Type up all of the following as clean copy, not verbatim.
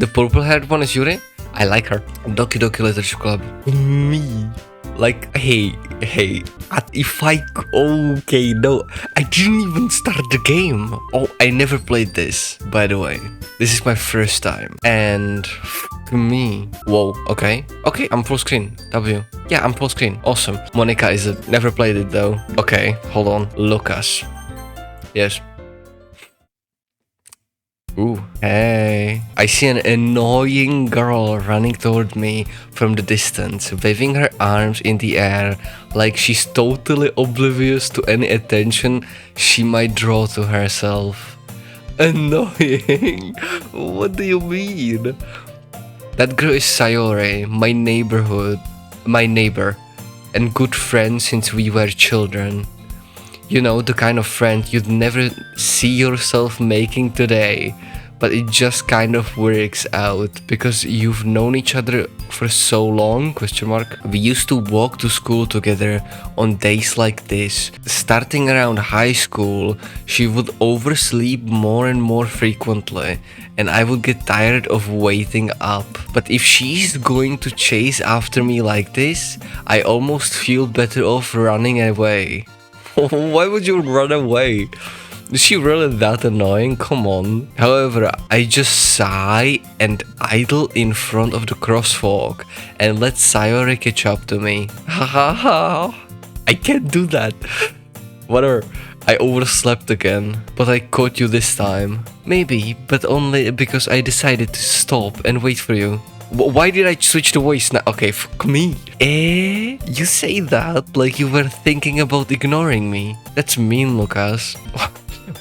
The purple haired one is Yuri? I like her. Doki Doki Literature Club. Me. Like, hey, if I... Okay, no. I didn't even start the game. Oh, I never played this, by the way. This is my first time. And... me. Whoa, okay. Okay, I'm full screen. W. Yeah, I'm full screen. Awesome. Monika is a... Never played it, though. Okay, hold on. Lucas. Yes. Ooh, hey. I see an annoying girl running toward me from the distance, waving her arms in the air like she's totally oblivious to any attention she might draw to herself. Annoying? What do you mean? That girl is Sayori, my neighbor, and good friend since we were children. You know, the kind of friend you'd never see yourself making today, but it just kind of works out because you've known each other for so long, ? We used to walk to school together on days like this. Starting around high school, she would oversleep more and more frequently, and I would get tired of waiting up. But if she's going to chase after me like this, I almost feel better off running away. Why would you run away? Is she really that annoying? Come on. However, I just sigh and idle in front of the crosswalk and let Sayori catch up to me. Hahaha. I can't do that. Whatever. I overslept again, but I caught you this time. Maybe, but only because I decided to stop and wait for you. Why did I switch the voice now? Okay, fuck me. You say that like you were thinking about ignoring me. That's mean, Lucas.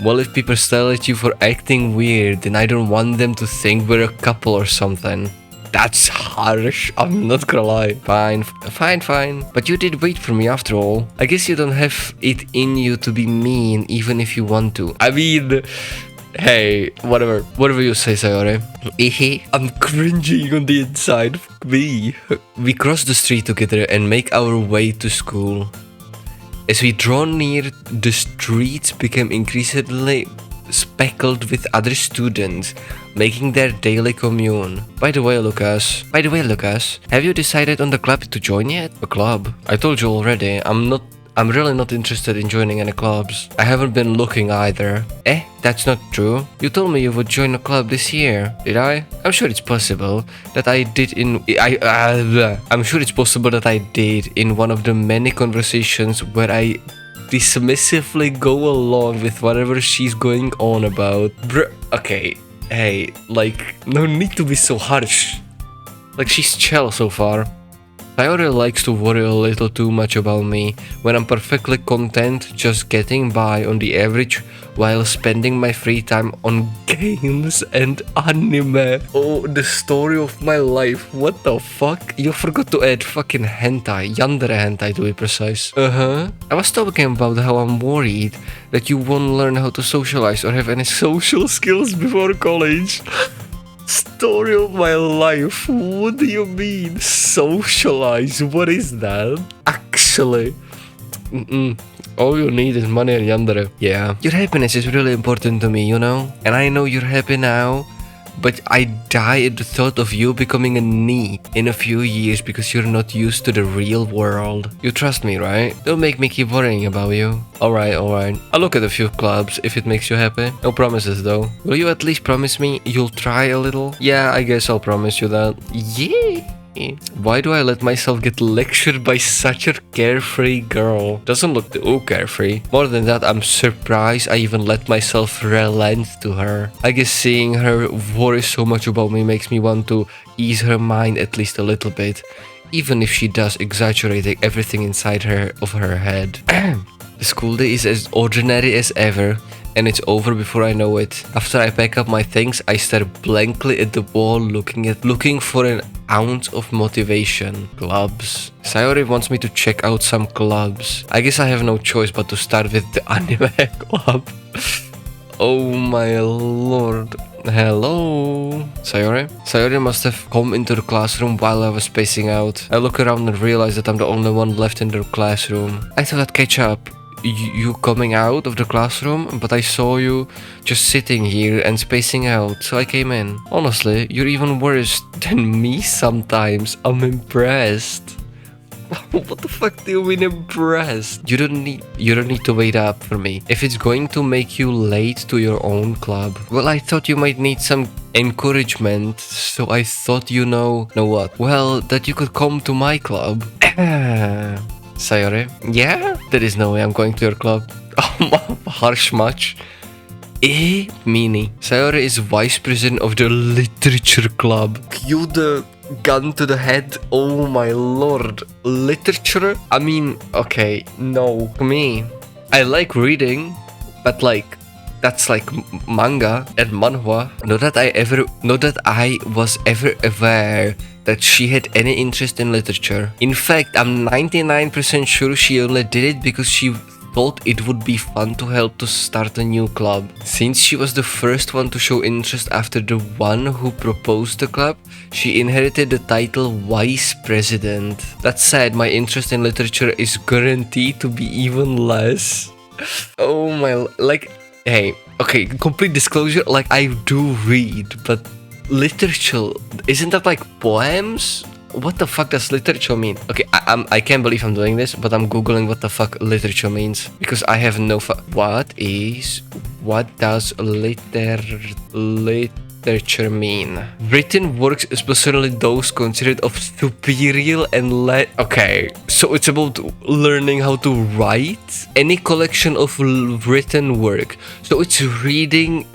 Well, if people stare at you for acting weird, then I don't want them to think we're a couple or something. That's harsh, I'm not gonna lie. Fine. But you did wait for me after all. I guess you don't have it in you to be mean even if you want to. I mean... Hey, whatever you say, Sayori. I'm cringing on the inside, fuck me. We cross the street together and make our way to school. As we draw near, the streets become increasingly speckled with other students, making their daily commune. By the way, Lucas, have you decided on the club to join yet? A club? I told you already, I'm really not interested in joining any clubs. I haven't been looking either. That's not true. You told me you would join a club this year, did I? I'm sure it's possible that I did in one of the many conversations where I dismissively go along with whatever she's going on about. Okay, hey, like, no need to be so harsh. Like, she's chill so far. Sayori likes to worry a little too much about me when I'm perfectly content just getting by on the average while spending my free time on games and anime. Oh, the story of my life. What the fuck? You forgot to add fucking hentai, yandere hentai to be precise. I was talking about how I'm worried that you won't learn how to socialize or have any social skills before college. Story of my life. What do you mean? Socialize? What is that? Actually. All you need is money and yandere. Yeah. Your happiness is really important to me, you know? And I know you're happy now, but I die at the thought of you becoming a knee in a few years because you're not used to the real world. You trust me, right? Don't make me keep worrying about you. Alright. I'll look at a few clubs if it makes you happy. No promises though. Will you at least promise me you'll try a little? Yeah, I guess I'll promise you that. Yeah. Why do I let myself get lectured by such a carefree girl? Doesn't look too carefree. More than that, I'm surprised I even let myself relent to her. I guess seeing her worry so much about me makes me want to ease her mind at least a little bit, even if she does exaggerating everything inside her head. The school day is as ordinary as ever, and it's over before I know it. After I pack up my things, I stare blankly at the wall looking for an ounce of motivation. Clubs. Sayori wants me to check out some clubs. I guess I have no choice but to start with the anime club. Oh my lord. Hello? Sayori? Sayori must have come into the classroom while I was spacing out. I look around and realize that I'm the only one left in the classroom. I thought I'd catch up. you coming out of the classroom, but I saw you just sitting here and spacing out, so I came in. Honestly, you're even worse than me sometimes. I'm impressed. What the fuck do you mean impressed? You don't need to wait up for me. If it's going to make you late to your own club. Well, I thought you might need some encouragement, so I thought know what? Well, that you could come to my club. Sayori? Yeah? There is no way I'm going to your club. Harsh much. Meanie. Sayori is vice president of the literature club. Cue the gun to the head. Oh my lord. Literature? I mean, okay, no. Me, I like reading, but like, that's like manga and manhwa. Not that I was ever aware that she had any interest in literature. In fact, I'm 99% sure she only did it because she thought it would be fun to help to start a new club. Since she was the first one to show interest after the one who proposed the club, she inherited the title Vice President. That said, my interest in literature is guaranteed to be even less. Oh my, like, hey, okay, complete disclosure, like I do read, but literature, isn't that like poems? What the fuck does literature mean? Okay, I can't believe I'm doing this, but I'm googling what the fuck literature means because I have no what does literature mean? Written works, especially those considered of superior and okay, so it's about learning how to write. Any collection of written work. So it's reading.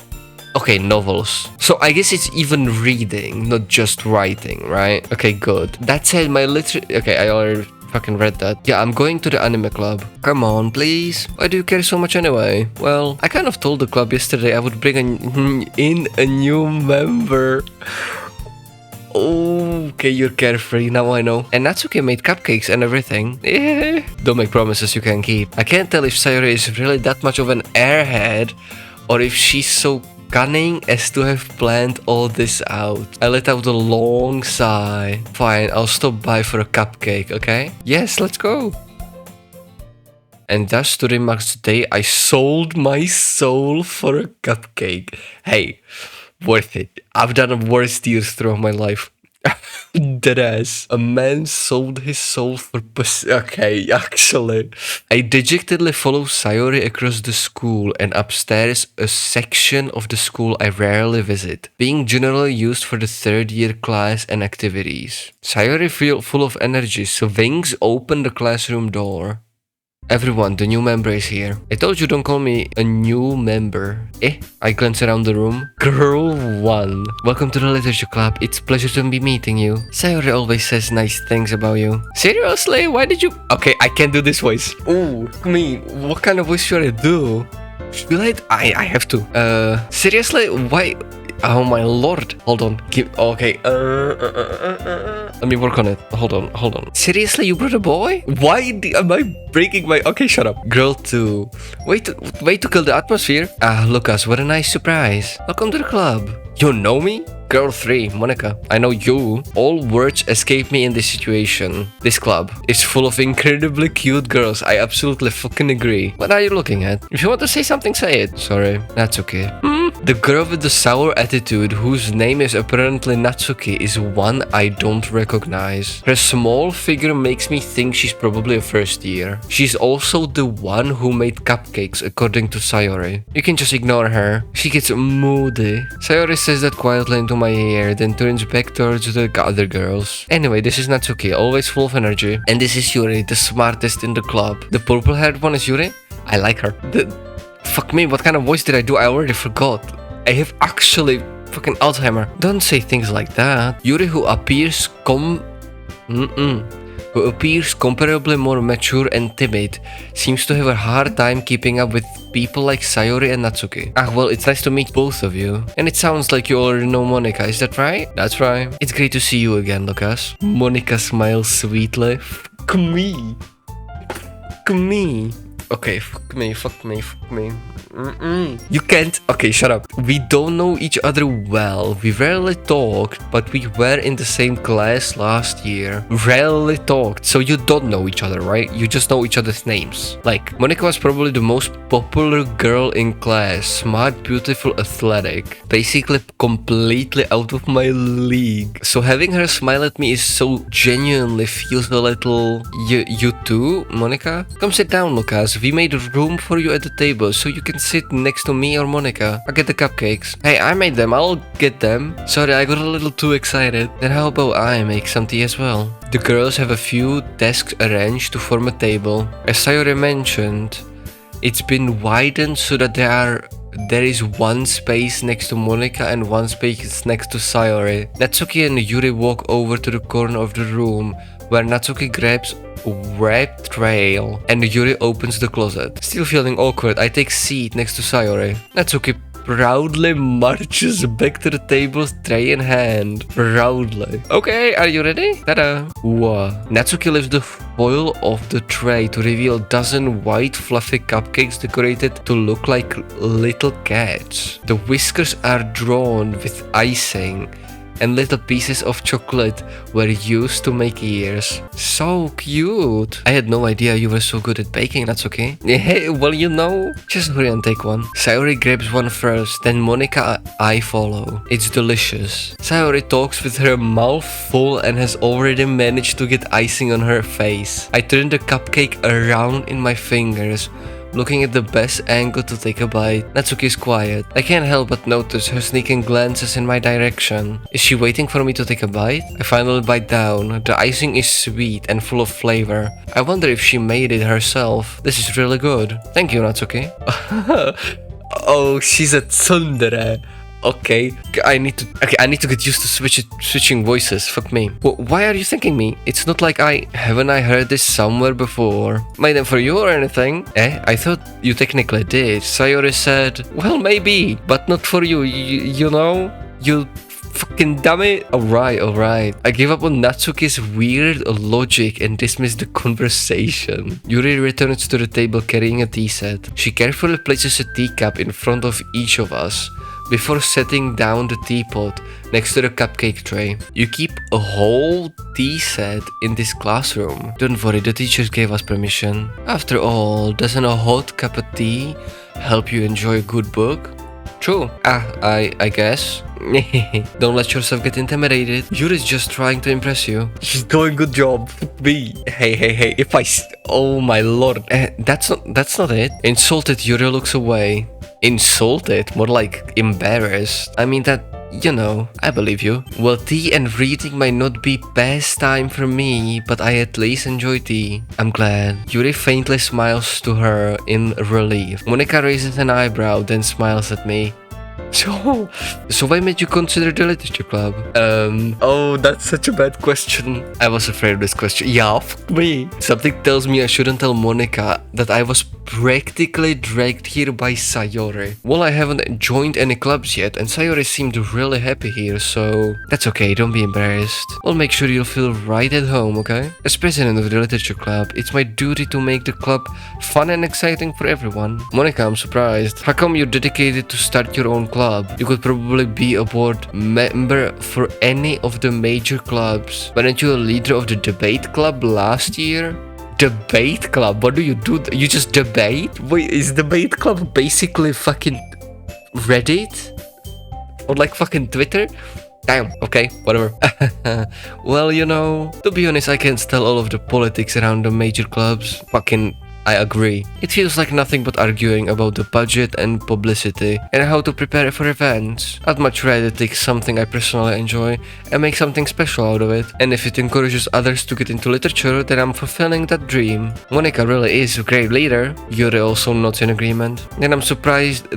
Okay, novels. So I guess it's even reading, not just writing, right? Okay, good. That said, my okay, I already fucking read that. Yeah, I'm going to the anime club. Come on, please. Why do you care so much anyway? Well, I kind of told the club yesterday I would bring in a new member. Okay, you're carefree, now I know. And Natsuki made cupcakes and everything. Yeah. Don't make promises you can keep. I can't tell if Sayori is really that much of an airhead or if she's so cunning as to have planned all this out. I let out a long sigh. Fine, I'll stop by for a cupcake, okay? Yes, let's go. And thus to remarks today, I sold my soul for a cupcake. Hey, worth it. I've done worse deals throughout my life. Deadass. A man sold his soul for pussy. Okay, actually. I dejectedly follow Sayori across the school and upstairs, a section of the school I rarely visit, being generally used for the third year class and activities. Sayori, full of energy, swings open the classroom door. Everyone, the new member is here. I told you don't call me a new member. I glance around the room. Girl 1. Welcome to the literature club. It's a pleasure to be meeting you. Sayori always says nice things about you. Seriously? Why did you... Okay, I can't do this voice. Ooh, me. What kind of voice should I do? Should I have to. Seriously? Why... Oh my lord. Hold on. Okay. Let me work on it. Hold on. Seriously, you brought a boy? Why am I breaking my... Okay, shut up. Girl 2. Wait to kill the atmosphere. Ah, Lucas, what a nice surprise. Welcome to the club. You know me? Girl 3, Monika. I know you. All words escape me in this situation. This club is full of incredibly cute girls. I absolutely fucking agree. What are you looking at? If you want to say something, say it. Sorry, Natsuki. The girl with the sour attitude, whose name is apparently Natsuki, is one I don't recognize. Her small figure makes me think she's probably a first year. She's also the one who made cupcakes, according to Sayori. You can just ignore her. She gets moody. Sayori says that quietly into my ear, then turns back towards the other girls. Anyway, this is Natsuki, always full of energy. And this is Yuri, the smartest in the club. The purple-haired one is Yuri? I like her. Fuck me, what kind of voice did I do? I already forgot. I have actually fucking Alzheimer. Don't say things like that. Yuri, who appears comparably more mature and timid, seems to have a hard time keeping up with people like Sayori and Natsuki. Ah, well, it's nice to meet both of you. And it sounds like you already know Monika, is that right? That's right. It's great to see you again, Lucas. Monika smiles sweetly. Fuck me. Okay, fuck me. You can't. Okay, shut up. We don't know each other well. We rarely talked, but we were in the same class last year. Rarely talked, so you don't know each other, right? You just know each other's names. Like, Monika was probably the most popular girl in class. Smart, beautiful, athletic. Basically, completely out of my league. So having her smile at me is so genuinely feels a little. You too, Monika? Come sit down, Lucas. We made room for you at the table, so you can sit next to me or Monika. I'll get the cupcakes. Hey, I made them. I'll get them. Sorry, I got a little too excited. Then how about I make some tea as well? The girls have a few desks arranged to form a table. As Sayori mentioned, it's been widened so that there is one space next to Monika and one space next to Sayori. Natsuki and Yuri walk over to the corner of the room where Natsuki grabs a wrapped trail and Yuri opens the closet. Still feeling awkward, I take seat next to Sayori. Natsuki proudly marches back to the table, tray in hand. Proudly. Okay, are you ready? Ta-da! Whoa. Natsuki lifts the foil off the tray to reveal a dozen white fluffy cupcakes decorated to look like little cats. The whiskers are drawn with icing, and little pieces of chocolate were used to make ears. So cute! I had no idea you were so good at baking, Natsuki. Yeah, well, you know, just hurry and take one. Sayori grabs one first, then Monika I follow. It's delicious. Sayori talks with her mouth full and has already managed to get icing on her face. I turn the cupcake around in my fingers, looking at the best angle to take a bite. Natsuki is quiet. I can't help but notice her sneaking glances in my direction. Is she waiting for me to take a bite? I finally bite down. The icing is sweet and full of flavor. I wonder if she made it herself. This is really good. Thank you, Natsuki. Oh, she's a tsundere. Okay, I need to get used to switching voices. Fuck me. Why are you thanking me? It's not like haven't I heard this somewhere before? Made them for you or anything? I thought you technically did. Sayori said, well, maybe, but not for you. You know, you fucking dummy. Alright. I give up on Natsuki's weird logic and dismiss the conversation. Yuri returns to the table carrying a tea set. She carefully places a teacup in front of each of us before setting down the teapot next to the cupcake tray. You keep a whole tea set in this classroom. Don't worry, the teachers gave us permission. After all, doesn't a hot cup of tea help you enjoy a good book? True. I guess. Don't let yourself get intimidated. Yuri's just trying to impress you. She's doing good job. Me. Hey. Oh my lord. That's not it. Insulted, Yuri looks away. Insulted? More like embarrassed. I mean that, you know, I believe you. Well, tea and reading might not be pastime for me, but I at least enjoy tea. I'm glad. Yuri faintly smiles to her in relief. Monika raises an eyebrow, then smiles at me. So why made you consider the literature club? Oh, that's such a bad question. I was afraid of this question. Yeah, fuck me. Something tells me I shouldn't tell Monika that I was practically dragged here by Sayori. Well, I haven't joined any clubs yet, and Sayori seemed really happy here, so that's okay, don't be embarrassed. I'll make sure you'll feel right at home, okay? As president of the literature club, it's my duty to make the club fun and exciting for everyone. Monika, I'm surprised. How come you're dedicated to start your own club? You could probably be a board member for any of the major clubs. Weren't you a leader of the debate club last year? Debate club? What do? You just debate? Wait, is debate club basically fucking Reddit? Or like fucking Twitter? Damn, okay, whatever. Well, you know, to be honest, I can't tell all of the politics around the major clubs. Fucking I agree. It feels like nothing but arguing about the budget and publicity and how to prepare for events. I'd much rather take something I personally enjoy and make something special out of it. And if it encourages others to get into literature, then I'm fulfilling that dream. Monika really is a great leader. Yuri also nods in agreement. Then I'm surprised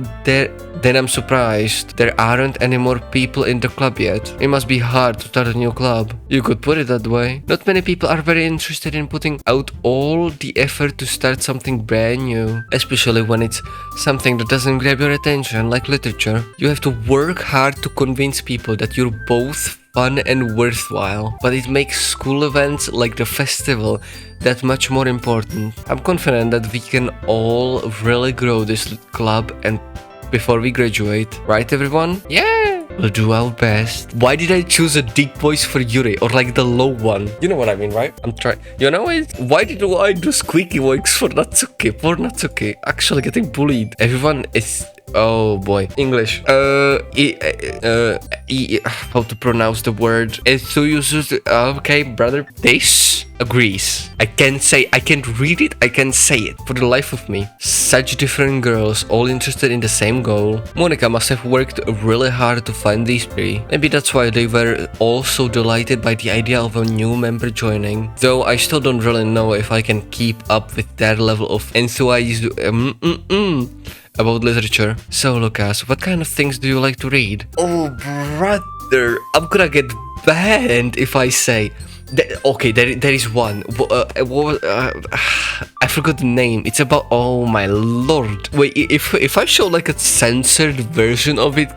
there aren't any more people in the club yet. It must be hard to start a new club. You could put it that way. Not many people are very interested in putting out all the effort to start something brand new, especially when it's something that doesn't grab your attention like literature. You have to work hard to convince people that you're both fun and worthwhile, but it makes school events like the festival that much more important. I'm confident that we can all really grow this club and before we graduate, right everyone? Yeah! We'll do our best. Why did I choose a deep voice for Yuri or like the low one? You know what I mean, right? I'm trying. You know what? Why did I do squeaky voice for Natsuki? Poor Natsuki. Actually getting bullied. Everyone is... Oh boy. English. How to pronounce the word? Okay, brother. This agrees. I can't read it, I can say it for the life of me. Such different girls, all interested in the same goal. Monika must have worked really hard to find these three. Maybe that's why they were all so delighted by the idea of a new member joining. Though I still don't really know if I can keep up with that level of enthusiasm about literature. So Lucas, what kind of things do you like to read? Oh brother, I'm gonna get banned if I say... Okay, there is one. I forgot the name. It's about... Oh my lord. Wait, if I show like a censored version of it,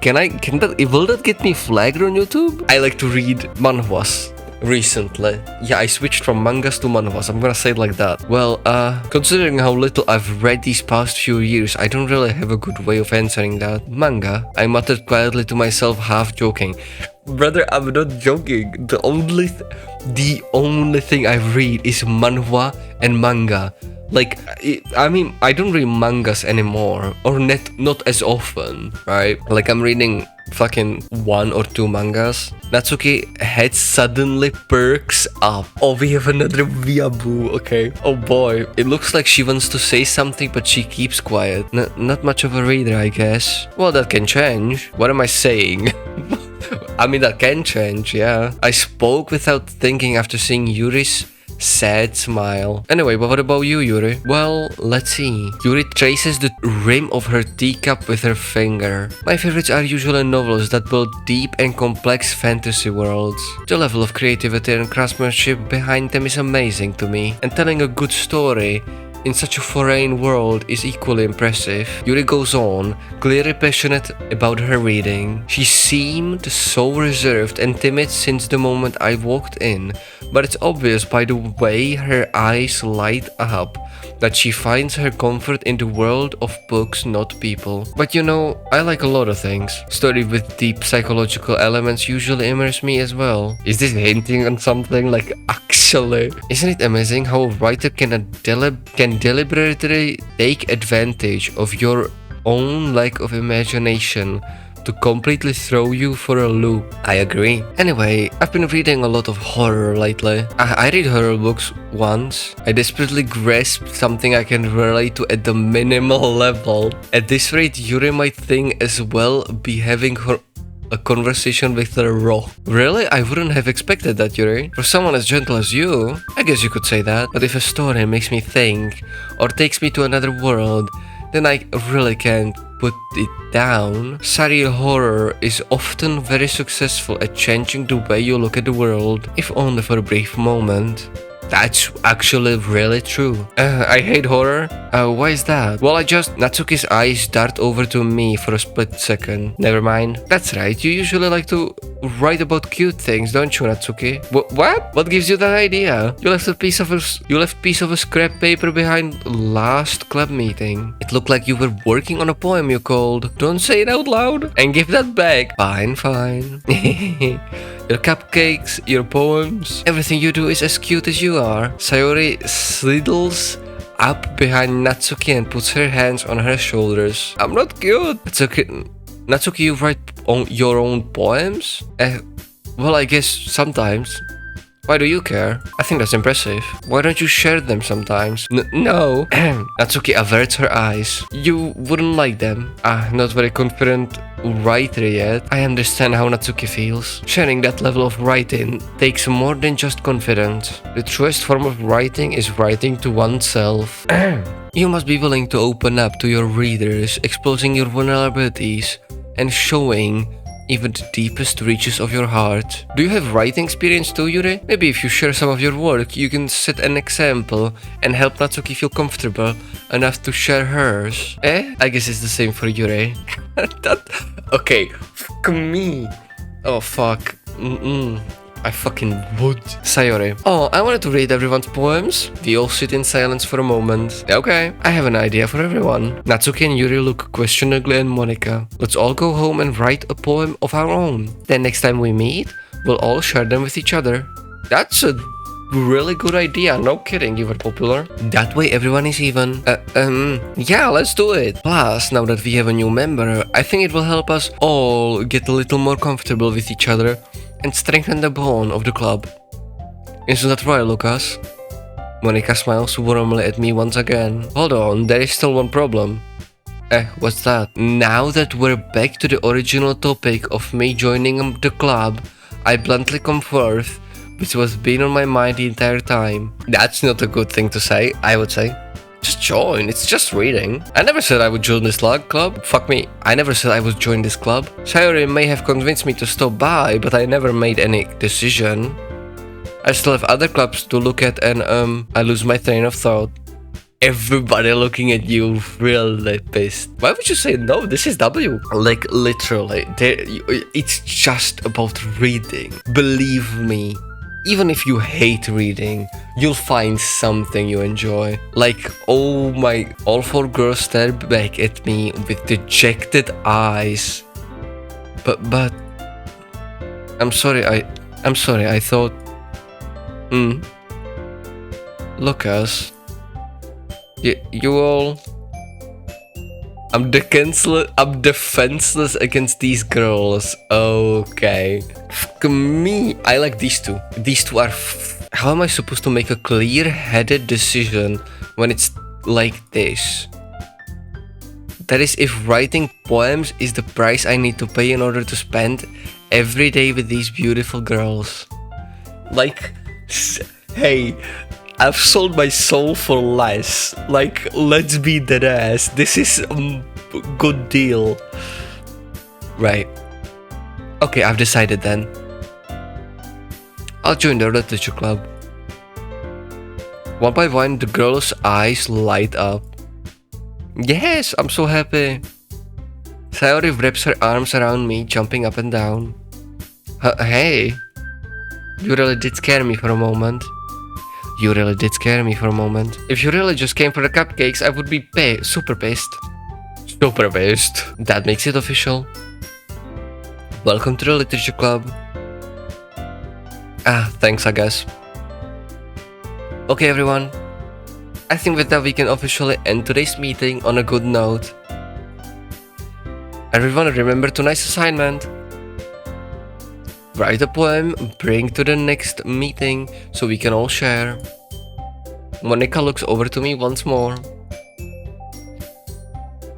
will that get me flagged on YouTube? I like to read manhwas. Recently. Yeah, I switched from mangas to manhwas. I'm gonna say it like that. Well, considering how little I've read these past few years, I don't really have a good way of answering that. Manga? I muttered quietly to myself, half joking. Brother, I'm not joking. The only thing I read is manhwa and manga. Like, I mean, I don't read mangas anymore, or not as often, right? Like, I'm reading fucking 1 or 2 mangas. Natsuki head suddenly perks up. Oh, we have another weeaboo, okay. Oh boy, it looks like she wants to say something, but she keeps quiet. Not much of a reader, I guess. Well, that can change. What am I saying? I mean, that can change, yeah. I spoke without thinking after seeing Yuri's sad smile. Anyway, but what about you, Yuri? Well, let's see. Yuri traces the rim of her teacup with her finger. My favorites are usually novels that build deep and complex fantasy worlds. The level of creativity and craftsmanship behind them is amazing to me, and telling a good story in such a foreign world is equally impressive. Yuri goes on, clearly passionate about her reading. She seemed so reserved and timid since the moment I walked in, but it's obvious by the way her eyes light up that she finds her comfort in the world of books, not people. But you know, I like a lot of things. Stories with deep psychological elements usually immerse me as well. Is this hinting on something? Like, actually? Isn't it amazing how a writer can deliberately take advantage of your own lack of imagination to completely throw you for a loop? I agree. Anyway, I've been reading a lot of horror lately. I read horror books once. I desperately grasped something I can relate to at the minimal level. At this rate, Yuri might think as well be having a conversation with a rock. Really? I wouldn't have expected that, Yuri. For someone as gentle as you, I guess you could say that. But if a story makes me think or takes me to another world, then I really can't put it down. Surreal horror is often very successful at changing the way you look at the world, if only for a brief moment. That's actually really true. I hate horror. Why is that? Well, Natsuki's eyes dart over to me for a split second. Never mind. That's right, you usually like to write about cute things, don't you, Natsuki? What? What gives you that idea? You left piece of a scrap paper behind last club meeting. It looked like you were working on a poem you called. Don't say it out loud and give that back. Fine. Your cupcakes, your poems, everything you do is as cute as you are. Sayori sidles up behind Natsuki and puts her hands on her shoulders. I'm not cute. It's okay. Natsuki, you write your own poems? Well, I guess sometimes. Why do you care? I think that's impressive. Why don't you share them sometimes? No. Natsuki averts her eyes. You wouldn't like them. Not very confident writer yet. I understand how Natsuki feels. Sharing that level of writing takes more than just confidence. The truest form of writing is writing to oneself. You must be willing to open up to your readers, exposing your vulnerabilities and showing even the deepest reaches of your heart. Do you have writing experience too, Yuri? Maybe if you share some of your work, you can set an example and help Natsuki feel comfortable enough to share hers. I guess it's the same for Yuri. Okay, fuck me. Oh fuck. I fucking would. Sayori. Oh, I wanted to read everyone's poems. We all sit in silence for a moment. Okay, I have an idea for everyone. Natsuki and Yuri look questioningly at Monika. Let's all go home and write a poem of our own. Then next time we meet, we'll all share them with each other. That's a really good idea, no kidding, you were popular. That way everyone is even. Yeah, let's do it. Plus, now that we have a new member, I think it will help us all get a little more comfortable with each other and strengthen the bond of the club. Isn't that right, Lucas? Monika smiles warmly at me once again. Hold on, there is still one problem. What's that? Now that we're back to the original topic of me joining the club, I bluntly come forth, which was been on my mind the entire time. That's not a good thing to say, I would say. Just join, it's just reading. I never said I would join this club. Fuck me, I never said I would join this club. Sayori may have convinced me to stop by, but I never made any decision. I still have other clubs to look at and I lose my train of thought. Everybody looking at you really pissed. Why would you say no? This is W. Like literally, it's just about reading. Believe me. Even if you hate reading, you'll find something you enjoy. Like, oh my, all four girls stare back at me with dejected eyes. But, I'm sorry, I thought, Lucas, you all, I'm defenseless against these girls. Okay. Fuck me. I like these two. These two are. How am I supposed to make a clear-headed decision when it's like this? That is, if writing poems is the price I need to pay in order to spend every day with these beautiful girls. Like, hey, I've sold my soul for less. Like, let's be dead ass. This is a good deal. Right. Okay, I've decided then. I'll join the literature club. One by one, the girl's eyes light up. Yes, I'm so happy. Sayori wraps her arms around me, jumping up and down. Hey, you really did scare me for a moment. You really did scare me for a moment. If you really just came for the cupcakes, I would be super pissed. Super pissed. That makes it official. Welcome to the literature club. Thanks, I guess. Okay, everyone. I think with that we can officially end today's meeting on a good note. Everyone, remember tonight's assignment. Write a poem, bring to the next meeting so we can all share. Monika looks over to me once more.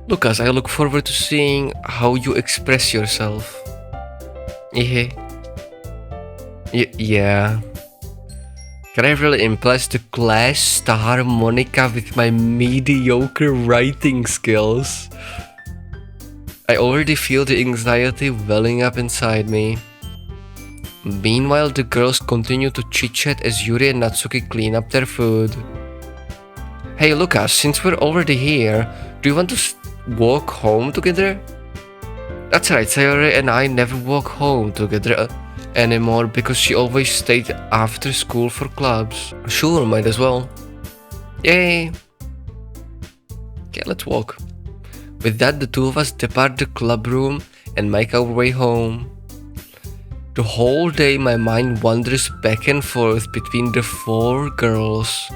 Lucas, I look forward to seeing how you express yourself. Yeah. Can I really impress the class star Monika with my mediocre writing skills? I already feel the anxiety welling up inside me. Meanwhile, the girls continue to chit-chat as Yuri and Natsuki clean up their food. Hey Lucas, since we're already here, do you want to walk home together? That's right, Sayori and I never walk home together anymore because she always stayed after school for clubs. Sure, might as well. Yay! Okay, let's walk. With that, the two of us depart the club room and make our way home. The whole day my mind wanders back and forth between the four girls.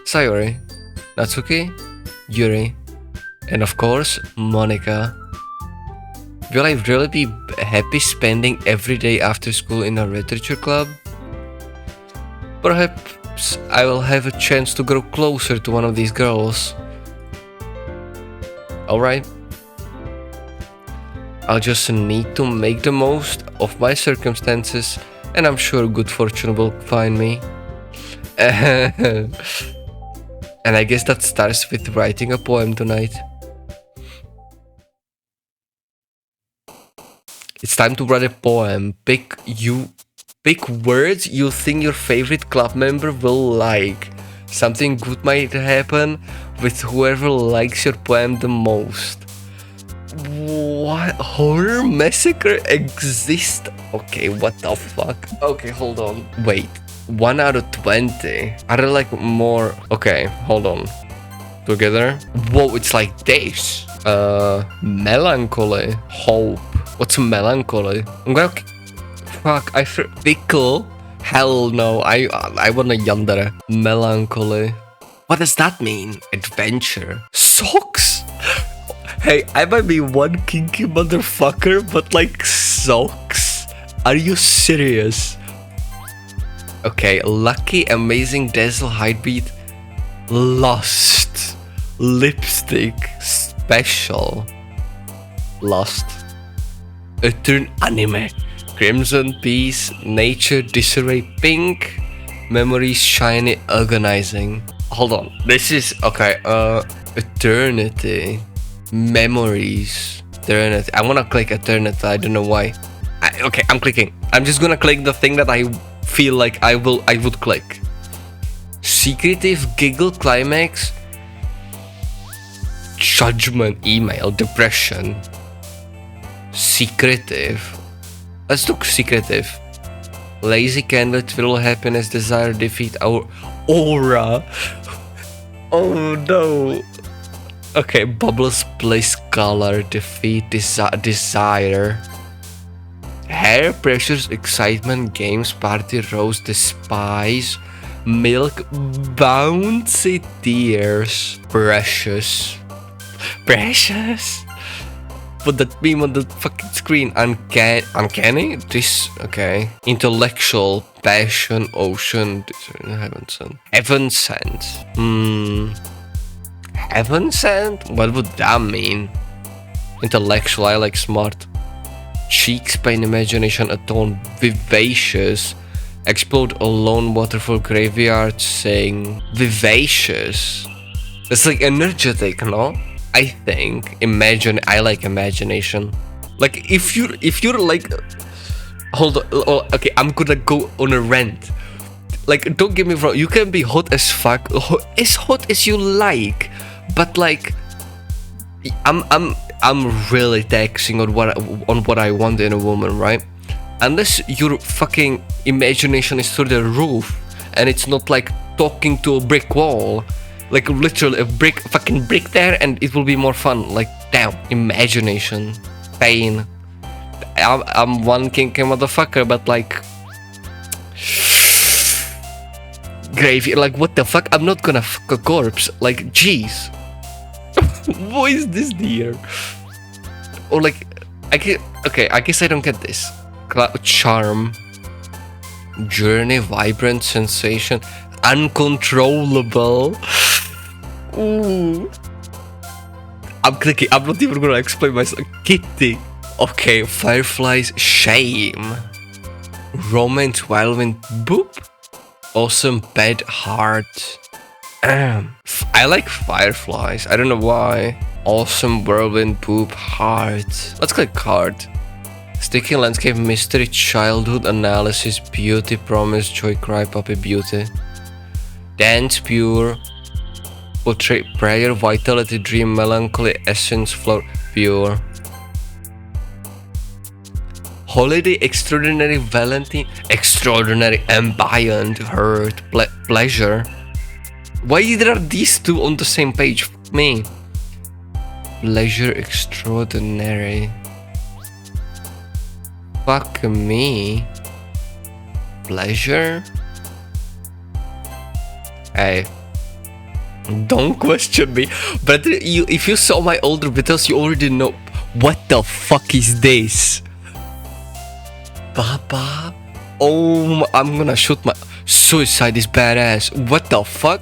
Sayori, Natsuki, Yuri, and of course, Monika. Will I really be happy spending every day after school in a literature club? Perhaps I will have a chance to grow closer to one of these girls. Alright. I'll just need to make the most of my circumstances, and I'm sure good fortune will find me. And I guess that starts with writing a poem tonight. It's time to write a poem. Pick words you think your favorite club member will like. Something good might happen with whoever likes your poem the most. What? Horror massacre exist? Okay, what the fuck? Okay, hold on. Wait. 1 out of 20. Are there like more? Okay, hold on. Together. Whoa, it's like this. Melancholy. Hope. What's melancholy? I'm gonna. Fuck, fickle. Hell no. I wanna yandere. Melancholy. What does that mean? Adventure. Socks? Hey, I might be one kinky motherfucker, but like socks? Are you serious? Okay, lucky, amazing, dazzle, heartbeat, lost, lipstick, special, lost, etern anime, crimson peace, nature, disarray, pink, memories, shiny, agonizing. Hold on, this is okay. Eternity, memories, eternity. I wanna click eternity. I don't know why. Okay, I'm clicking. I'm just gonna click the thing that I feel like I would click. Secretive, giggle, climax, judgment, email, depression, secretive. Let's do secretive. Lazy candle, thrill, happiness, desire, defeat, our aura. Oh no. Okay, bubbles, bliss, color, defeat, desire. Hair, pressures, excitement, games, party, rose, despise, milk, bouncy tears, precious. Precious? Put that meme on the fucking screen. Uncanny? This, okay. Intellectual, passion, ocean, heaven sent. Heaven sent. Heaven sent? What would that mean? Intellectual, I like smart. Cheeks, pain, imagination, atone, vivacious. Explode alone, waterfall, graveyard, sing. Vivacious. It's like energetic, no? I think. I like imagination. Like if you're like, hold on, okay, I'm gonna go on a rant. Like, don't get me wrong, you can be hot as fuck, as hot as you like, but like, I'm really taxing on what I want in a woman, right? Unless your fucking imagination is through the roof and it's not like talking to a brick wall, like literally a fucking brick there, and it will be more fun. Like, damn, imagination, pain. I'm one kinky motherfucker, but like, gravy. Like, what the fuck? I'm not gonna fuck a corpse. Like, jeez. What is this dear? Or like, I guess I don't get this. Charm, journey, vibrant, sensation, uncontrollable. Ooh. I'm clicking. I'm not even gonna explain myself. Kitty. Okay, fireflies, shame, romance, whirlwind, boop, awesome, bad, heart. I like fireflies. I don't know why. Awesome, whirlwind, poop, heart. Let's click heart. Sticky landscape, mystery, childhood, analysis, beauty, promise, joy, cry, puppy, beauty. Dance, pure. Portrait, prayer, vitality, dream, melancholy, essence, flower, pure. Holiday, extraordinary, Valentine, extraordinary, ambient, hurt, pleasure. Why there are these two on the same page? Fuck me. Pleasure, extraordinary. Fuck me. Pleasure? Hey. Don't question me. But if you saw my older videos, you already know. What the fuck is this? Baba? Oh, I'm gonna shoot my... Suicide is badass. What the fuck?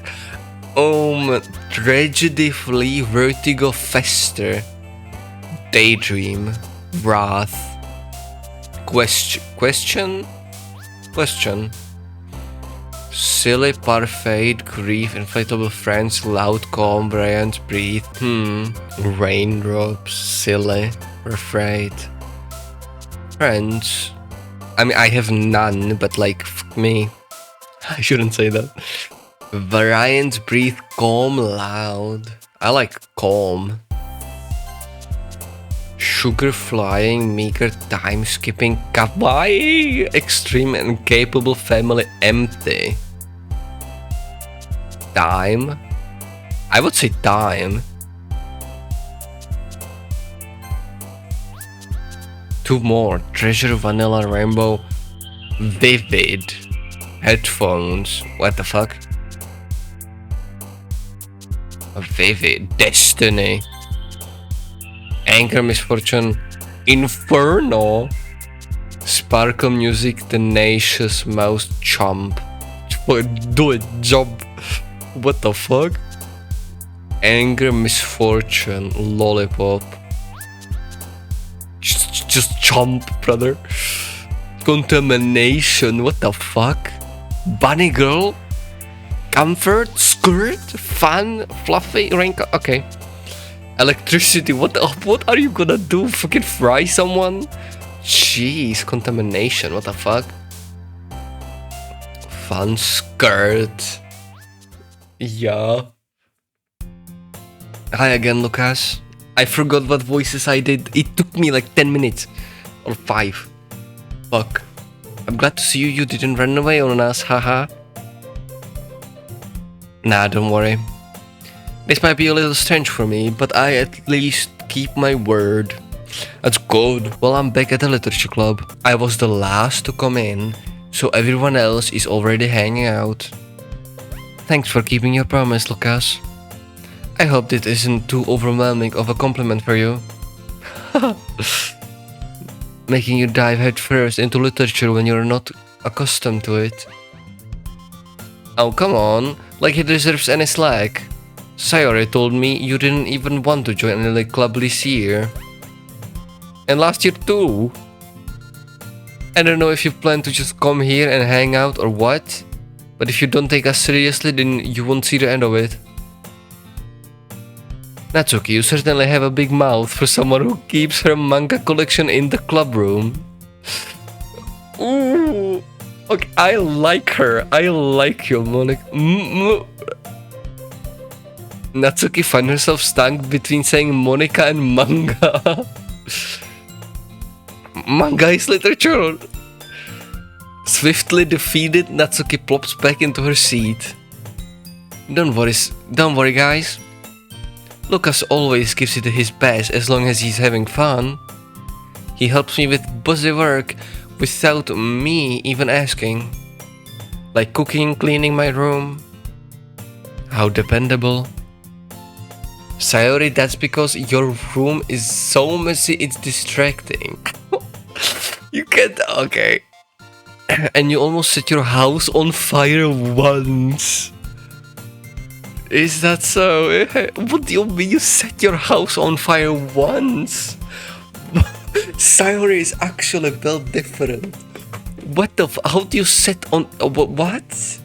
Tragedy, flee, vertigo, fester. Daydream. Wrath. Question? Silly, parfait, grief, inflatable friends, loud, calm, brilliant, breathe. Raindrops, silly, afraid. Friends. I mean, I have none, but like, fuck me. I shouldn't say that. Variant, breathe, calm, loud. I like calm. sugar flying, meager time skipping, kawaii, extreme and capable family empty. Time? I would say time. Two more. Treasure, vanilla, rainbow, vivid. Headphones. What the fuck? Vivid. Destiny. Anger, misfortune, inferno. Sparkle music, tenacious mouse, chomp. Do it, jump. What the fuck? Anger, misfortune, lollipop. Just chomp, brother. Contamination, what the fuck? Bunny girl? Comfort, skirt, fun, fluffy, raincoat. Okay. Electricity, what are you gonna do? Fucking fry someone? Jeez, contamination, what the fuck? Fun skirt. Yeah. Hi again, Lucas. I forgot what voices I did. It took me like 10 minutes. Or 5. Fuck. I'm glad to see you. You didn't run away on us, haha. Nah, don't worry. This might be a little strange for me, but I at least keep my word. That's good. Well, I'm back at the literature club. I was the last to come in, so everyone else is already hanging out. Thanks for keeping your promise, Lucas. I hope this isn't too overwhelming of a compliment for you. Making you dive headfirst into literature when you're not accustomed to it. Oh, come on, like he deserves any slack. Sayori told me you didn't even want to join any club this year. And last year too. I don't know if you plan to just come here and hang out or what, but if you don't take us seriously, then you won't see the end of it. Natsuki, you certainly have a big mouth for someone who keeps her manga collection in the club room. Ooh, okay, I like her. I like you, Monika. Natsuki finds herself stuck between saying Monika and manga. Manga is literature. Swiftly defeated, Natsuki plops back into her seat. Don't worry, guys. Lucas always gives it his best as long as he's having fun. He helps me with busy work without me even asking. Like cooking, cleaning my room. How dependable. Sayori, that's because your room is so messy it's distracting. You can't... okay. And you almost set your house on fire once. Is that so? What do you mean you set your house on fire once? Sayori is actually built different. What the how do you set on... what?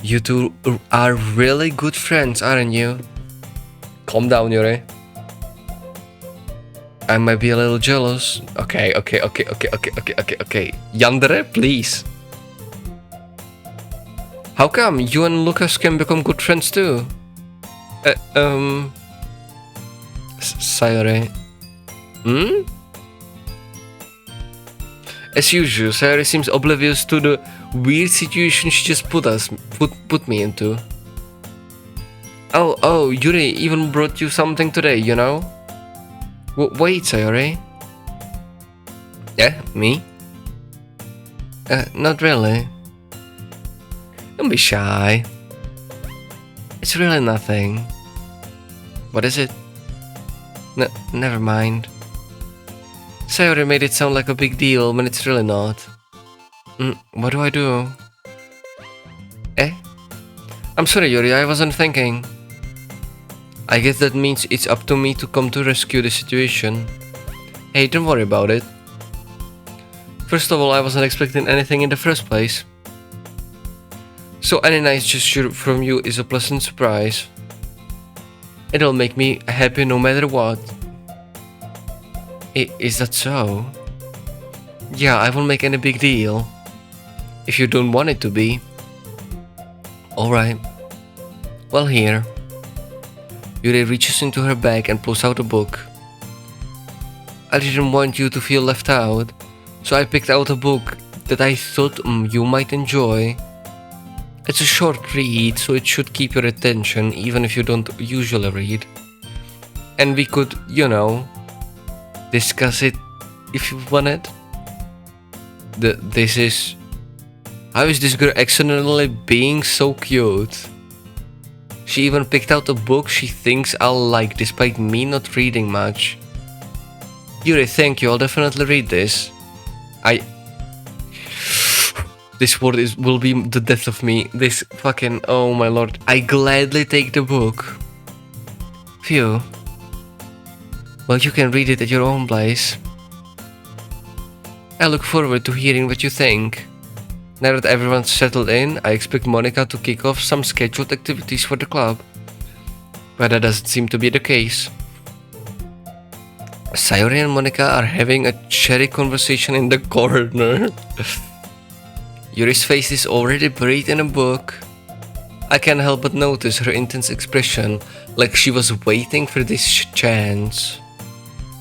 You two are really good friends, aren't you? Calm down, Yuri. I might be a little jealous. Okay. Yandere, please. How come you and Lucas can become good friends too? Sayori. As usual, Sayori seems oblivious to the weird situation she just put me into. Oh, Yuri even brought you something today, you know? Wait, Sayori. Yeah, me? Not really. Don't be shy. It's really nothing. What is it? Never mind. Sayori made it sound like a big deal when it's really not. What do I do? I'm sorry, Yuri, I wasn't thinking. I guess that means it's up to me to come to rescue the situation. Hey, don't worry about it. First of all, I wasn't expecting anything in the first place. So any nice gesture from you is a pleasant surprise. It'll make me happy no matter what. Is that so? Yeah, I won't make any big deal. If you don't want it to be. Alright. Well, here. Yuri reaches into her bag and pulls out a book. I didn't want you to feel left out, so I picked out a book that I thought you might enjoy. It's a short read, so it should keep your attention even if you don't usually read. And we could, discuss it if you wanted. This is... How is this girl accidentally being so cute? She even picked out a book she thinks I'll like despite me not reading much. Yuri, thank you, I'll definitely read this. This word will be the death of me. This fucking... Oh my lord. I gladly take the book. Phew. Well, you can read it at your own place. I look forward to hearing what you think. Now that everyone's settled in, I expect Monika to kick off some scheduled activities for the club. But that doesn't seem to be the case. Sayori and Monika are having a cherry conversation in the corner. Yuri's face is already buried in a book. I can't help but notice her intense expression, like she was waiting for this chance.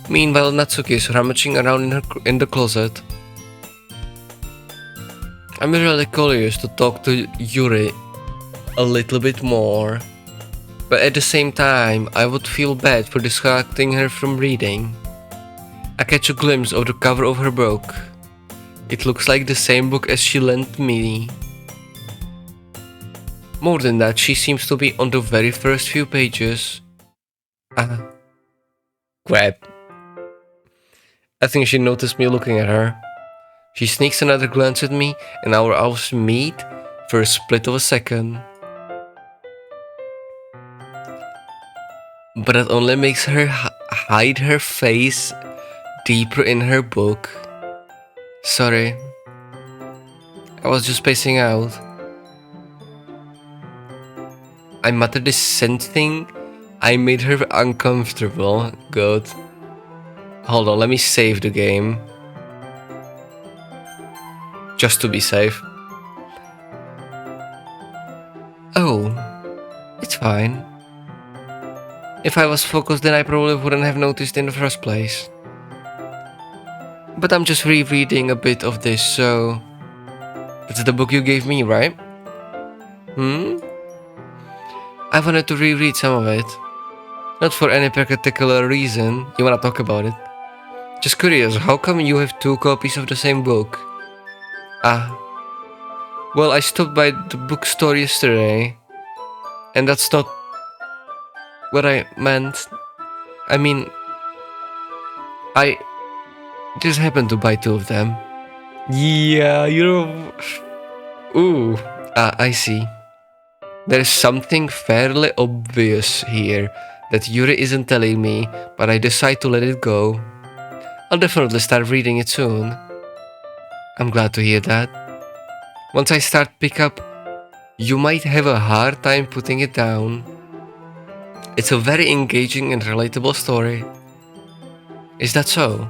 Meanwhile, Natsuki is rummaging around in the closet. I'm really curious to talk to Yuri a little bit more, but at the same time, I would feel bad for distracting her from reading. I catch a glimpse of the cover of her book. It looks like the same book as she lent me. More than that, she seems to be on the very first few pages. Crap. I think she noticed me looking at her. She sneaks another glance at me, and our eyes meet for a split of a second. But it only makes her hide her face deeper in her book. Sorry. I was just spacing out. I muttered this something. I made her uncomfortable. Good. Hold on, let me save the game. Just to be safe. Oh, it's fine. If I was focused, then I probably wouldn't have noticed in the first place. But I'm just rereading a bit of this, so... That's the book you gave me, right? I wanted to reread some of it. Not for any particular reason. You wanna talk about it? Just curious, how come you have 2 copies of the same book? Well, I stopped by the bookstore yesterday, and that's not what I meant. I mean, I just happened to buy 2 of them. Yeah, Ooh, I see. There's something fairly obvious here that Yuri isn't telling me, but I decide to let it go. I'll definitely start reading it soon. I'm glad to hear that. Once I start pick up, you might have a hard time putting it down. It's a very engaging and relatable story. Is that so?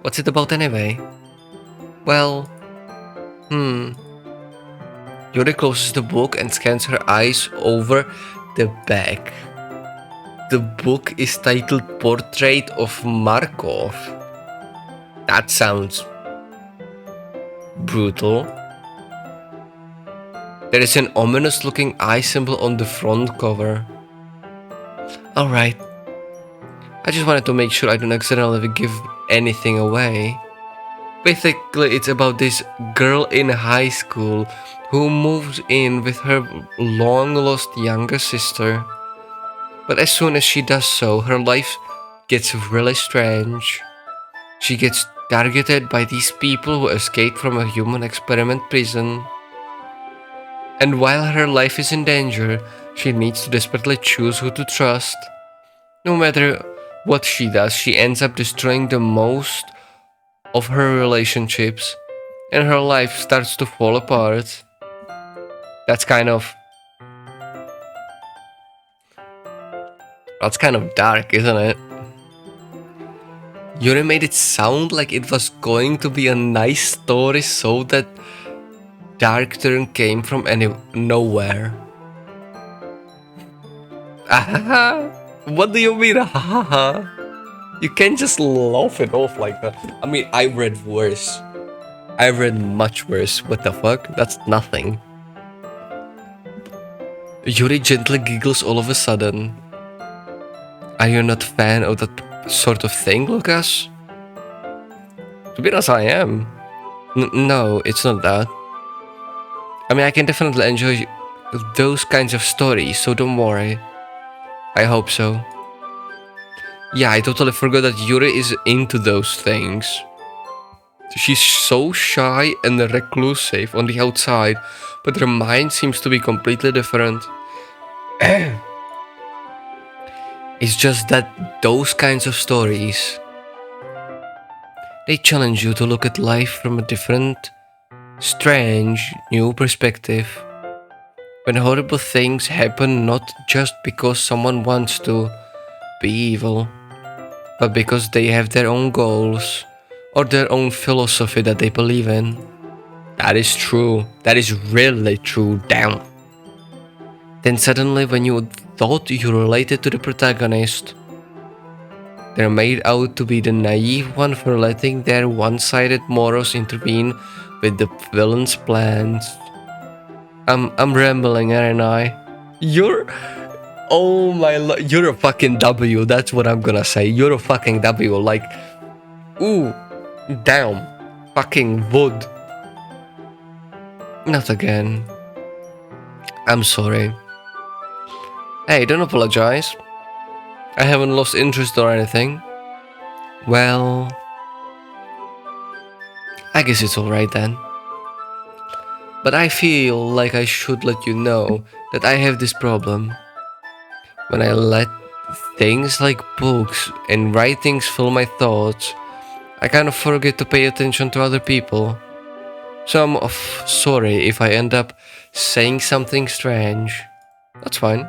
What's it about anyway? Well, Yuri closes the book and scans her eyes over the back. The book is titled Portrait of Markov. That sounds brutal. There is an ominous looking eye symbol on the front cover. Alright. I just wanted to make sure I don't accidentally give anything away. Basically, it's about this girl in high school who moves in with her long-lost younger sister. But as soon as she does so, her life gets really strange. She gets targeted by these people who escaped from a human experiment prison. And while her life is in danger, she needs to desperately choose who to trust. No matter what she does, she ends up destroying the most of her relationships, and her life starts to fall apart. That's kind of dark, isn't it? Yuri made it sound like it was going to be a nice story, so that dark turn came from nowhere. What do you mean? You can't just laugh it off like that. I mean, I read worse. I read much worse. What the fuck? That's nothing. Yuri gently giggles all of a sudden. Are you not a fan of that sort of thing, Lucas? To be honest, I am. No, it's not that. I mean, I can definitely enjoy those kinds of stories, so don't worry. I hope so. Yeah, I totally forgot that Yuri is into those things. She's so shy and reclusive on the outside, but her mind seems to be completely different. It's just that those kinds of stories, they challenge you to look at life from a different, strange, new perspective. When horrible things happen not just because someone wants to be evil, but because they have their own goals or their own philosophy that they believe in. That is true. That is really true. Damn. Then suddenly, when you thought you related to the protagonist, they're made out to be the naive one for letting their one-sided morals intervene with the villain's plans. I'm rambling, aren't I? You're... Oh my lord, you're a fucking W, that's what I'm gonna say. You're a fucking W, like... Ooh, damn. Fucking wood. Not again. I'm sorry. Hey, don't apologize. I haven't lost interest or anything. Well... I guess it's alright then. But I feel like I should let you know that I have this problem. When I let things like books and writings fill my thoughts, I kind of forget to pay attention to other people. So I'm sorry if I end up saying something strange. That's fine.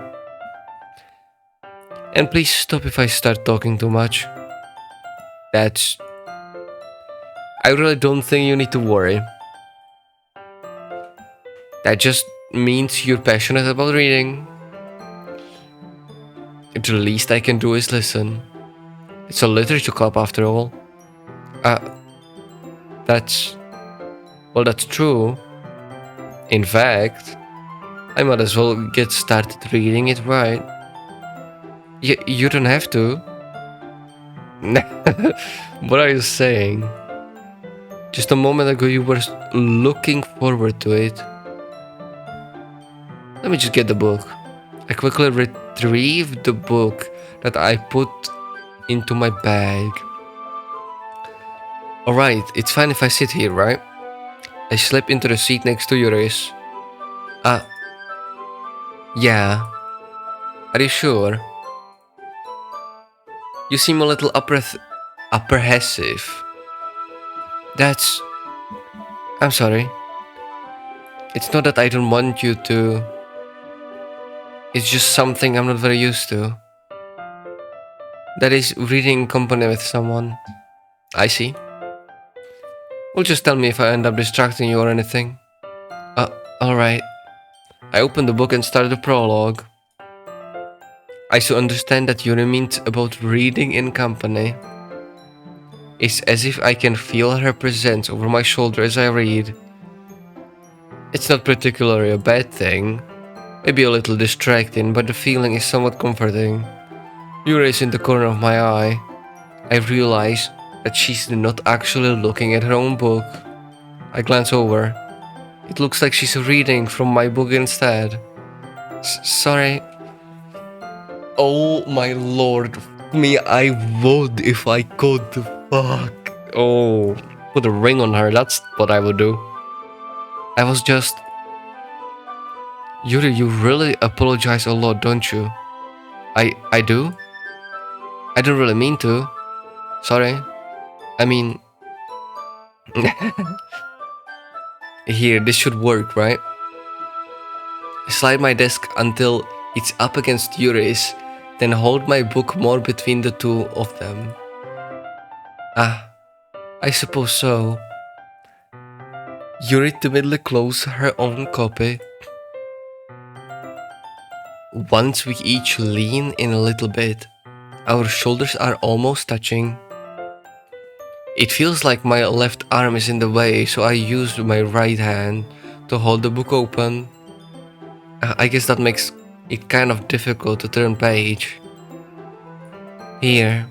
And please stop if I start talking too much. That's... I really don't think you need to worry. That just means you're passionate about reading. The least I can do is listen. It's a literature club after all. That's... Well, that's true. In fact, I might as well get started reading it, right? You don't have to. What are you saying? Just a moment ago you were looking forward to it. Let me just get the book. I quickly retrieved the book that I put into my bag. Alright, it's fine if I sit here, right? I slip into the seat next to Yuri's. Yeah. Are you sure? You seem a little apprehensive. That's... I'm sorry. It's not that I don't want you to... It's just something I'm not very used to. That is reading in company with someone. I see. Well, just tell me if I end up distracting you or anything. Alright. I opened the book and started the prologue. I so understand that Yuri means about reading in company. It's as if I can feel her presence over my shoulder as I read. It's not particularly a bad thing. Maybe a little distracting, but the feeling is somewhat comforting. Yuri is in the corner of my eye. I realize that she's not actually looking at her own book. I glance over. It looks like she's reading from my book instead. Sorry. Oh my lord. Me, I would if I could. Fuck. Oh. Put a ring on her, that's what I would do. I was just... Yuri, you really apologize a lot, don't you? I do? I don't really mean to. Sorry. I mean... Here, this should work, right? Slide my desk until it's up against Yuri's, then hold my book more between the two of them. I suppose so. Yuri timidly closed her own copy. Once we each lean in a little bit, Our shoulders are almost touching. It feels like my left arm is in the way, so I use my right hand to hold the book open. I guess that makes it kind of difficult to turn page. Here.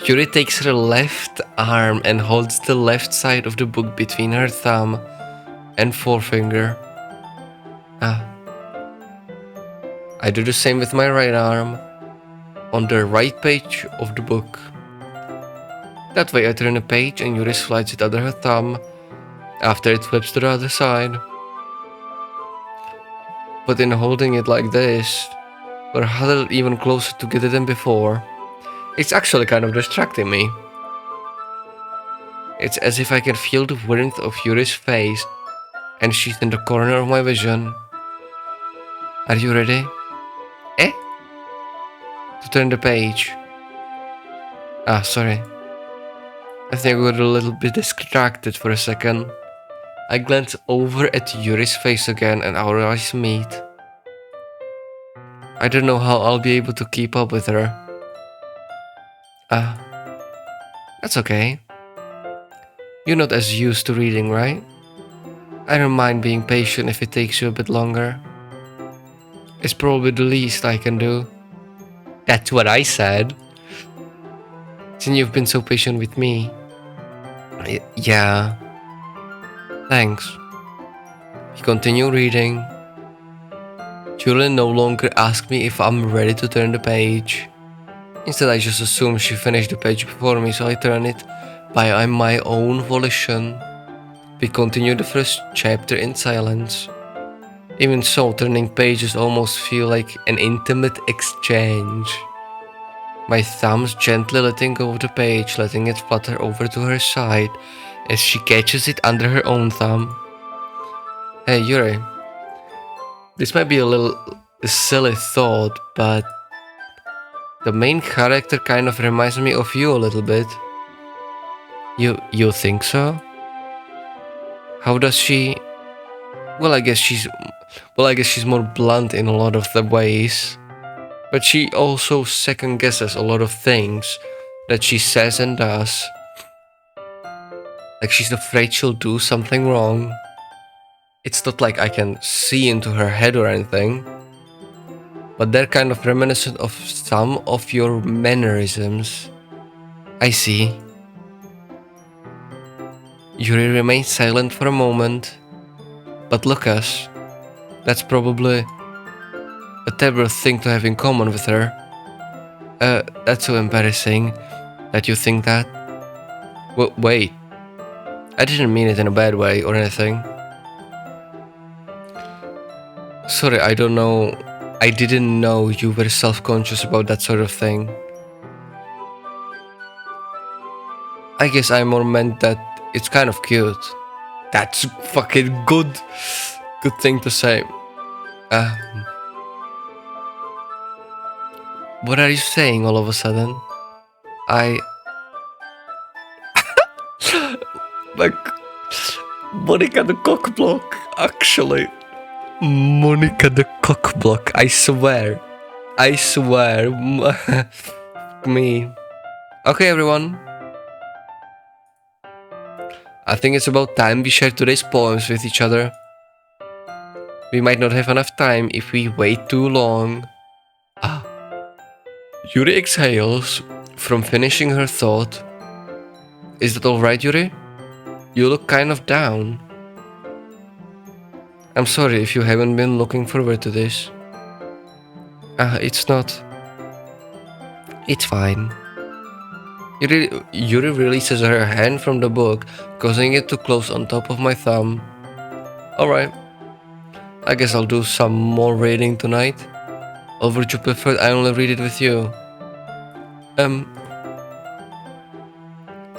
Yuri takes her left arm and holds the left side of the book between her thumb and forefinger. I do the same with my right arm on the right page of the book. That way I turn a page and Yuri slides it under her thumb after it flips to the other side. But in holding it like this, we're huddled even closer together than before. It's actually kind of distracting me. It's as if I can feel the warmth of Yuri's face and she's in the corner of my vision. Are you ready? To turn the page. Sorry. I think I got a little bit distracted for a second. I glance over at Yuri's face again and our eyes meet. I don't know how I'll be able to keep up with her. That's okay. You're not as used to reading, right? I don't mind being patient if it takes you a bit longer. It's probably the least I can do. That's what I said. Since you've been so patient with me. Yeah. Thanks. We continue reading. Yuri no longer asks me if I'm ready to turn the page. Instead, I just assume she finished the page before me, so I turn it by my own volition. We continue the first chapter in silence. Even so, turning pages almost feel like an intimate exchange. My thumbs gently letting go of the page, letting it flutter over to her side as she catches it under her own thumb. Hey Yuri, this might be a silly thought, but the main character kind of reminds me of you a little bit. You think so? How does she? Well, I guess she's more blunt in a lot of the ways, but she also second guesses a lot of things that she says and does. Like she's afraid she'll do something wrong. It's not like I can see into her head or anything, but they're kind of reminiscent of some of your mannerisms. I see. Yuri remains silent for a moment, but look us. That's probably a terrible thing to have in common with her. That's so embarrassing that you think that. Well, wait. I didn't mean it in a bad way or anything. Sorry, I don't know. I didn't know you were self-conscious about that sort of thing. I guess I more meant that it's kind of cute. That's fucking good thing to say. What are you saying all of a sudden? Like Monika the cockblock, actually. Monika the cockblock, I swear. Me. Okay, everyone. I think it's about time we share today's poems with each other. We might not have enough time if we wait too long. Yuri exhales from finishing her thought. Is that alright, Yuri? You look kind of down. I'm sorry if you haven't been looking forward to this. It's not. It's fine. Yuri releases her hand from the book, causing it to close on top of my thumb. Alright. I guess I'll do some more reading tonight. Or would you prefer I only read it with you?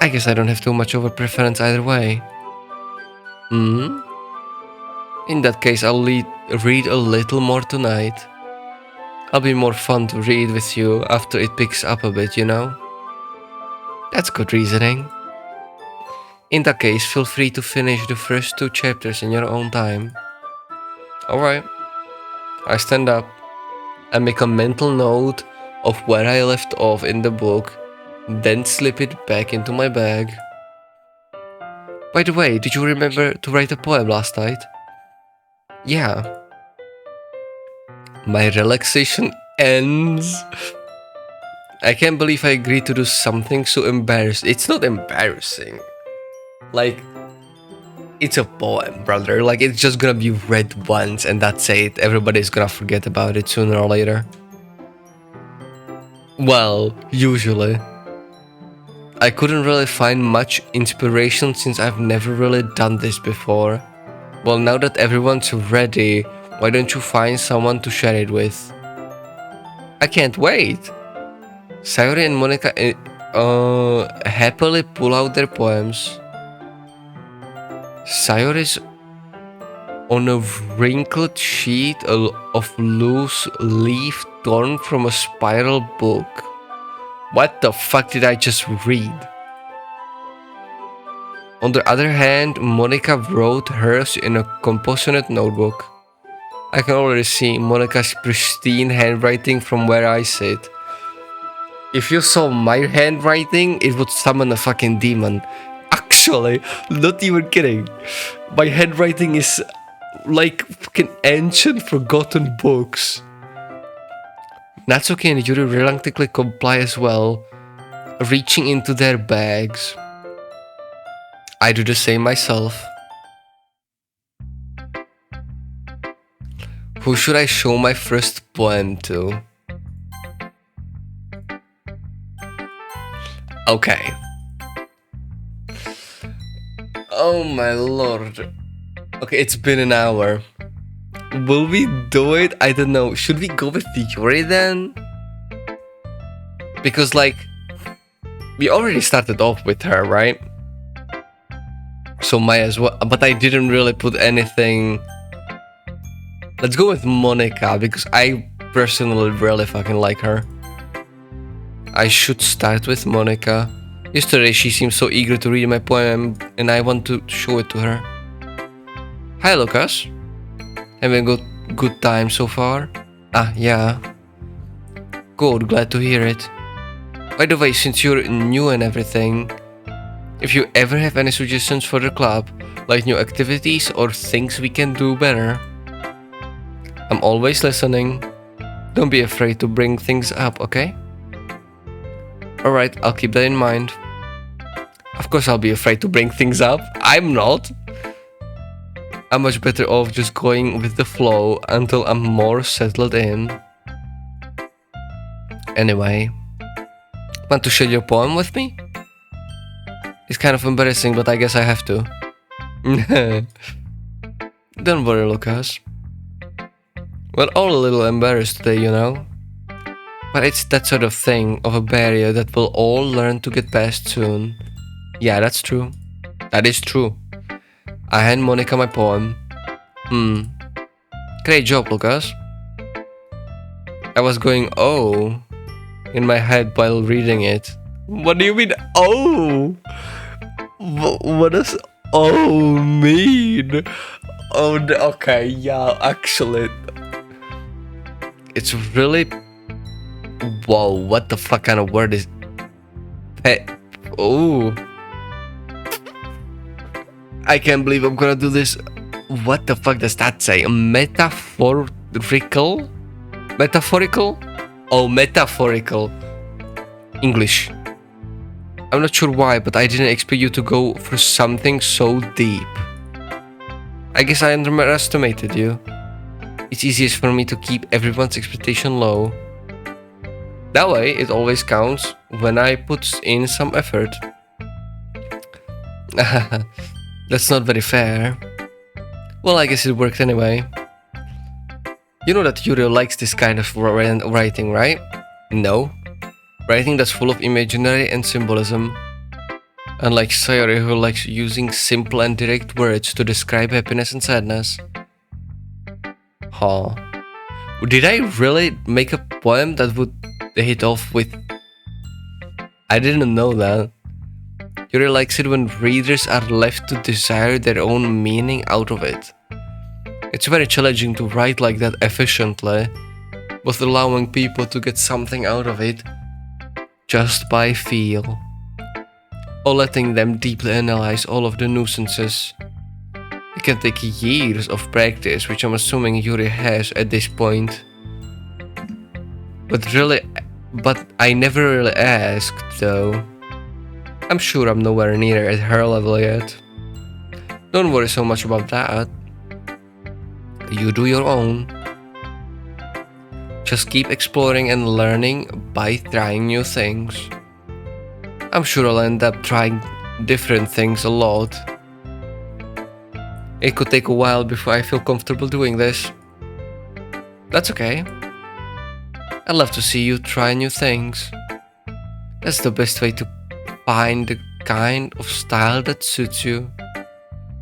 I guess I don't have too much of a preference either way. In that case, I'll read a little more tonight. I'll be more fun to read with you after it picks up a bit, you know? That's good reasoning. In that case, feel free to finish the first 2 chapters in your own time. Alright. I stand up. I make a mental note of where I left off in the book, then slip it back into my bag. By the way, did you remember to write a poem last night? Yeah. My relaxation ends. I can't believe I agreed to do something so embarrassing. It's not embarrassing. Like, it's a poem, brother. Like, it's just gonna be read once and that's it. Everybody's gonna forget about it sooner or later. Well, usually. I couldn't really find much inspiration since I've never really done this before. Well, now that everyone's ready, why don't you find someone to share it with? I can't wait! Sayori and Monika happily pull out their poems. Sayori's on a wrinkled sheet of loose leaf torn from a spiral book. What the fuck did I just read? On the other hand, Monika wrote hers in a compassionate notebook. I can already see Monika's pristine handwriting from where I sit. If you saw my handwriting, it would summon a fucking demon. Actually, not even kidding. My handwriting is like fucking ancient forgotten books. Natsuki and Yuri reluctantly comply as well, reaching into their bags. I do the same myself. Who should I show my first poem to? Okay. Oh my lord. Okay, it's been an hour. Will we do it? I don't know. Should we go with Yuri then? Because like, we already started off with her, right? So might as well, but I didn't really put anything. Let's go with Monika because I personally really fucking like her. I should start with Monika. Yesterday she seemed so eager to read my poem and I want to show it to her. Hi Lucas. Having a good time so far? Ah, yeah. Good, glad to hear it. By the way, since you're new and everything, if you ever have any suggestions for the club, like new activities or things we can do better, I'm always listening. Don't be afraid to bring things up, okay? Alright, I'll keep that in mind. Of course I'll be afraid to bring things up. I'm not. I'm much better off just going with the flow until I'm more settled in. Anyway, want to share your poem with me? It's kind of embarrassing, but I guess I have to. Don't worry, Lucas. We're all a little embarrassed today, you know? But it's that sort of thing, of a barrier that we'll all learn to get past soon. Yeah, that's true. That is true. I hand Monika my poem. Great job, Lucas. I was going, oh, in my head while reading it. What do you mean, oh? What does oh mean? Oh, okay, yeah, actually. It's really... Whoa, what the fuck kind of word is... Oh. I can't believe I'm gonna do this. What the fuck does that say? Metaphorical? Metaphorical? Oh, metaphorical. English. I'm not sure why, but I didn't expect you to go for something so deep. I guess I underestimated you. It's easiest for me to keep everyone's expectation low. That way, it always counts when I put in some effort. That's not very fair. Well, I guess it worked anyway. You know that Yuri likes this kind of writing, right? No. Writing that's full of imaginary and symbolism. Unlike Sayori, who likes using simple and direct words to describe happiness and sadness. Huh. Did I really make a poem that would hit off with... I didn't know that. Yuri likes it when readers are left to desire their own meaning out of it. It's very challenging to write like that efficiently, was allowing people to get something out of it just by feel, or letting them deeply analyze all of the nuisances. It can take years of practice, which I'm assuming Yuri has at this point. But I never really asked, though. I'm sure I'm nowhere near at her level yet. Don't worry so much about that. You do your own. Just keep exploring and learning by trying new things. I'm sure I'll end up trying different things a lot. It could take a while before I feel comfortable doing this. That's okay. I'd love to see you try new things. That's the best way to find the kind of style that suits you.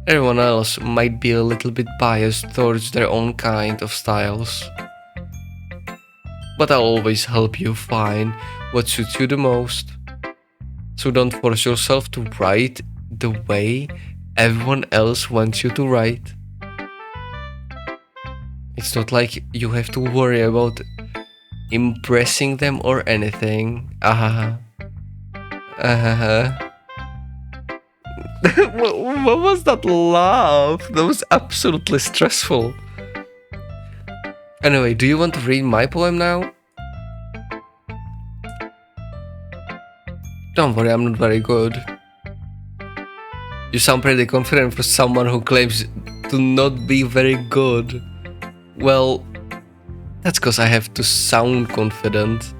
Everyone else might be a little bit biased towards their own kind of styles. But I'll always help you find what suits you the most. So don't force yourself to write the way everyone else wants you to write. It's not like you have to worry about impressing them or anything. What was that laugh? That was absolutely stressful. Anyway, do you want to read my poem now? Don't worry, I'm not very good. You sound pretty confident for someone who claims to not be very good. Well, that's because I have to sound confident.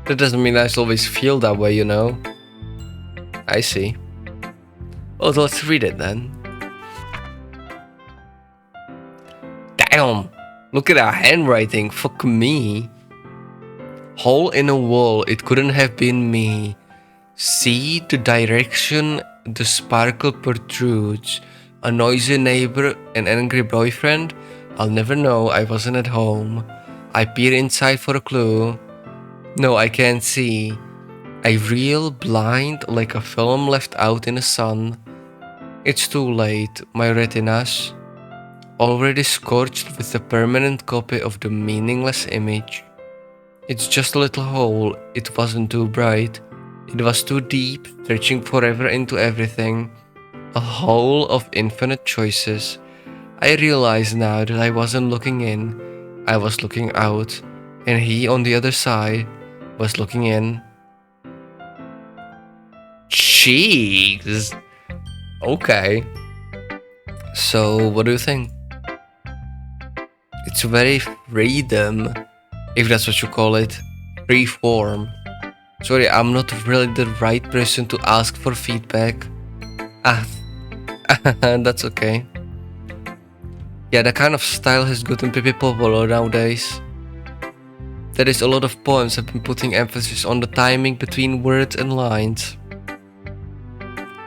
That doesn't mean I always feel that way, you know. I see. Well, let's read it then. Damn! Look at our handwriting, fuck me. Hole in a wall, it couldn't have been me. See the direction the sparkle protrudes. A noisy neighbor, an angry boyfriend. I'll never know, I wasn't at home. I peer inside for a clue. No, I can't see. I reel blind like a film left out in the sun. It's too late, my retinas already scorched with a permanent copy of the meaningless image. It's just a little hole, it wasn't too bright. It was too deep, stretching forever into everything. A hole of infinite choices. I realize now that I wasn't looking in, I was looking out, and he on the other side was looking in. Jeez! Okay. So, what do you think? It's very freedom, if that's what you call it. Free form. Sorry, I'm not really the right person to ask for feedback. That's okay. Yeah, that kind of style has gotten pretty popular nowadays. There is a lot of poems have been putting emphasis on the timing between words and lines.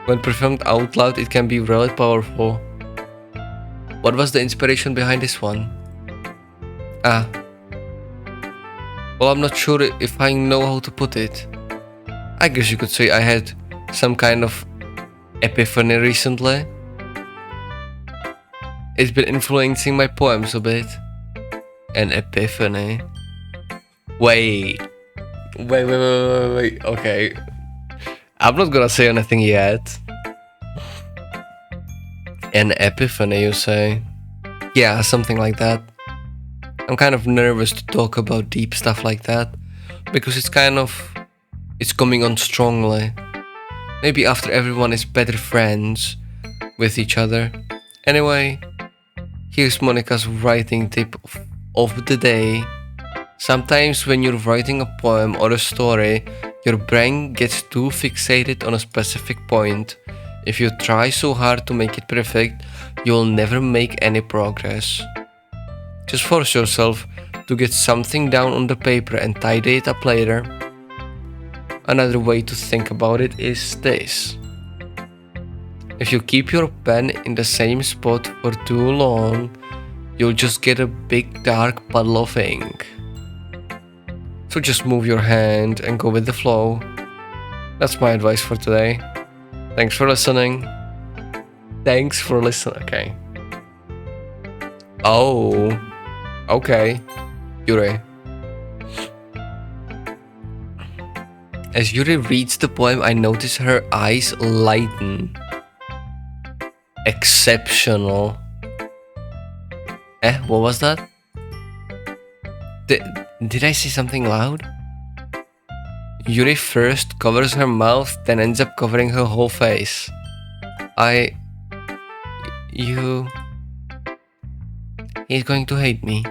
When performed out loud, it can be really powerful. What was the inspiration behind this one? Well, I'm not sure if I know how to put it. I guess you could say I had some kind of epiphany recently. It's been influencing my poems a bit. An epiphany. Wait, okay. I'm not gonna say anything yet. An epiphany, you say? Yeah, something like that. I'm kind of nervous to talk about deep stuff like that, because it's coming on strongly. Maybe after everyone is better friends with each other. Anyway, here's Monika's writing tip of the day. Sometimes when you're writing a poem or a story, your brain gets too fixated on a specific point. If you try so hard to make it perfect, you'll never make any progress. Just force yourself to get something down on the paper and tidy it up later. Another way to think about it is this. If you keep your pen in the same spot for too long, you'll just get a big dark puddle of ink. So just move your hand and go with the flow. That's my advice for today. Thanks for listening. Okay. Oh, okay. Yuri. As Yuri reads the poem, I notice her eyes lighten. Exceptional. What was that? Did I say something loud? Yuri first covers her mouth, then ends up covering her whole face. He's going to hate me.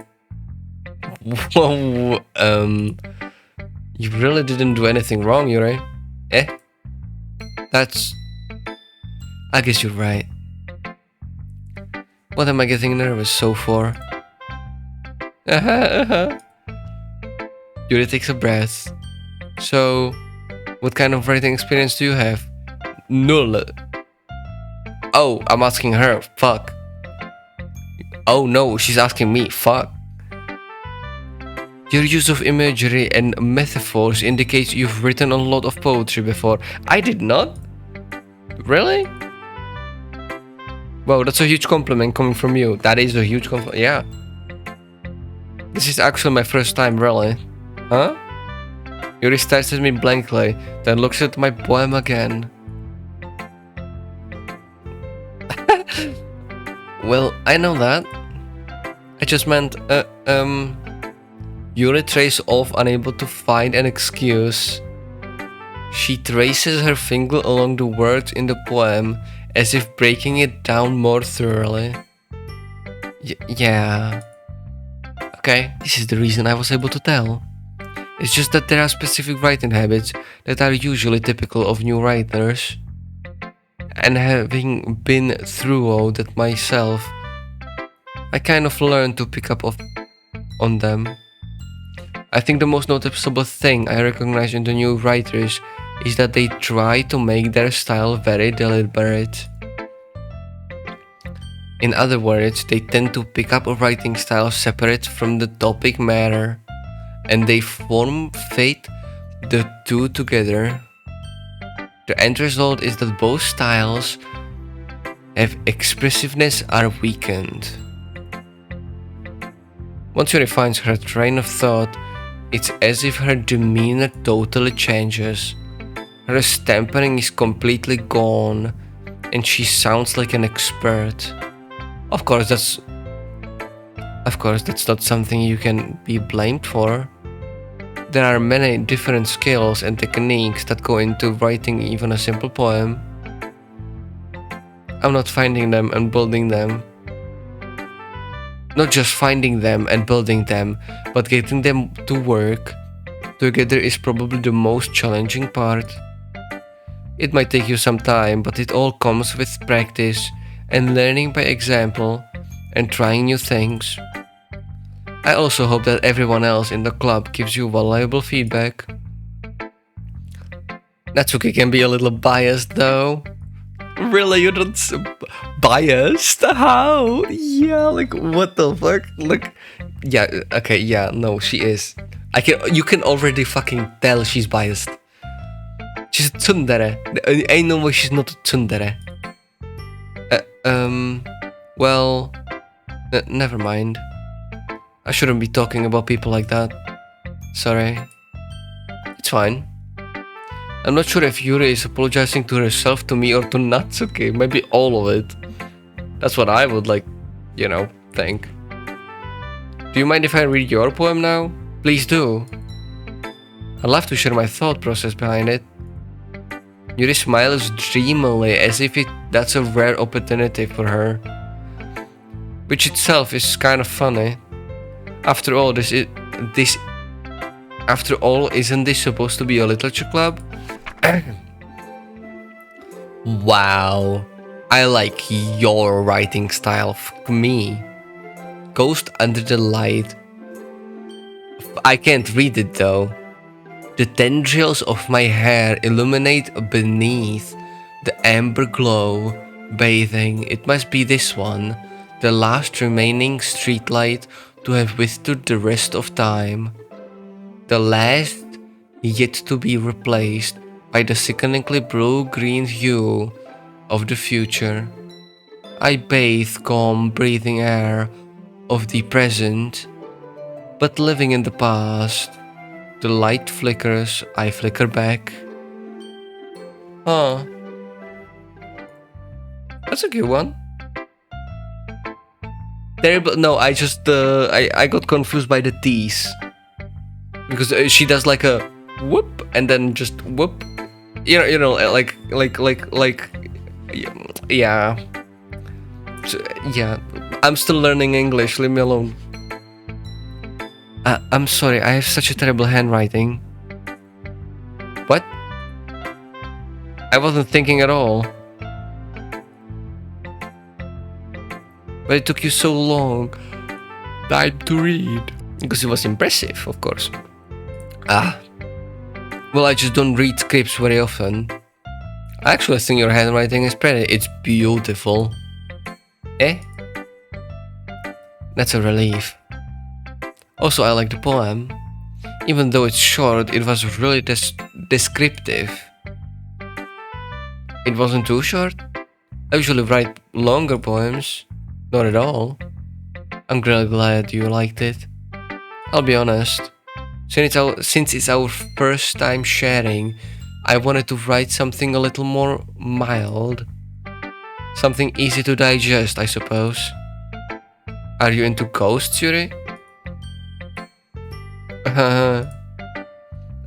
Whoa, you really didn't do anything wrong, Yuri. I guess you're right. What am I getting nervous so for? Yuri takes a breath. So, what kind of writing experience do you have? Null. Oh, I'm asking her. Fuck. Oh no, she's asking me. Fuck. Your use of imagery and metaphors indicates you've written a lot of poetry before. I did not? Really? Wow, that's a huge compliment coming from you. That is a huge compliment. Yeah. This is actually my first time, really. Huh? Yuri stares at me blankly, then looks at my poem again. Well, I know that. I just meant, Yuri traces off, unable to find an excuse. She traces her finger along the words in the poem, as if breaking it down more thoroughly. Yeah. Okay, this is the reason I was able to tell. It's just that there are specific writing habits that are usually typical of new writers. And having been through all that myself, I kind of learned to pick up on them. I think the most noticeable thing I recognize in the new writers is that they try to make their style very deliberate. In other words, they tend to pick up a writing style separate from the topic matter, and they fit the two together. The end result is that both styles have expressiveness are weakened. Once Yuri finds her train of thought, it's as if her demeanor totally changes. Her stammering is completely gone, and she sounds like an expert. Of course, that's not something you can be blamed for. There are many different skills and techniques that go into writing even a simple poem. I'm not finding them and building them. Not just finding them and building them, but getting them to work together is probably the most challenging part. It might take you some time, but it all comes with practice and learning by example and trying new things. I also hope that everyone else in the club gives you valuable feedback. Natsuki can be a little biased though. Really, you're not biased? How? Yeah, like what the fuck? Like, yeah, okay, yeah, no, she is. You can already fucking tell she's biased. She's a tsundere. Ain't no way she's not a tsundere. Well, never mind. I shouldn't be talking about people like that. Sorry. It's fine. I'm not sure if Yuri is apologizing to herself, to me, or to Natsuki. Maybe all of it. That's what I would think. Do you mind if I read your poem now? Please do. I'd love to share my thought process behind it. Yuri smiles dreamily as if that's a rare opportunity for her. Which itself is kind of funny. After all, isn't this supposed to be a literature club? Wow, I like your writing style. Fuck me. Ghost under the light. I can't read it though. The tendrils of my hair illuminate beneath the amber glow, bathing. It must be this one, the last remaining streetlight to have withstood the rest of time. The last yet to be replaced by the sickeningly blue-green hue of the future. I bathe calm breathing air of the present, But living in the past, the light flickers, I flicker back. Oh, that's a good one. Terrible. No, I just I got confused by the T's because she does like a whoop and then just whoop. You know, like yeah. So, yeah, I'm still learning English. Leave me alone. I'm sorry. I have such a terrible handwriting. What? I wasn't thinking at all. But it took you so long time to read. Because it was impressive, of course. Well, I just don't read scripts very often. I actually think your handwriting is pretty. It's beautiful. Eh? That's a relief. Also, I like the poem. Even though it's short, it was really descriptive. It wasn't too short. I usually write longer poems. Not at all. I'm really glad you liked it. I'll be honest. Since it's our first time sharing, I wanted to write something a little more mild. Something easy to digest, I suppose. Are you into ghosts, Yuri?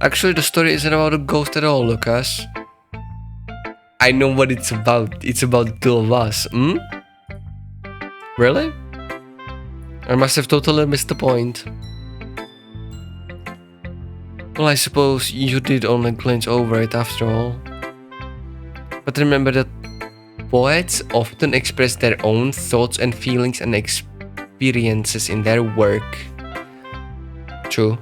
Actually, the story isn't about a ghost at all, Lucas. I know what it's about. It's about the two of us, Really? I must have totally missed the point. Well, I suppose you did only glance over it after all. But remember that poets often express their own thoughts and feelings and experiences in their work. True.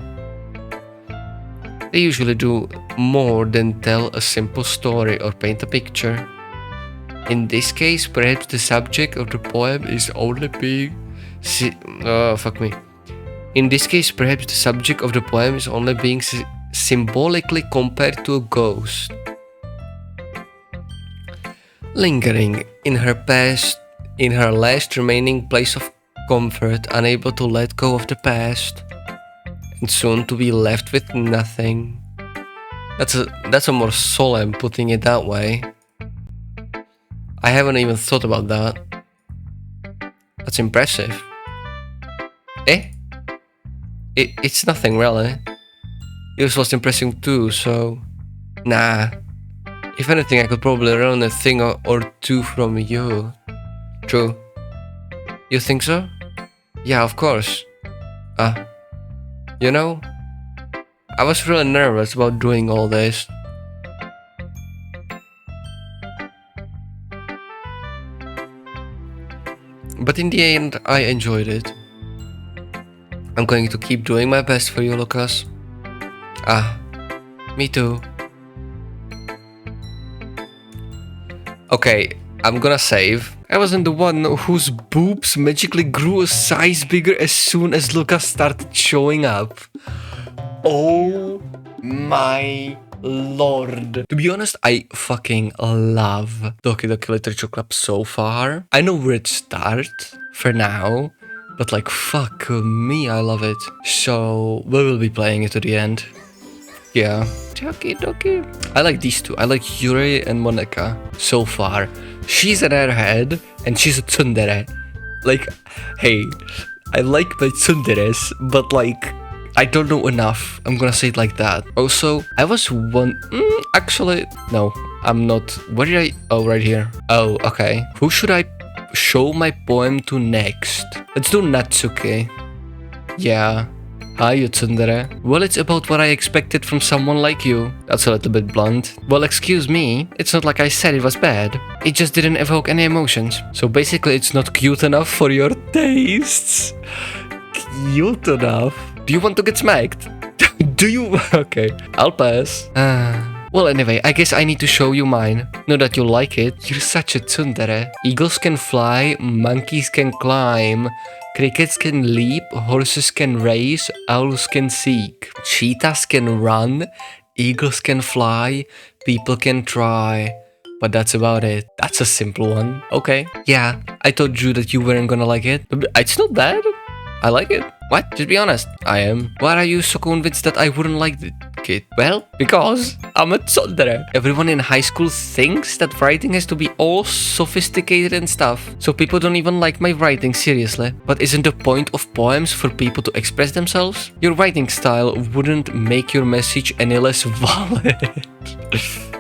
They usually do more than tell a simple story or paint a picture. In this case, perhaps the subject of the poem is only being... In this case, perhaps the subject of the poem is only being symbolically compared to a ghost. Lingering in her past, in her last remaining place of comfort, unable to let go of the past, and soon to be left with nothing. That's a more solemn putting it that way. I haven't even thought about that. That's impressive. Eh? It's nothing really. Yours was impressive too, so... Nah. If anything, I could probably learn a thing or two from you. True. You think so? Yeah, of course. You know, I was really nervous about doing all this. But in the end, I enjoyed it. I'm going to keep doing my best for you, Lucas. Me too. Okay, I'm gonna save. I wasn't the one whose boobs magically grew a size bigger as soon as Lucas started showing up. Oh my lord. To be honest, I fucking love Doki Doki Literature Club so far. I know where it starts for now, but like fuck me, I love it. So we will be playing it to the end. Yeah. Doki Doki. I like these two. I like Yuri and Monika so far. She's an airhead and she's a tsundere. Like, hey, I like my tsunderes, but like, I don't know enough. I'm gonna say it like that. Also, I was actually, no, I'm not. Where did I? Oh, right here. Oh, okay. Who should I show my poem to next? Let's do Natsuki. Yeah. Hi, you tsundere. Well, it's about what I expected from someone like you. That's a little bit blunt. Well, excuse me. It's not like I said it was bad. It just didn't evoke any emotions. So basically, it's not cute enough for your tastes. Cute enough? Do you want to get smacked? Do you? Okay, I'll pass. Well, anyway, I guess I need to show you mine. Know that you like it. You're such a tsundere. Eagles can fly, monkeys can climb, crickets can leap, horses can race, owls can seek, cheetahs can run, eagles can fly, people can try. But that's about it. That's a simple one. Okay. Yeah, I told you that you weren't gonna like it. But it's not bad. I like it. What? Just be honest. I am. Why are you so convinced that I wouldn't like the kid? Well, because I'm a tsundere. Everyone in high school thinks that writing has to be all sophisticated and stuff, so people don't even like my writing seriously. But isn't the point of poems for people to express themselves? Your writing style wouldn't make your message any less valid.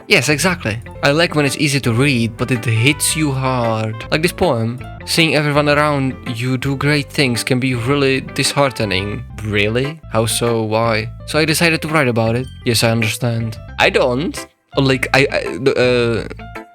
Yes, exactly. I like when it's easy to read, but it hits you hard. Like this poem. Seeing everyone around you do great things can be really disheartening. Really? How so? Why? So I decided to write about it. Yes, I understand. I don't. Like,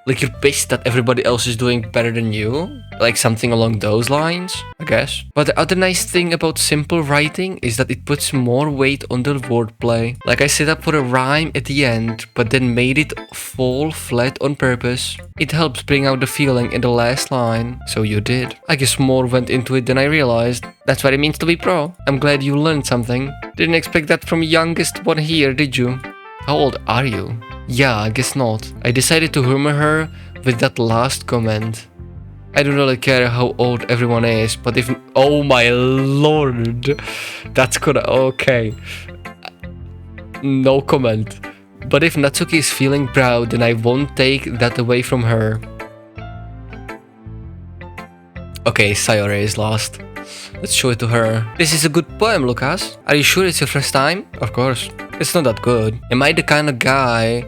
like you're pissed that everybody else is doing better than you? Like something along those lines, I guess. But the other nice thing about simple writing is that it puts more weight on the wordplay. Like I set up for a rhyme at the end, but then made it fall flat on purpose. It helps bring out the feeling in the last line. So you did. I guess more went into it than I realized. That's what it means to be pro. I'm glad you learned something. Didn't expect that from youngest one here, did you? How old are you? Yeah, I guess not. I decided to humor her with that last comment. I don't really care how old everyone is, but if... Oh my lord! That's kinda okay. No comment. But if Natsuki is feeling proud, then I won't take that away from her. Okay, Sayori is lost. Let's show it to her. This is a good poem, Lucas. Are you sure it's your first time? Of course. It's not that good. Am I the kind of guy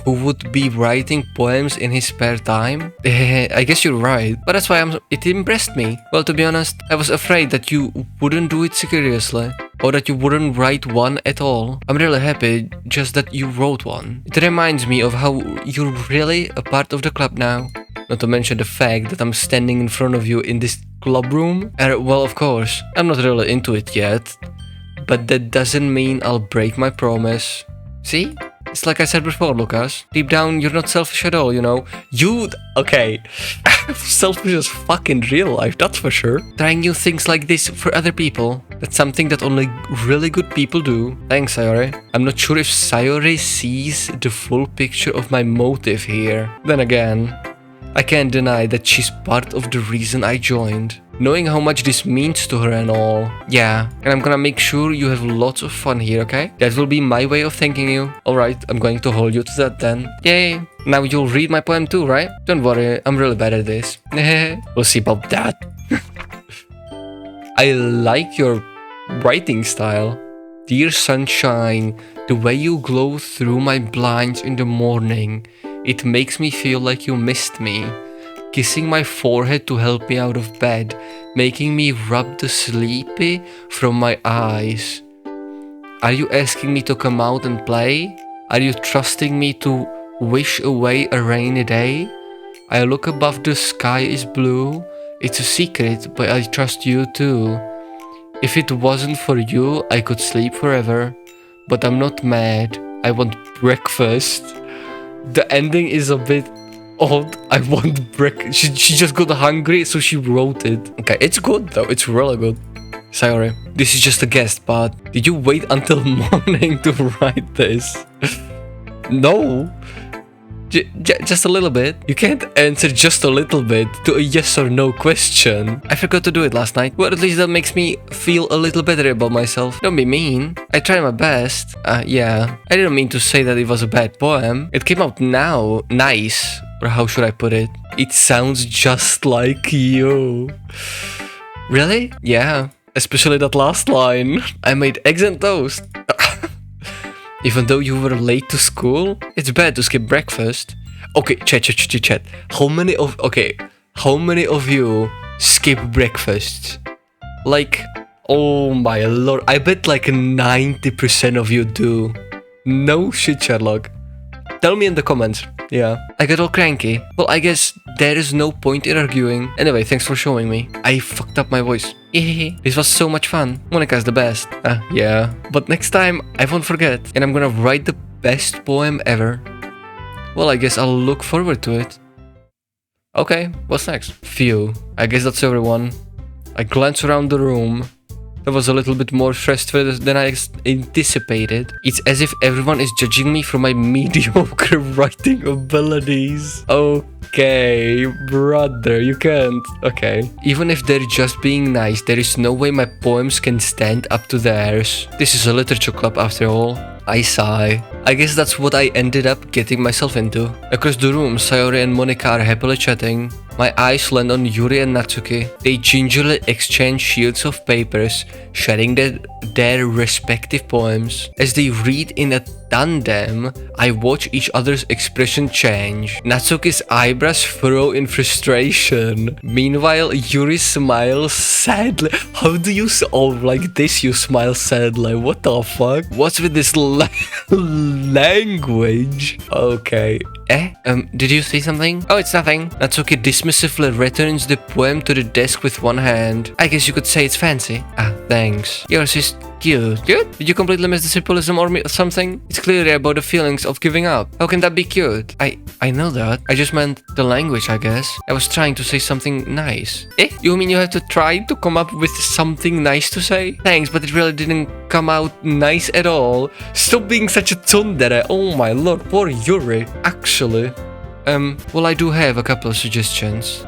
who would be writing poems in his spare time? I guess you're right. But that's why it impressed me. Well, to be honest, I was afraid that you wouldn't do it seriously. Or that you wouldn't write one at all. I'm really happy just that you wrote one. It reminds me of how you're really a part of the club now. Not to mention the fact that I'm standing in front of you in this club room. Well, of course, I'm not really into it yet. But that doesn't mean I'll break my promise. See? It's like I said before, Lucas. Deep down, you're not selfish at all, you know? Okay. Selfish as fuck in real life, that's for sure. Trying new things like this for other people. That's something that only really good people do. Thanks, Sayori. I'm not sure if Sayori sees the full picture of my motive here. Then again, I can't deny that she's part of the reason I joined. Knowing how much this means to her and all. Yeah, and I'm gonna make sure you have lots of fun here, okay? That will be my way of thanking you. Alright, I'm going to hold you to that then. Yay! Now you'll read my poem too, right? Don't worry, I'm really bad at this. We'll see about that. I like your writing style. Dear sunshine, the way you glow through my blinds in the morning, it makes me feel like you missed me. Kissing my forehead to help me out of bed, making me rub the sleepy from my eyes. Are you asking me to come out and play? Are you trusting me to wish away a rainy day? I look above, the sky is blue. It's a secret, but I trust you too. If it wasn't for you, I could sleep forever. But I'm not mad. I want breakfast. The ending is a bit odd. I want breakfast. She just got hungry, so she wrote it. Okay, it's good though. It's really good. Sayori, this is just a guess, but did you wait until morning to write this? No. Just a little bit. You can't answer just a little bit to a yes or no question. I forgot to do it last night. Well, at least that makes me feel a little better about myself. Don't be mean. I tried my best. Yeah. I didn't mean to say that it was a bad poem. It came out now. Nice. Or how should I put it? It sounds just like you. Really? Yeah. Especially that last line. I made eggs and toast. Even though you were late to school, it's bad to skip breakfast. Okay, chat. How many of you skip breakfast? Like, oh my lord, I bet like 90% of you do. No shit, Sherlock. Tell me in the comments. Yeah. I got all cranky. Well, I guess there is no point in arguing. Anyway, thanks for showing me. I fucked up my voice. This was so much fun. Monika's the best. Yeah. But next time, I won't forget. And I'm gonna write the best poem ever. Well, I guess I'll look forward to it. Okay, what's next? Phew. I guess that's everyone. I glance around the room. That was a little bit more stressful than I anticipated. It's as if everyone is judging me for my mediocre writing abilities. Okay, brother, you can't. Okay. Even if they're just being nice, there is no way my poems can stand up to theirs. This is a literature club after all. I sigh. I guess that's what I ended up getting myself into. Across the room, Sayori and Monika are happily chatting. My eyes land on Yuri and Natsuki. They gingerly exchange sheets of papers, sharing their respective poems. As they read in a tandem, I watch each other's expression change. Natsuki's eyebrows furrow in frustration. Meanwhile, Yuri smiles sadly. How do you like this? You smile sadly. What the fuck? What's with this language? Okay. Did you see something? Oh, it's nothing. Natsuki dismissively returns the poem to the desk with one hand. I guess you could say it's fancy. Ah, thanks. Yours is cute. Cute? Did you completely miss the symbolism or something? It's clearly about the feelings of giving up. How can that be cute? I know that. I just meant the language, I guess. I was trying to say something nice. You mean you have to try to come up with something nice to say? Thanks, but it really didn't come out nice at all. Stop being such a tsundere. Oh my lord, poor Yuri. Actually, well, I do have a couple of suggestions.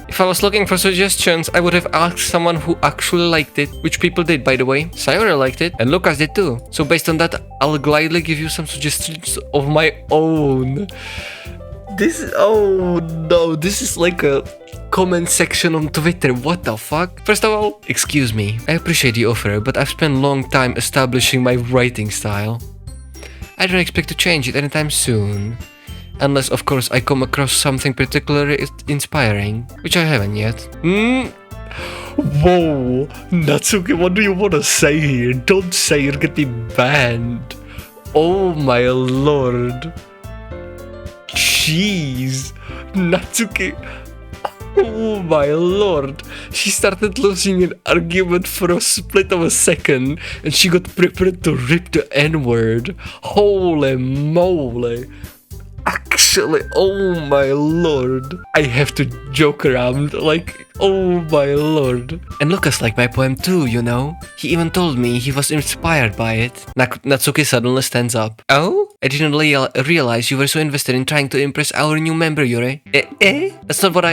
If I was looking for suggestions, I would have asked someone who actually liked it, which people did, by the way. Sayori liked it, and Lucas did too. So based on that, I'll gladly give you some suggestions of my own. Oh no, this is like a comment section on Twitter. What the fuck? First of all, excuse me. I appreciate the offer, but I've spent a long time establishing my writing style. I don't expect to change it anytime soon. Unless, of course, I come across something particularly inspiring, which I haven't yet. Whoa, Natsuki, what do you want to say here? Don't say you're getting banned. Oh my lord. Jeez, Natsuki. Oh my lord. She started losing an argument for a split of a second, and she got prepared to rip the N-word. Holy moly. Actually, oh my lord. I have to joke around, like, oh my lord. And Lucas liked my poem too, you know. He even told me he was inspired by it. Natsuki suddenly stands up. Oh? I didn't realize you were so invested in trying to impress our new member, Yuri. That's not what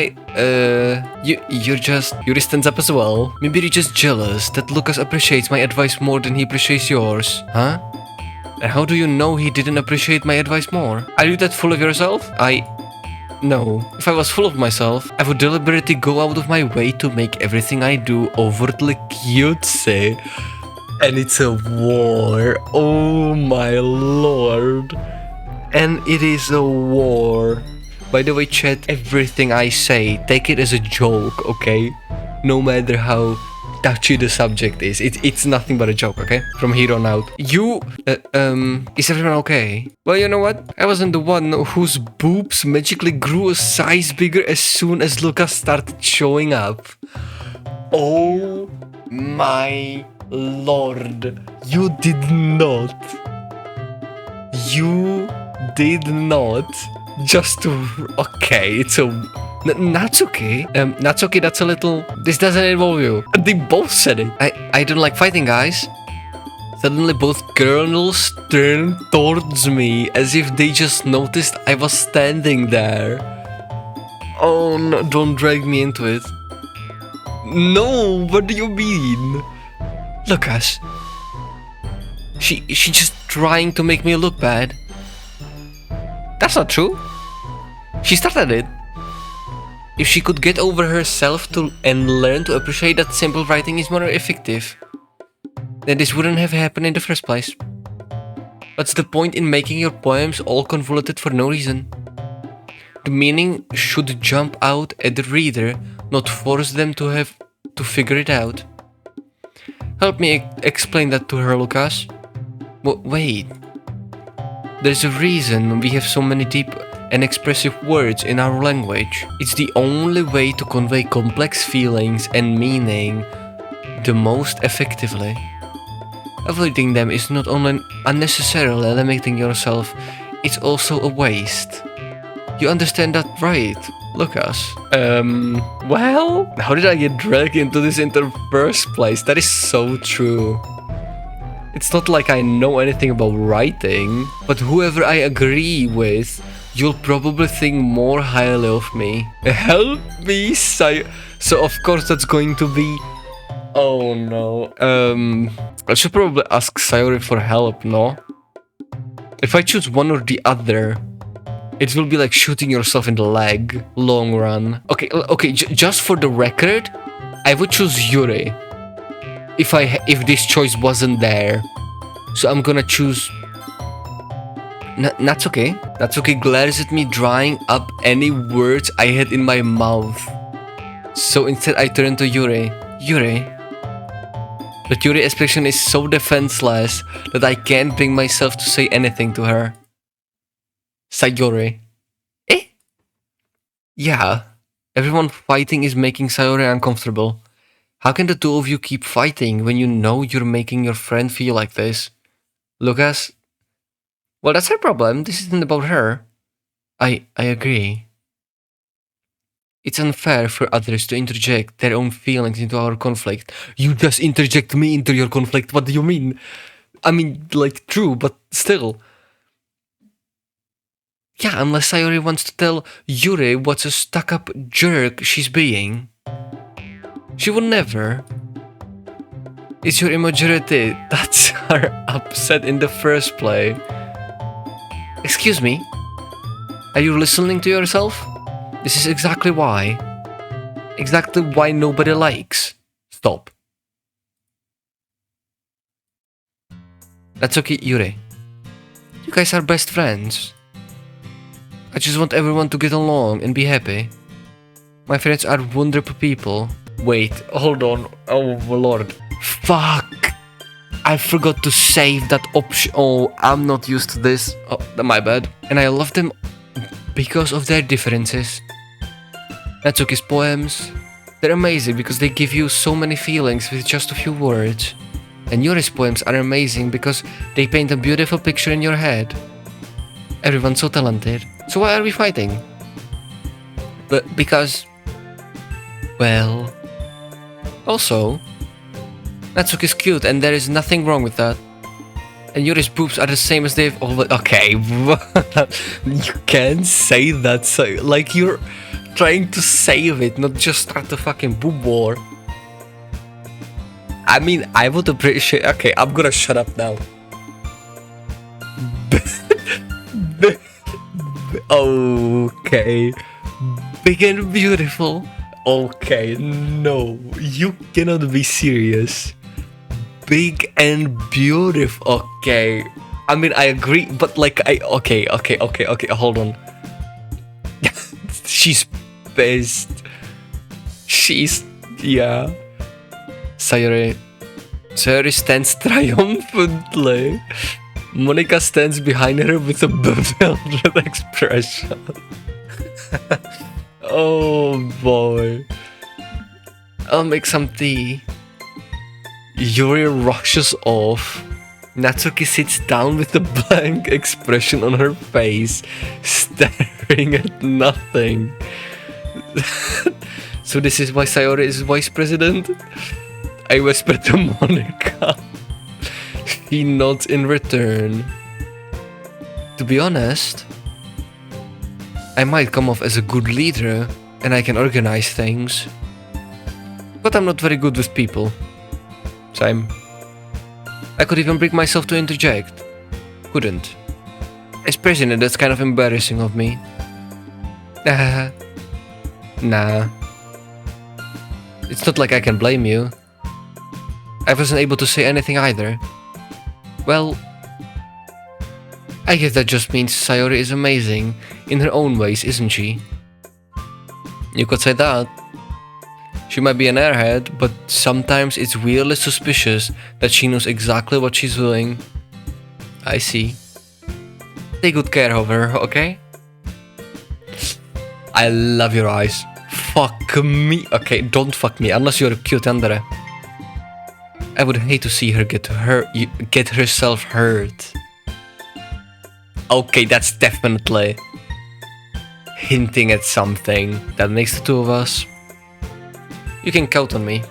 Yuri stands up as well. Maybe you're just jealous that Lucas appreciates my advice more than he appreciates yours. Huh? And how do you know he didn't appreciate my advice more? Are you that full of yourself? No. If I was full of myself, I would deliberately go out of my way to make everything I do overtly cutesy. And it's a war. Oh my lord. And it is a war. By the way, chat, everything I say, take it as a joke, okay? No matter how touchy the subject is. It's nothing but a joke, okay? From here on out. Is everyone okay? Well, you know what? I wasn't the one whose boobs magically grew a size bigger as soon as Lucas started showing up. Oh my lord. You did not. Just to... Okay, it's a... Natsuki? Natsuki, that's a little... This doesn't involve you. They both said it. I don't like fighting, guys. Suddenly both girls turned towards me as if they just noticed I was standing there. Oh no, don't drag me into it. No, what do you mean? Lucas. She just trying to make me look bad. That's not true. She started it. If she could get over herself and learn to appreciate that simple writing is more effective, then this wouldn't have happened in the first place. What's the point in making your poems all convoluted for no reason? The meaning should jump out at the reader, not force them to have to figure it out. Help me explain that to her, Lucas. Wait. There's a reason we have so many deep and expressive words in our language. It's the only way to convey complex feelings and meaning the most effectively. Avoiding them is not only unnecessarily limiting yourself, it's also a waste. You understand that, right? Lucas. Well, how did I get dragged into this in the first place? That is so true. It's not like I know anything about writing, but whoever I agree with, you'll probably think more highly of me. Help me, So of course that's going to be... Oh no. I should probably ask Sayori for help, no? If I choose one or the other, it will be like shooting yourself in the leg, long run. Okay, just for the record, I would choose Yuri. If this choice wasn't there. So I'm gonna choose... Natsuki. Natsuki glares at me, drying up any words I had in my mouth. So instead I turn to Yuri. Yuri. But Yuri's expression is so defenseless that I can't bring myself to say anything to her. Sayori. Eh? Yeah. Everyone fighting is making Sayori uncomfortable. How can the two of you keep fighting when you know you're making your friend feel like this? Lucas? Well, that's her problem. This isn't about her. I agree. It's unfair for others to interject their own feelings into our conflict. You just interject me into your conflict. What do you mean? I mean, like, true, but still. Yeah, unless Sayori wants to tell Yuri what a stuck-up jerk she's being. She would never. It's your immaturity that's her upset in the first place. Excuse me? Are you listening to yourself? This is exactly why. Exactly why nobody likes. Stop. Natsuki, Yuri. You guys are best friends. I just want everyone to get along and be happy. My friends are wonderful people. Wait, hold on. Oh lord. Fuck! I forgot to save that option. Oh, I'm not used to this. Oh, my bad. And I love them because of their differences. Natsuki's poems, they're amazing because they give you so many feelings with just a few words. And Yuri's poems are amazing because they paint a beautiful picture in your head. Everyone's so talented. So why are we fighting? But because... Well... Also... Natsuki's cute and there is nothing wrong with that. And Yuri's boobs are the same as they've always... Okay, you can't say that, so like you're trying to save it, not just start a fucking boob war. I mean, I would appreciate... Okay, I'm gonna shut up now. Okay. Big and beautiful. Okay, no, you cannot be serious. Big and beautiful. Okay, I mean I agree, but like okay, hold on. She's pissed. Yeah. Sayori stands triumphantly. Monika stands behind her with a bewildered expression. Oh boy. I'll make some tea. Yuri rushes off. Natsuki sits down with a blank expression on her face, staring at nothing. So this is why Sayori is vice president? I whisper to Monika. She nods in return. To be honest, I might come off as a good leader and I can organize things. But I'm not very good with people. Same. I could even bring myself to interject. Couldn't. As president, that's kind of embarrassing of me. Nah. It's not like I can blame you. I wasn't able to say anything either. Well, I guess that just means Sayori is amazing in her own ways, isn't she? You could say that. She might be an airhead, but sometimes it's weirdly suspicious that she knows exactly what she's doing. I see. Take good care of her, okay? I love your eyes. Fuck me. Okay, don't fuck me, unless you're cute Andere. I would hate to see her get herself hurt. Okay, that's definitely hinting at something that makes the two of us. You can count on me.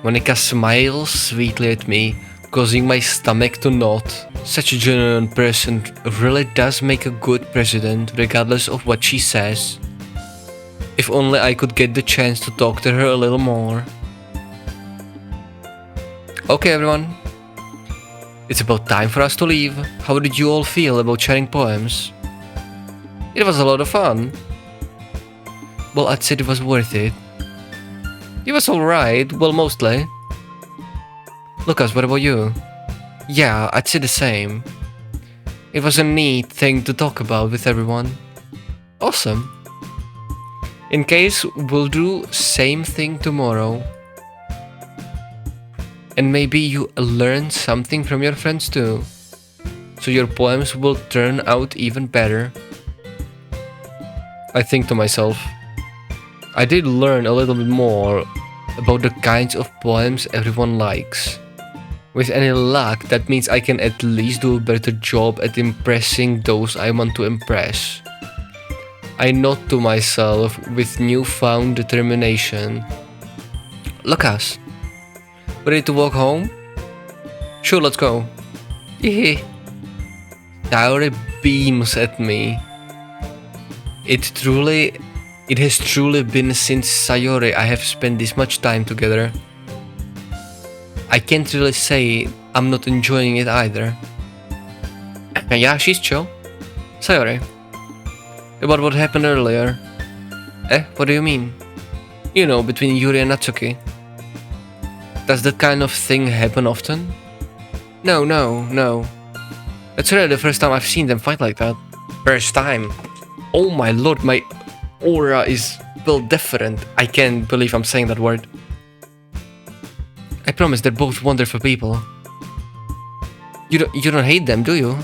Monika smiles sweetly at me, causing my stomach to knot. Such a genuine person really does make a good president, regardless of what she says. If only I could get the chance to talk to her a little more. Okay, everyone. It's about time for us to leave. How did you all feel about sharing poems? It was a lot of fun. Well, I'd say it was worth it. It was alright, well, mostly. Lucas, what about you? Yeah, I'd say the same. It was a neat thing to talk about with everyone. Awesome. In case, we'll do same thing tomorrow. And maybe you learn something from your friends too. So your poems will turn out even better. I think to myself, I did learn a little bit more about the kinds of poems everyone likes. With any luck, that means I can at least do a better job at impressing those I want to impress. I nod to myself with newfound determination. Lucas, ready to walk home? Sure, let's go. Hehe. Sayori beams at me. It has truly been since Sayori I have spent this much time together. I can't really say I'm not enjoying it either. Yeah, she's chill. Sayori, about what happened earlier. What do you mean? You know, between Yuri and Natsuki. Does that kind of thing happen often? No. It's really the first time I've seen them fight like that. First time? Oh my lord, my aura is built different. I can't believe I'm saying that word. I promise they're both wonderful people. You don't hate them, do you?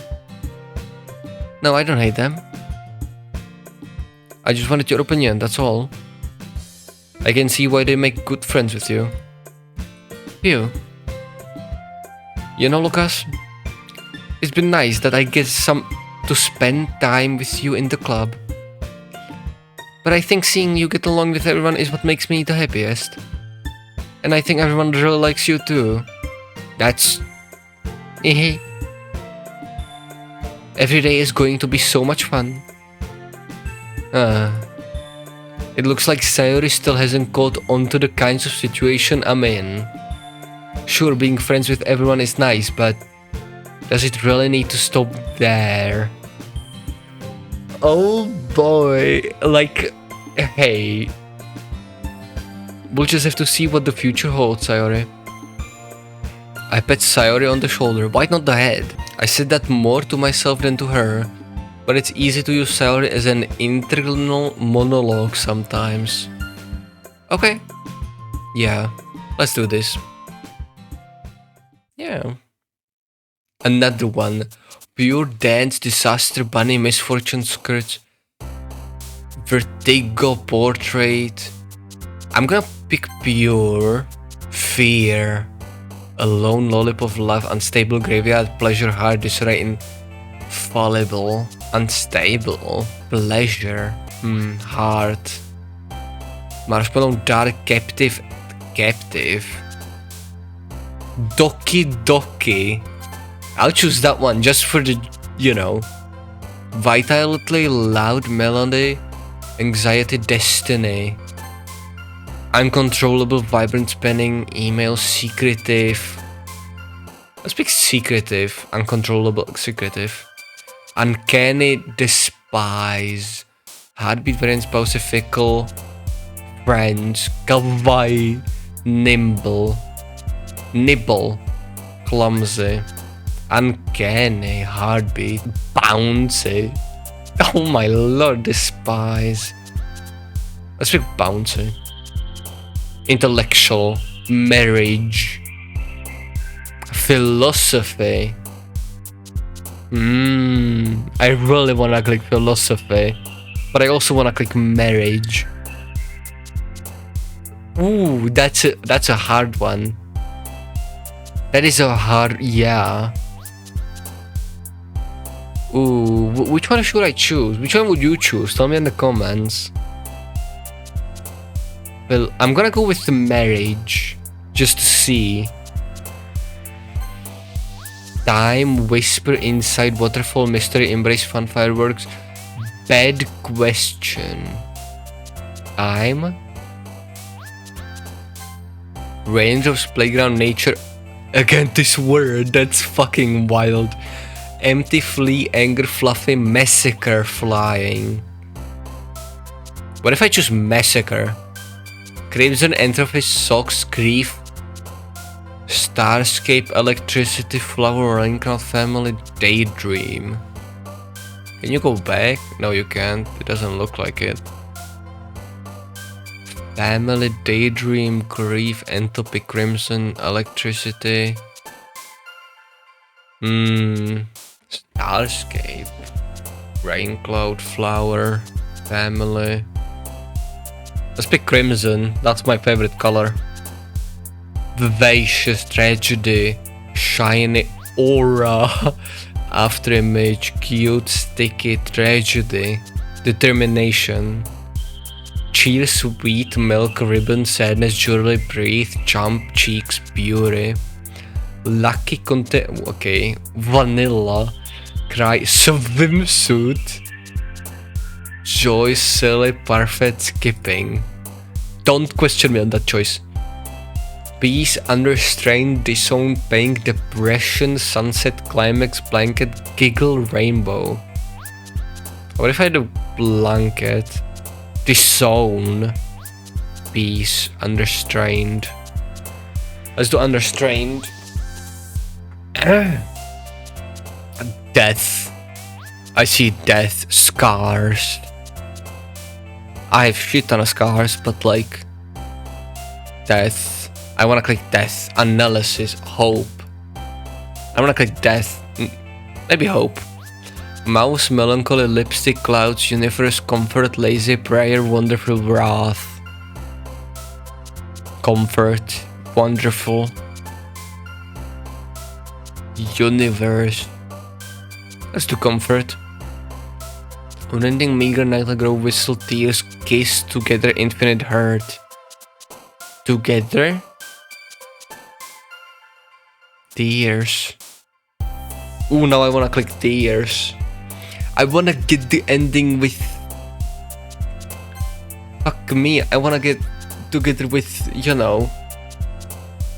No, I don't hate them. I just wanted your opinion, that's all. I can see why they make good friends with you. You know, Lucas, it's been nice that I get to spend time with you in the club. But I think seeing you get along with everyone is what makes me the happiest. And I think everyone really likes you too. That's... Every day is going to be so much fun. It looks like Sayori still hasn't caught on to the kinds of situation I'm in. Sure, being friends with everyone is nice, but does it really need to stop there? Oh boy, like, hey. We'll just have to see what the future holds, Sayori. I pat Sayori on the shoulder, why not the head? I said that more to myself than to her, but it's easy to use Sayori as an internal monologue sometimes. Okay. Yeah, let's do this. Yeah. Another one. Pure dance, disaster, bunny, misfortune, skirt, vertigo, portrait. I'm gonna pick pure, fear, alone, lollipop, love, unstable, graveyard, pleasure, heart, disarray, infallible, unstable, pleasure, heart, marshmallow, dark, captive, Doki Doki. I'll choose that one just for the, vitality, loud melody, anxiety, destiny, uncontrollable, vibrant, spinning, email, secretive. Let's pick secretive, uncontrollable, secretive, uncanny, despise, heartbeat, variance, pause, fickle, friends, kawaii, nimble, nibble, clumsy, uncanny, heartbeat, bouncy. Oh my lord, despise. Let's pick bouncy. Intellectual, marriage, philosophy. I really wanna click philosophy, but I also wanna click marriage. Ooh, that's a hard one. That is a hard, yeah. Ooh, which one should I choose? Which one would you choose? Tell me in the comments. Well, I'm gonna go with the marriage, just to see. Time, whisper, inside, waterfall, mystery, embrace, fun, fireworks. Bad question. Time. Raindrops, playground, nature. Again, this word, that's fucking wild. Empty, flee, anger, fluffy, massacre, flying. What if I choose massacre? Crimson, entropy, socks, grief, starscape, electricity, flower, raincoat, family, daydream. Can you go back? No, you can't. It doesn't look like it. Family, daydream, grief, entropy, crimson, electricity. Starscape, rain cloud, flower, family. Let's pick crimson. That's my favorite color. Vivacious, tragedy, shiny, aura, afterimage, cute, sticky, tragedy, determination. Cheer, sweet, milk, ribbon, sadness, jewelry, breathe, jump, cheeks, beauty. Lucky, okay, vanilla, cry, swimsuit. Joy, silly, perfect, skipping. Don't question me on that choice. Peace, unrestrained, disown, pink, depression, sunset, climax, blanket, giggle, rainbow. What if I do blanket? Disown. Peace, unrestrained. Let's do unrestrained. Death. I see death, scars. I have shit ton of scars, but like death. I wanna click death, analysis, hope. I wanna click death, maybe hope. Mouse, melancholy, lipstick, clouds, universe, comfort, lazy, prayer, wonderful, wrath. Comfort, wonderful. Universe. Let's do comfort. Unending, meager, nightly grow, whistle, tears, kiss, together, infinite hurt. Together? Tears. Ooh, now I wanna click tears. I wanna get the ending with... Fuck me, I wanna get together with, you know...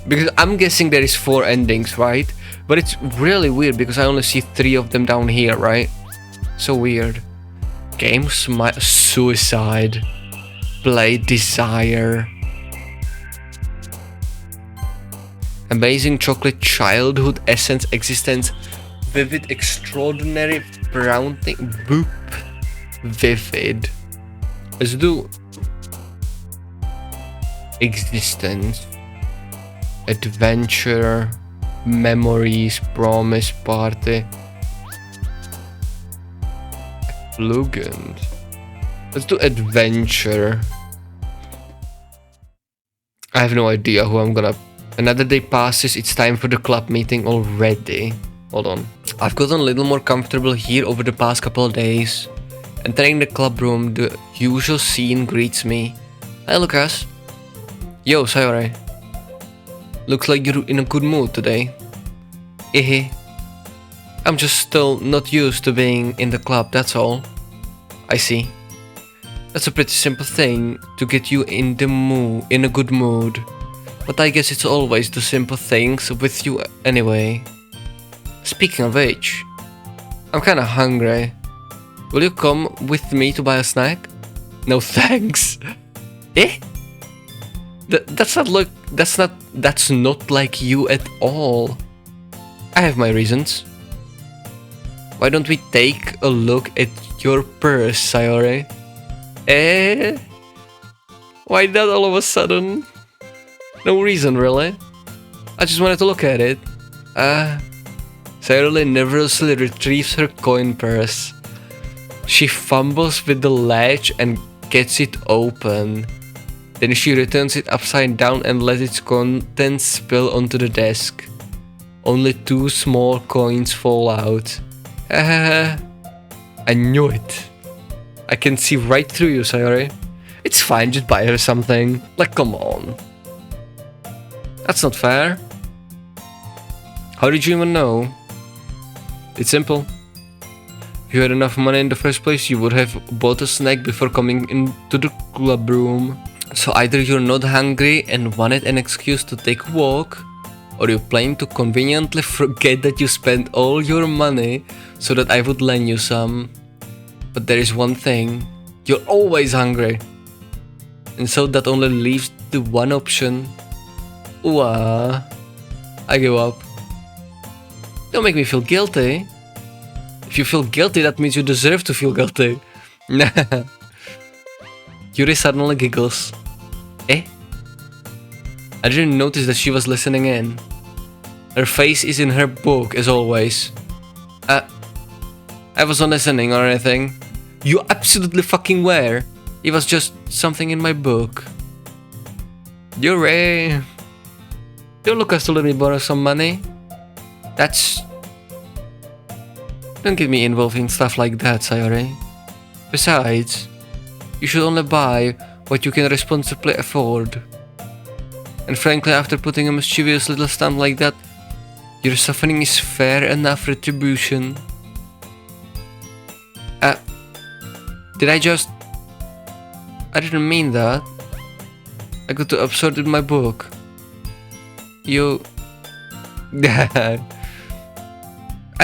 Because I'm guessing there is 4 endings, right? But it's really weird because I only see 3 of them down here, right? So weird. Game, smile, suicide, play, desire. Amazing, chocolate, childhood, essence, existence, vivid, extraordinary, brown thing, boop, vivid. Let's do existence, adventure, memories, promise, party. Lugend. Let's do adventure. I have no idea who I'm gonna... Another day passes, it's time for the club meeting already. Hold on. I've gotten a little more comfortable here over the past couple of days. Entering the club room, the usual scene greets me. Hi Lucas. Yo, Sayori. Looks like you're in a good mood today. Hehe. I'm just still not used to being in the club, that's all. I see. That's a pretty simple thing to get you in the mood, in a good mood. But I guess it's always the simple things with you anyway. Speaking of which, I'm kinda hungry. Will you come with me to buy a snack? No thanks. Eh? That's not like you at all. I have my reasons. Why don't we take a look at your purse, Sayori? Eh? Why that all of a sudden? No reason, really. I just wanted to look at it. Sayori nervously retrieves her coin purse. She fumbles with the latch and gets it open. Then she returns it upside down and lets its contents spill onto the desk. Only 2 small coins fall out. I knew it. I can see right through you, Sayori. It's fine, just buy her something. Like, come on. That's not fair. How did you even know? It's simple. If you had enough money in the first place, you would have bought a snack before coming into the club room. So either you're not hungry and wanted an excuse to take a walk, or you're planning to conveniently forget that you spent all your money so that I would lend you some. But there is one thing, you're always hungry. And so that only leaves the one option. Ooh, I give up. Don't make me feel guilty. If you feel guilty, that means you deserve to feel guilty. Yuri suddenly giggles. Eh? I didn't notice that she was listening in. Her face is in her book, as always. I wasn't listening or anything. You absolutely fucking were. It was just something in my book. Yuri. Don't look us to let me borrow some money. That's... Don't get me involved in stuff like that, Sayori. Besides, you should only buy what you can responsibly afford. And frankly, after putting a mischievous little stunt like that, your suffering is fair enough retribution. Did I just... I didn't mean that. I got too absorbed in my book. You... I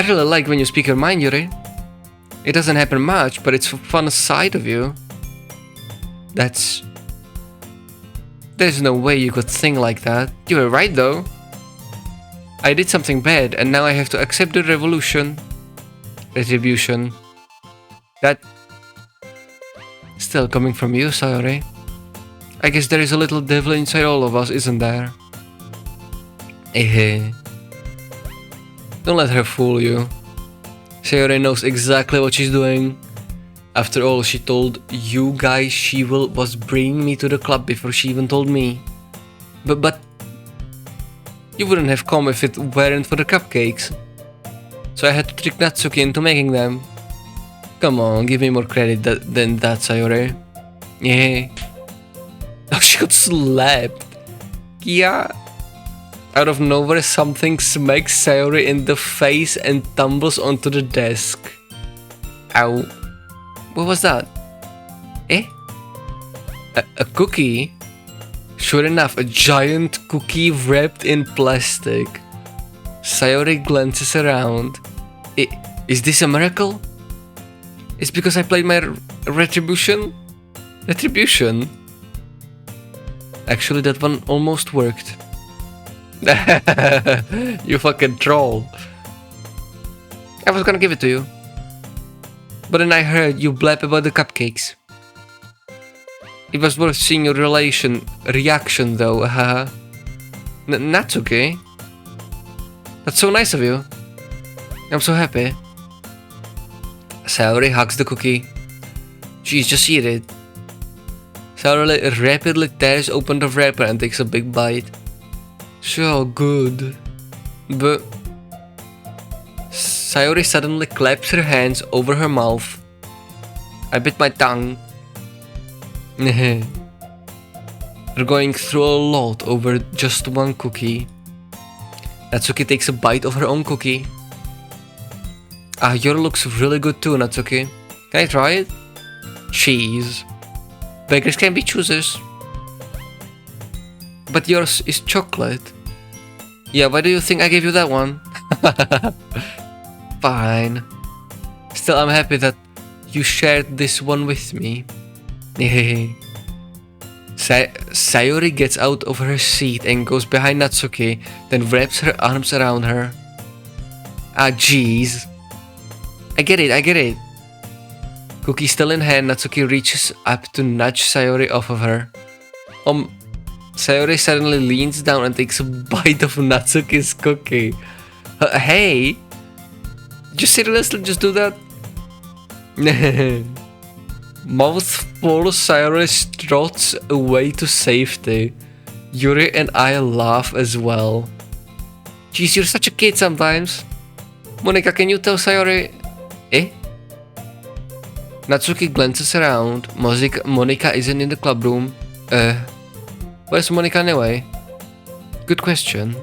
really like when you speak your mind, Yuri. It doesn't happen much, but it's a fun side of you. That's... There's no way you could think like that. You were right though. I did something bad and now I have to accept the retribution. That... Still coming from you, Sayori. I guess there is a little devil inside all of us, isn't there? Don't let her fool you. Sayori knows exactly what she's doing. After all, she told you guys she was bringing me to the club before she even told me. But you wouldn't have come if it weren't for the cupcakes. So I had to trick Natsuki into making them. Come on, give me more credit than that, Sayori. Yeah. Oh, she got slapped. Yeah. Out of nowhere, something smacks Sayori in the face and tumbles onto the desk. Ow. What was that? Eh? A cookie? Sure enough, a giant cookie wrapped in plastic. Sayori glances around. Is this a miracle? It's because I played my retribution? Retribution? Actually, that one almost worked. You fucking troll. I was gonna give it to you. But then I heard you blab about the cupcakes. It was worth seeing your reaction though, haha. Natsuki? That's so nice of you. I'm so happy. Sayori hugs the cookie. Jeez, just eat it. Sayori rapidly tears open the wrapper and takes a big bite. So good. But... Sayori suddenly claps her hands over her mouth. I bit my tongue. We're going through a lot over just one cookie. Natsuki takes a bite of her own cookie. Yours looks really good too, Natsuki. Can I try it? Cheese. Beggars can be choosers. But yours is chocolate. Yeah, why do you think I gave you that one? Fine. Still, I'm happy that you shared this one with me. Sayori gets out of her seat and goes behind Natsuki, then wraps her arms around her. Jeez. I get it. Cookie still in hand, Natsuki reaches up to nudge Sayori off of her. Sayori suddenly leans down and takes a bite of Natsuki's cookie. Hey! Did you seriously just do that? Mouthful, Sayori trots away to safety. Yuri and I laugh as well. Jeez, you're such a kid sometimes. Monika, can you tell Sayori Eh? Natsuki glances around. Monika isn't in the club room. Where's Monika anyway? Good question.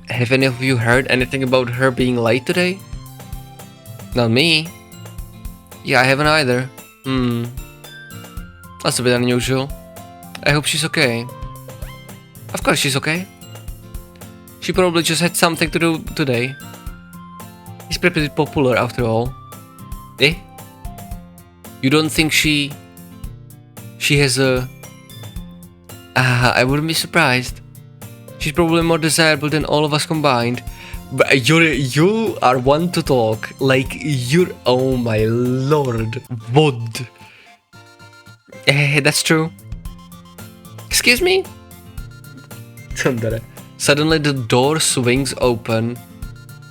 Have any of you heard anything about her being late today? Not me. Yeah, I haven't either. That's a bit unusual. I hope she's okay. Of course she's okay. She probably just had something to do today. He's pretty popular after all. Eh? You don't think she has a... I wouldn't be surprised. She's probably more desirable than all of us combined. But you are one to talk. Like, you're... Oh my lord. Wood. That's true. Excuse me? Suddenly the door swings open.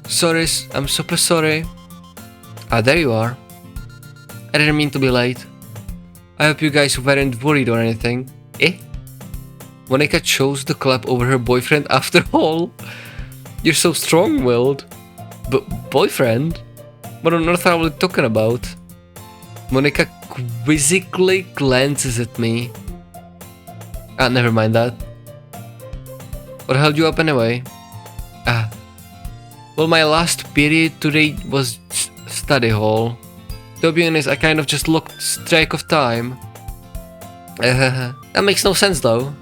Sorry, I'm super sorry. Ah, there you are. I didn't mean to be late. I hope you guys weren't worried or anything. Eh? Monika chose the club over her boyfriend after all. You're so strong-willed. But boyfriend? What on earth are we talking about? Monika quizzically glances at me. Ah, never mind that. What held you up anyway? Ah. Well, my last period today was study hall. To be honest, I kind of just lost track of time. That makes no sense though.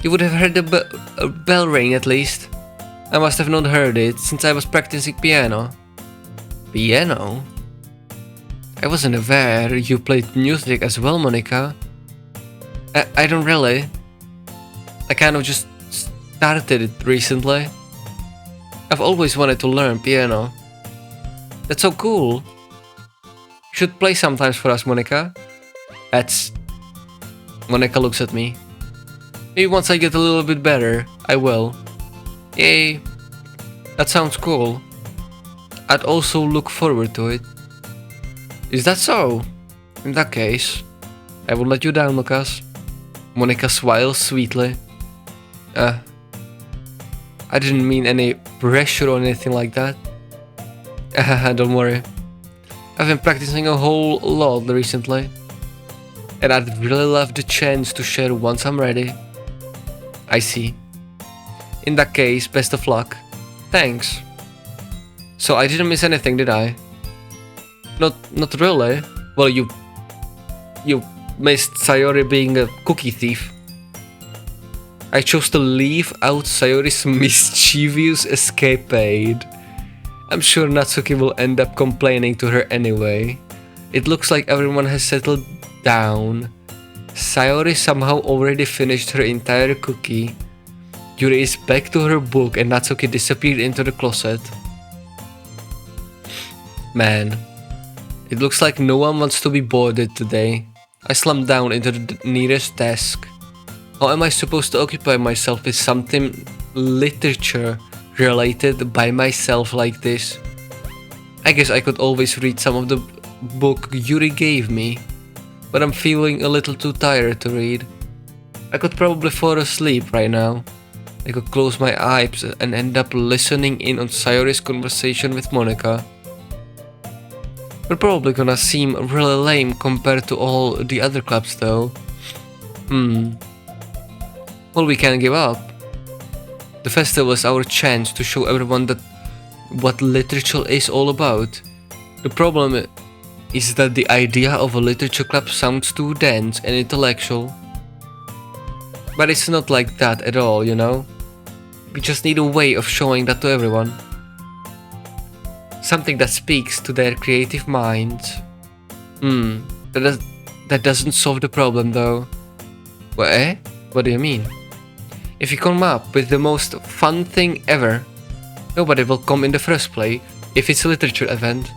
You would have heard a bell ring at least. I must have not heard it since I was practicing piano. Piano? I wasn't aware you played music as well, Monika. I don't really. I kind of just started it recently. I've always wanted to learn piano. That's so cool. You should play sometimes for us, Monika. Monika looks at me. Maybe once I get a little bit better, I will. Yay. That sounds cool. I'd also look forward to it. Is that so? In that case, I will let you down, Lucas. Monika smiles sweetly. I didn't mean any pressure or anything like that. Don't worry. I've been practicing a whole lot recently. And I'd really love the chance to share once I'm ready. I see. In that case, best of luck. Thanks. So I didn't miss anything, did I? Not really. Well, you missed Sayori being a cookie thief. I chose to leave out Sayori's mischievous escapade. I'm sure Natsuki will end up complaining to her anyway. It looks like everyone has settled down. Sayori somehow already finished her entire cookie. Yuri is back to her book and Natsuki disappeared into the closet. Man, it looks like no one wants to be bothered today. I slumped down into the nearest desk. How am I supposed to occupy myself with something literature related by myself like this? I guess I could always read some of the book Yuri gave me, but I'm feeling a little too tired to read. I could probably fall asleep right now. I could close my eyes and end up listening in on Sayori's conversation with Monika. We're probably gonna seem really lame compared to all the other clubs though. Well, we can't give up. The festival is our chance to show everyone that what literature is all about. The problem is that the idea of a literature club sounds too dense and intellectual. But it's not like that at all, you know? We just need a way of showing that to everyone. Something that speaks to their creative minds. That doesn't solve the problem though. What, What do you mean? If you come up with the most fun thing ever, nobody will come in the first place if it's a literature event.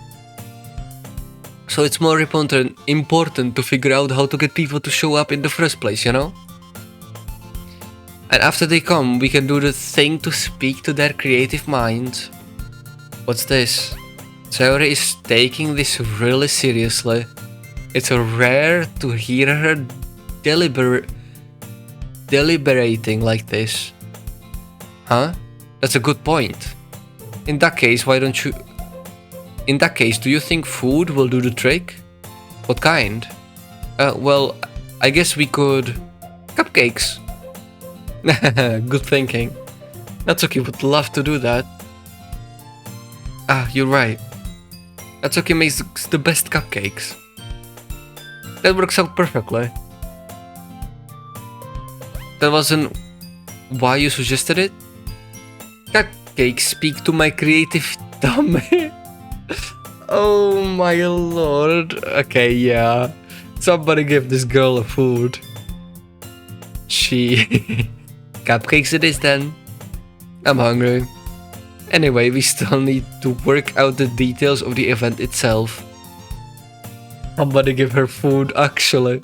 So it's more important to figure out how to get people to show up in the first place, you know? And after they come, we can do the thing to speak to their creative minds. What's this? Sayori is taking this really seriously. It's rare to hear her deliberating like this. Huh? That's a good point. In that case, why don't In that case, do you think food will do the trick? What kind? Well, I guess we could... Cupcakes. Good thinking. Natsuki would love to do that. Ah, you're right. Natsuki makes the best cupcakes. That works out perfectly. That wasn't why you suggested it? Cupcakes speak to my creative tummy. Oh my lord. Okay, yeah. Somebody give this girl a food. Cupcakes it is then. I'm hungry. Anyway, we still need to work out the details of the event itself. Somebody give her food, actually.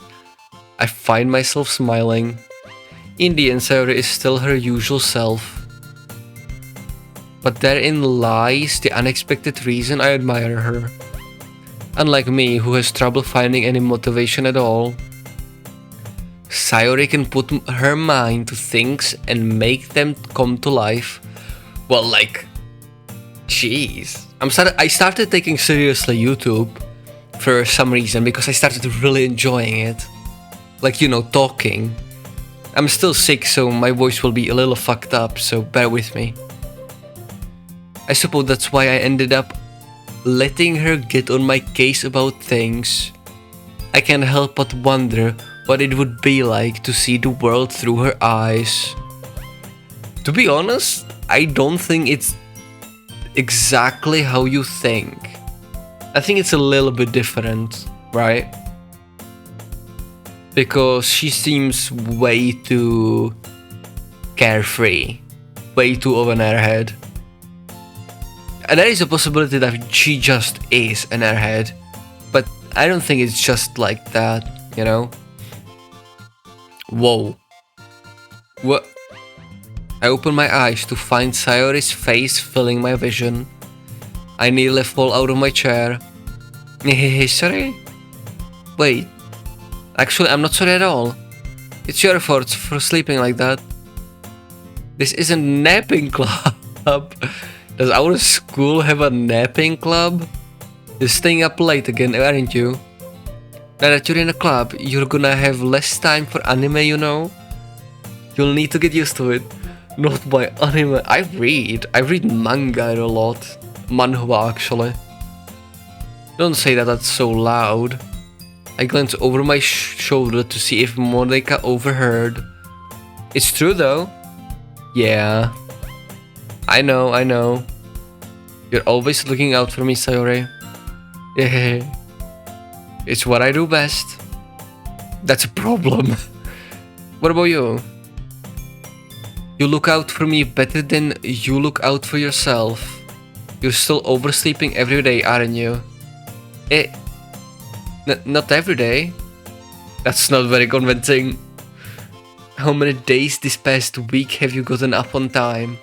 I find myself smiling. In the end, Sayori is still her usual self. But therein lies the unexpected reason I admire her. Unlike me, who has trouble finding any motivation at all. Sayori can put her mind to things and make them come to life. Well, like... Jeez. I started taking seriously YouTube for some reason because I started really enjoying it. Like, you know, talking. I'm still sick, so my voice will be a little fucked up, so bear with me. I suppose that's why I ended up letting her get on my case about things. I can't help but wonder what it would be like to see the world through her eyes. To be honest, I don't think it's exactly how you think. I think it's a little bit different, right? Because she seems way too carefree, way too of an airhead. And there is a possibility that she just is an airhead, but I don't think it's just like that, you know? Whoa. What? I open my eyes to find Sayori's face filling my vision. I nearly fall out of my chair. Sorry? Wait. Actually, I'm not sorry at all. It's your fault for sleeping like that. This isn't napping club. Does our school have a napping club? You're staying up late again, aren't you? Now that you're in a club, you're gonna have less time for anime, you know? You'll need to get used to it. Not my anime. I read manga a lot. Manhwa, actually. Don't say that, that's so loud. I glance over my shoulder to see if Monika overheard. It's true though. Yeah. I know. You're always looking out for me, Sayori. Yeah. It's what I do best. That's a problem. What about you? You look out for me better than you look out for yourself. You're still oversleeping every day, aren't you? Not every day. That's not very convincing. How many days this past week have you gotten up on time?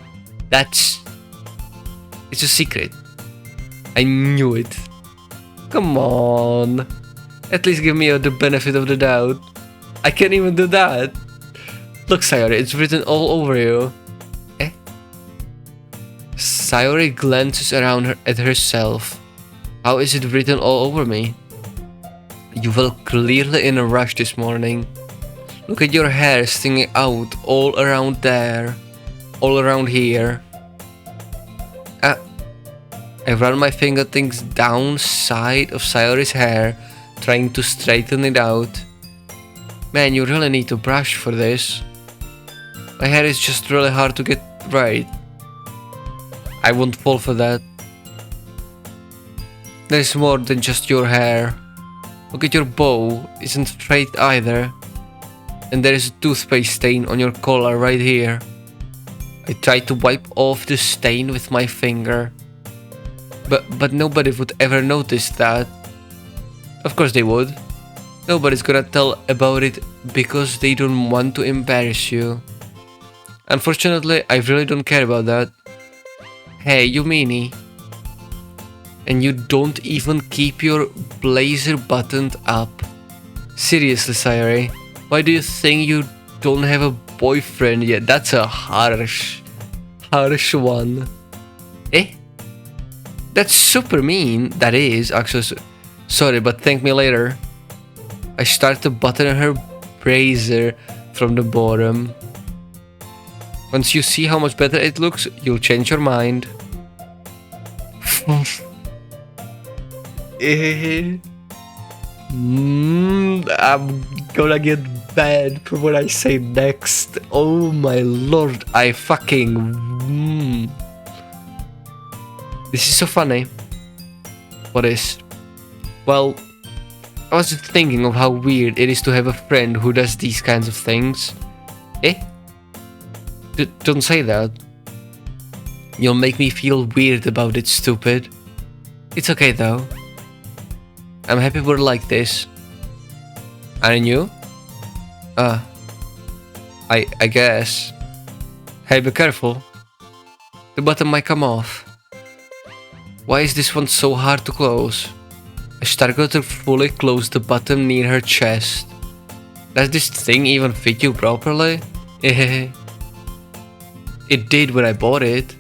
It's a secret. I knew it. Come on. At least give me the benefit of the doubt. I can't even do that. Look, Sayori, it's written all over you. Sayori glances around at herself. How is it written all over me? You were clearly in a rush this morning. Look at your hair sticking out all around there. All around here. I run my fingertips down side of Sayori's hair, trying to straighten it out. Man, you really need to brush for this. My hair is just really hard to get right. I won't fall for that. There's more than just your hair. Look at your bow, isn't straight either. And there is a toothpaste stain on your collar right here. I tried to wipe off the stain with my finger. But nobody would ever notice that. Of course they would. Nobody's gonna tell about it because they don't want to embarrass you. Unfortunately, I really don't care about that. Hey, you meanie. And you don't even keep your blazer buttoned up. Seriously, Sayori, why do you think you don't have a boyfriend yet? That's a harsh one. That's super mean. That is, actually. Sorry, but thank me later. I start to button her brazier from the bottom. Once you see how much better it looks, you'll change your mind. I'm gonna get bad for what I say next. Oh my lord, I fucking... This is so funny. What is? Well, I was just thinking of how weird it is to have a friend who does these kinds of things. Eh? Don't say that. You'll make me feel weird about it, stupid. It's okay though. I'm happy we're like this. Aren't you? I guess. Hey, be careful. The button might come off. Why is this one so hard to close? I struggle to fully close the button near her chest. Does this thing even fit you properly? It did when I bought it.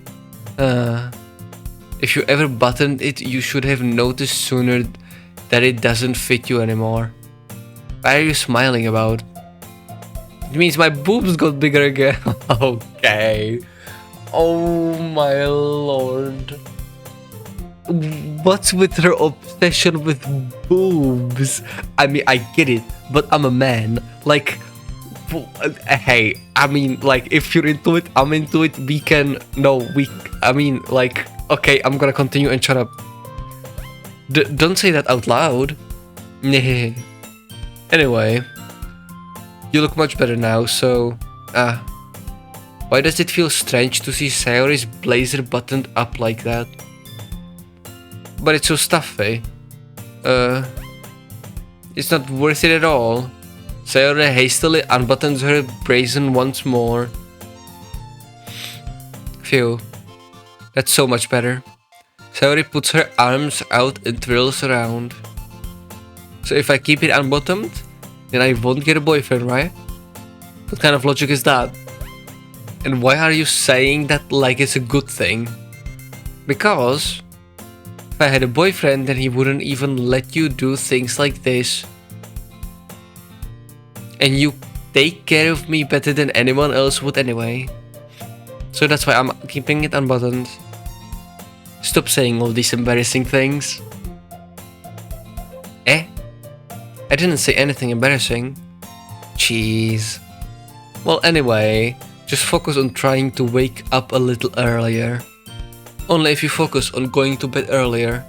If you ever buttoned it, you should have noticed sooner that it doesn't fit you anymore. Why are you smiling about? It means my boobs got bigger again. Okay. Oh my lord. What's with her obsession with boobs? I mean, I get it, but I'm a man. Like, hey, I mean, like, if you're into it, I'm into it. We can, no, I mean, like, okay, I'm gonna continue and shut up. Don't say that out loud. Anyway, you look much better now, so, why does it feel strange to see Sayori's blazer buttoned up like that? But it's so stuffy. It's not worth it at all. Sayori hastily unbuttons her brazen once more. Phew. That's so much better. Sayori puts her arms out and twirls around. So if I keep it unbuttoned, then I won't get a boyfriend, right? What kind of logic is that? And why are you saying that like it's a good thing? Because if I had a boyfriend, then he wouldn't even let you do things like this. And you take care of me better than anyone else would anyway. So that's why I'm keeping it unbuttoned. Stop saying all these embarrassing things. Eh? I didn't say anything embarrassing. Jeez. Well, anyway, just focus on trying to wake up a little earlier. Only if you focus on going to bed earlier.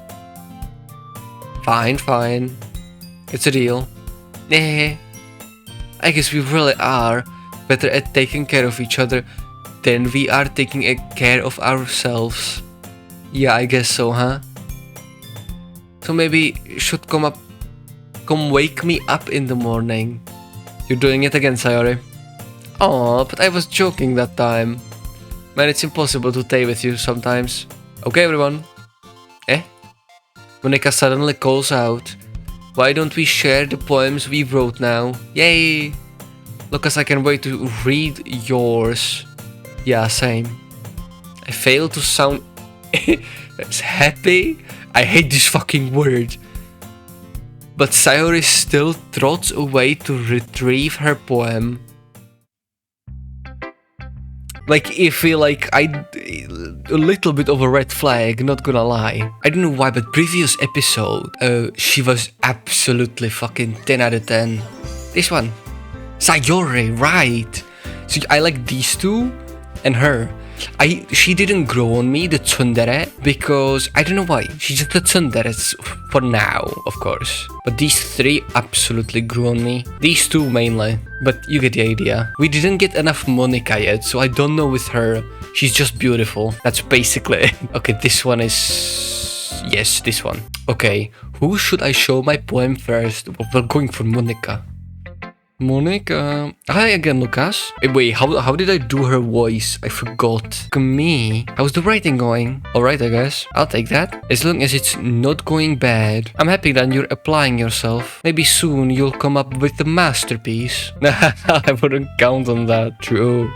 Fine, fine. It's a deal. Eh. I guess we really are better at taking care of each other than we are taking care of ourselves. Yeah, I guess so, huh? So maybe you should come wake me up in the morning. You're doing it again, Sayori. Aw, but I was joking that time. Man, it's impossible to stay with you sometimes. Okay, everyone. Eh? Monika suddenly calls out. Why don't we share the poems we wrote now? Yay! Lucas, I can't wait to read yours. Yeah, same. I fail to sound happy. I hate this fucking word. But Sayori still trots away to retrieve her poem. Like, I feel like a little bit of a red flag, not gonna lie. I don't know why, but previous episode, she was absolutely fucking 10 out of 10. This one. Sayori, right. So I like these two and her. She didn't grow on me, the tsundere, because I don't know why. She's just a tsundere for now, of course. But these three absolutely grew on me. These two mainly, but you get the idea. We didn't get enough Monika yet, so I don't know with her. She's just beautiful. That's basically it. Okay, this one is... Yes, this one. Okay, who should I show my poem first? We're going for Monika. Monika. Hi again, Lucas. Wait, how did I do her voice? I forgot. Me? How's the writing going? Alright, I guess. I'll take that. As long as it's not going bad. I'm happy that you're applying yourself. Maybe soon you'll come up with a masterpiece. I wouldn't count on that. True.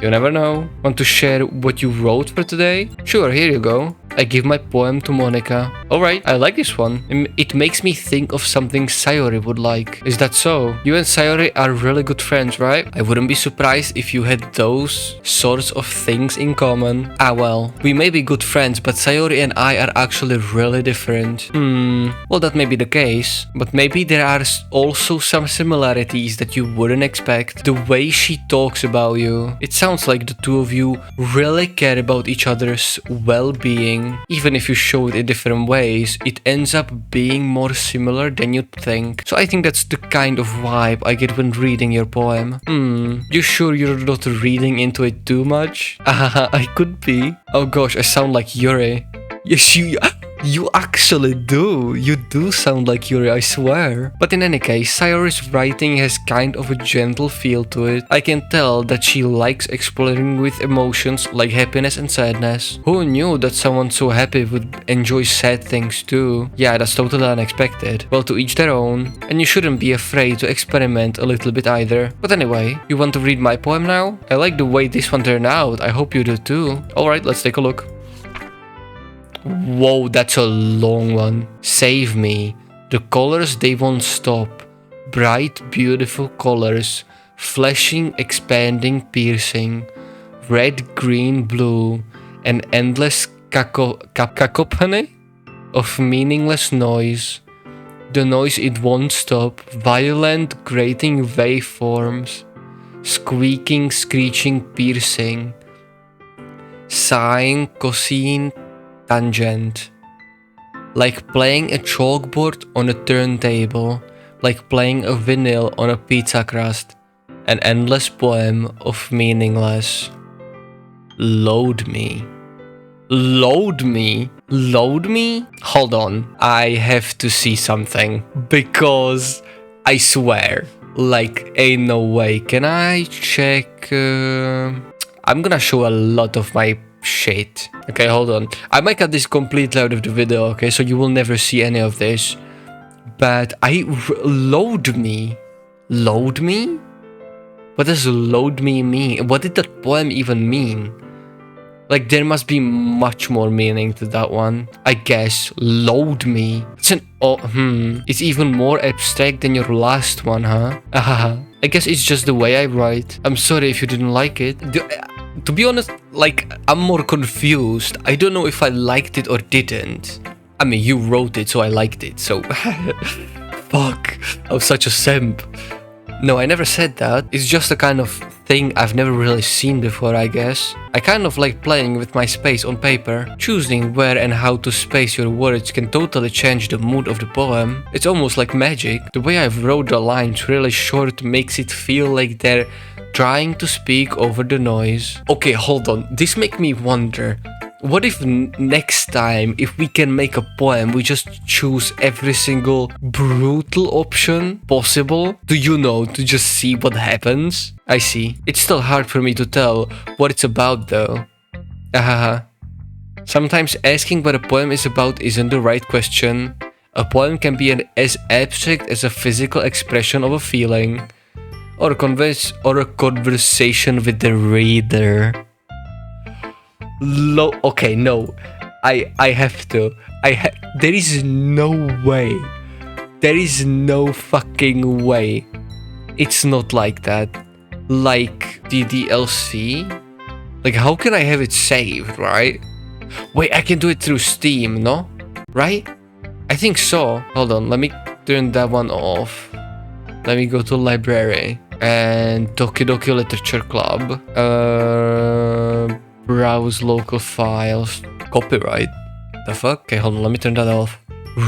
You never know. Want to share what you wrote for today? Sure, here you go. I give my poem to Monika. Alright, I like this one. It makes me think of something Sayori would like. Is that so? You and Sayori are really good friends, right? I wouldn't be surprised if you had those sorts of things in common. Ah well, we may be good friends, but Sayori and I are actually really different. Well, that may be the case, but maybe there are also some similarities that you wouldn't expect. The way she talks about you, it sounds like the two of you really care about each other's well-being. Even if you show it in different ways, it ends up being more similar than you'd think. So I think that's the kind of vibe I get when reading your poem. You sure you're not reading into it too much? I could be. Oh gosh, I sound like Yuri. Yes, you actually do. You do sound like Yuri, I swear. But in any case, Sayori's writing has kind of a gentle feel to it. I can tell that she likes exploring with emotions like happiness and sadness. Who knew that someone so happy would enjoy sad things too? Yeah, that's totally unexpected. Well, to each their own. And you shouldn't be afraid to experiment a little bit either. But anyway, you want to read my poem now? I like the way this one turned out. I hope you do too. Alright, let's take a look. Whoa, that's a long one. Save me. The colors, they won't stop. Bright, beautiful colors. Flashing, expanding, piercing. Red, green, blue. An endless cacophony of meaningless noise. The noise, it won't stop. Violent, grating waveforms. Squeaking, screeching, piercing. Sighing, cosine, tangent. Like playing a chalkboard on a turntable, like playing a vinyl on a pizza crust. An endless poem of meaningless. Load me. Load me? Load me? Hold on, I have to see something. Because I swear, like ain't no way. Can I check? I'm gonna show a lot of my shit. Okay, hold on. I might cut this completely out of the video, okay? So you will never see any of this. But load me? Load me? What does load me mean? What did that poem even mean? Like, there must be much more meaning to that one. I guess. Load me. It's it's even more abstract than your last one, huh? I guess it's just the way I write. I'm sorry if you didn't like it. To be honest, like, I'm more confused. I don't know if I liked it or didn't. I mean, you wrote it, so I liked it, so... Fuck, I'm such a simp. No, I never said that. It's just a kind of thing I've never really seen before, I guess. I kind of like playing with my space on paper. Choosing where and how to space your words can totally change the mood of the poem. It's almost like magic. The way I've wrote the lines really short makes it feel like they're trying to speak over the noise. Okay, hold on. This makes me wonder. What if next time, if we can make a poem, we just choose every single brutal option possible? Do you know, to just see what happens? I see. It's still hard for me to tell what it's about though. Sometimes asking what a poem is about isn't the right question. A poem can be as abstract as a physical expression of a feeling. Or a conversation with the reader. Okay, no. I have to. There is no way. There is no fucking way. It's not like that. Like ddlc? Like, how can I have it saved, right? Wait, I can do it through Steam, no? Right? I think so. Hold on, let me turn that one off. Let me go to library. And Doki Doki Literature Club. Browse local files. Copyright. The fuck? Okay, hold on, let me turn that off.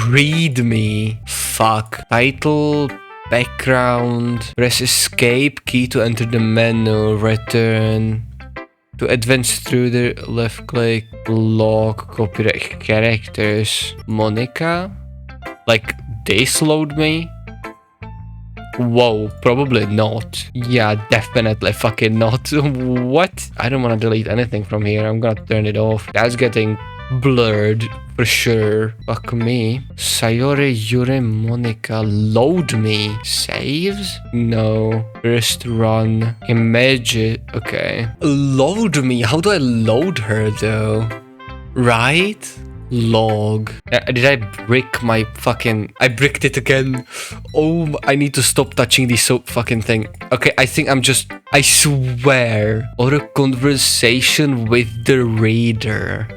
Read me. Fuck. Title, background. Press escape key to enter the menu. Return. To advance through the left click. Log. Copyright characters. Monika? Like, this load me? Whoa, probably not. Yeah, definitely fucking not. What? I don't want to delete anything from here. I'm gonna turn it off. That's getting blurred for sure. Fuck me. Sayori, Yuri, Monika. Load me. Saves? No. First run. Image. Okay. Load me? How do I load her though? Right? Log. Did I brick my fucking... I bricked it again. Oh, I need to stop touching this soap fucking thing. Okay, I think I'm just... I swear. Or a conversation with the reader.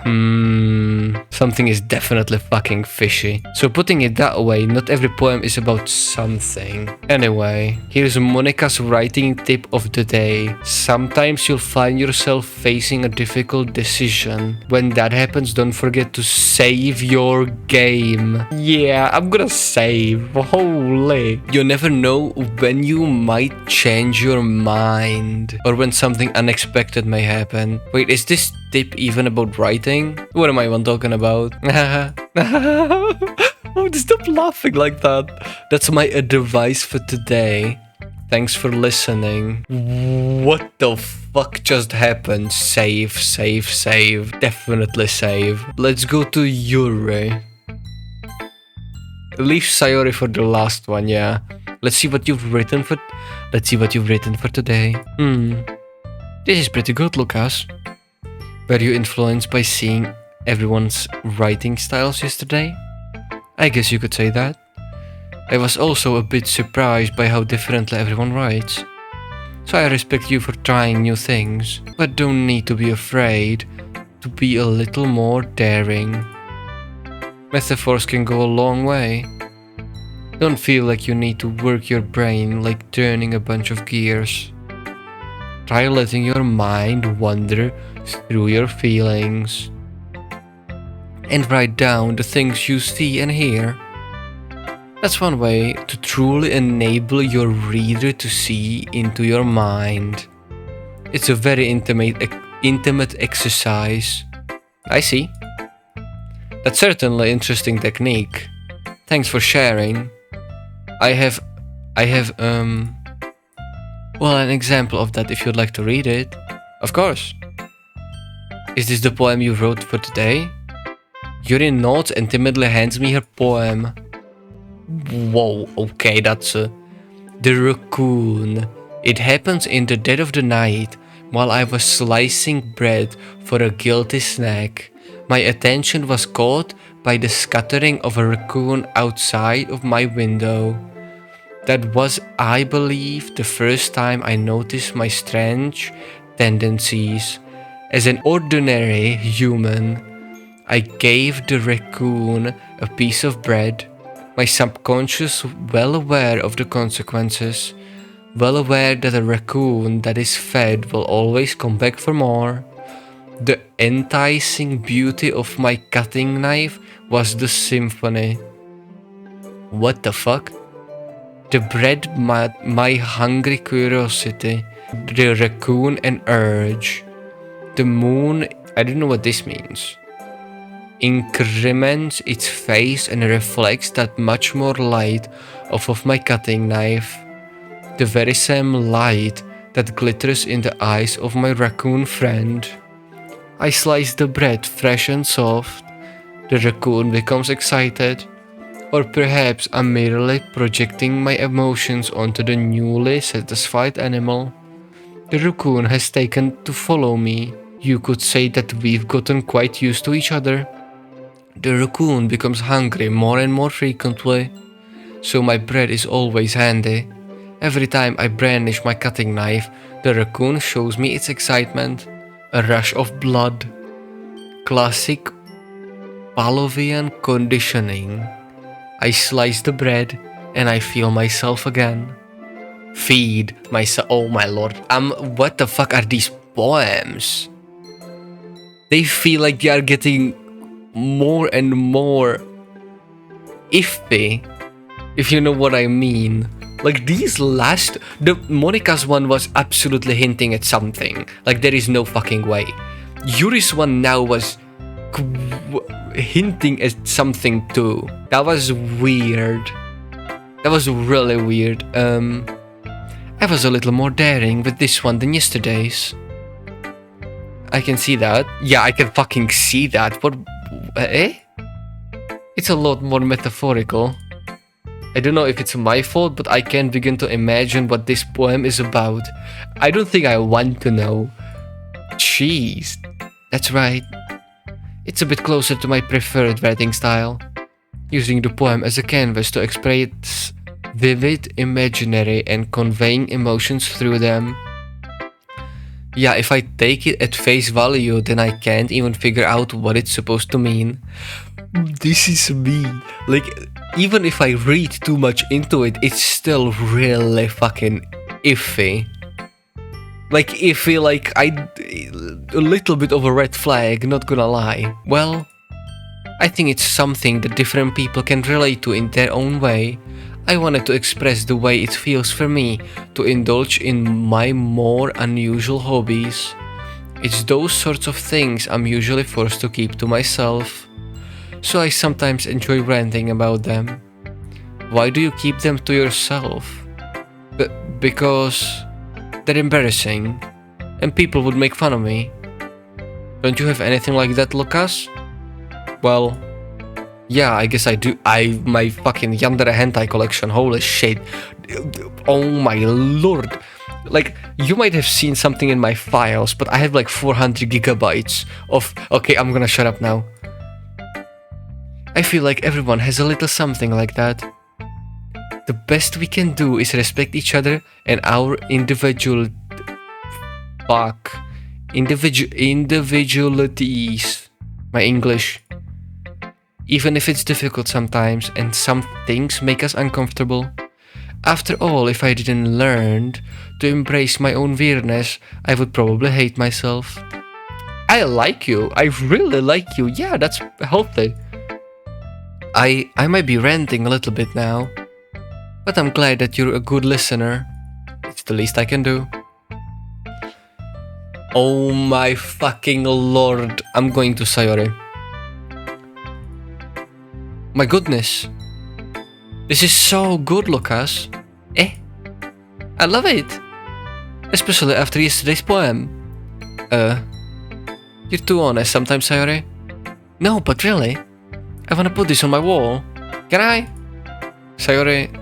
Something is definitely fucking fishy. So putting it that way, not every poem is about something. Anyway, here's Monika's writing tip of the day. Sometimes you'll find yourself facing a difficult decision. When that happens, don't forget to save your game. Yeah, I'm gonna save. Holy. You never know when you might change your mind or when something unexpected may happen. Wait, is this tip even about writing? What am I even talking about? Oh, stop laughing like that. That's my advice for today. Thanks for listening. What the fuck just happened? Save, save, save. Definitely save. Let's go to Yuri. Leave Sayori for the last one, yeah. Let's see what you've written for... Let's see what you've written for today. This is pretty good, Lucas. Were you influenced by seeing everyone's writing styles yesterday? I guess you could say that. I was also a bit surprised by how differently everyone writes. So I respect you for trying new things, but don't need to be afraid to be a little more daring. Metaphors can go a long way. Don't feel like you need to work your brain like turning a bunch of gears. Try letting your mind wander through your feelings. And write down the things you see and hear. That's one way to truly enable your reader to see into your mind. It's a very intimate exercise. I see. That's certainly an interesting technique. Thanks for sharing. I have well, an example of that if you'd like to read it. Of course. Is this the poem you wrote for today? Yuri nods and timidly hands me her poem. Whoa, okay, that's The Raccoon. It happens in the dead of the night, while I was slicing bread for a guilty snack. My attention was caught by the scattering of a raccoon outside of my window. That was, I believe, the first time I noticed my strange tendencies. As an ordinary human, I gave the raccoon a piece of bread. My subconscious, well aware of the consequences, well aware that a raccoon that is fed will always come back for more. The enticing beauty of my cutting knife was the symphony. What the fuck? The bread, my hungry curiosity, the raccoon an urge. The moon, I don't know what this means, increments its face and reflects that much more light off of my cutting knife. The very same light that glitters in the eyes of my raccoon friend. I slice the bread fresh and soft. The raccoon becomes excited. Or perhaps I'm merely projecting my emotions onto the newly satisfied animal. The raccoon has taken to follow me. You could say that we've gotten quite used to each other. The raccoon becomes hungry more and more frequently, so my bread is always handy. Every time I brandish my cutting knife, the raccoon shows me its excitement. A rush of blood. Classic Pavlovian conditioning. I slice the bread and I feel myself again. Feed myself. Oh my lord. What the fuck are these poems? They feel like they are getting more and more iffy, if you know what I mean. Like these last, the Monika's one was absolutely hinting at something. Like there is no fucking way. Yuri's one now was hinting at something too. That was weird. That was really weird. I was a little more daring with this one than yesterday's. I can see that. Yeah, I can fucking see that. What? It's a lot more metaphorical. I don't know if it's my fault, but I can't begin to imagine what this poem is about. I don't think I want to know. Jeez. That's right. It's a bit closer to my preferred writing style, using the poem as a canvas to express vivid imaginary and conveying emotions through them. Yeah, if I take it at face value, then I can't even figure out what it's supposed to mean. This is me. Like, even if I read too much into it, it's still really fucking iffy. Like, iffy, like, a little bit of a red flag, not gonna lie. Well, I think it's something that different people can relate to in their own way. I wanted to express the way it feels for me to indulge in my more unusual hobbies. It's those sorts of things I'm usually forced to keep to myself, so I sometimes enjoy ranting about them. Why do you keep them to yourself? Because they're embarrassing, and people would make fun of me. Don't you have anything like that, Lucas? Well, yeah, I guess I do. My fucking yandere hentai collection, holy shit. Oh my lord. Like, you might have seen something in my files, but I have like 400 gigabytes of... Okay, I'm gonna shut up now. I feel like everyone has a little something like that. The best we can do is respect each other and our individualities. My English. Even if it's difficult sometimes and some things make us uncomfortable. After all, if I didn't learn to embrace my own weirdness, I would probably hate myself. I like you. I really like you. Yeah, that's healthy. I might be ranting a little bit now, but I'm glad that you're a good listener. It's the least I can do. Oh my fucking lord. I'm going to Sayori. My goodness. This is so good, Lucas. I love it. Especially after yesterday's poem. You're too honest sometimes, Sayori. No, but really. I wanna put this on my wall. Can I? Sayori,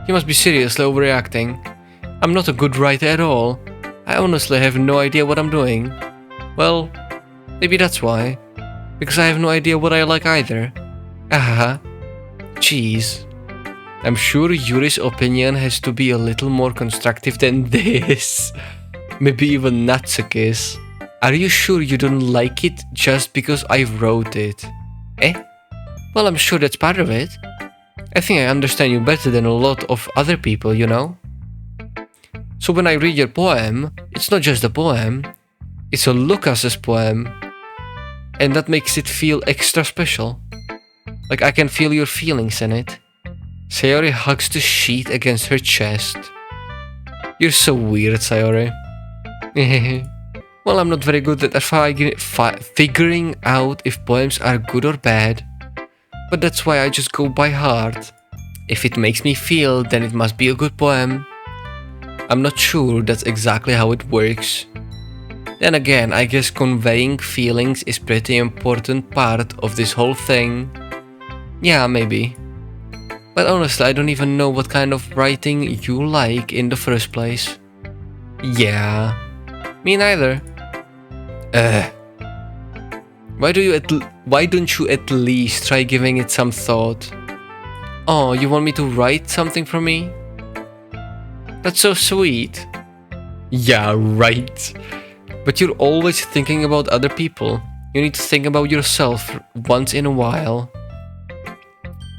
you must be seriously overreacting. I'm not a good writer at all. I honestly have no idea what I'm doing. Well, maybe that's why. Because I have no idea what I like either. Ahaha. Jeez. I'm sure Yuri's opinion has to be a little more constructive than this. Maybe even Natsuki's. Are you sure you don't like it just because I wrote it? Well, I'm sure that's part of it. I think I understand you better than a lot of other people, you know? So when I read your poem, it's not just a poem. It's a Lucas's poem. And that makes it feel extra special. Like I can feel your feelings in it. Sayori hugs the sheet against her chest. You're so weird, Sayori. Well, I'm not very good at figuring out if poems are good or bad. But that's why I just go by heart. If it makes me feel, then it must be a good poem. I'm not sure that's exactly how it works. Then again, I guess conveying feelings is pretty important part of this whole thing. Yeah, maybe. But honestly, I don't even know what kind of writing you like in the first place. Yeah, me neither. Why don't you at least try giving it some thought? Oh, you want me to write something for me? That's so sweet. Yeah, right. But you're always thinking about other people. You need to think about yourself once in a while.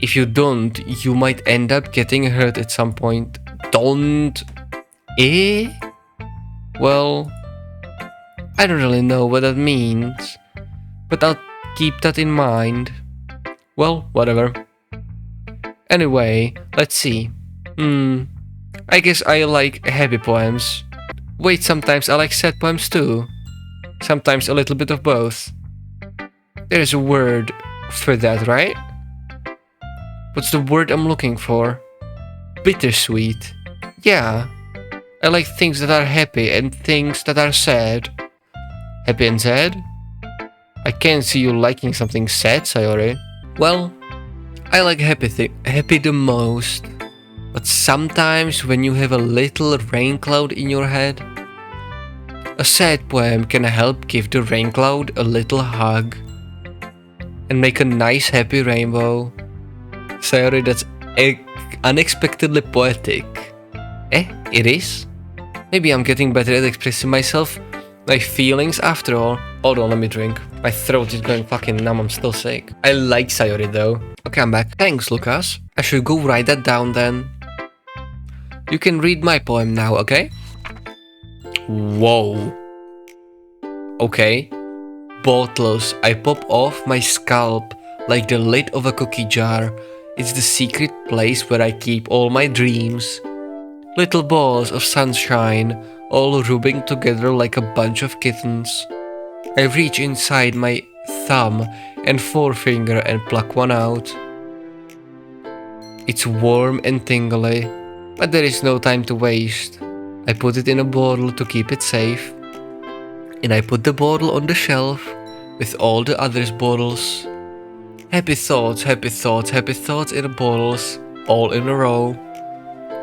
If you don't, you might end up getting hurt at some point. Don't. Well, I don't really know what that means, but I'll keep that in mind. Well, whatever. Anyway, let's see. I guess I like happy poems. Wait, sometimes I like sad poems too. Sometimes a little bit of both. There's a word for that, right? What's the word I'm looking for? Bittersweet. Yeah. I like things that are happy and things that are sad. Happy and sad? I can't see you liking something sad, Sayori. Well, I like happy the most. But sometimes when you have a little rain cloud in your head, a sad poem can help give the rain cloud a little hug. and make a nice happy rainbow. Sayori, that's unexpectedly poetic. It is? Maybe I'm getting better at expressing myself, my feelings after all. Hold on, let me drink. My throat is going fucking numb, I'm still sick. I like Sayori though. Okay, I'm back. Thanks, Lucas. I should go write that down then. You can read my poem now, okay? Whoa. Okay. Bottles. I pop off my scalp like the lid of a cookie jar. It's the secret place where I keep all my dreams. Little balls of sunshine, all rubbing together like a bunch of kittens. I reach inside my thumb and forefinger and pluck one out. It's warm and tingly, but there is no time to waste. I put it in a bottle to keep it safe. And I put the bottle on the shelf with all the others' bottles. Happy thoughts, happy thoughts, happy thoughts in the bottles, all in a row.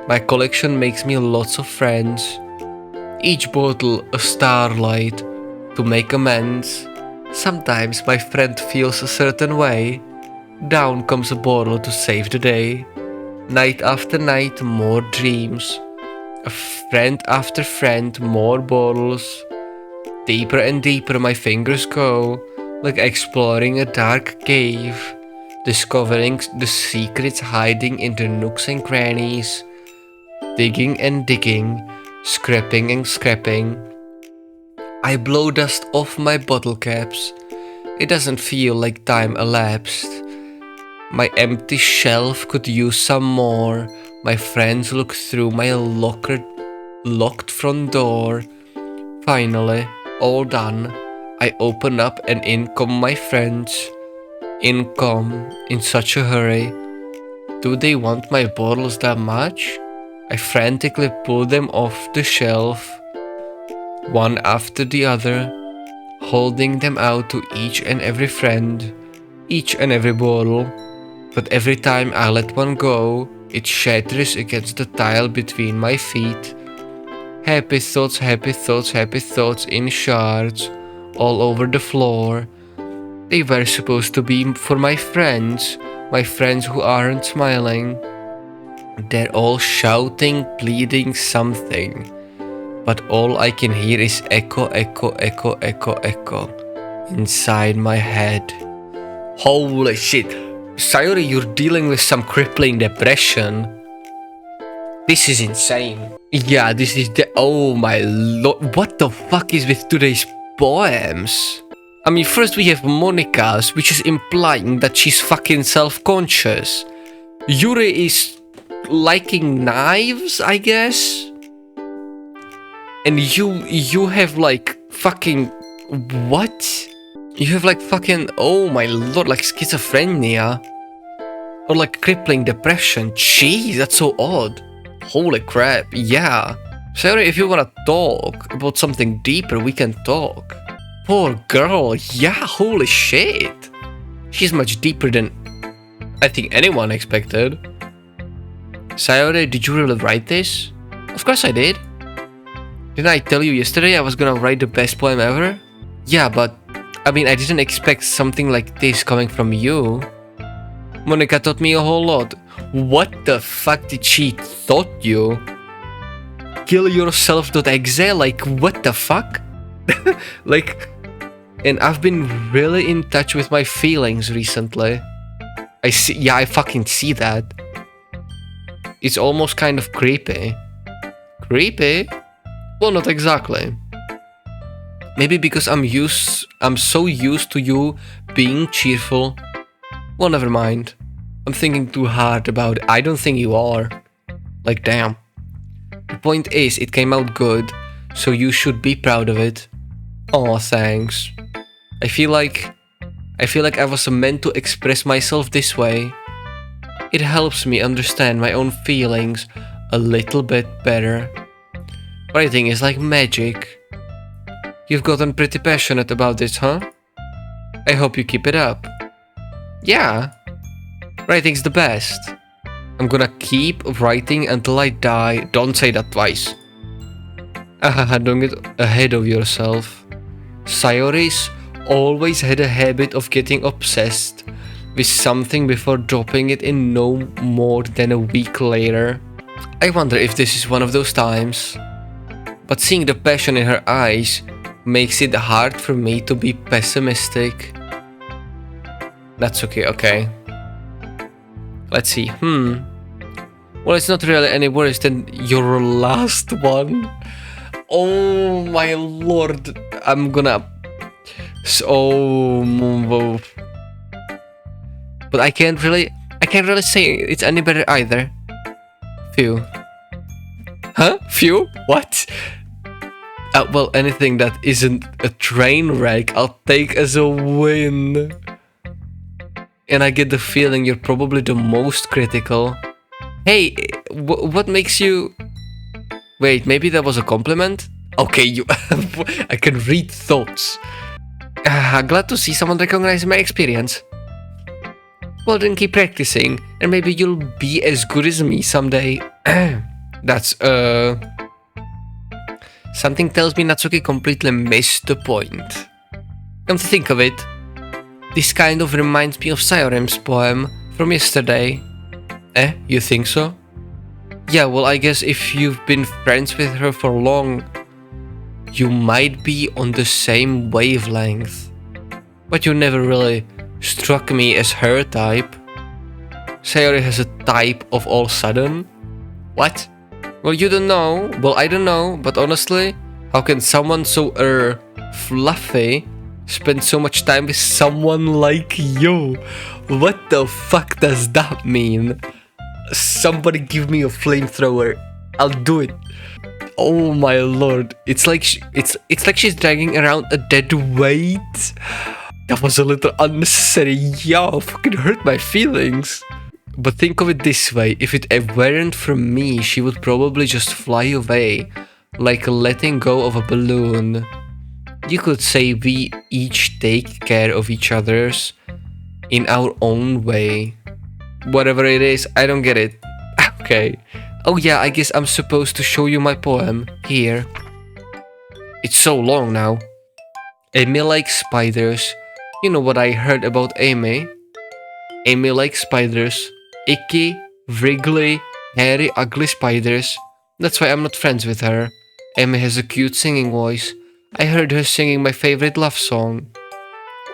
My collection makes me lots of friends. Each bottle a starlight to make amends. Sometimes my friend feels a certain way. Down comes a bottle to save the day. Night after night, more dreams. A friend after friend, more bottles. Deeper and deeper my fingers go, like exploring a dark cave, discovering the secrets hiding in the nooks and crannies. Digging and digging, scraping and scraping. I blow dust off my bottle caps. It doesn't feel like time elapsed. My empty shelf could use some more. My friends look through my locked front door. Finally, all done. I open up and in come my friends. In come in such a hurry. Do they want my bottles that much? I frantically pull them off the shelf, one after the other, holding them out to each and every friend, each and every bottle. But every time I let one go, it shatters against the tile between my feet. Happy thoughts, happy thoughts, happy thoughts in shards all over the floor. They were supposed to be for my friends who aren't smiling. They're all shouting, pleading something. But all I can hear is echo, echo, echo, echo, echo inside my head. Holy shit. Sayori, you're dealing with some crippling depression. This is insane. Yeah, this is the... Oh my lord. What the fuck is with today's poems? I mean, first we have Monika's, which is implying that she's fucking self-conscious. Yuri is liking knives, I guess? And you have like fucking... What? You have like fucking... Oh my lord, like schizophrenia. Or like crippling depression. Jeez, that's so odd. Holy crap, yeah. Sorry, if you wanna talk about something deeper, we can talk. Poor girl, yeah, holy shit. She's much deeper than I think anyone expected. Sayori, did you really write this? Of course I did. Didn't I tell you yesterday I was gonna write the best poem ever? Yeah, but I mean, I didn't expect something like this coming from you. Monika taught me a whole lot. What the fuck did she taught you? Kill yourself.exe? Like, what the fuck? Like, and I've been really in touch with my feelings recently. I see, yeah, I fucking see that. It's almost kind of creepy. Creepy? Well, not exactly. Maybe because I'm so used to you being cheerful. Well, never mind. I'm thinking too hard about it. I don't think you are. Like, damn. The point is, it came out good, so you should be proud of it. Aw, thanks. I feel like I was meant to express myself this way. It helps me understand my own feelings a little bit better. Writing is like magic. You've gotten pretty passionate about this, huh? I hope you keep it up. Yeah. Writing's the best. I'm gonna keep writing until I die. Don't say that twice. Don't get ahead of yourself. Sayori's always had a habit of getting obsessed with something before dropping it in no more than a week later. I wonder if this is one of those times. But seeing the passion in her eyes makes it hard for me to be pessimistic. Natsuki, okay. Let's see. Well, it's not really any worse than your last one. Oh my lord. I'm gonna... So... But I can't really say it's any better either. Phew. Huh? Phew? What? Well, anything that isn't a train wreck, I'll take as a win. And I get the feeling you're probably the most critical. Hey, what makes you... Wait, maybe that was a compliment? Okay, you... I can read thoughts. Glad to see someone recognize my experience. Well, then keep practicing, and maybe you'll be as good as me someday. That's, Something tells me Natsuki completely missed the point. Come to think of it, this kind of reminds me of Sayori's poem from yesterday. You think so? Yeah, well, I guess if you've been friends with her for long, you might be on the same wavelength. But you never really struck me as her type. Sayori has a type of all sudden. What? Well, you don't know. Well, I don't know. But honestly, how can someone so, fluffy spend so much time with someone like you? What the fuck does that mean? Somebody give me a flamethrower. I'll do it. Oh my lord. It's like she's dragging around a dead weight. That was a little unnecessary. Yeah, fucking hurt my feelings. But think of it this way, if it weren't for me, she would probably just fly away, like letting go of a balloon. You could say we each take care of each other's in our own way. Whatever it is, I don't get it. Okay. Oh yeah, I guess I'm supposed to show you my poem. Here. It's so long now. Amy likes spiders. You know what I heard about Amy? Amy likes spiders. Icky, wriggly, hairy, ugly spiders. That's why I'm not friends with her. Amy has a cute singing voice. I heard her singing my favorite love song.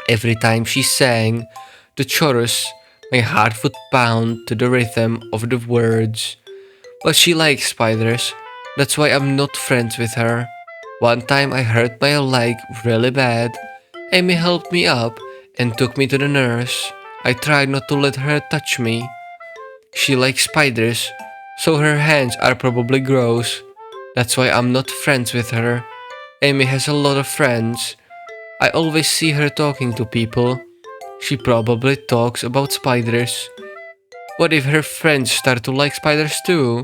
Every time she sang the chorus, my heart would pound to the rhythm of the words. But she likes spiders. That's why I'm not friends with her. One time I hurt my leg really bad. Amy helped me up and took me to the nurse. I tried not to let her touch me. She likes spiders, so her hands are probably gross. That's why I'm not friends with her. Amy has a lot of friends. I always see her talking to people. She probably talks about spiders. What if her friends start to like spiders too?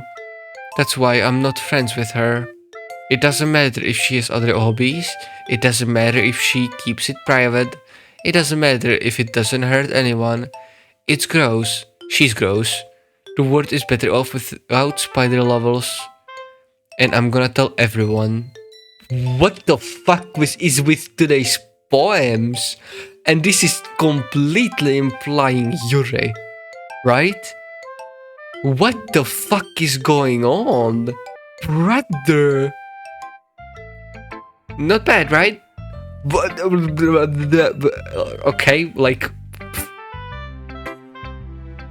That's why I'm not friends with her. It doesn't matter if she has other hobbies. It doesn't matter if she keeps it private. It doesn't matter if it doesn't hurt anyone. It's gross. She's gross. The world is better off without spider lovers. And I'm gonna tell everyone. What the fuck is with today's poems? And this is completely implying Yuri, right? What the fuck is going on? Brother! Not bad, right? But, okay, like...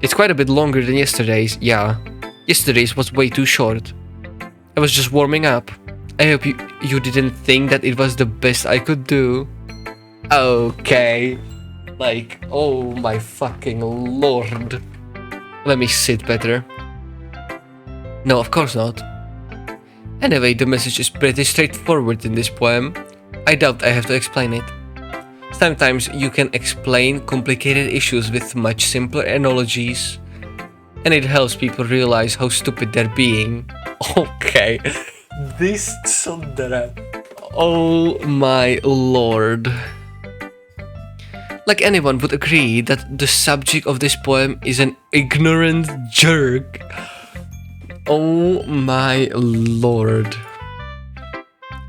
It's quite a bit longer than yesterday's, yeah. Yesterday's was way too short. I was just warming up. I hope you didn't think that it was the best I could do. Okay. Like, oh my fucking lord. Let me sit better. No, of course not. Anyway, the message is pretty straightforward in this poem. I doubt I have to explain it. Sometimes you can explain complicated issues with much simpler analogies, and it helps people realize how stupid they're being. Okay, this tsundere. Oh my lord. Like anyone would agree that the subject of this poem is an ignorant jerk. Oh my lord.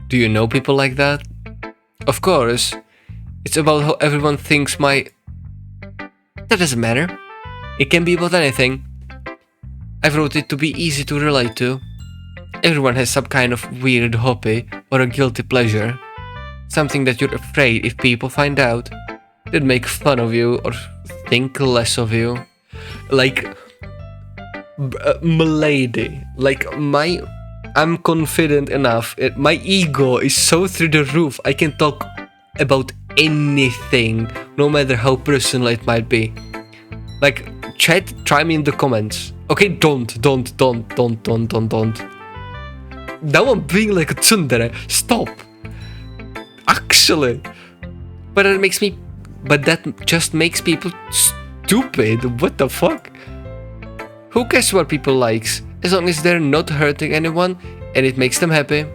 Do you know people like that? Of course. It's about how everyone thinks my... That doesn't matter. It can be about anything. I wrote it to be easy to relate to. Everyone has some kind of weird hobby or a guilty pleasure. Something that you're afraid if people find out, they'd make fun of you or think less of you. Like, milady, like I'm confident enough. My ego is so through the roof. I can talk about anything, no matter how personal it might be. Like, chat, try me in the comments. Okay, don't. Now I'm being like a tsundere. Stop. Actually. But that just makes people stupid. What the fuck? Who cares what people likes? As long as they're not hurting anyone and it makes them happy.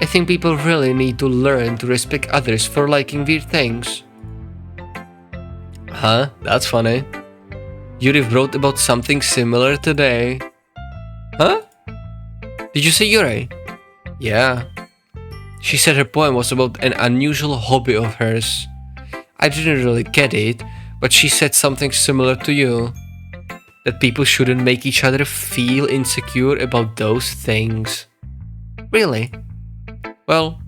I think people really need to learn to respect others for liking weird things. Huh? That's funny. Yuri wrote about something similar today. Huh? Did you say Yuri? Yeah. She said her poem was about an unusual hobby of hers. I didn't really get it, but she said something similar to you. That people shouldn't make each other feel insecure about those things. Really? Well,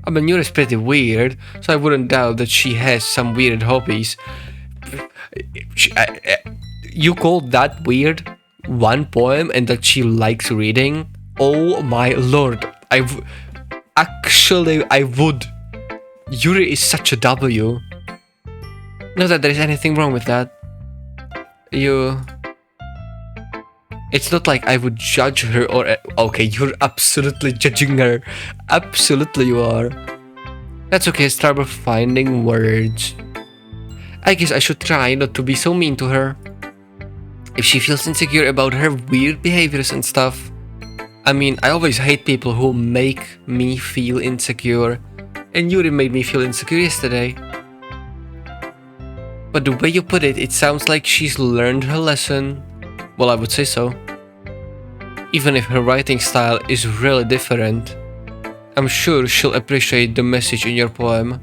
I mean, Yuri's pretty weird, so I wouldn't doubt that she has some weird hobbies. You call that weird? One poem and that she likes reading? Oh my lord. I would. Yuri is such a W. Not that there is anything wrong with that. It's not like I would judge her or... Okay, you're absolutely judging her. Absolutely you are. That's okay, start with finding words. I guess I should try not to be so mean to her. If she feels insecure about her weird behaviors and stuff. I mean, I always hate people who make me feel insecure. And Yuri made me feel insecure yesterday. But the way you put it, it sounds like she's learned her lesson. Well, I would say so. Even if her writing style is really different, I'm sure she'll appreciate the message in your poem.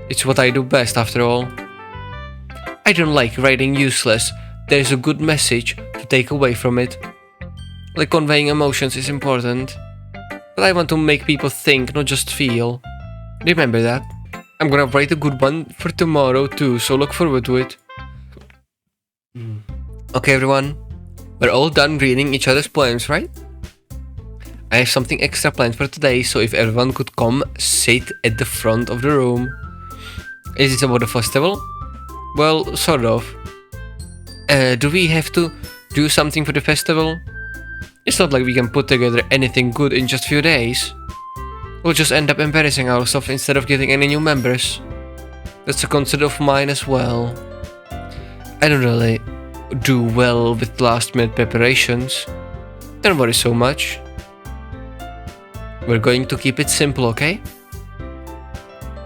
It's what I do best, after all. I don't like writing useless. There's a good message to take away from it. Like conveying emotions is important. But I want to make people think, not just feel. Remember that. I'm gonna write a good one for tomorrow too, so look forward to it. Okay everyone, we're all done reading each other's poems, right? I have something extra planned for today, so if everyone could come sit at the front of the room. Is it about the festival? Well, sort of. Do we have to do something for the festival? It's not like we can put together anything good in just a few days. We'll just end up embarrassing ourselves instead of getting any new members. That's a concern of mine as well. I don't really do well with last minute preparations. Don't worry so much. We're going to keep it simple, okay?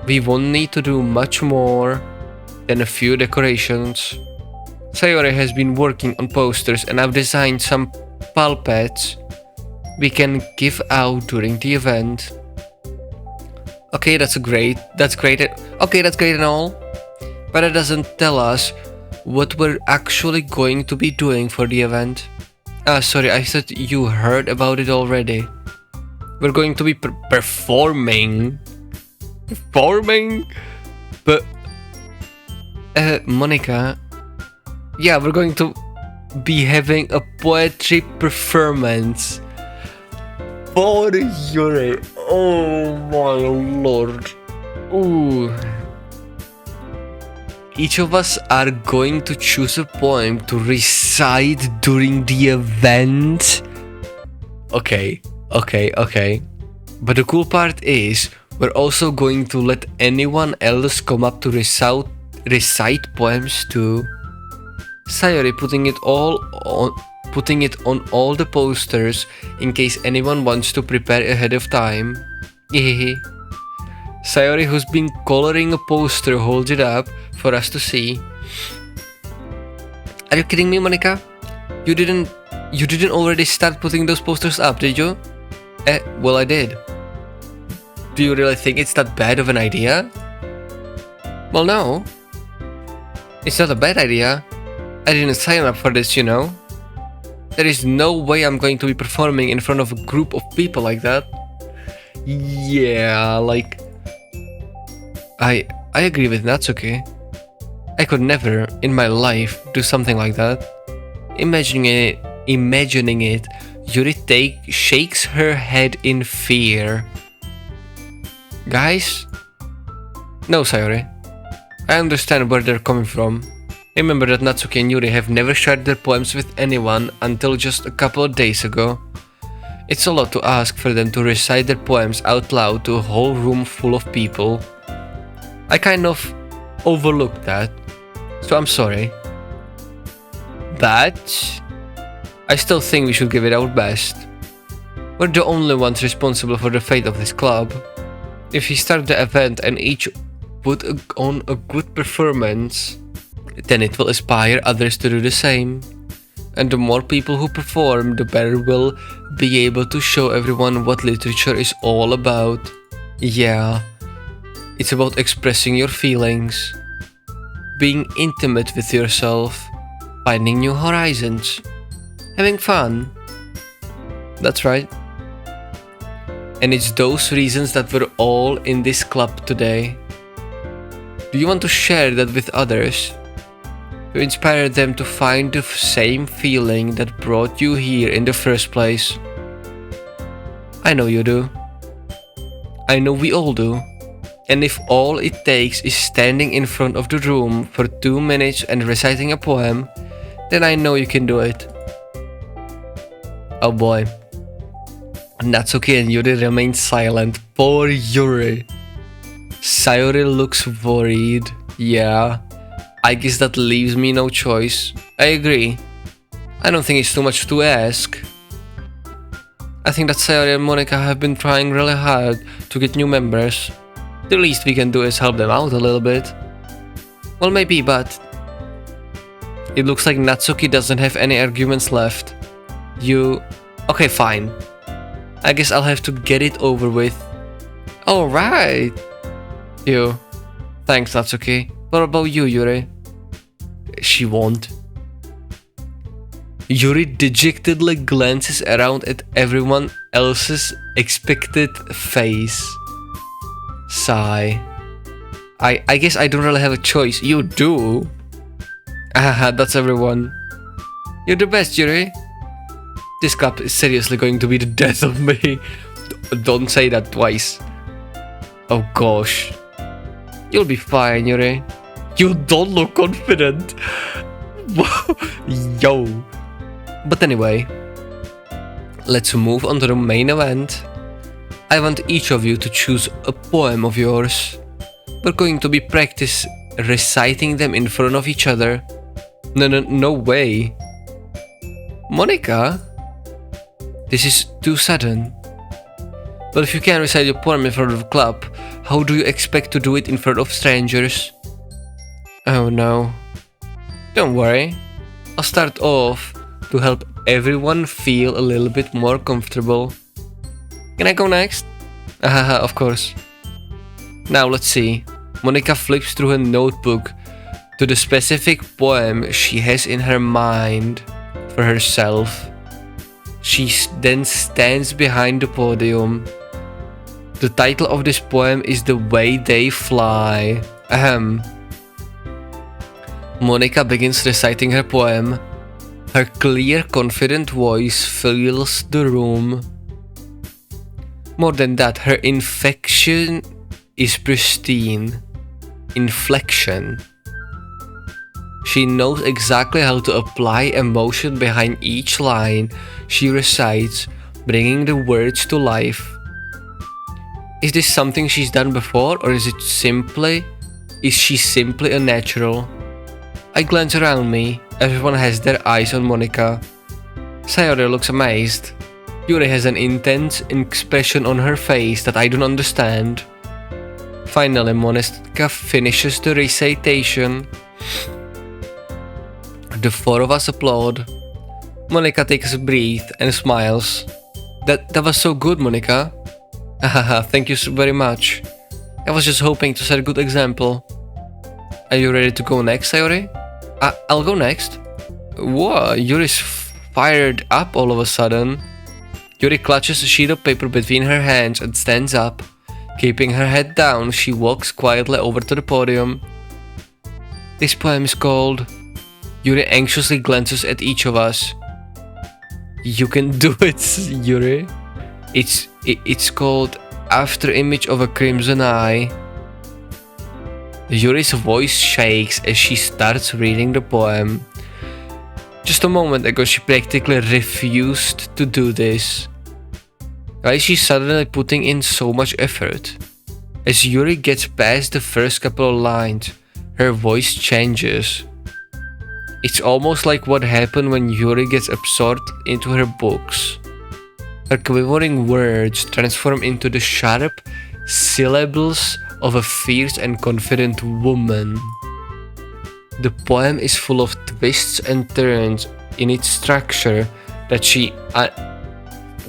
We won't need to do much more than a few decorations. Sayori has been working on posters and I've designed some pulpits we can give out during the event. Okay, that's great. Okay, that's great and all. But it doesn't tell us what we're actually going to be doing for the event. Sorry, I thought you heard about it already. We're going to be performing. Performing? But... Monika... Yeah, we're going to be having a poetry performance. For Yuri. Oh my lord. Ooh. Each of us are going to choose a poem to recite during the event. Okay. But the cool part is, we're also going to let anyone else come up to recite poems too. Sayori putting it on all the posters in case anyone wants to prepare ahead of time. Sayori, who's been coloring a poster, holds it up for us to see. Are you kidding me, Monika? You didn't already start putting those posters up, did you? Well, I did. Do you really think it's that bad of an idea? Well, no. It's not a bad idea. I didn't sign up for this, you know. There is no way I'm going to be performing in front of a group of people like that. Yeah, like... I agree with Natsuki. I could never, in my life, do something like that. Imagining it, Yuri shakes her head in fear. Guys? No, Sayori. I understand where they're coming from. Remember that Natsuki and Yuri have never shared their poems with anyone until just a couple of days ago. It's a lot to ask for them to recite their poems out loud to a whole room full of people. I kind of overlooked that, so I'm sorry. But I still think we should give it our best. We're the only ones responsible for the fate of this club. If we start the event and each put on a good performance, then it will inspire others to do the same. And the more people who perform, the better we'll be able to show everyone what literature is all about. Yeah, it's about expressing your feelings, being intimate with yourself, finding new horizons, having fun. That's right. And it's those reasons that we're all in this club today. Do you want to share that with others? To inspire them to find the same feeling that brought you here in the first place? I know you do. I know we all do. And if all it takes is standing in front of the room for 2 minutes and reciting a poem, then I know you can do it. Oh boy. Natsuki and Yuri remain silent. Poor Yuri. Sayori looks worried. Yeah, I guess that leaves me no choice. I agree. I don't think it's too much to ask. I think that Sayori and Monika have been trying really hard to get new members. The least we can do is help them out a little bit. Well, maybe, but... It looks like Natsuki doesn't have any arguments left. Okay, fine. I guess I'll have to get it over with. Alright. Thanks, Natsuki. What about you, Yuri? She won't. Yuri dejectedly glances around at everyone else's expected face. Sigh. I guess I don't really have a choice. You do. Haha, that's everyone. You're the best, Yuri. This cup is seriously going to be the death of me. Don't say that twice. Oh gosh. You'll be fine, Yuri. You don't look confident. Yo. But anyway, let's move on to the main event. I want each of you to choose a poem of yours. We're going to be practice reciting them in front of each other. No way. Monika? This is too sudden. But if you can't recite your poem in front of a club, how do you expect to do it in front of strangers? Oh no. Don't worry. I'll start off to help everyone feel a little bit more comfortable. Can I go next? Haha, of course. Now let's see. Monika flips through her notebook to the specific poem she has in her mind for herself. She then stands behind the podium. The title of this poem is The Way They Fly. Ahem. Monika begins reciting her poem. Her clear, confident voice fills the room. More than that, her inflection is pristine. Inflection. She knows exactly how to apply emotion behind each line she recites, bringing the words to life. Is this something she's done before, or is she simply a natural? I glance around me. Everyone has their eyes on Monika. Sayori looks amazed. Yuri has an intense expression on her face that I don't understand. Finally, Monika finishes the recitation. The 4 of us applaud. Monika takes a breath and smiles. That was so good, Monika. Haha, thank you so very much. I was just hoping to set a good example. Are you ready to go next, Sayori? I'll go next. Whoa, Yuri's fired up all of a sudden. Yuri clutches a sheet of paper between her hands and stands up. Keeping her head down, she walks quietly over to the podium. This poem is called... Yuri anxiously glances at each of us. You can do it, Yuri. It's called After Image of a Crimson Eye. Yuri's voice shakes as she starts reading the poem. Just a moment ago she practically refused to do this. Why is she suddenly putting in so much effort? As Yuri gets past the first couple of lines, her voice changes. It's almost like what happened when Yuri gets absorbed into her books. Her quivering words transform into the sharp syllables of a fierce and confident woman. The poem is full of twists and turns in its structure that she...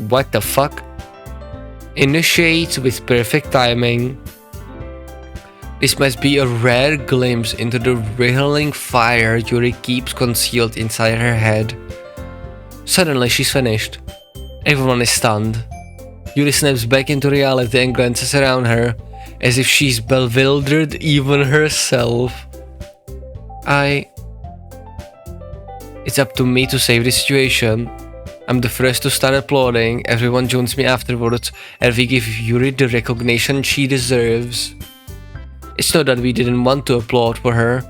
what the fuck? Initiates with perfect timing. This must be a rare glimpse into the whirling fire Yuri keeps concealed inside her head. Suddenly she's finished. Everyone is stunned. Yuri snaps back into reality and glances around her, as if she's bewildered even herself. It's up to me to save the situation. I'm the first to start applauding, everyone joins me afterwards, and we give Yuri the recognition she deserves. It's not that we didn't want to applaud for her,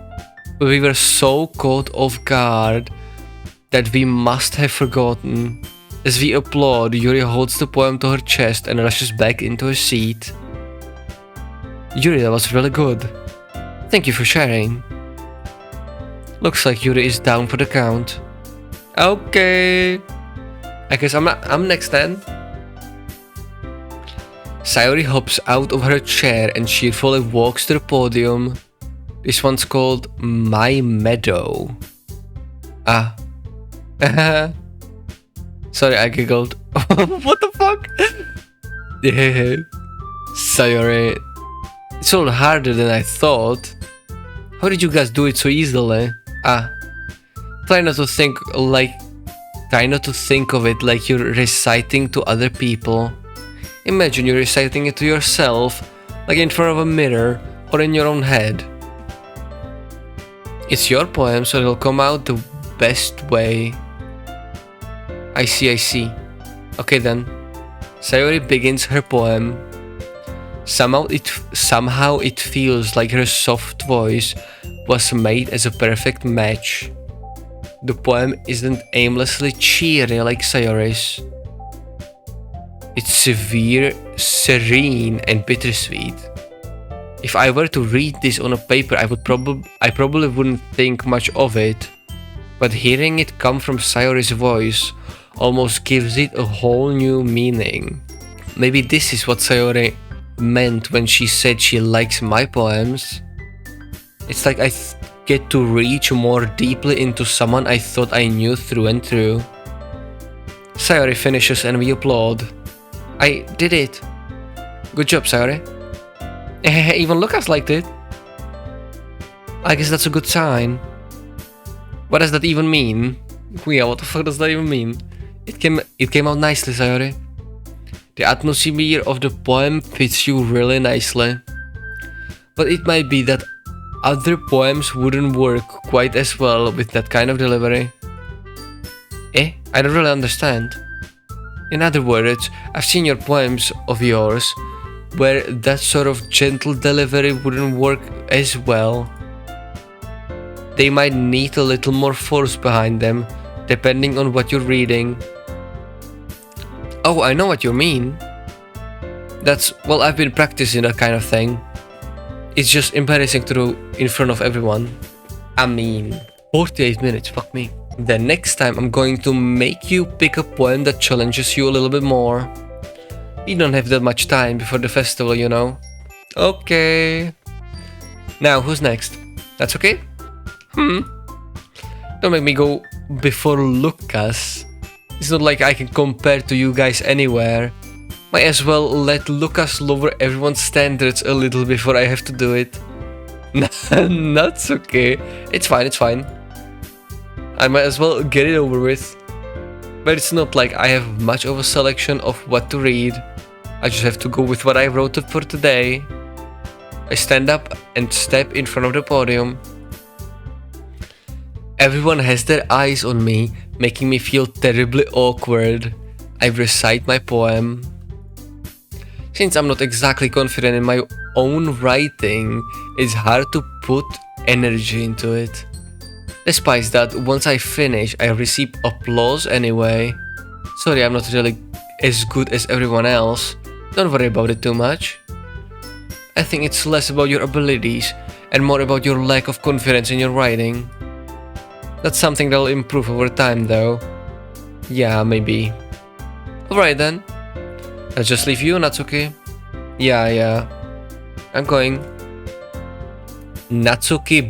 but we were so caught off guard that we must have forgotten. As we applaud, Yuri holds the poem to her chest and rushes back into her seat. Yuri, that was really good. Thank you for sharing. Looks like Yuri is down for the count. Okay. I guess I'm next then. Sayori hops out of her chair and cheerfully walks to the podium. This one's called My Meadow. Sorry, I giggled. What the fuck? Yeah. Sayori. It's all harder than I thought. How did you guys do it so easily? Try not to think of it like you're reciting to other people. Imagine you're reciting it to yourself, like in front of a mirror or in your own head. It's your poem, so it'll come out the best way. I see. Okay then. Sayori begins her poem. Somehow it feels like her soft voice was made as a perfect match. The poem isn't aimlessly cheery like Sayori's. It's severe, serene, and bittersweet. If I were to read this on a paper, I probably wouldn't think much of it. But hearing it come from Sayori's voice almost gives it a whole new meaning. Maybe this is what Sayori meant when she said she likes my poems. It's like I get to reach more deeply into someone I thought I knew through and through. Sayori finishes and we applaud. I did it. Good job, Sayori. Even Lucas liked it. I guess that's a good sign. What does that even mean? Yeah, what the fuck does that even mean? It came out nicely, Sayori. The atmosphere of the poem fits you really nicely. But it might be that other poems wouldn't work quite as well with that kind of delivery. I don't really understand. In other words, I've seen your poems of yours where that sort of gentle delivery wouldn't work as well. They might need a little more force behind them, depending on what you're reading. Oh, I know what you mean. Well, I've been practicing that kind of thing. It's just embarrassing to do in front of everyone. 48 minutes, fuck me. The next time I'm going to make you pick a poem that challenges you a little bit more. You don't have that much time before the festival, you know. Okay. Now, who's next? That's okay? Don't make me go before Lucas. It's not like I can compare to you guys anywhere. Might as well let Lucas lower everyone's standards a little before I have to do it. Natsuki. It's fine, it's fine. I might as well get it over with. But it's not like I have much of a selection of what to read. I just have to go with what I wrote for today. I stand up and step in front of the podium. Everyone has their eyes on me, making me feel terribly awkward. I recite my poem. Since I'm not exactly confident in my own writing, it's hard to put energy into it. Despite that, once I finish, I receive applause anyway. Sorry, I'm not really as good as everyone else. Don't worry about it too much. I think it's less about your abilities and more about your lack of confidence in your writing. That's something that'll improve over time though. Yeah, maybe. Alright then. I'll just leave you, Natsuki. Yeah. I'm going. Natsuki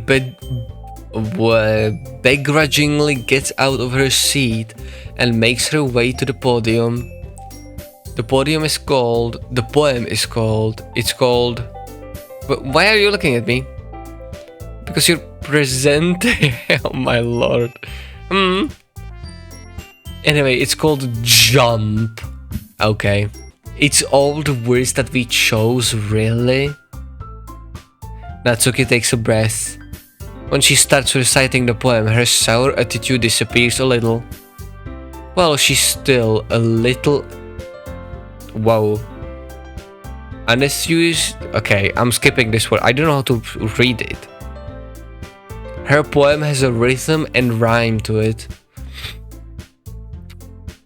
begrudgingly gets out of her seat and makes her way to the podium. The poem is called... Why are you looking at me? Because you're presenting... Oh my lord. Anyway, it's called Jump. Okay. It's all the words that we chose, really? Natsuki takes a breath. When she starts reciting the poem, her sour attitude disappears a little. Well, she's still a little... Wow. Unenthused... Okay, I'm skipping this word. I don't know how to read it. Her poem has a rhythm and rhyme to it.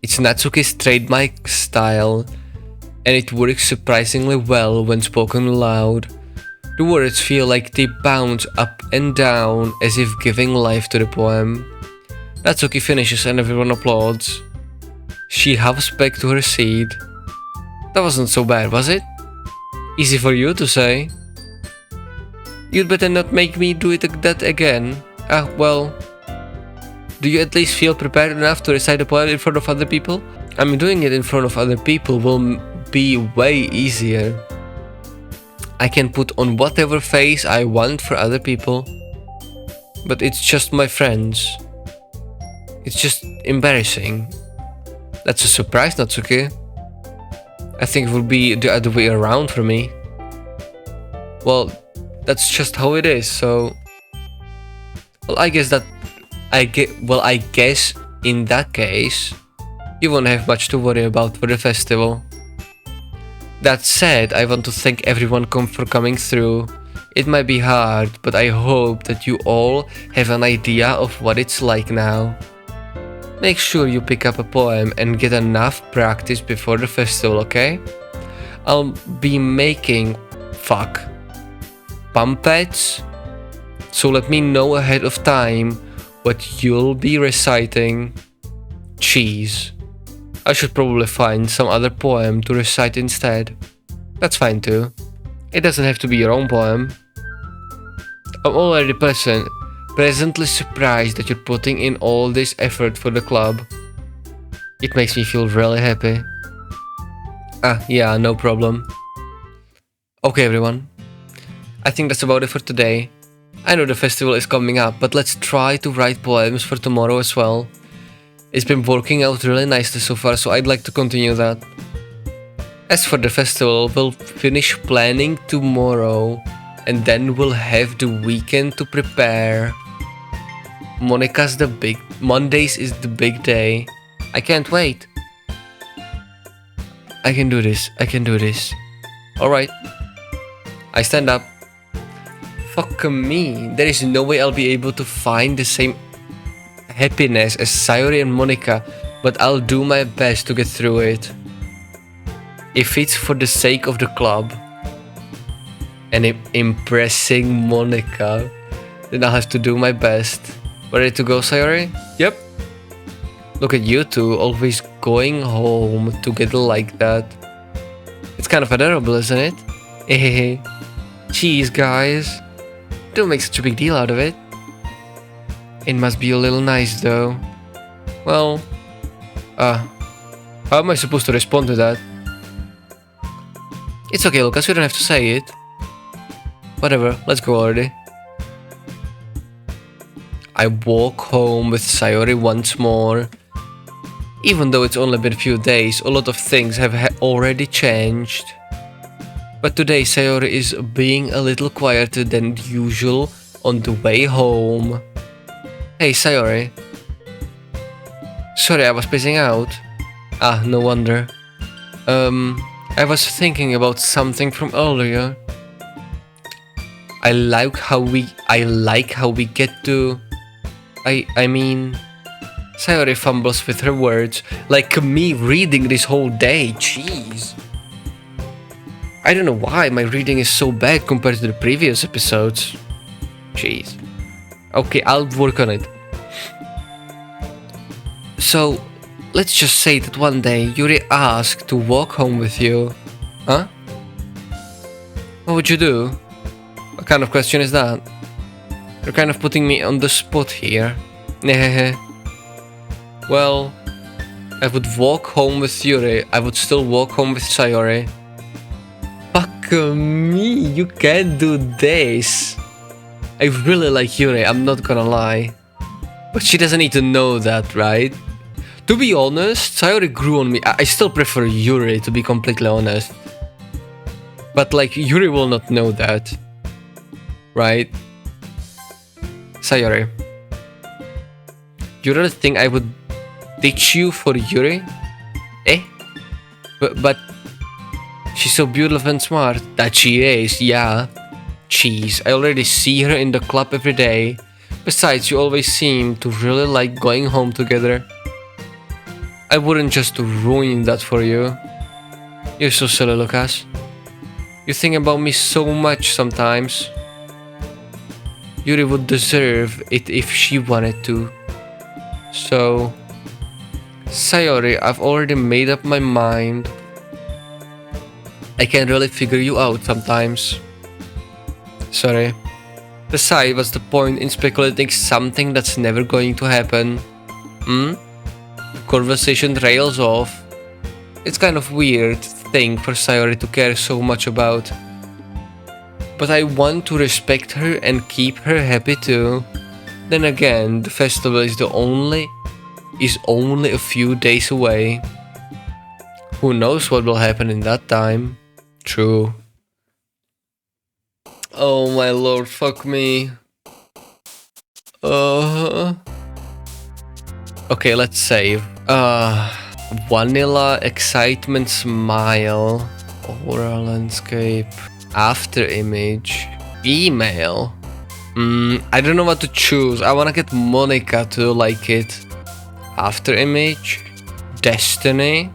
It's Natsuki's trademark style, and it works surprisingly well when spoken aloud. The words feel like they bounce up and down as if giving life to the poem. Natsuki finishes and everyone applauds. She hops back to her seat. That wasn't so bad, was it? Easy for you to say. You'd better not make me do that again. Well... Do you at least feel prepared enough to recite the poem in front of other people? I mean, doing it in front of other people will be way easier. I can put on whatever face I want for other people. But it's just my friends. It's just embarrassing. That's a surprise, Natsuki. I think it would be the other way around for me. Well, that's just how it is, so... Well, I guess in that case, you won't have much to worry about for the festival. That said, I want to thank everyone for coming through. It might be hard, but I hope that you all have an idea of what it's like now. Make sure you pick up a poem and get enough practice before the festival, okay? I'll be making... puppets? So let me know ahead of time what you'll be reciting. Cheese. I should probably find some other poem to recite instead. That's fine too. It doesn't have to be your own poem. I'm already presently surprised that you're putting in all this effort for the club. It makes me feel really happy. Yeah, no problem. Okay everyone. I think that's about it for today. I know the festival is coming up, but let's try to write poems for tomorrow as well. It's been working out really nicely so far, so I'd like to continue that. As for the festival, we'll finish planning tomorrow, and then we'll have the weekend to prepare. Mondays is the big day. I can't wait. I can do this. Alright. I stand up. Fuck me. There is no way I'll be able to find the same happiness as Sayori and Monika, but I'll do my best to get through it. If it's for the sake of the club and impressing Monika, then I'll have to do my best. Ready to go, Sayori? Yep. Look at you two, always going home together like that. It's kind of adorable, isn't it? Hehehe. Jeez, guys. Don't make such a big deal out of it. It must be a little nice, though. Well... how am I supposed to respond to that? It's okay, Lucas, you don't have to say it. Whatever, let's go already. I walk home with Sayori once more. Even though it's only been a few days, a lot of things have already changed. But today Sayori is being a little quieter than usual on the way home. Hey Sayori. Sorry, I was spacing out. Ah, no wonder. I was thinking about something from earlier. I like how we get to... I mean... Sayori fumbles with her words, like me reading this whole day, jeez. I don't know why my reading is so bad compared to the previous episodes. Jeez. Okay, I'll work on it. So, let's just say that one day Yuri asked to walk home with you. Huh? What would you do? What kind of question is that? You're kind of putting me on the spot here. Well, I would walk home with Yuri. I would still walk home with Sayori. Fuck me, you can't do this. I really like Yuri, I'm not gonna lie. But she doesn't need to know that, right? To be honest, Sayori grew on me. I still prefer Yuri, to be completely honest. But like, Yuri will not know that. Right? Sayori. You really think I would ditch you for Yuri? Eh? But she's so beautiful and smart. That she is, yeah. Jeez, I already see her in the club every day. Besides, you always seem to really like going home together. I wouldn't just ruin that for you. You're so silly, Lucas. You think about me so much sometimes. Yuri would deserve it if she wanted to. So... Sayori, I've already made up my mind. I can't really figure you out sometimes. Sorry. Besides, what's the point in speculating something that's never going to happen? The conversation trails off. It's kind of weird thing for Sayori to care so much about. But I want to respect her and keep her happy too. Then again, the festival is only a few days away. Who knows what will happen in that time? True. Oh my lord, fuck me. Okay, let's save. Vanilla, excitement, smile, aura landscape, after image, email. I don't know what to choose. I wanna get Monika to like it. After image, destiny,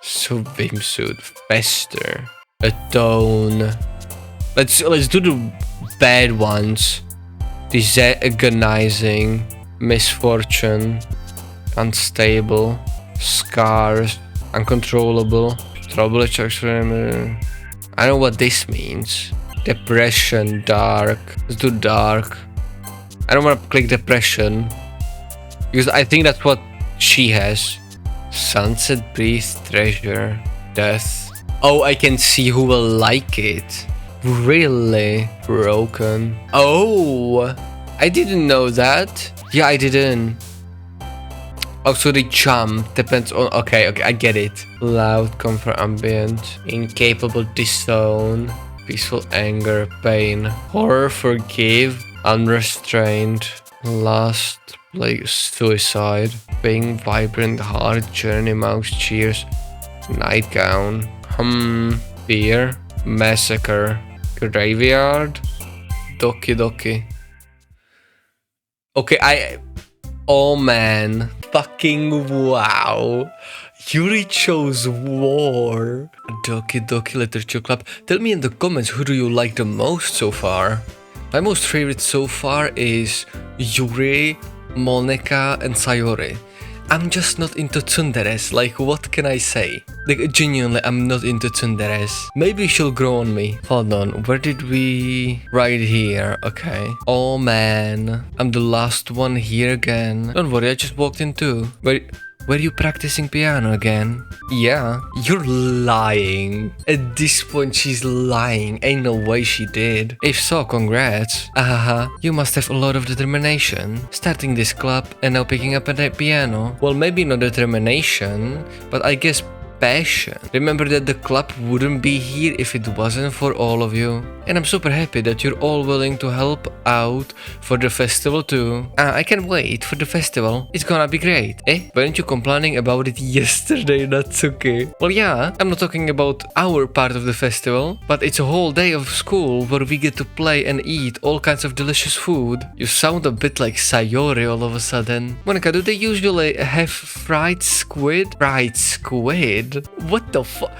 swimsuit, fester, atone. Let's do the bad ones. Disagonizing, misfortune, unstable, scars, uncontrollable, trouble. I know what this means. Depression, dark. Let's do dark. I don't want to click depression because I think that's what she has. Sunset breeze, treasure, death. Oh, I can see who will like it. Really? Broken. Oh, I didn't know that. Yeah, I didn't. Oh, so the jump depends on... Okay, I get it. Loud, comfort, ambient, incapable, disown, peaceful, anger, pain, horror, forgive, unrestrained, lust, like suicide, pink, vibrant, hard, journey, mouse, cheers, nightgown, fear, massacre, graveyard, Doki Doki. Okay, oh man, fucking wow. Yuri chose war. Doki Doki Literature Club. Tell me in the comments, who do you like the most so far? My most favorite so far is Yuri, Monika and Sayori. I'm just not into tsunderes, like what can I say? Like genuinely I'm not into tsunderes. Maybe she'll grow on me. Hold on, where did we... Right here, okay. Oh man, I'm the last one here again. Don't worry, I just walked in too. were you practicing piano again? Yeah, you're lying. At this point, she's lying. Ain't no way she did. If so, congrats. Ahaha, you must have a lot of determination. Starting this club and now picking up a piano. Well, maybe not determination, but I guess passion. Remember that the club wouldn't be here if it wasn't for all of you. And I'm super happy that you're all willing to help out for the festival too. I can't wait for the festival. It's gonna be great. Weren't you complaining about it yesterday, Natsuki? Well, yeah, I'm not talking about our part of the festival, but it's a whole day of school where we get to play and eat all kinds of delicious food. You sound a bit like Sayori all of a sudden. Monika, do they usually have fried squid? Fried squid? What the fuck?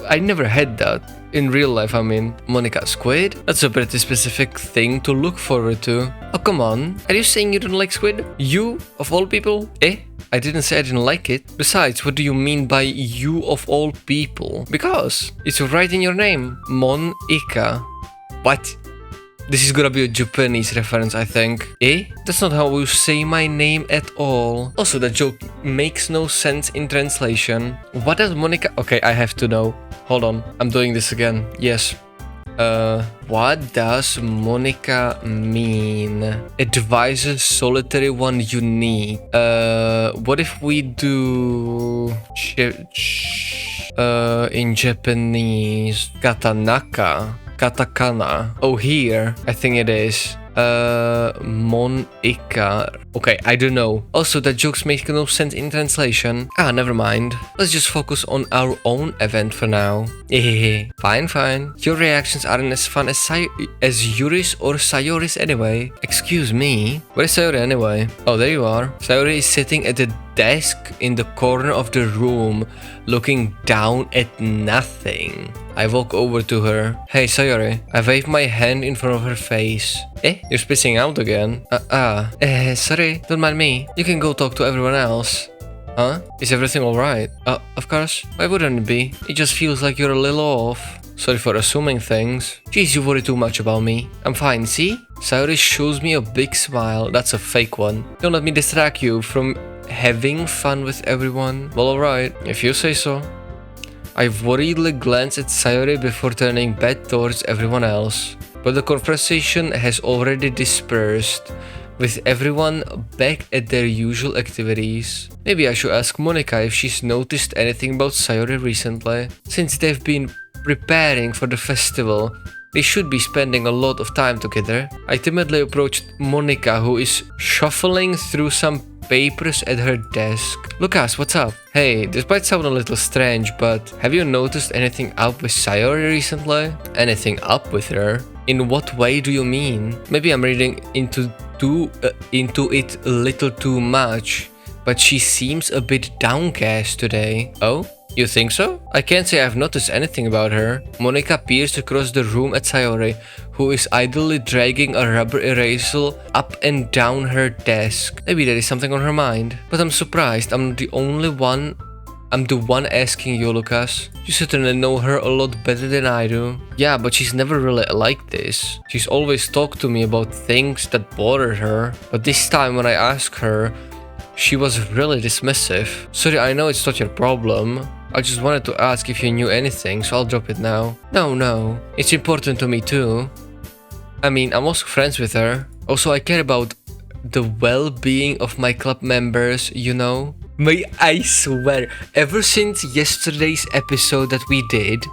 I never had that. In real life, I mean. Monika, squid? That's a pretty specific thing to look forward to. Oh, come on. Are you saying you don't like squid? You, of all people? I didn't say I didn't like it. Besides, what do you mean by you of all people? Because it's right in your name. Monika. What? This is gonna be a Japanese reference, I think. That's not how you say my name at all. Also, the joke makes no sense in translation. What does Monika... Okay, I have to know. Hold on, I'm doing this again. Yes. What does Monika mean? Advises solitary one unique. What if we do... in Japanese... Katanaka. Katakana. Oh, here. I think it is. Monika. Okay, I don't know. Also, the jokes make no sense in translation. Never mind. Let's just focus on our own event for now. Fine. Your reactions aren't as fun as Yuri's or Sayori's anyway. Excuse me. Where's Sayori anyway? Oh, there you are. Sayori is sitting at the desk in the corner of the room, looking down at nothing. I walk over to her. Hey, Sayori. I wave my hand in front of her face. You're spacing out again. Sorry, don't mind me. You can go talk to everyone else. Huh? Is everything alright? Of course. Why wouldn't it be? It just feels like you're a little off. Sorry for assuming things. Jeez, you worry too much about me. I'm fine, see? Sayori shows me a big smile. That's a fake one. Don't let me distract you from having fun with everyone. Well, alright, if you say so. I worriedly glance at Sayori before turning back towards everyone else. But the conversation has already dispersed, with everyone back at their usual activities. Maybe I should ask Monika if she's noticed anything about Sayori recently. Since they've been preparing for the festival, they should be spending a lot of time together. I timidly approached Monika, who is shuffling through some papers at her desk. Lucas, what's up? Hey, this might sound a little strange, but have you noticed anything up with Sayori recently? Anything up with her? In what way do you mean? Maybe I'm reading into it a little too much, but she seems a bit downcast today. Oh? You think so? I can't say I've noticed anything about her. Monika peers across the room at Sayori, who is idly dragging a rubber eraser up and down her desk. Maybe there is something on her mind. But I'm surprised I'm the one asking you, Lucas. You certainly know her a lot better than I do. Yeah, but she's never really like this. She's always talked to me about things that bother her. But this time when I asked her, she was really dismissive. Sorry, I know it's not your problem. I just wanted to ask if you knew anything, so I'll drop it now. No. It's important to me too. I mean, I'm also friends with her. Also, I care about the well-being of my club members, you know? I swear, ever since yesterday's episode that we did,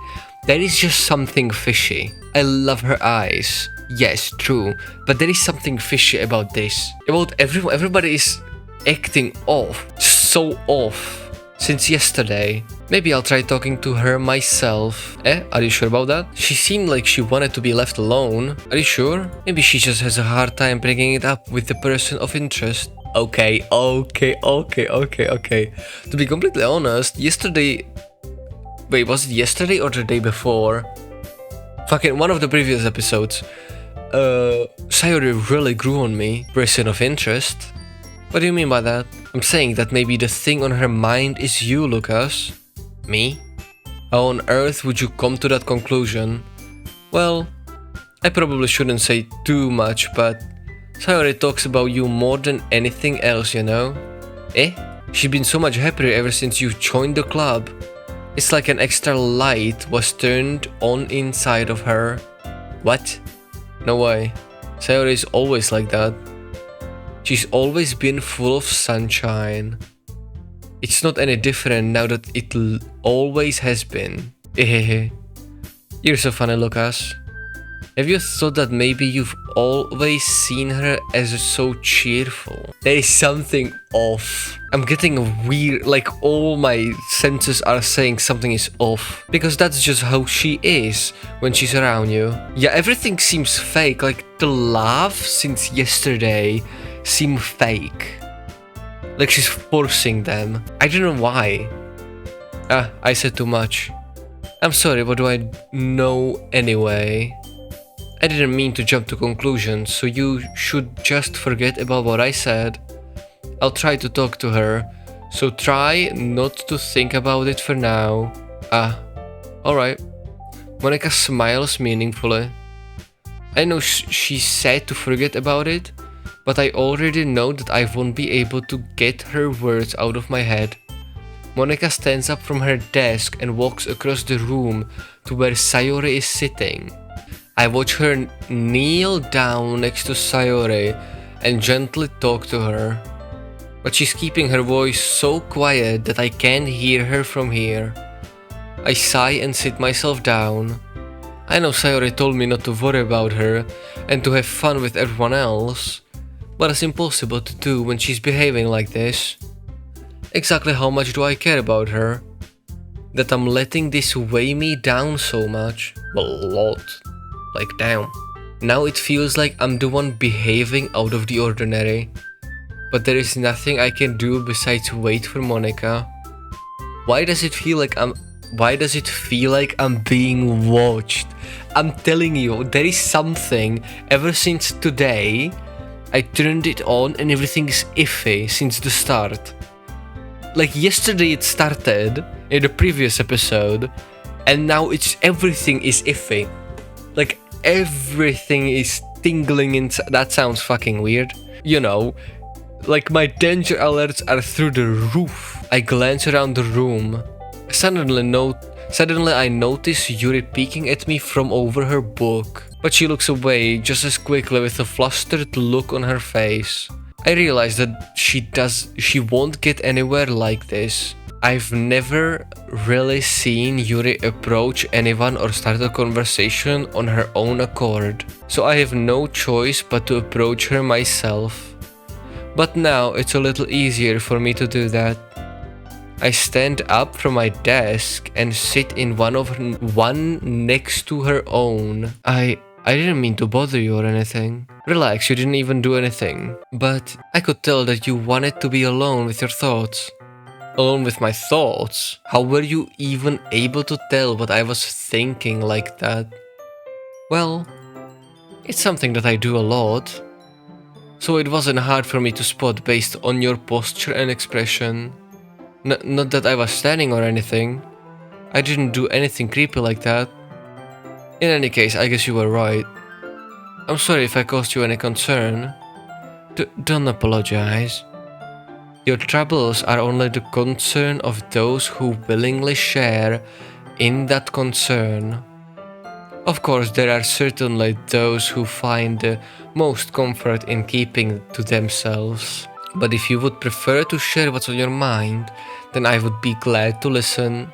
there is just something fishy. I love her eyes. Yes, true. But there is something fishy about this. About everybody is acting off. So off. Since yesterday. Maybe I'll try talking to her myself. Are you sure about that? She seemed like she wanted to be left alone. Are you sure? Maybe she just has a hard time bringing it up with the person of interest. Okay. To be completely honest, yesterday... Wait, was it yesterday or the day before? Fucking one of the previous episodes. Sayori really grew on me. Person of interest? What do you mean by that? I'm saying that maybe the thing on her mind is you, Lucas. Me? How on earth would you come to that conclusion? Well, I probably shouldn't say too much, but Sayori talks about you more than anything else, you know? She's been so much happier ever since you joined the club. It's like an extra light was turned on inside of her. What? No way. Sayori is always like that. She's always been full of sunshine. It's not any different now that it always has been. Hehehe. You're so funny, Lucas. Have you thought that maybe you've always seen her as so cheerful? There is something off. I'm getting weird, like all my senses are saying something is off. Because that's just how she is when she's around you. Yeah, everything seems fake, like the laugh since yesterday seem fake. Like she's forcing them. I don't know why. I said too much. I'm sorry, what do I know anyway? I didn't mean to jump to conclusions, so you should just forget about what I said. I'll try to talk to her, so try not to think about it for now. Alright. Monika smiles meaningfully. I know she said to forget about it, but I already know that I won't be able to get her words out of my head. Monika stands up from her desk and walks across the room to where Sayori is sitting. I watch her kneel down next to Sayori and gently talk to her. But she's keeping her voice so quiet that I can't hear her from here. I sigh and sit myself down. I know Sayori told me not to worry about her and to have fun with everyone else, but it's impossible to do when she's behaving like this. Exactly how much do I care about her? That I'm letting this weigh me down so much? A lot. Like damn. Now it feels like I'm the one behaving out of the ordinary. But there is nothing I can do besides wait for Monika. Why does it feel like I'm being watched? I'm telling you, there is something ever since today. I turned it on and everything is iffy since the start. Like yesterday it started in the previous episode and now everything is iffy. Like everything is tingling inside. That sounds fucking weird. You know, like my danger alerts are through the roof. I glance around the room. Suddenly I notice Yuri peeking at me from over her book. But she looks away just as quickly with a flustered look on her face. I realize that she won't get anywhere like this. I've never really seen Yuri approach anyone or start a conversation on her own accord, so I have no choice but to approach her myself. But now it's a little easier for me to do that. I stand up from my desk and sit in one next to her own. I didn't mean to bother you or anything. Relax, you didn't even do anything. But I could tell that you wanted to be alone with your thoughts. Alone with my thoughts? How were you even able to tell what I was thinking like that? Well, it's something that I do a lot. So it wasn't hard for me to spot based on your posture and expression. Not that I was standing or anything. I didn't do anything creepy like that. In any case, I guess you were right. I'm sorry if I caused you any concern. Don't apologize. Your troubles are only the concern of those who willingly share in that concern. Of course, there are certainly those who find the most comfort in keeping to themselves. But if you would prefer to share what's on your mind, then I would be glad to listen.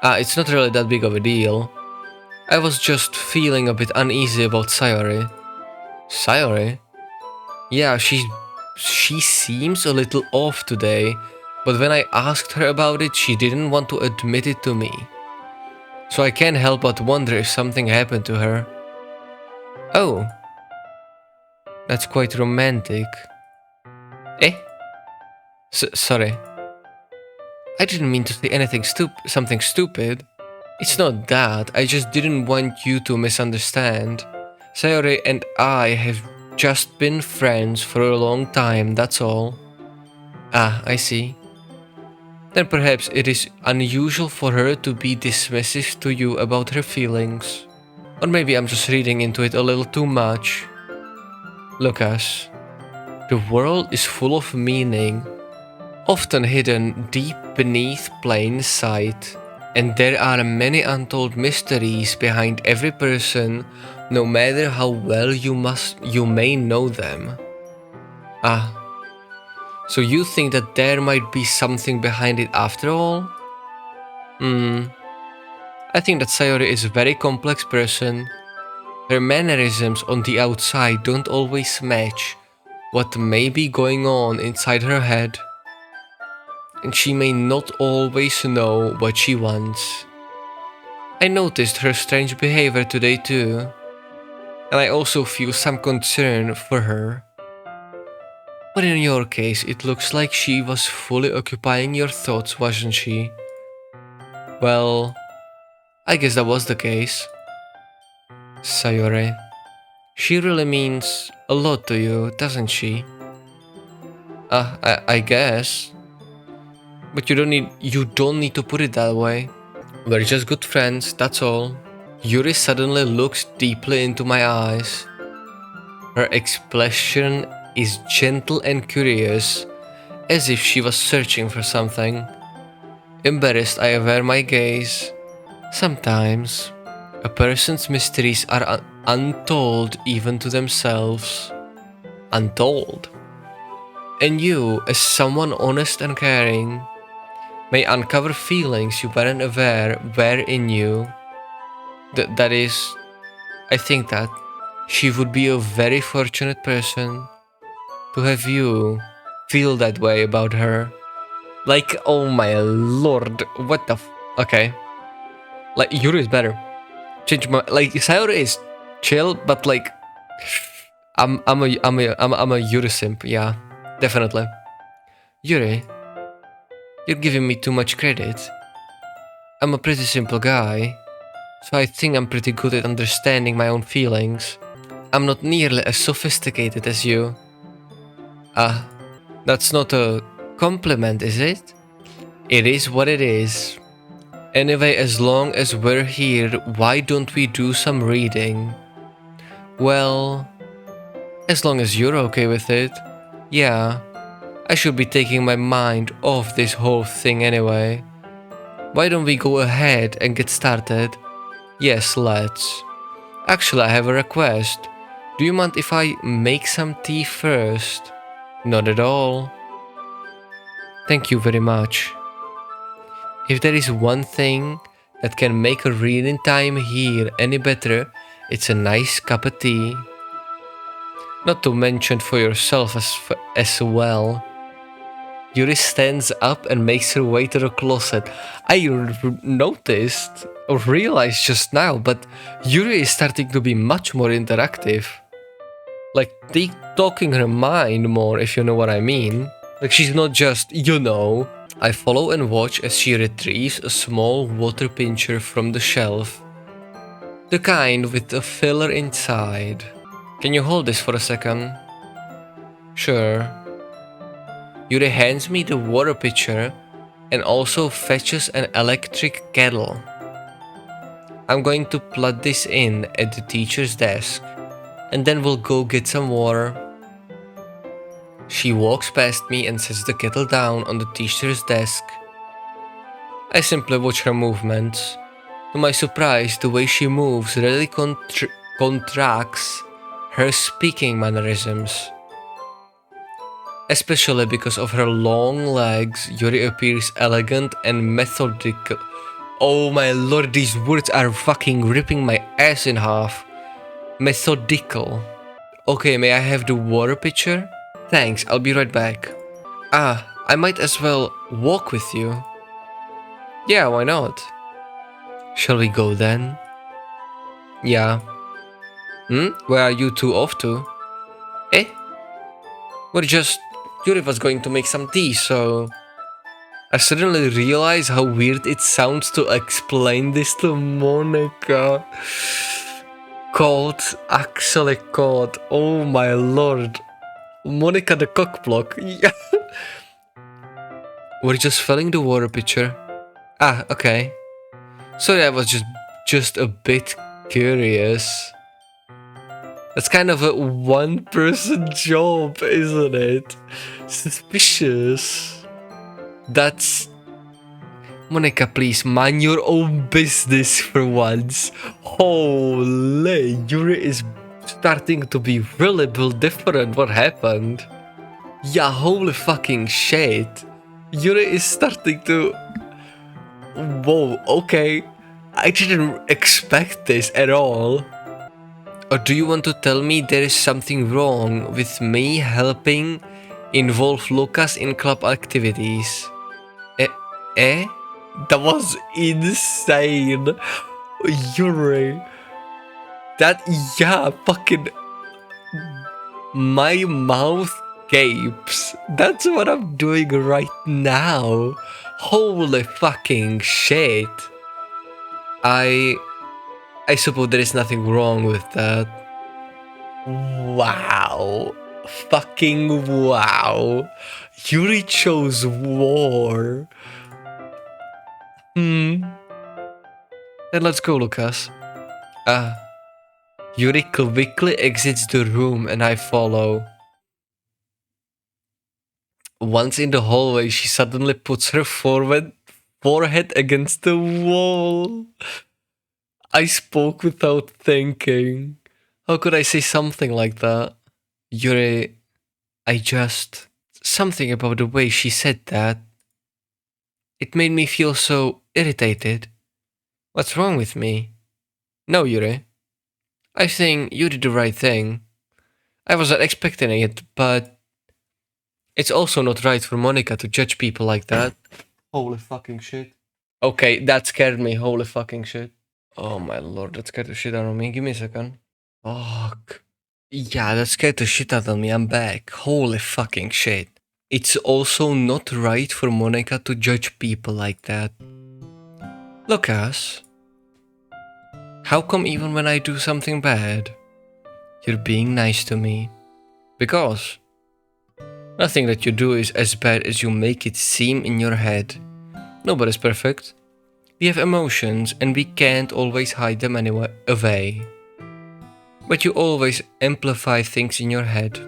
It's not really that big of a deal. I was just feeling a bit uneasy about Sayori. Sayori? Yeah, she seems a little off today, but when I asked her about it, she didn't want to admit it to me. So I can't help but wonder if something happened to her. Oh. That's quite romantic. Eh? Sorry. I didn't mean to say anything something stupid. It's not that, I just didn't want you to misunderstand. Sayori and I have just been friends for a long time, that's all. I see. Then perhaps it is unusual for her to be dismissive to you about her feelings. Or maybe I'm just reading into it a little too much. Lucas, the world is full of meaning. often hidden deep beneath plain sight. And there are many untold mysteries behind every person, no matter how well you may know them. Ah, so you think that there might be something behind it after all? I think that Sayori is a very complex person. Her mannerisms on the outside don't always match what may be going on inside her head. And she may not always know what she wants. I noticed her strange behavior today too, and I also feel some concern for her. But in your case, it looks like she was fully occupying your thoughts, wasn't she? Well, I guess that was the case. Sayori, she really means a lot to you, doesn't she? I guess. But you don't need to put it that way. We're just good friends, that's all. Yuri suddenly looks deeply into my eyes. Her expression is gentle and curious, as if she was searching for something. Embarrassed, I avert my gaze. Sometimes, a person's mysteries are untold even to themselves. Untold. And you, as someone honest and caring, may uncover feelings you weren't aware were in you. That is, I think that she would be a very fortunate person to have you feel that way about her. Like, oh my lord, what the okay. Like, Yuri is better. Change my, like, Sayori is chill, but like, I'm a Yuri simp, yeah, definitely. Yuri, you're giving me too much credit. I'm a pretty simple guy, so I think I'm pretty good at understanding my own feelings. I'm not nearly as sophisticated as you. Ah, that's not a compliment, is it? It is what it is. Anyway, as long as we're here, why don't we do some reading? Well, as long as you're okay with it. Yeah, I should be taking my mind off this whole thing anyway. Why don't we go ahead and get started? Yes, let's. Actually, I have a request. Do you mind if I make some tea first? Not at all. Thank you very much. If there is one thing that can make a reading time here any better, it's a nice cup of tea. Not to mention for yourself as well. Yuri stands up and makes her way to the closet. I noticed or realized just now, but Yuri is starting to be much more interactive. Like, talking her mind more, if you know what I mean. Like, she's not just, you know. I follow and watch as she retrieves a small water pitcher from the shelf. The kind with a filler inside. Can you hold this for a second? Sure. Yuri hands me the water pitcher and also fetches an electric kettle. I'm going to plug this in at the teacher's desk, and then we'll go get some water. She walks past me and sets the kettle down on the teacher's desk. I simply watch her movements. To my surprise, the way she moves really contracts her speaking mannerisms. Especially because of her long legs, Yuri appears elegant and methodical. Oh my lord, these words are fucking ripping my ass in half. Methodical. Okay, may I have the water pitcher? Thanks, I'll be right back. Ah, I might as well walk with you. Yeah, why not? Shall we go then? Yeah. Where are you two off to? Eh? Yuri was going to make some tea, so... I suddenly realize how weird it sounds to explain this to Monika. Actually caught. Oh my lord. Monika the cockblock. Yeah. We're just filling the water pitcher. Ah, okay. Sorry, I was just a bit curious. That's kind of a one-person job, isn't it? Suspicious. That's... Monika, please, mind your own business for once. Holy, Yuri is starting to be really built different. What happened? Yeah, holy fucking shit. Yuri is starting to... Whoa, okay. I didn't expect this at all. Or do you want to tell me there is something wrong with me helping involve Lucas in club activities? Eh? That was insane. Yuri. That, yeah, fucking... My mouth gapes. That's what I'm doing right now. Holy fucking shit. I suppose there is nothing wrong with that. Wow. Fucking wow. Yuri chose war. Then let's go, Lucas. Yuri quickly exits the room and I follow. Once in the hallway, she suddenly puts her forehead against the wall. I spoke without thinking. How could I say something like that? Yuri, something about the way she said that. It made me feel so irritated. What's wrong with me? No, Yuri. I think you did the right thing. I wasn't expecting it, but it's also not right for Monika to judge people like that. Holy fucking shit. Okay, that scared me. Holy fucking shit. Oh my lord, that scared the shit out of me. Give me a second. Fuck. Yeah, that scared the shit out of me. I'm back. Holy fucking shit. It's also not right for Monika to judge people like that. Lucas, how come even when I do something bad, you're being nice to me? Because nothing that you do is as bad as you make it seem in your head. Nobody's perfect. We have emotions and we can't always hide them away. But you always amplify things in your head.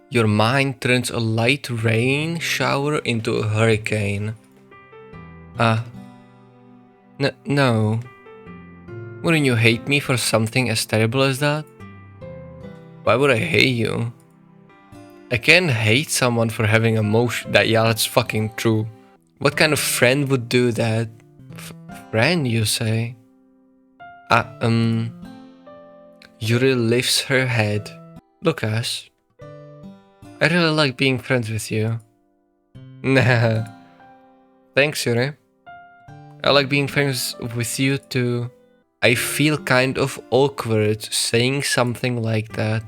Your mind turns a light rain shower into a hurricane. No. Wouldn't you hate me for something as terrible as that? Why would I hate you? I can't hate someone for having emotion. Yeah, that's fucking true. What kind of friend would do that? Friend, you say? Yuri lifts her head. Lucas, I really like being friends with you. Nah. Thanks, Yuri. I like being friends with you too. I feel kind of awkward saying something like that.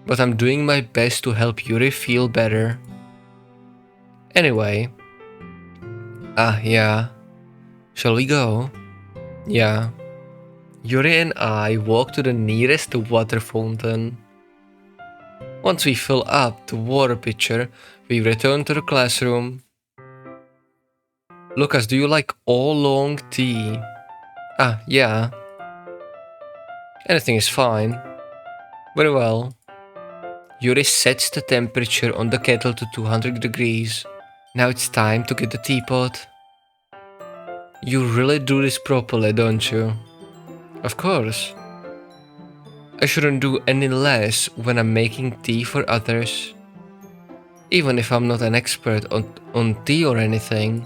But I'm doing my best to help Yuri feel better. Anyway. Yeah. Shall we go? Yeah. Yuri and I walk to the nearest water fountain. Once we fill up the water pitcher, we return to the classroom. Lucas, do you like oolong tea? Yeah. Anything is fine. Very well. Yuri sets the temperature on the kettle to 200 degrees. Now it's time to get the teapot. You really do this properly, don't you? Of course. I shouldn't do any less when I'm making tea for others. Even if I'm not an expert on tea or anything.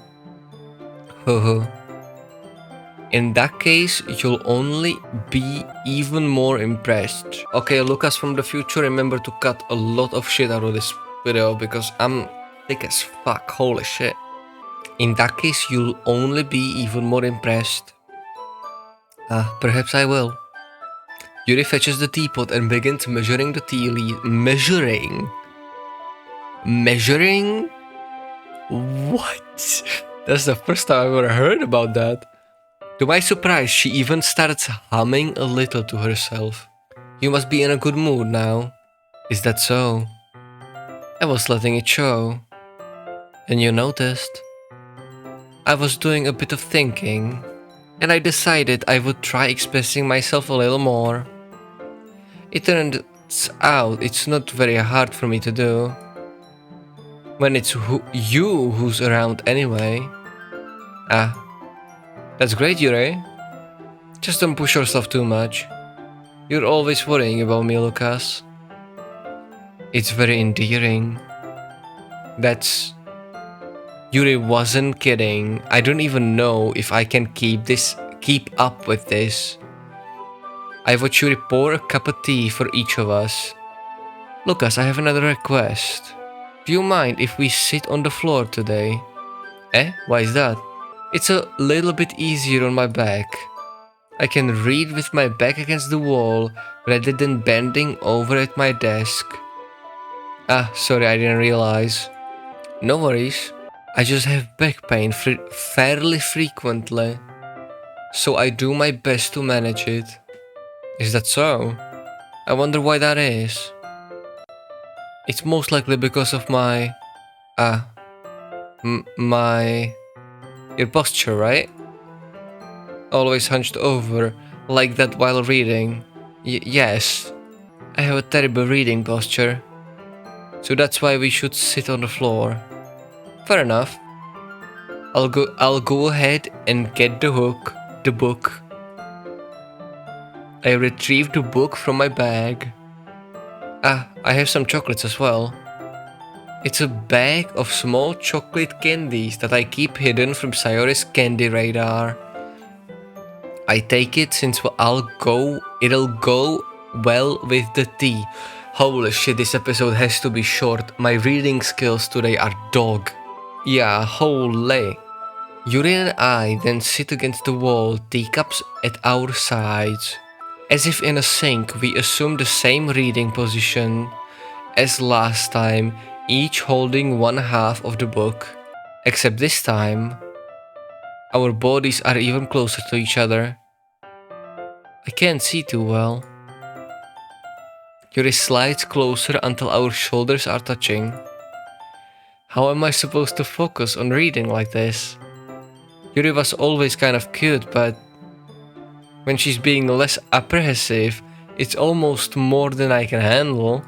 In that case, you'll only be even more impressed. Okay, Lucas from the future, remember to cut a lot of shit out of this video because I'm thick as fuck, holy shit. In that case, you'll only be even more impressed. Perhaps I will. Yuri fetches the teapot and begins measuring the tea leaf. Measuring? What? That's the first time I've ever heard about that. To my surprise, she even starts humming a little to herself. You must be in a good mood now. Is that so? I was letting it show. And you noticed? I was doing a bit of thinking, and I decided I would try expressing myself a little more. It turns out it's not very hard for me to do. when it's you who's around anyway. Ah, that's great, Yuri. Just don't push yourself too much. You're always worrying about me, Lucas. It's very endearing. That's... Yuri wasn't kidding. I don't even know if I can keep up with this. I watch Yuri pour a cup of tea for each of us. Lucas, I have another request. Do you mind if we sit on the floor today? Eh? Why is that? It's a little bit easier on my back. I can read with my back against the wall rather than bending over at my desk. Ah, sorry, I didn't realize. No worries. I just have back pain fairly frequently, so I do my best to manage it. Is that so? I wonder why that is. It's most likely because of my... your posture, right? Always hunched over, like that while reading. Yes, I have a terrible reading posture. So that's why we should sit on the floor. Fair enough. I'll go ahead and get the book. I retrieved the book from my bag. Ah, I have some chocolates as well. It's a bag of small chocolate candies that I keep hidden from Sayori's candy radar. I take it since it'll go well with the tea. Holy shit, this episode has to be short. My reading skills today are dog. Yeah, holy. Yuri and I then sit against the wall, teacups at our sides. As if in a sync, we assume the same reading position as last time, each holding one half of the book. Except this time, our bodies are even closer to each other. I can't see too well. Yuri slides closer until our shoulders are touching. How am I supposed to focus on reading like this? Yuri was always kind of cute, but when she's being less apprehensive, it's almost more than I can handle.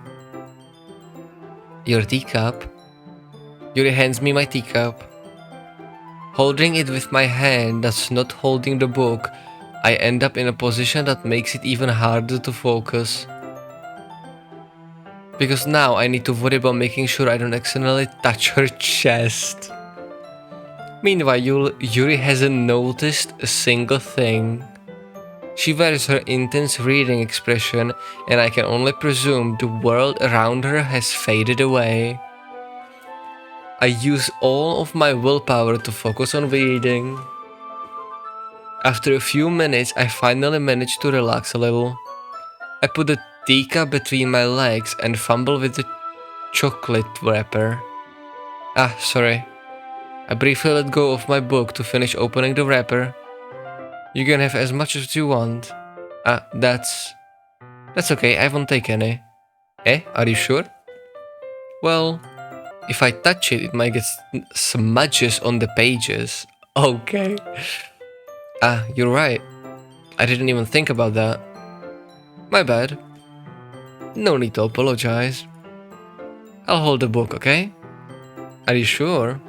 Your teacup? Yuri hands me my teacup. Holding it with my hand that's not holding the book, I end up in a position that makes it even harder to focus. Because now I need to worry about making sure I don't accidentally touch her chest. Meanwhile, Yuri hasn't noticed a single thing. She wears her intense reading expression, and I can only presume the world around her has faded away. I use all of my willpower to focus on reading. After a few minutes, I finally manage to relax a little. I put the teacup between my legs and fumble with the chocolate wrapper. Ah, sorry. I briefly let go of my book to finish opening the wrapper. You can have as much as you want. Ah, that's okay, I won't take any. Eh, are you sure? Well, if I touch it, it might get smudges on the pages. Okay. Ah, you're right. I didn't even think about that. My bad. No need to apologize. I'll hold the book, okay? Are you sure?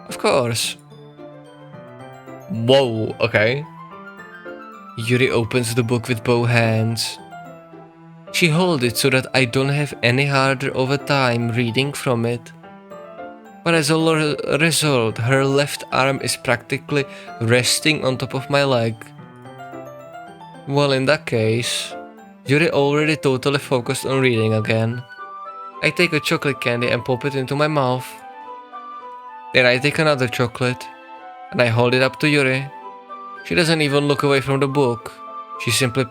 Of course. Whoa, okay. Yuri opens the book with both hands. She holds it so that I don't have any harder of a time reading from it. But as a result, her left arm is practically resting on top of my leg. Well, in that case, Yuri already totally focused on reading again. I take a chocolate candy and pop it into my mouth. Then I take another chocolate, and I hold it up to Yuri. She doesn't even look away from the book. She simply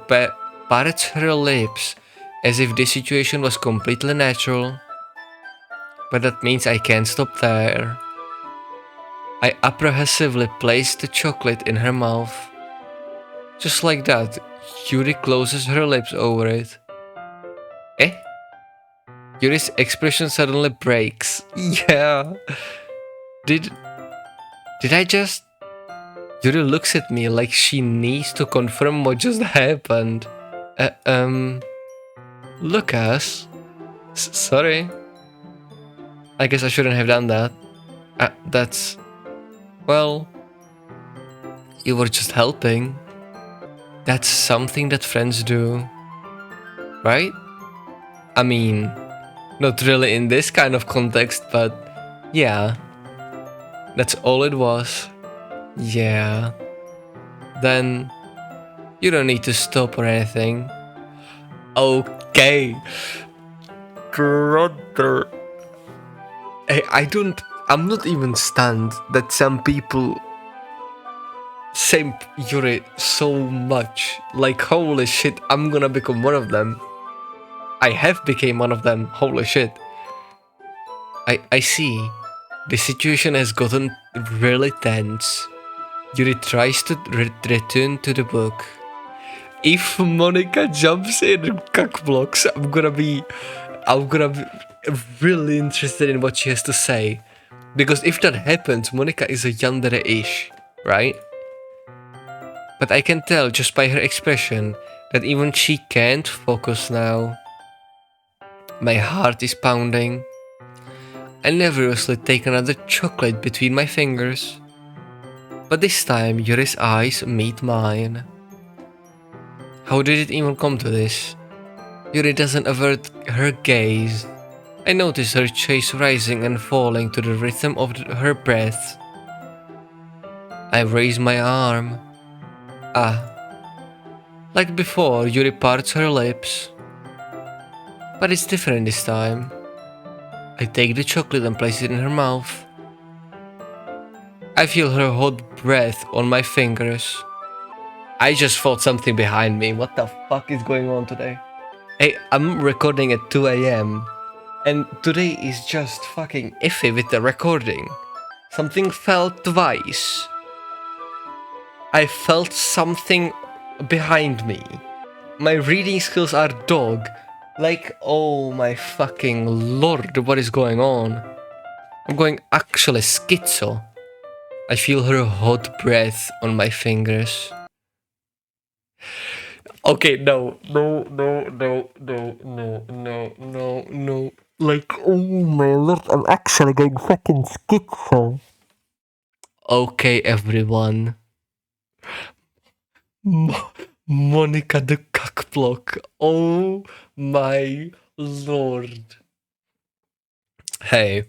parrots her lips as if this situation was completely natural. But that means I can't stop there. I apprehensively place the chocolate in her mouth. Just like that, Yuri closes her lips over it. Eh? Yuri's expression suddenly breaks. Yeah. Did I just... Yuri looks at me like she needs to confirm what just happened. Lucas? Sorry. I guess I shouldn't have done that. That's... Well... You were just helping. That's something that friends do. Right? I mean... Not really in this kind of context, but... Yeah. That's all it was. Yeah. Then... You don't need to stop or anything. Okay. Brother. Hey, I'm not even stunned that some people say Yuri so much. Like, holy shit, I'm gonna become one of them. I have become one of them, holy shit. I see. The situation has gotten really tense. Yuri tries to return to the book. If Monika jumps in and cock blocks, I'm gonna be really interested in what she has to say. Because if that happens, Monika is a yandere-ish, right? But I can tell just by her expression that even she can't focus now. My heart is pounding. I nervously take another chocolate between my fingers. But this time Yuri's eyes meet mine. How did it even come to this? Yuri doesn't avert her gaze. I notice her chest rising and falling to the rhythm of her breath. I raise my arm. Like before, Yuri parts her lips. But it's different this time. I take the chocolate and place it in her mouth. I feel her hot breath on my fingers. I just felt something behind me. What the fuck is going on today? Hey, I'm recording at 2 AM. And today is just fucking iffy with the recording. Something fell twice. I felt something behind me. My reading skills are dog. Like, oh my fucking lord, what is going on? I'm going actually schizo. I feel her hot breath on my fingers. Okay, no. Like, oh my lord, I'm actually going fucking schizo. Okay, everyone. Monika the cockblock. Oh my lord. Hey,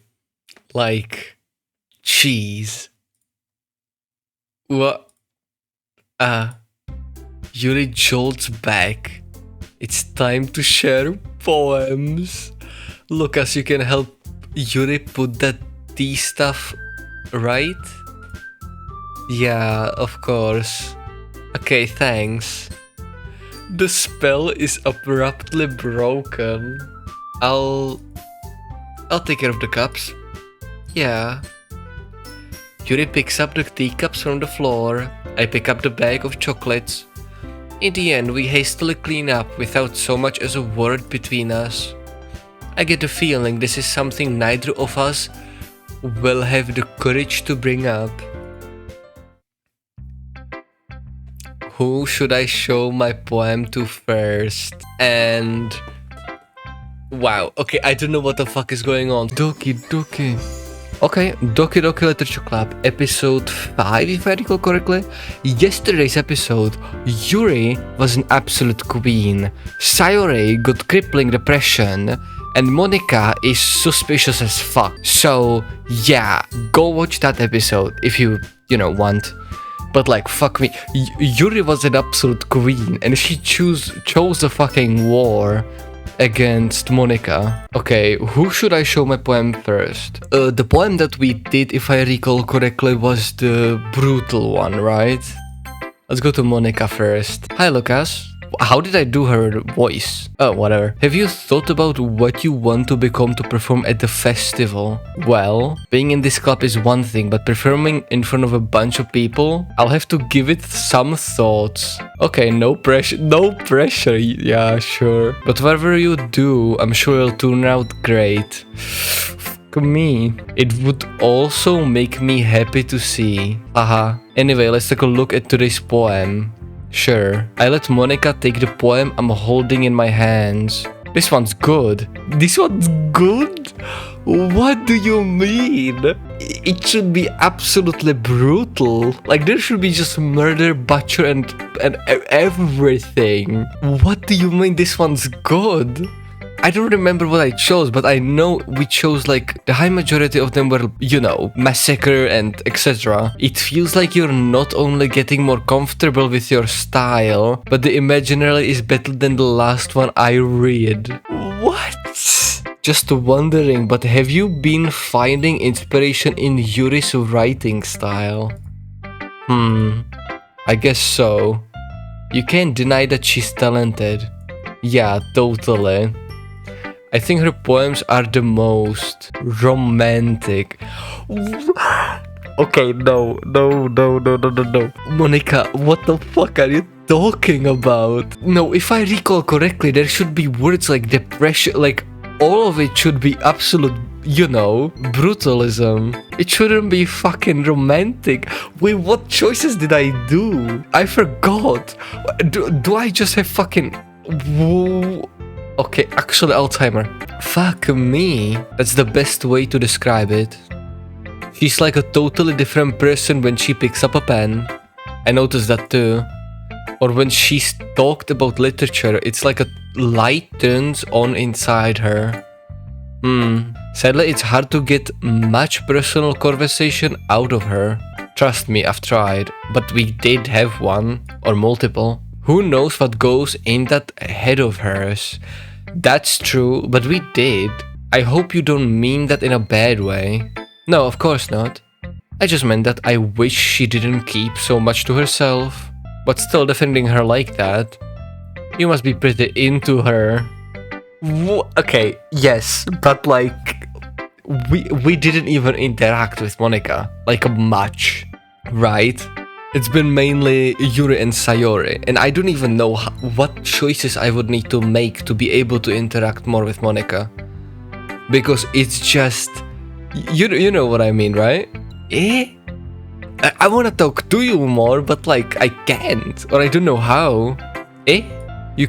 like, cheese. What? Yuri jolts back. It's time to share poems. Lucas, you can help Yuri put that tea stuff right? Yeah, of course. Okay, thanks. The spell is abruptly broken. I'll take care of the cups. Yeah. Yuri picks up the teacups from the floor. I pick up the bag of chocolates. In the end, we hastily clean up without so much as a word between us. I get the feeling this is something neither of us will have the courage to bring up. Who should I show my poem to first? And... wow, okay, I don't know what the fuck is going on. Doki Doki. Okay, Doki Doki Literature Club, episode 5 if I recall correctly. Yesterday's episode, Yuri was an absolute queen, Sayori got crippling depression, and Monika is suspicious as fuck. So yeah, go watch that episode if you want. But like, fuck me, Yuri was an absolute queen and she chose a fucking war against Monika. Okay, who should I show my poem first? The poem that we did, if I recall correctly, was the brutal one, right? Let's go to Monika first. Hi, Lucas. How did I do her voice? Oh, whatever. Have you thought about what you want to become to perform at the festival? Well, being in this club is one thing, but performing in front of a bunch of people, I'll have to give it some thoughts. Okay, no pressure. No pressure. Yeah, sure. But whatever you do, I'm sure it'll turn out great. Fuck me. It would also make me happy to see. Haha. Anyway, let's take a look at today's poem. Sure. I let Monika take the poem I'm holding in my hands. This one's good. This one's good? What do you mean? It should be absolutely brutal. Like, there should be just murder, butcher, and everything. What do you mean this one's good? I don't remember what I chose, but I know we chose, like, the high majority of them were, you know, massacre and etc. It feels like you're not only getting more comfortable with your style, but the imaginary is better than the last one I read. What? Just wondering, but have you been finding inspiration in Yuri's writing style? I guess so. You can't deny that she's talented. Yeah, totally. I think her poems are the most romantic. Okay, no. Monika, what the fuck are you talking about? No, if I recall correctly, there should be words like depression, like all of it should be absolute, you know, brutalism. It shouldn't be fucking romantic. Wait, what choices did I do? I forgot. Do I just have fucking... Okay, actually Alzheimer. Fuck me. That's the best way to describe it. She's like a totally different person when she picks up a pen. I noticed that too. Or when she's talked about literature, it's like a light turns on inside her. Sadly, it's hard to get much personal conversation out of her. Trust me, I've tried. But we did have one, or multiple. Who knows what goes in that head of hers? That's true, but we did. I hope you don't mean that in a bad way. No, of course not. I just meant that I wish she didn't keep so much to herself. But still defending her like that. You must be pretty into her. Okay, yes, but like... We didn't even interact with Monika. Like, much. Right? It's been mainly Yuri and Sayori, and I don't even know what choices I would need to make to be able to interact more with Monika. Because it's just... You know what I mean, right? I wanna talk to you more, but like, I can't, or I don't know how. You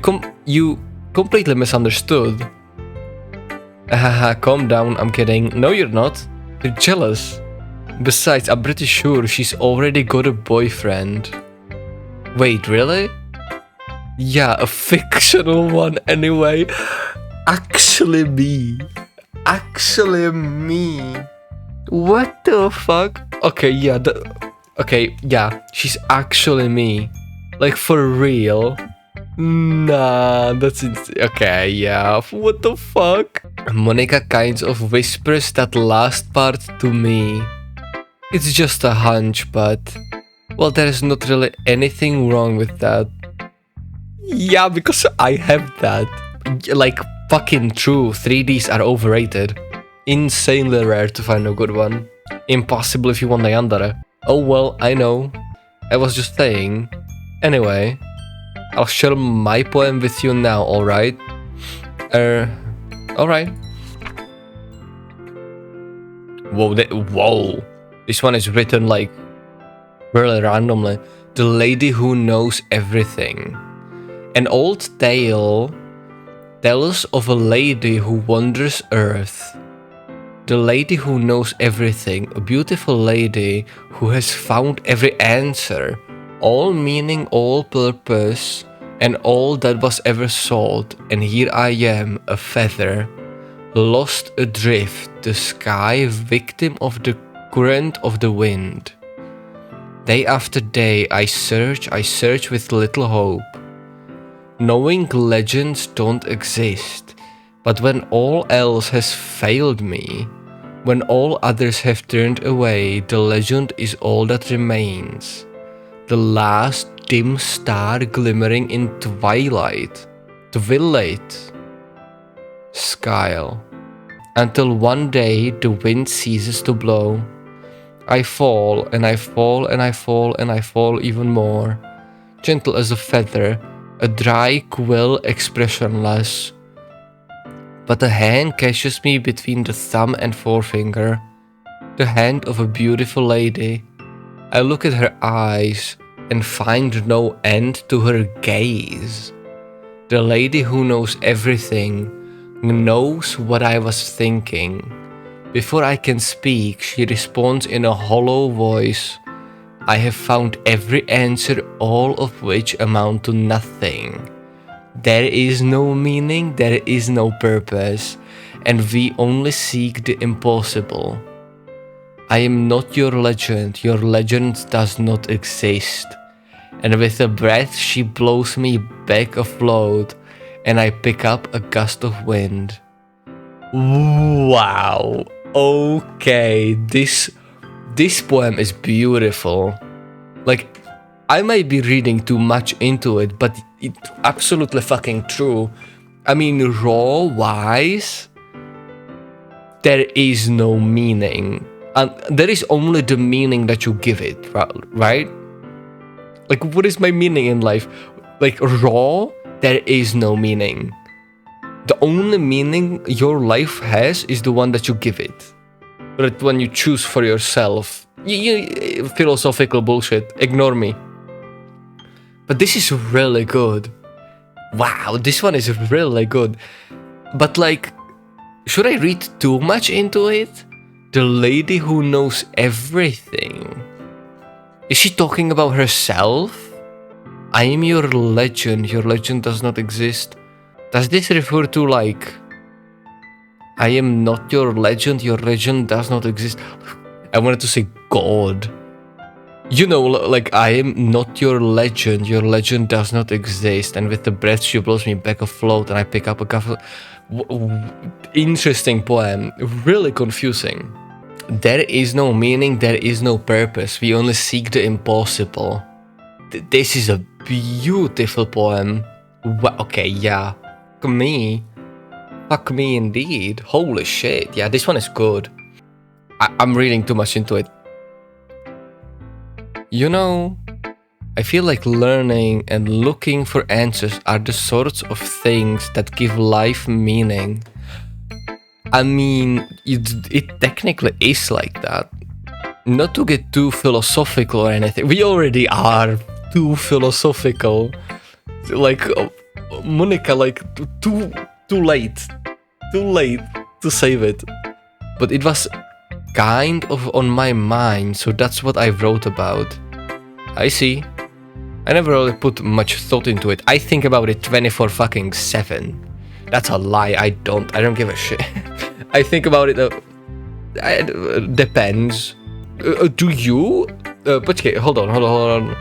completely misunderstood. Haha, calm down, I'm kidding. No, you're not. You're jealous. Besides, I'm pretty sure she's already got a boyfriend. Wait, really? Yeah, a fictional one anyway. Actually me. What the fuck? Okay, yeah, she's actually me. Like, for real. Nah, that's okay, yeah, what the fuck? Monika kinds of whispers that last part to me. It's just a hunch, but... well, there is not really anything wrong with that. Yeah, because I have that. Like, fucking true, 3Ds are overrated. Insanely rare to find a good one. Impossible if you want the yandere. Oh well, I know. I was just saying. Anyway, I'll share my poem with you now, alright? Alright. Whoa. This one is written like really randomly. The lady who knows everything. An old tale tells of a lady who wanders earth. The lady who knows everything, a beautiful lady who has found every answer, all meaning, all purpose, and all that was ever sought, and here I am, a feather, lost adrift, the sky, victim of the current of the wind. Day after day I search with little hope, knowing legends don't exist, but when all else has failed me, when all others have turned away, the legend is all that remains, the last dim star glimmering in twilight, skyle, until one day the wind ceases to blow. I fall, and I fall, and I fall, and I fall even more, gentle as a feather, a dry quill expressionless. But a hand catches me between the thumb and forefinger, the hand of a beautiful lady. I look at her eyes and find no end to her gaze. The lady who knows everything knows what I was thinking. Before I can speak, she responds in a hollow voice. I have found every answer, all of which amount to nothing. There is no meaning, there is no purpose, and we only seek the impossible. I am not your legend does not exist. And with a breath she blows me back afloat, and I pick up a gust of wind. Wow, okay, this poem is beautiful. Like, I might be reading too much into it, but it's absolutely fucking true. I mean, raw wise, there is no meaning. And there is only the meaning that you give it, right? Like, what is my meaning in life? Like, raw, there is no meaning. The only meaning your life has is the one that you give it. But when you choose for yourself, you philosophical bullshit, ignore me. But this is really good. Wow, this one is really good. But like, should I read too much into it? The lady who knows everything. Is she talking about herself? I am your legend does not exist. Does this refer to like, I am not your legend does not exist? I wanted to say God. You know, like, I am not your legend does not exist. And with the breath she blows me back afloat, and I pick up a cup. Interesting poem, really confusing. There is no meaning, there is no purpose. We only seek the impossible. This is a beautiful poem. Okay, yeah. Fuck me indeed. Holy shit. Yeah, this one is good. I'm reading too much into it. You know, I feel like learning and looking for answers are the sorts of things that give life meaning. I mean, it technically is like that. Not to get too philosophical or anything. We already are too philosophical. Like, Monika, like, too late. Too late to save it. But it was kind of on my mind, so that's what I wrote about. I see. I never really put much thought into it. I think about it 24/7. That's a lie. I don't give a shit. I think about it. Depends. Do you? But okay, hold on.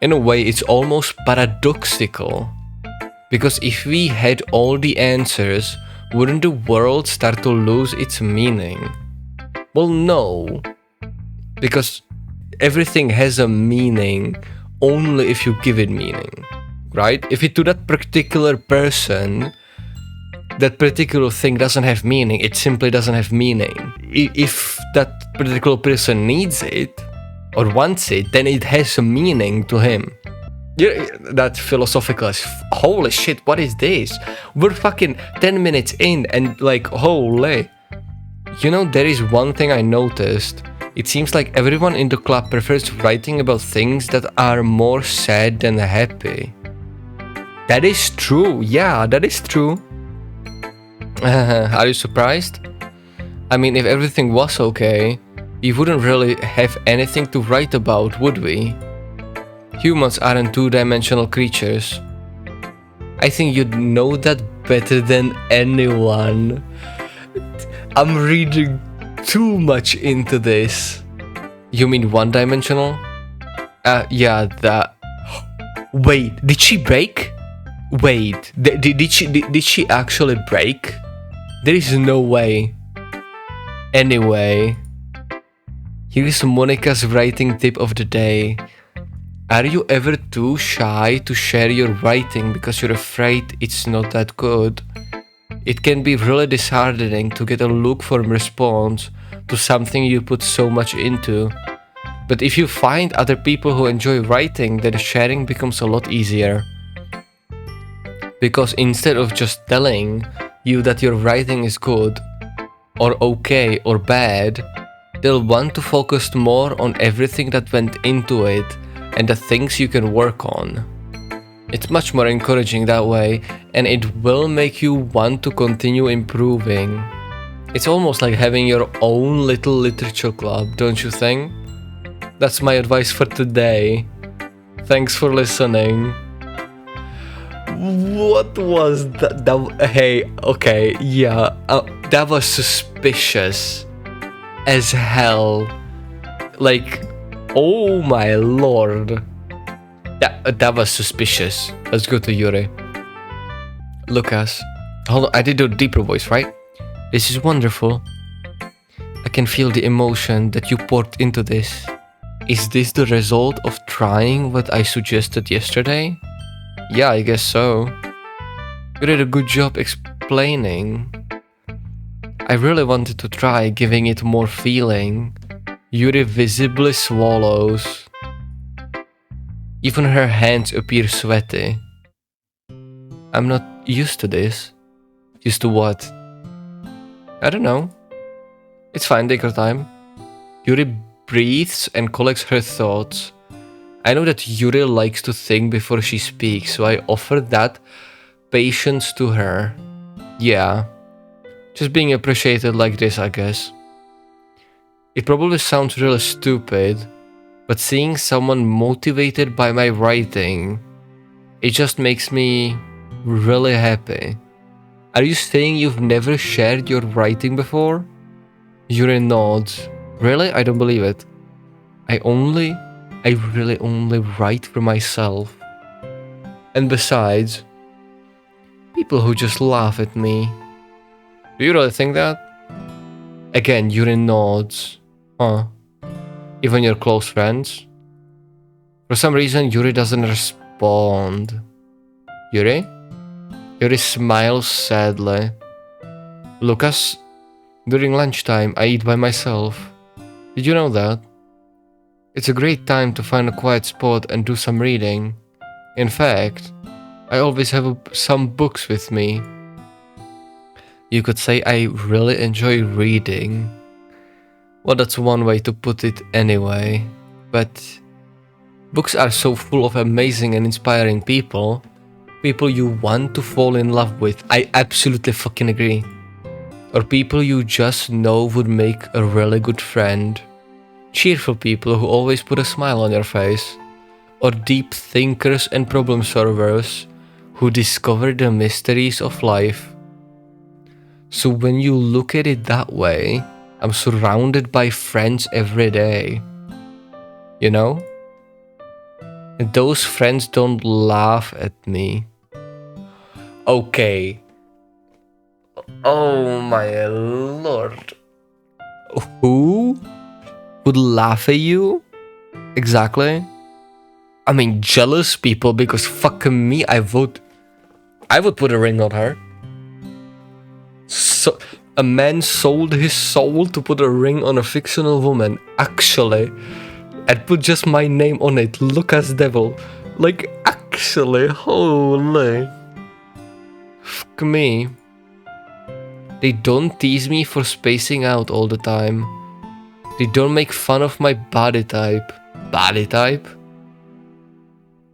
In a way, it's almost paradoxical. Because if we had all the answers, wouldn't the world start to lose its meaning? Well, no. Because everything has a meaning only if you give it meaning, right? If it to that particular person, that particular thing doesn't have meaning, it simply doesn't have meaning. If that particular person needs it or wants it, then it has a meaning to him. Yeah, that philosophical is holy shit, what is this? We're fucking 10 minutes in and like, holy. You know, there is one thing I noticed. It seems like everyone in the club prefers writing about things that are more sad than happy. That is true, yeah, that is true. Are you surprised? I mean, if everything was okay, we wouldn't really have anything to write about, would we? Humans aren't two-dimensional creatures. I think you'd know that better than anyone. I'm reading too much into this. You mean one-dimensional? Yeah, that. Wait, did she break? Wait, did she actually break? There is no way. Anyway, here's Monika's writing tip of the day. Are you ever too shy to share your writing because you're afraid it's not that good? It can be really disheartening to get a lukewarm response to something you put so much into. But if you find other people who enjoy writing, then sharing becomes a lot easier. Because instead of just telling you that your writing is good, or okay, or bad, they'll want to focus more on everything that went into it and the things you can work on. It's much more encouraging that way, and it will make you want to continue improving. It's almost like having your own little literature club, don't you think? That's my advice for today. Thanks for listening. What was that? Hey, okay, yeah, that was suspicious as hell. Like, oh my lord. That was suspicious. Let's go to Yuri. Lucas. Hold on, I did a deeper voice, right? This is wonderful. I can feel the emotion that you poured into this. Is this the result of trying what I suggested yesterday? Yeah, I guess so. You did a good job explaining. I really wanted to try giving it more feeling. Yuri visibly swallows. Even her hands appear sweaty. I'm not used to this. Used to what? I don't know. It's fine, take your time. Yuri breathes and collects her thoughts. I know that Yuri likes to think before she speaks, so I offer that patience to her. Yeah. Just being appreciated like this, I guess. It probably sounds really stupid, but seeing someone motivated by my writing, it just makes me really happy. Are you saying you've never shared your writing before? Yuri nods. Really? I don't believe it. I really only write for myself. And besides, people who just laugh at me. Do you really think that? Again, Yuri nods. Huh. Even your close friends? For some reason, Yuri doesn't respond. Yuri? Yuri smiles sadly. Lucas, during lunchtime, I eat by myself. Did you know that? It's a great time to find a quiet spot and do some reading. In fact, I always have some books with me. You could say I really enjoy reading. Well, that's one way to put it anyway. But books are so full of amazing and inspiring people. People you want to fall in love with. I absolutely fucking agree. Or people you just know would make a really good friend. Cheerful people who always put a smile on your face. Or deep thinkers and problem solvers who discover the mysteries of life. So when you look at it that way, I'm surrounded by friends every day. You know? And those friends don't laugh at me. Okay. Oh my lord. Who would laugh at you? Exactly. I mean, jealous people, because fucking me, I would put a ring on her. So, a man sold his soul to put a ring on a fictional woman. Actually, I'd put just my name on it. Lucas Devil. Like, actually, holy. Fuck me. They don't tease me for spacing out all the time. They don't make fun of my body type. Body type?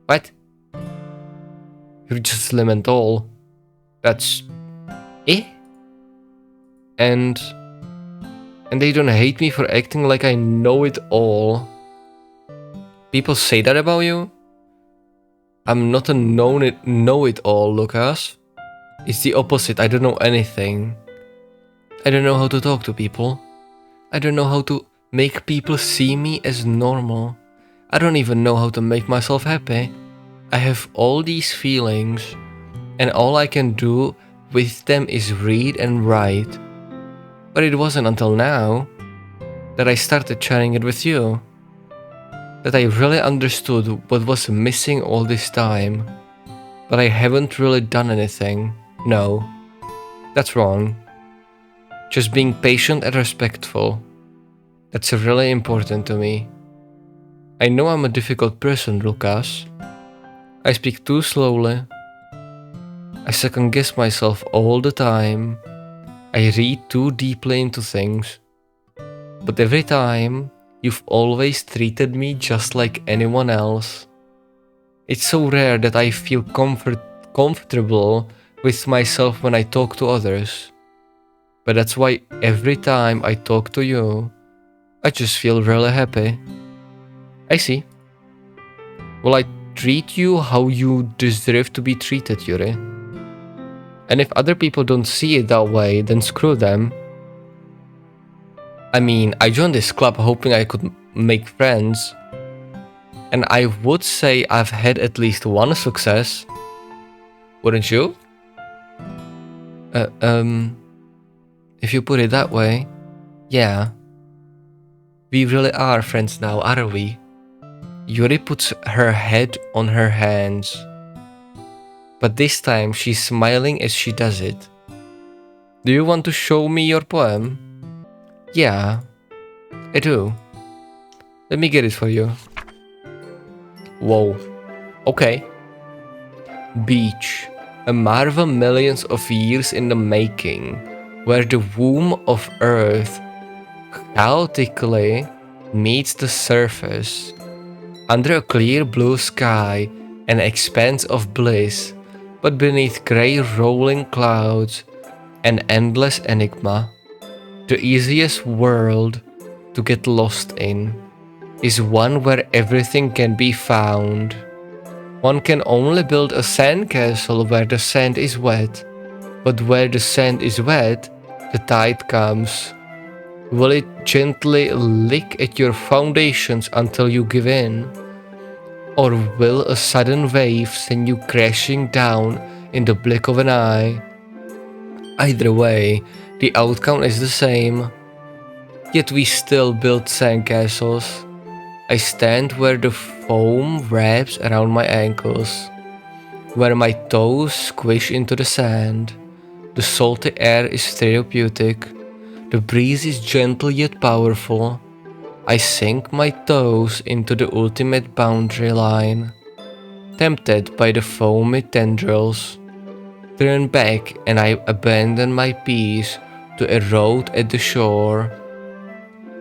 What? You're just slim and tall. That's... eh? And they don't hate me for acting like I know it all. People say that about you? I'm not a know-it-all, Lucas. It's the opposite. I don't know anything. I don't know how to talk to people. I don't know how to make people see me as normal. I don't even know how to make myself happy. I have all these feelings, and all I can do with them is read and write. But it wasn't until now that I started sharing it with you that I really understood what was missing all this time. But I haven't really done anything. No, that's wrong. Just being patient and respectful. That's really important to me. I know I'm a difficult person, Lucas. I speak too slowly. I second guess myself all the time. I read too deeply into things. But every time, you've always treated me just like anyone else. It's so rare that I feel comfortable with myself when I talk to others. But that's why every time I talk to you, I just feel really happy. I see. Well, I treat you how you deserve to be treated, Yuri. And if other people don't see it that way, then screw them. I mean, I joined this club hoping I could make friends. And I would say I've had at least one success. Wouldn't you? If you put it that way, yeah. We really are friends now, aren't we? Yuri puts her head on her hands. But this time she's smiling as she does it. Do you want to show me your poem? Yeah, I do. Let me get it for you. Whoa. Okay. Beach. A marvel millions of years in the making, where the womb of Earth chaotically meets the surface. Under a clear blue sky, an expanse of bliss, but beneath grey rolling clouds, an endless enigma. The easiest world to get lost in is one where everything can be found. One can only build a sandcastle where the sand is wet, but where the sand is wet, the tide comes. Will it gently lick at your foundations until you give in? Or will a sudden wave send you crashing down in the blink of an eye? Either way, the outcome is the same. Yet we still build sandcastles. I stand where the foam wraps around my ankles, where my toes squish into the sand. The salty air is therapeutic. The breeze is gentle yet powerful. I sink my toes into the ultimate boundary line, tempted by the foamy tendrils. Turn back and I abandon my peace to erode at the shore.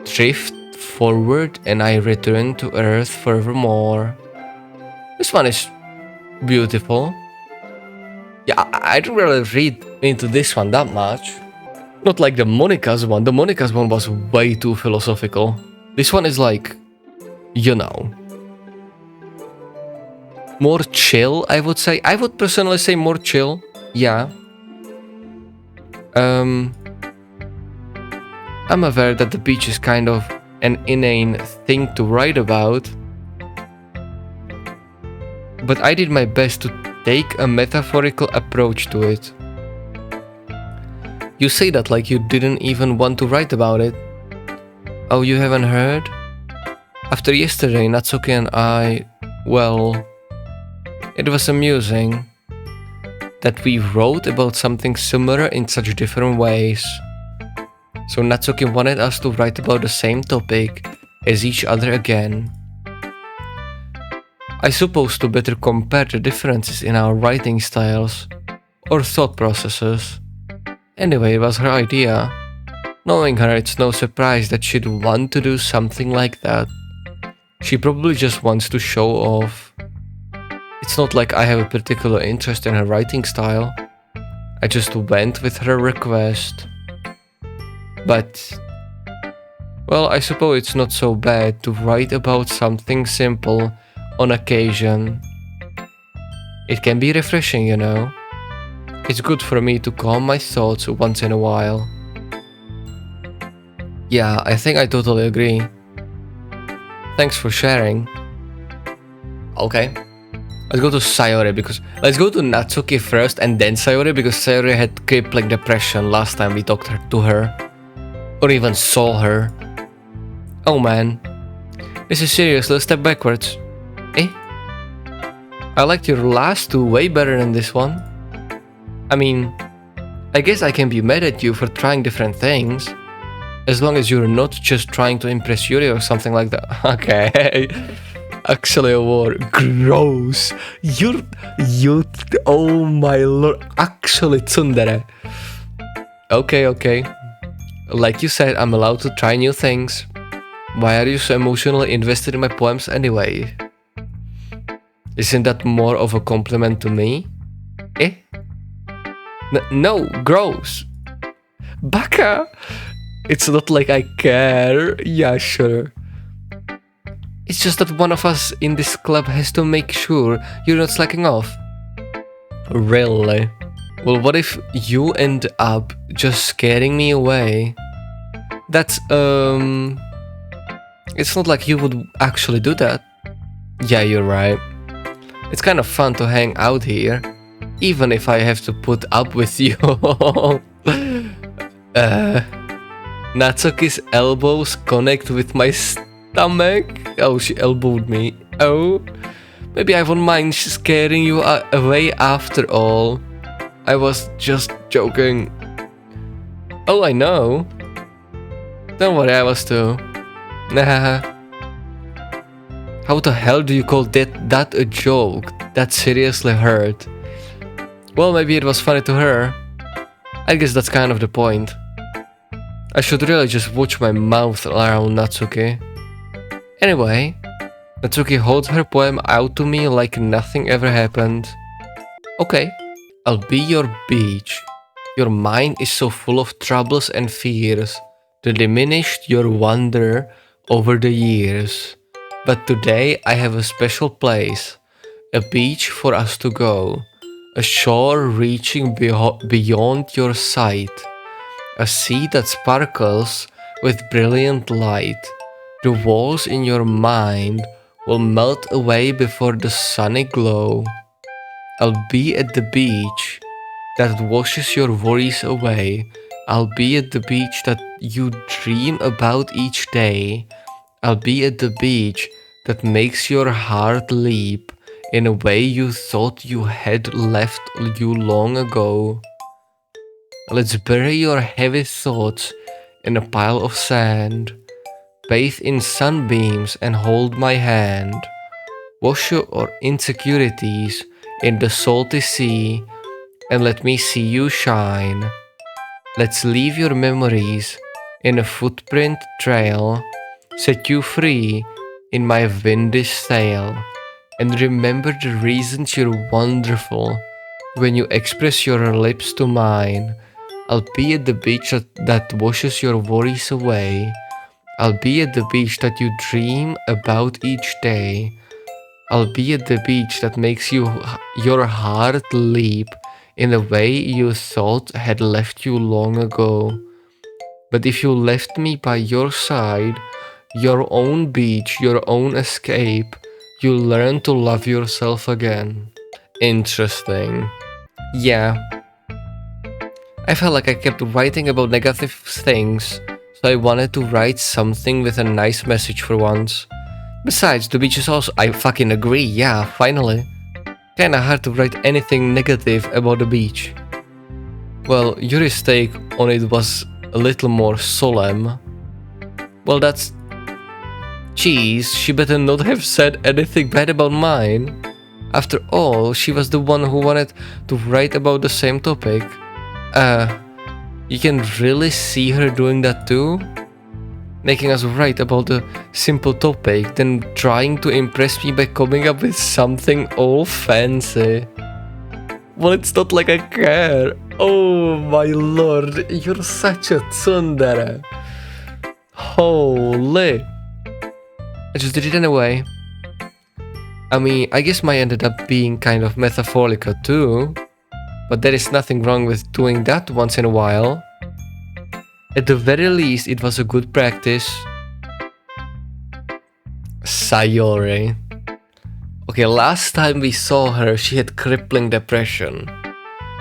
Drift forward and I return to earth forevermore. This one is beautiful. Yeah, I don't really read into this one that much. Not like the Monika's one. The Monika's one was way too philosophical. This one is like, you know, more chill, I would say. I would personally say more chill. Yeah. I'm aware that the beach is kind of an inane thing to write about, but I did my best to take a metaphorical approach to it. You say that like you didn't even want to write about it. Oh, you haven't heard? After yesterday, Natsuki and I, well, it was amusing that we wrote about something similar in such different ways. So Natsuki wanted us to write about the same topic as each other again. I suppose to better compare the differences in our writing styles or thought processes. Anyway, it was her idea. Knowing her, it's no surprise that she'd want to do something like that. She probably just wants to show off. It's not like I have a particular interest in her writing style. I just went with her request. But, well, I suppose it's not so bad to write about something simple on occasion. It can be refreshing, you know. It's good for me to calm my thoughts once in a while. Yeah, I think I totally agree. Thanks for sharing. Okay. Let's go to Sayori because... Let's go to Natsuki first and then Sayori because Sayori had crippling depression last time we talked to her. Or even saw her. Oh man. This is serious, let's step backwards. Eh? I liked your last two way better than this one. I mean, I guess I can be mad at you for trying different things. As long as you're not just trying to impress Yuri or something like that. Okay. Actually a war. Gross. You, oh my lord. Actually tsundere. Okay. Like you said, I'm allowed to try new things. Why are you so emotionally invested in my poems anyway? Isn't that more of a compliment to me? Eh? No, gross. Baka! It's not like I care. Yeah, sure. It's just that one of us in this club has to make sure you're not slacking off. Really? Well, what if you end up just scaring me away? That's, it's not like you would actually do that. Yeah, you're right. It's kind of fun to hang out here, even if I have to put up with you. Natsuki's elbows connect with my stomach. Oh, she elbowed me. Oh, maybe I won't mind scaring you away after all. I was just joking. Oh, I know. Don't worry, I was too. How the hell do you call that a joke? That seriously hurt. Well, maybe it was funny to her. I guess that's kind of the point. I should really just watch my mouth around Natsuki. Anyway, Natsuki holds her poem out to me like nothing ever happened. Okay, I'll be your beach. Your mind is so full of troubles and fears, that diminished your wonder over the years. But today I have a special place, a beach for us to go, a shore reaching beyond your sight, a sea that sparkles with brilliant light. The walls in your mind will melt away before the sunny glow. I'll be at the beach that washes your worries away. I'll be at the beach that you dream about each day. I'll be at the beach that makes your heart leap in a way you thought you had left you long ago. Let's bury your heavy thoughts in a pile of sand. Bathe in sunbeams and hold my hand. Wash your insecurities in the salty sea and let me see you shine. Let's leave your memories in a footprint trail, set you free in my windy sail, and remember the reasons you're wonderful when you express your lips to mine. I'll be at the beach that washes your worries away. I'll be at the beach that you dream about each day. I'll be at the beach that makes your heart leap in a way you thought had left you long ago. But if you left me by your side, your own beach, your own escape, you'll learn to love yourself again. Interesting. Yeah. I felt like I kept writing about negative things, so I wanted to write something with a nice message for once. Besides, the beach is also— I fucking agree, yeah, finally. Kinda hard to write anything negative about the beach. Well, Yuri's take on it was a little more solemn. Well, that's— Jeez, she better not have said anything bad about mine. After all, she was the one who wanted to write about the same topic. You can really see her doing that too? Making us write about a simple topic, then trying to impress me by coming up with something all fancy. Well, it's not like I care. Oh my lord, you're such a tsundere. Holy. I just did it anyway. I mean, I guess mine ended up being kind of metaphorical too, but there is nothing wrong with doing that once in a while. At the very least, it was a good practice. Sayori. Okay, last time we saw her, she had crippling depression.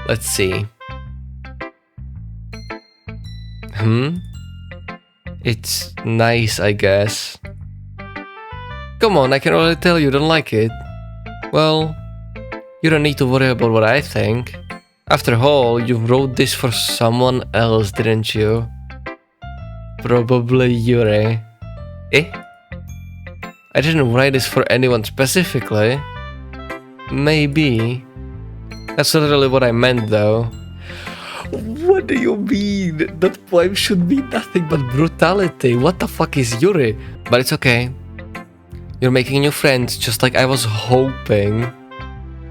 Let's see. It's nice, I guess. Come on, I can already tell you don't like it. Well, you don't need to worry about what I think. After all, you wrote this for someone else, didn't you? Probably Yuri. Eh? I didn't write this for anyone specifically. Maybe. That's not really what I meant though. What do you mean? That poem should be nothing but brutality. What the fuck is Yuri? But it's okay. You're making new friends just like I was hoping.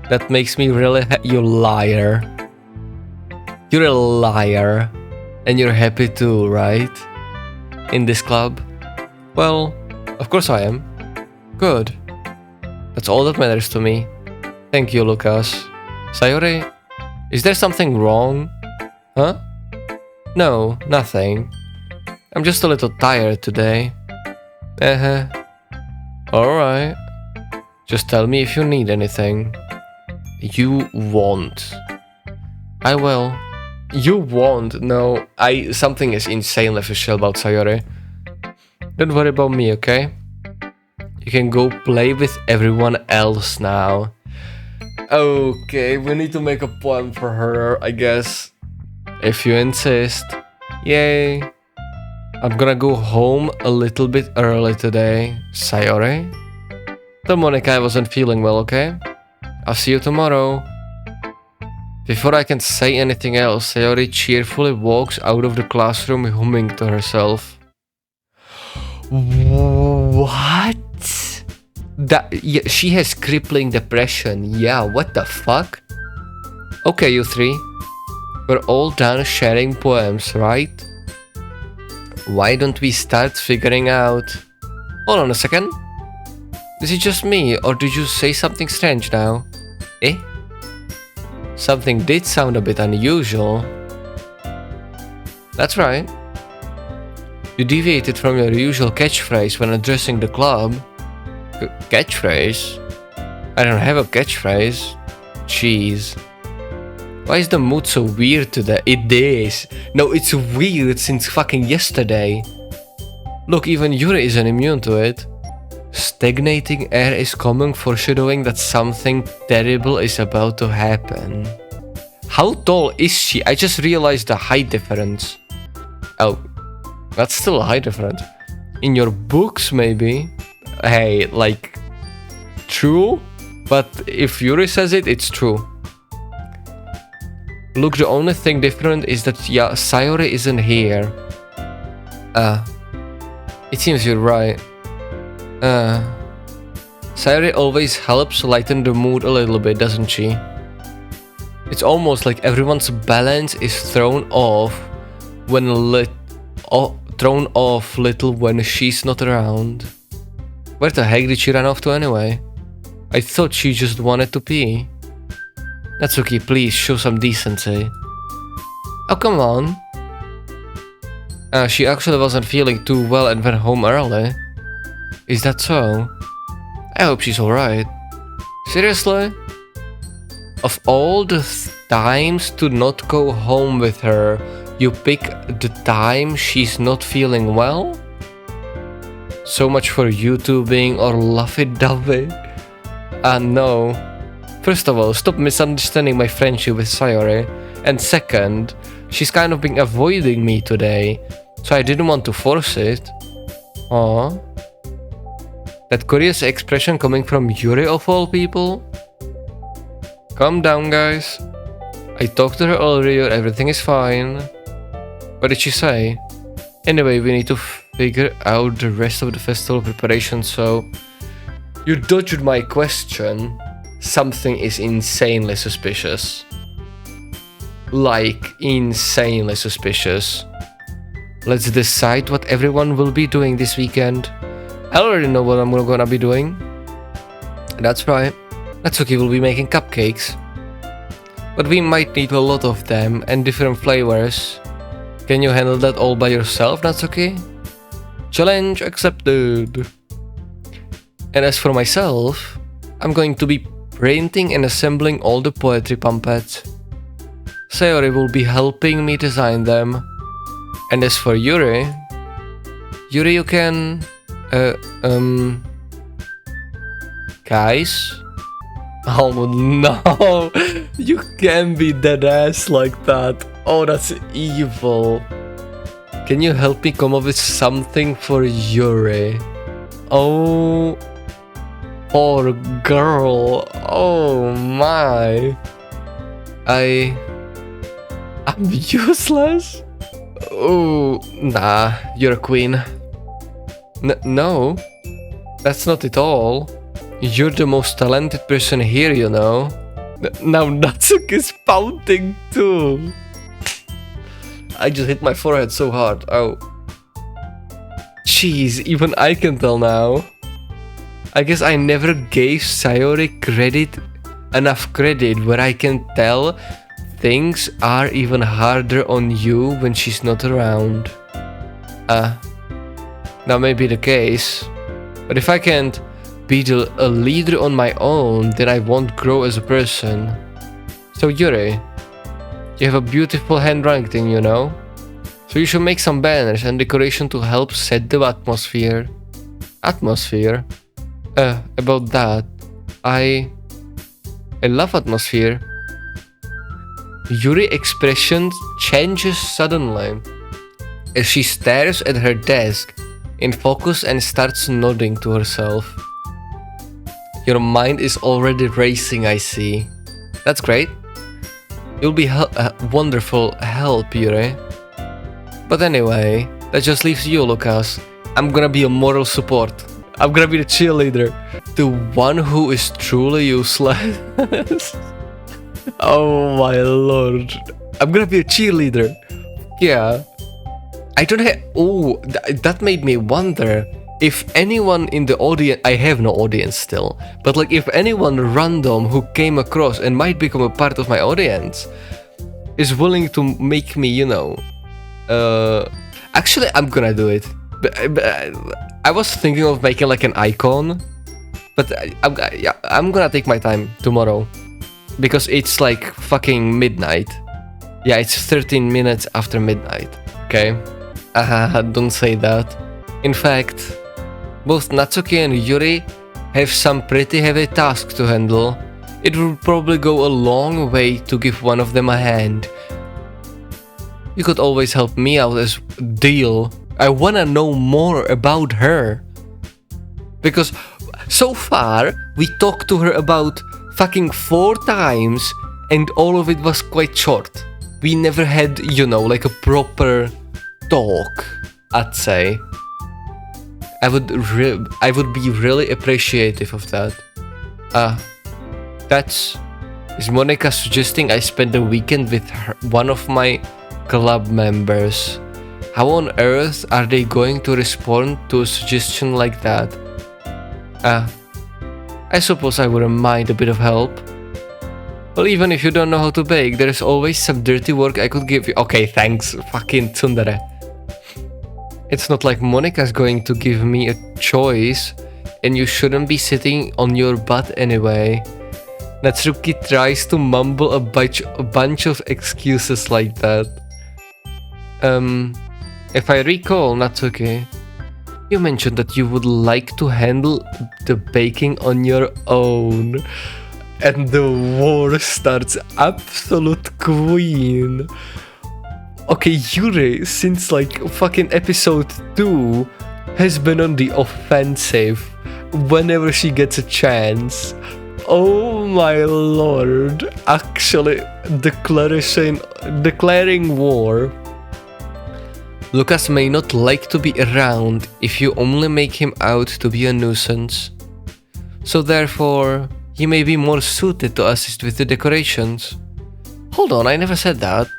That makes me really you liar. You're a liar. And you're happy too, right? In this club? Well, of course I am. Good. That's all that matters to me. Thank you, Lucas. Sayori, is there something wrong? Huh? No, nothing. I'm just a little tired today. Alright. Just tell me if you need anything. You won't. I will. You won't. No, something is insanely official about Sayori. Don't worry about me, okay? You can go play with everyone else now. Okay, we need to make a poem for her, I guess. If you insist. Yay. I'm gonna go home a little bit early today. Sayori? Tell Monika I wasn't feeling well, okay? I'll see you tomorrow. Before I can say anything else, Sayori cheerfully walks out of the classroom humming to herself. What? Yeah, she has crippling depression. Yeah, what the fuck? Okay, you three. We're all done sharing poems, right? Why don't we start figuring out... Hold on a second. Is it just me, or did you say something strange now? Eh? Something did sound a bit unusual. That's right. You deviated from your usual catchphrase when addressing the club. Catchphrase? I don't have a catchphrase. Jeez. Why is the mood so weird today? It is. No, it's weird since fucking yesterday. Look, even Yuri isn't immune to it. Stagnating air is common, foreshadowing that something terrible is about to happen. How tall is she? I just realized the height difference. Oh, that's still a height difference. In your books, maybe? Hey, like, true? But if Yuri says it, it's true. Look, the only thing different is that, yeah, Sayori isn't here. It seems you're right. Sayori always helps lighten the mood a little bit, doesn't she? It's almost like everyone's balance is thrown off little when she's not around. Where the heck did she run off to anyway? I thought she just wanted to pee. Natsuki, please show some decency. Oh, come on. She actually wasn't feeling too well and went home early. Is that so? I hope she's alright. Seriously? Of all the times to not go home with her, you pick the time she's not feeling well? So much for you two being all lovey-dovey. No. First of all, stop misunderstanding my friendship with Sayori. And second, she's kind of been avoiding me today, so I didn't want to force it. Aww. That curious expression coming from Yuri of all people? Calm down, guys. I talked to her earlier, everything is fine. What did she say? Anyway, we need to figure out the rest of the festival preparation, so... You dodged my question. Something is insanely suspicious. Like, insanely suspicious. Let's decide what everyone will be doing this weekend. I already know what I'm gonna be doing. That's right. Natsuki will be making cupcakes. But we might need a lot of them and different flavors. Can you handle that all by yourself, Natsuki? Challenge accepted. And as for myself, I'm going to be printing and assembling all the poetry puppets. Sayori will be helping me design them. And as for Yuri, you can... Guys? Oh no! You can't be dead ass like that. Oh, that's evil. Can you help me come up with something for Yuri? Oh... Poor girl. Oh my. I'm useless? Oh, nah, you're a queen. No? That's not it all. You're the most talented person here, you know. Now Natsuki is pouting too. I just hit my forehead so hard. Oh. Jeez, even I can tell now. I guess I never gave Sayori enough credit where I can tell things are even harder on you when she's not around. That may be the case. But if I can't be a leader on my own, then I won't grow as a person. So Yuri, you have a beautiful handwriting, you know? So you should make some banners and decoration to help set the atmosphere. About that, I love atmosphere. Yuri's expression changes suddenly as she stares at her desk in focus and starts nodding to herself. Your mind is already racing, I see. That's great. You'll be a wonderful help, Yuri. But anyway, that just leaves you, Lucas. I'm gonna be a moral support. I'm gonna be the cheerleader. The one who is truly useless. Oh my lord. I'm gonna be a cheerleader. Yeah. I don't have... Oh, that made me wonder if anyone in the audience... I have no audience still. But like if anyone random who came across and might become a part of my audience is willing to make me, you know... Actually, I'm gonna do it. But I was thinking of making like an icon. But I'm gonna take my time tomorrow. Because it's like fucking midnight. Yeah, it's 13 minutes after midnight. Okay? Don't say that. In fact, both Natsuki and Yuri have some pretty heavy tasks to handle. It would probably go a long way to give one of them a hand. You could always help me out as deal. I wanna know more about her. Because so far, we talked to her about fucking 4 times and all of it was quite short. We never had, you know, like a proper talk, I'd say. I would be really appreciative of that. Is Monika suggesting I spend the weekend with one of my club members? How on earth are they going to respond to a suggestion like that? I suppose I wouldn't mind a bit of help. Well, even if you don't know how to bake, there's always some dirty work I could give you. Okay, thanks, fucking tsundere. It's not like Monika's going to give me a choice, and you shouldn't be sitting on your butt anyway. Natsuki tries to mumble a bunch of excuses like that. If I recall, Natsuki, you mentioned that you would like to handle the baking on your own. And the war starts. Absolute queen. Okay, Yuri, since like fucking episode 2, has been on the offensive whenever she gets a chance. Oh my lord. Actually, declaring war. Lucas may not like to be around if you only make him out to be a nuisance. So therefore, he may be more suited to assist with the decorations. Hold on, I never said that.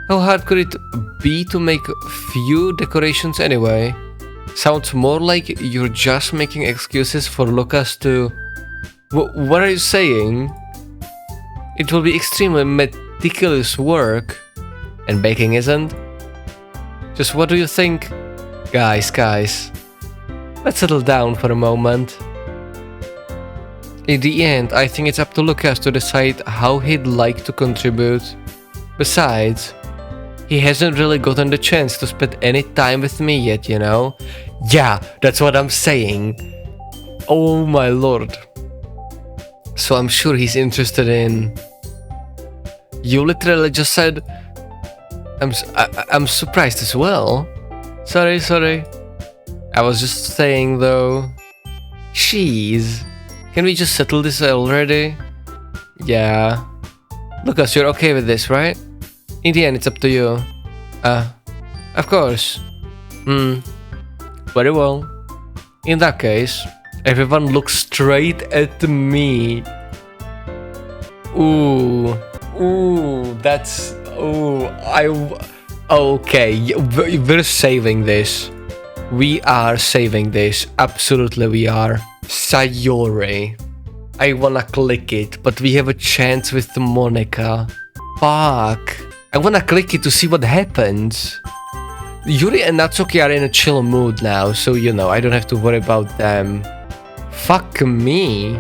How hard could it be to make few decorations anyway? Sounds more like you're just making excuses for Lucas to... What are you saying? It will be extremely meticulous work. And baking isn't? Just what do you think? Guys, let's settle down for a moment. In the end, I think it's up to Lucas to decide how he'd like to contribute. Besides, he hasn't really gotten the chance to spend any time with me yet, you know? Yeah, that's what I'm saying. Oh my lord. So I'm sure he's interested in... You literally just said... I'm surprised as well. Sorry. I was just saying though. Jeez. Can we just settle this already? Yeah. Lucas, you're okay with this, right? In the end, it's up to you. Of course. Very well. In that case, everyone look straight at me. Ooh, that's, okay, we're saving this. We are saving this, absolutely we are. Sayori. I wanna click it, but we have a chance with Monika. Fuck. I wanna click it to see what happens. Yuri and Natsuki are in a chill mood now, so you know, I don't have to worry about them. Fuck me.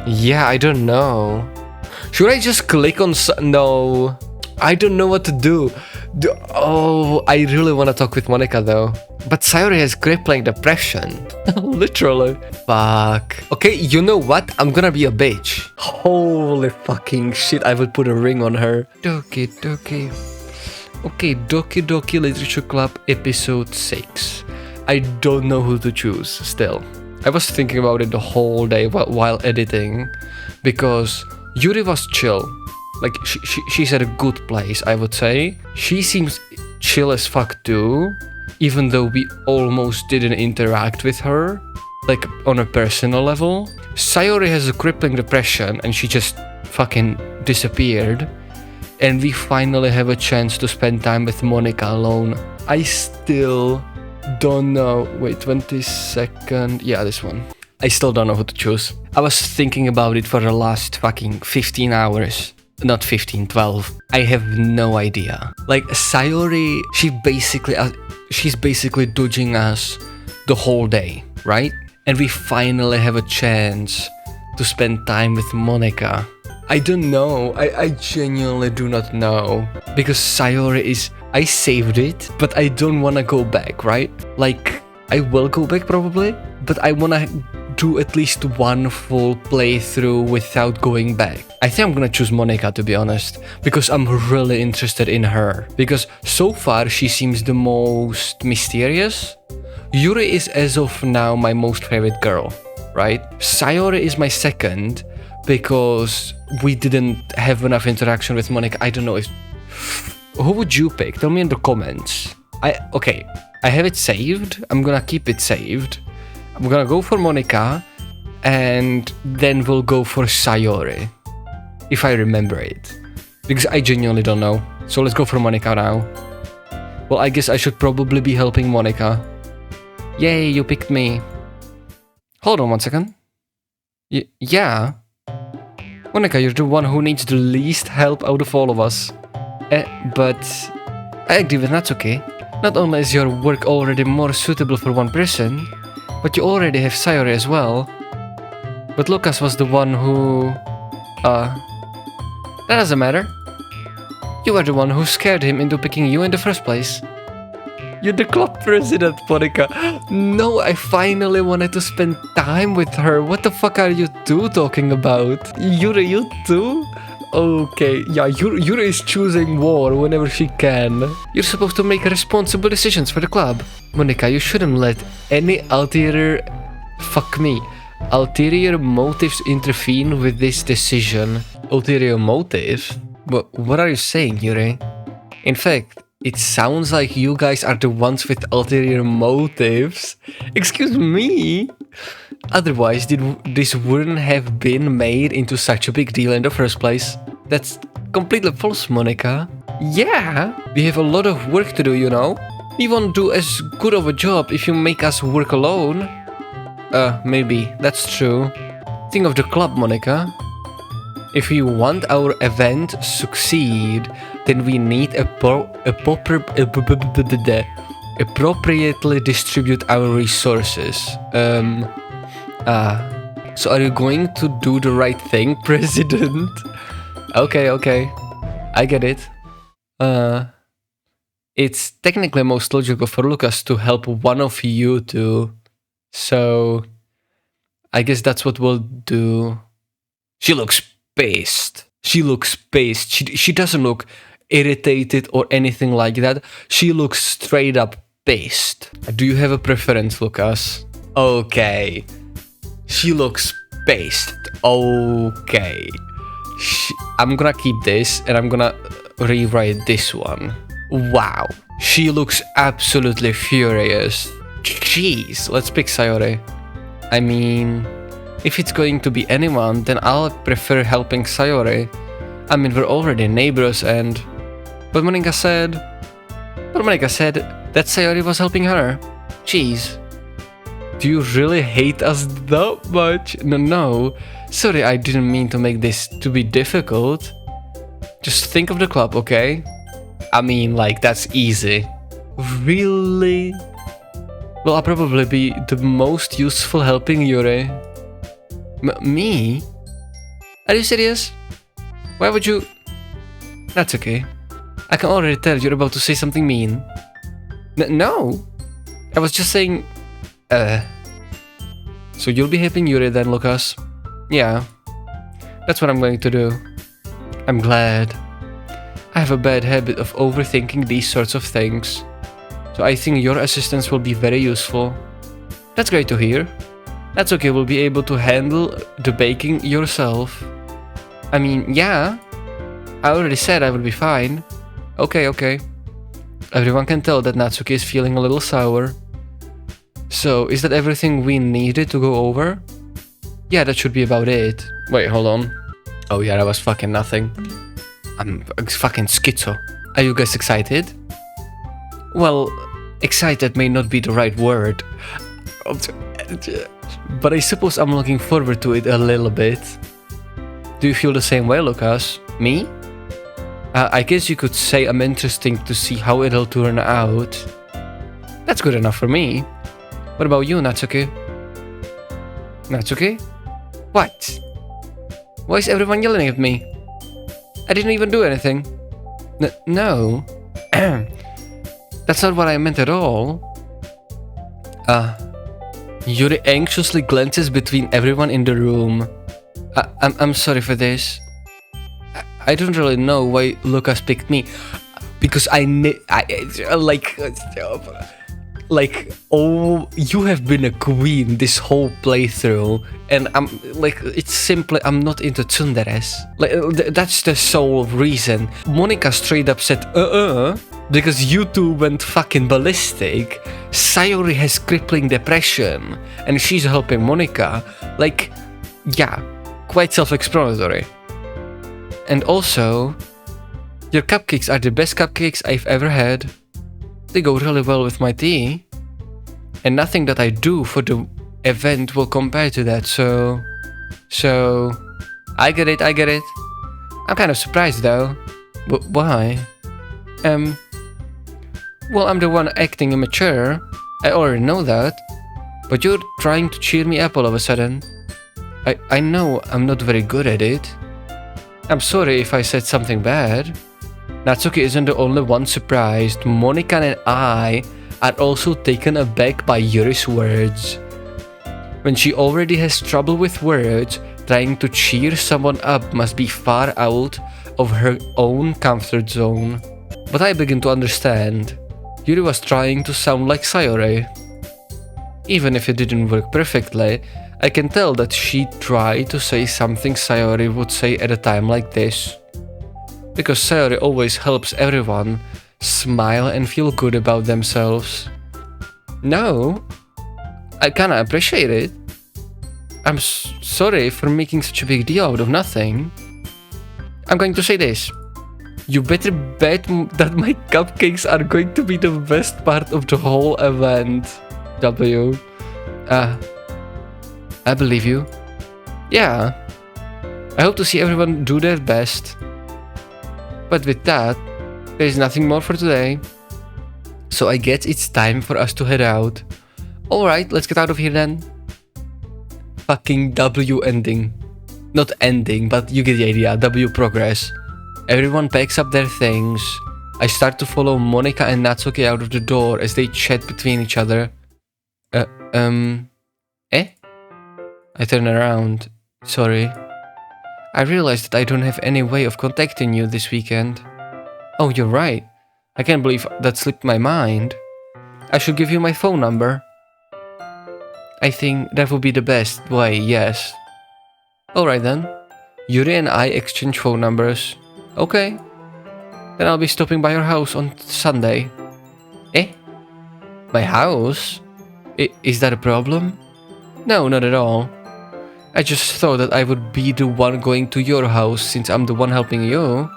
Yeah, I don't know. Should I just click on no. I don't know what to do. I really want to talk with Monika though. But Sayori has crippling depression. Literally. Fuck. Okay, you know what? I'm gonna be a bitch. Holy fucking shit, I will put a ring on her. Doki Doki. Okay, Doki Doki Literature Club episode 6. I don't know who to choose still. I was thinking about it the whole day while editing. Because Yuri was chill. Like, she's at a good place, I would say. She seems chill as fuck too, even though we almost didn't interact with her, like, on a personal level. Sayori has a crippling depression and she just fucking disappeared. And we finally have a chance to spend time with Monika alone. I still don't know. Wait, 22nd. Yeah, this one. I still don't know who to choose. I was thinking about it for the last fucking 15 hours. Not 15, 12. I have no idea. Like, Sayori, she's basically dodging us the whole day, right? And we finally have a chance to spend time with Monika. I don't know. I genuinely do not know. Because Sayori is... I saved it, but I don't want to go back, right? Like, I will go back probably, but I want to do at least one full playthrough without going back. I think I'm gonna choose Monika, to be honest, because I'm really interested in her. Because so far she seems the most mysterious. Yuri is as of now my most favorite girl, right? Sayori is my second because we didn't have enough interaction with Monika. I don't know if... Who would you pick? Tell me in the comments. Okay, I have it saved. I'm gonna keep it saved. I'm gonna go for Monika, and then we'll go for Sayori, if I remember it, because I genuinely don't know. So let's go for Monika now. Well, I guess I should probably be helping Monika. Yay, you picked me. Hold on one second. Yeah. Monika, you're the one who needs the least help out of all of us. But I agree with Natsuki. Not only is your work already more suitable for one person, but you already have Sayori as well. But Lucas was the one who... That doesn't matter. You were the one who scared him into picking you in the first place. You're the club president, Monika. No, I finally wanted to spend time with her. What the fuck are you two talking about? Yuri, you too? Okay, yeah, Yuri is choosing war whenever she can. You're supposed to make responsible decisions for the club. Monika, you shouldn't let any ulterior motives intervene with this decision. Ulterior motive? But what are you saying, Yuri? In fact, it sounds like you guys are the ones with ulterior motives. Excuse me? Otherwise, this wouldn't have been made into such a big deal in the first place. That's completely false, Monika. Yeah, we have a lot of work to do, you know. We won't do as good of a job if you make us work alone. Maybe, that's true. Think of the club, Monika. If we want our event to succeed, then we need appropriately distribute our resources. So are you going to do the right thing, President? Okay. I get it. It's technically most logical for Lucas to help one of you two. So I guess that's what we'll do. She looks pissed. She doesn't look irritated or anything like that. She looks straight up pissed. Do you have a preference, Lucas? Okay. She looks pissed. Okay. I'm gonna keep this and I'm gonna rewrite this one. Wow. She looks absolutely furious. Jeez. Let's pick Sayori. I mean, if it's going to be anyone, then I'll prefer helping Sayori. I mean, we're already neighbors and... But Monika said that Sayori was helping her. Jeez. Do you really hate us that much? No. Sorry, I didn't mean to make this to be difficult. Just think of the club, okay? I mean, like, that's easy. Really? Well, I'll probably be the most useful helping Yuri. Me? Are you serious? Why would you... That's okay. I can already tell you're about to say something mean. No! I was just saying... So you'll be helping Yuri then, Lucas? Yeah. That's what I'm going to do. I'm glad. I have a bad habit of overthinking these sorts of things. So I think your assistance will be very useful. That's great to hear. Natsuki will be able to handle the baking yourself. I mean, yeah. I already said I will be fine. Okay. Everyone can tell that Natsuki is feeling a little sour. So, is that everything we needed to go over? Yeah, that should be about it. Wait, hold on. Oh yeah, that was fucking nothing. I'm fucking schizo. Are you guys excited? Well, excited may not be the right word. But I suppose I'm looking forward to it a little bit. Do you feel the same way, Lucas? Me? I guess you could say I'm interested to see how it'll turn out. That's good enough for me. What about you, Natsuki? Natsuki? What? Why is everyone yelling at me? I didn't even do anything. No. That's not what I meant at all. Yuri anxiously glances between everyone in the room. I'm sorry for this. I don't really know why Lucas picked me. Because oh, you have been a queen this whole playthrough, and I'm not into tsunderes. That's the sole reason. Monika straight up said, because you two went fucking ballistic. Sayori has crippling depression, and she's helping Monika. Yeah, quite self-explanatory. And also, your cupcakes are the best cupcakes I've ever had. They go really well with my tea. And nothing that I do for the event will compare to that, so... I get it. I'm kind of surprised though. But why? Well, I'm the one acting immature. I already know that. But you're trying to cheer me up all of a sudden. I know I'm not very good at it. I'm sorry if I said something bad. Natsuki isn't the only one surprised. Monika and I are also taken aback by Yuri's words. When she already has trouble with words, trying to cheer someone up must be far out of her own comfort zone. But I begin to understand. Yuri was trying to sound like Sayori. Even if it didn't work perfectly, I can tell that she tried to say something Sayori would say at a time like this. Because Sayori always helps everyone smile and feel good about themselves. No, I kinda appreciate it. I'm sorry for making such a big deal out of nothing. I'm going to say this. You better bet that my cupcakes are going to be the best part of the whole event. W. I believe you. Yeah. I hope to see everyone do their best. But with that, there is nothing more for today. So I guess it's time for us to head out. Alright, let's get out of here then. Fucking W ending. Not ending, but you get the idea. W progress. Everyone packs up their things. I start to follow Monika and Natsuki out of the door as they chat between each other. I turn around. Sorry. I realized that I don't have any way of contacting you this weekend. Oh, you're right. I can't believe that slipped my mind. I should give you my phone number. I think that would be the best way, yes. Alright then. Yuri and I exchange phone numbers. Okay. Then I'll be stopping by your house on Sunday. My house? Is that a problem? No, not at all. I just thought that I would be the one going to your house since I'm the one helping you.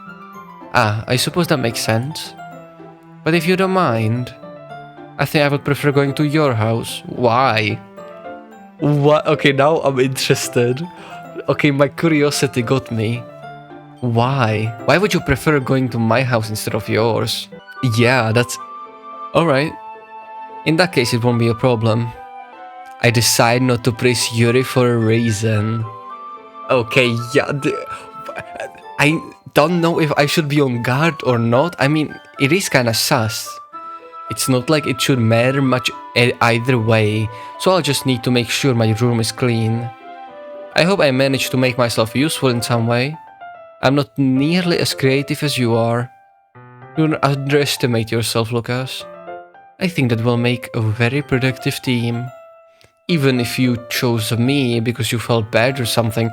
Ah, I suppose that makes sense. But if you don't mind, I think I would prefer going to your house. Why? What? Okay, now I'm interested. Okay, my curiosity got me. Why? Why would you prefer going to my house instead of yours? Yeah, that's... Alright. In that case, it won't be a problem. I decide not to praise Yuri for a reason. Okay, yeah, I don't know if I should be on guard or not. I mean, it is kinda sus. It's not like it should matter much either way, so I'll just need to make sure my room is clean. I hope I manage to make myself useful in some way. I'm not nearly as creative as you are. Don't underestimate yourself, Lucas. I think that will make a very productive team. Even if you chose me because you felt bad or something.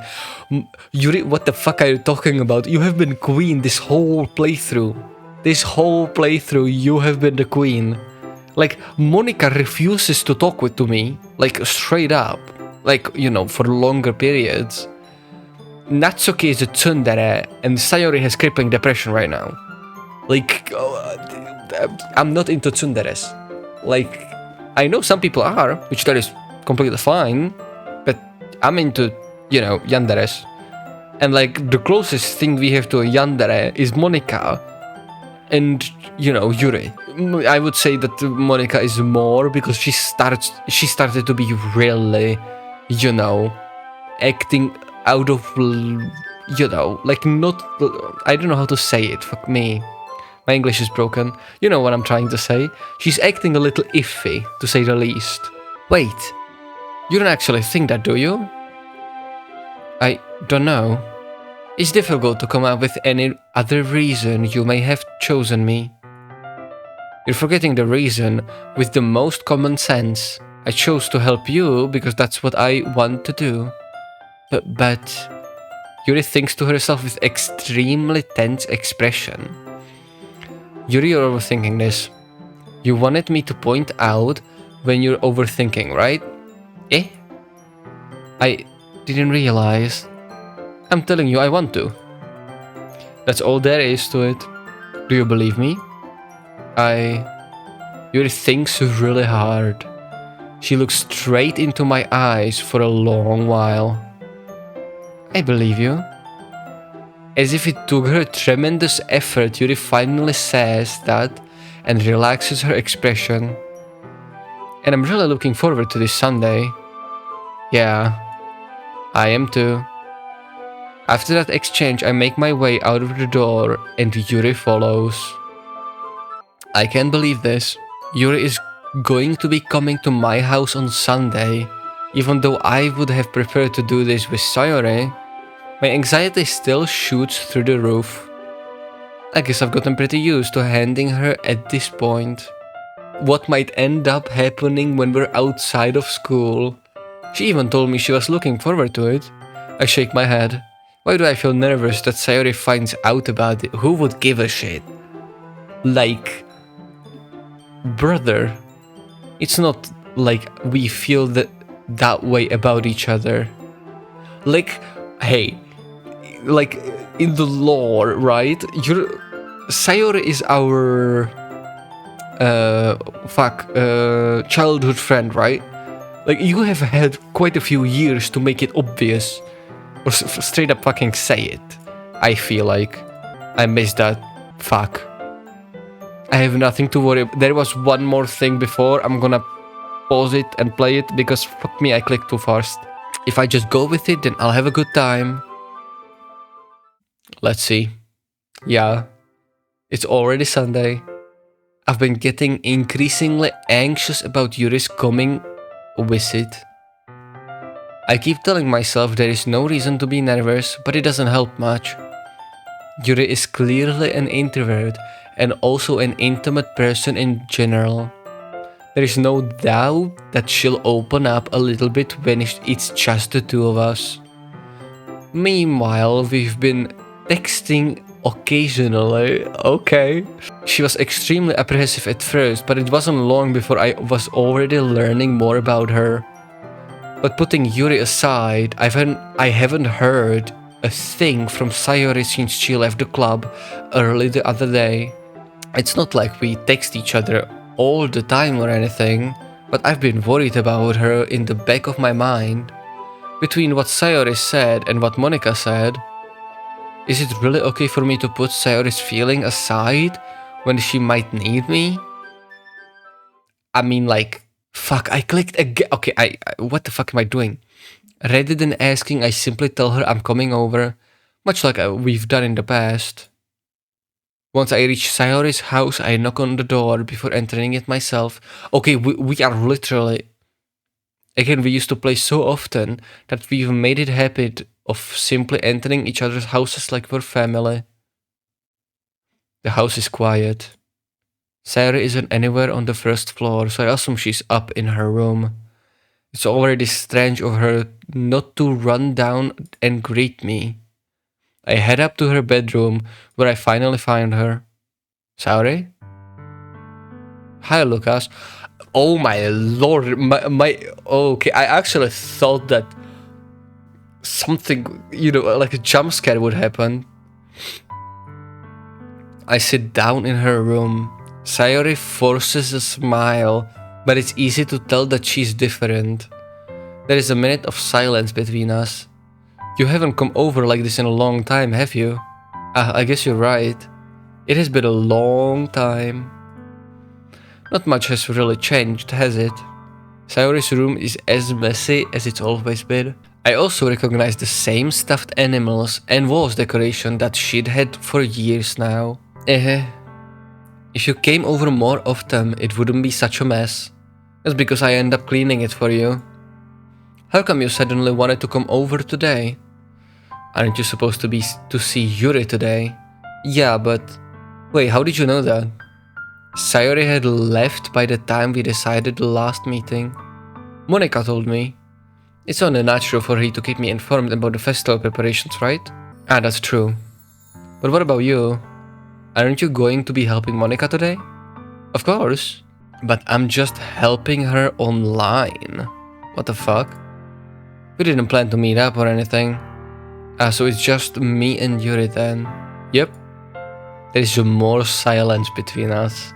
Yuri, what the fuck are you talking about? You have been queen this whole playthrough. This whole playthrough, you have been the queen. Like, Monika refuses to talk to me. Like, straight up. Like, you know, for longer periods. Natsuki is a tsundere, and Sayori has crippling depression right now. Like, I'm not into tsunderes. Like, I know some people are, which that is completely fine, but I'm into, you know, yanderes. And like, the closest thing we have to a yandere is Monika and, you know, Yuri. I would say that Monika is more because she started to be really, you know, acting out of, you know, like not, I don't know how to say it, fuck me. My English is broken. You know what I'm trying to say. She's acting a little iffy, to say the least. Wait, you don't actually think that, do you? I don't know. It's difficult to come up with any other reason you may have chosen me. You're forgetting the reason with the most common sense. I chose to help you because that's what I want to do. But Yuri thinks to herself with extremely tense expression. Yuri, you're overthinking this. You wanted me to point out when you're overthinking, right? Eh? I didn't realize. I'm telling you, I want to. That's all there is to it. Do you believe me? Yuri thinks really hard. She looks straight into my eyes for a long while. I believe you. As if it took her tremendous effort, Yuri finally says that and relaxes her expression. And I'm really looking forward to this Sunday. Yeah, I am too. After that exchange, I make my way out of the door and Yuri follows. I can't believe this. Yuri is going to be coming to my house on Sunday. Even though I would have preferred to do this with Sayori, my anxiety still shoots through the roof. I guess I've gotten pretty used to handling her at this point. What might end up happening when we're outside of school? She even told me she was looking forward to it. I shake my head. Why do I feel nervous that Sayori finds out about it? Who would give a shit? Like, brother, it's not like we feel that way about each other. Like, hey, like in the lore, right? Sayori is our childhood friend, right? Like, you have had quite a few years to make it obvious, or straight up fucking say it. I feel like I missed that. Fuck. I have nothing to worry about. There was one more thing before. I'm gonna pause it and play it because fuck me, I clicked too fast. If I just go with it, then I'll have a good time. Let's see. Yeah, it's already Sunday. I've been getting increasingly anxious about Yuri's coming visit. I keep telling myself there is no reason to be nervous, but it doesn't help much. Yuri is clearly an introvert and also an intimate person in general. There is no doubt that she'll open up a little bit when it's just the two of us. Meanwhile, we've been texting occasionally. Okay. She was extremely apprehensive at first, but it wasn't long before I was already learning more about her. But putting Yuri aside, I haven't heard a thing from Sayori since she left the club early the other day. It's not like we text each other all the time or anything, but I've been worried about her in the back of my mind. Between what Sayori said and what Monika said, is it really okay for me to put Sayori's feeling aside when she might need me? I mean, like, fuck, I clicked again. Okay, what the fuck am I doing? Rather than asking, I simply tell her I'm coming over, much like we've done in the past. Once I reach Sayori's house, I knock on the door before entering it myself. Okay, we are literally... Again, we used to play so often that we've made it a habit of simply entering each other's houses like we're family. The house is quiet. Sayori isn't anywhere on the first floor, so I assume she's up in her room. It's already strange of her not to run down and greet me. I head up to her bedroom, where I finally find her. Sayori? Hi, Lucas. Oh my lord, okay, I actually thought that something, like a jump scare would happen. I sit down in her room. Sayori forces a smile, but it's easy to tell that she's different. There is a minute of silence between us. You haven't come over like this in a long time, have you? I guess you're right. It has been a long time. Not much has really changed, has it? Sayori's room is as messy as it's always been. I also recognize the same stuffed animals and walls decoration that she'd had for years now. If you came over more often, it wouldn't be such a mess. That's because I end up cleaning it for you. How come you suddenly wanted to come over today? Aren't you supposed to see Yuri today? Yeah, but... Wait, how did you know that? Sayori had left by the time we decided the last meeting. Monika told me. It's only natural for her to keep me informed about the festival preparations, right? Ah, that's true. But what about you? Aren't you going to be helping Monika today? Of course. But I'm just helping her online. What the fuck? We didn't plan to meet up or anything. So it's just me and Yuri then. Yep. There is more silence between us.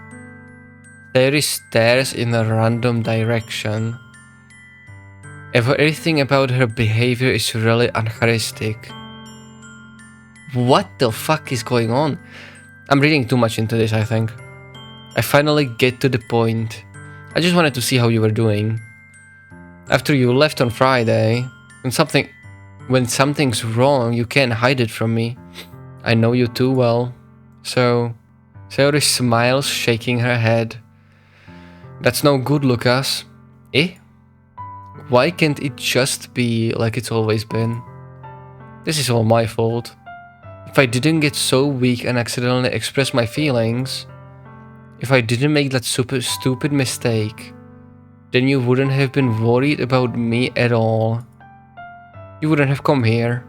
Sayori stares in a random direction. Everything about her behavior is really uncharacteristic. What the fuck is going on? I'm reading too much into this, I think. I finally get to the point. I just wanted to see how you were doing. After you left on Friday, when something's wrong, you can't hide it from me. I know you too well. So, Sayori smiles, shaking her head. That's no good, Lucas. Eh? Why can't it just be like it's always been? This is all my fault. If I didn't get so weak and accidentally express my feelings, if I didn't make that super stupid mistake, then you wouldn't have been worried about me at all. You wouldn't have come here.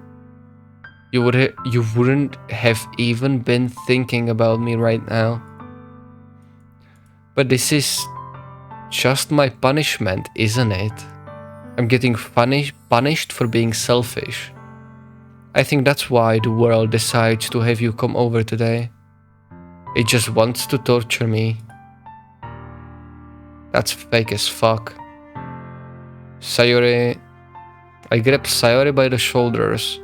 You wouldn't have even been thinking about me right now. But this is just my punishment, isn't it? I'm getting punished for being selfish. I think that's why the world decides to have you come over today. It just wants to torture me. That's fake as fuck. Sayori... I grab Sayori by the shoulders.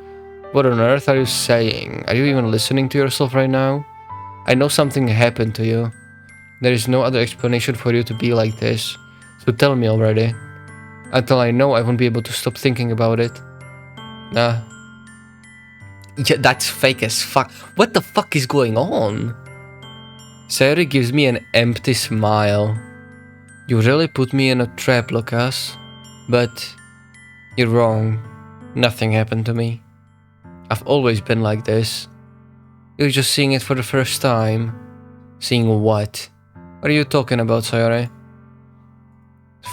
What on earth are you saying? Are you even listening to yourself right now? I know something happened to you. There is no other explanation for you to be like this. So tell me already. Until I know, I won't be able to stop thinking about it. Nah. Yeah, that's fake as fuck. What the fuck is going on? Sayori gives me an empty smile. You really put me in a trap, Lucas. But you're wrong. Nothing happened to me. I've always been like this. You're just seeing it for the first time. Seeing what? What are you talking about, Sayori?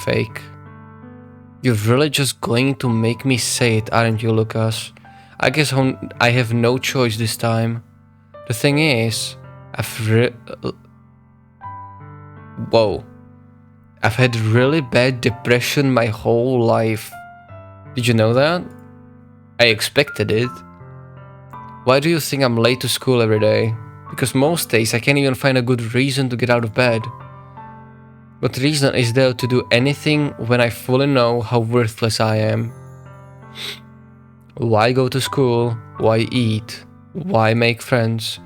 Fake. You're really just going to make me say it, aren't you, Lucas? I guess I have no choice this time. The thing is, Whoa. I've had really bad depression my whole life. Did you know that? I expected it. Why do you think I'm late to school every day? Because most days I can't even find a good reason to get out of bed. What reason is there to do anything when I fully know how worthless I am? Why go to school? Why eat? Why make friends?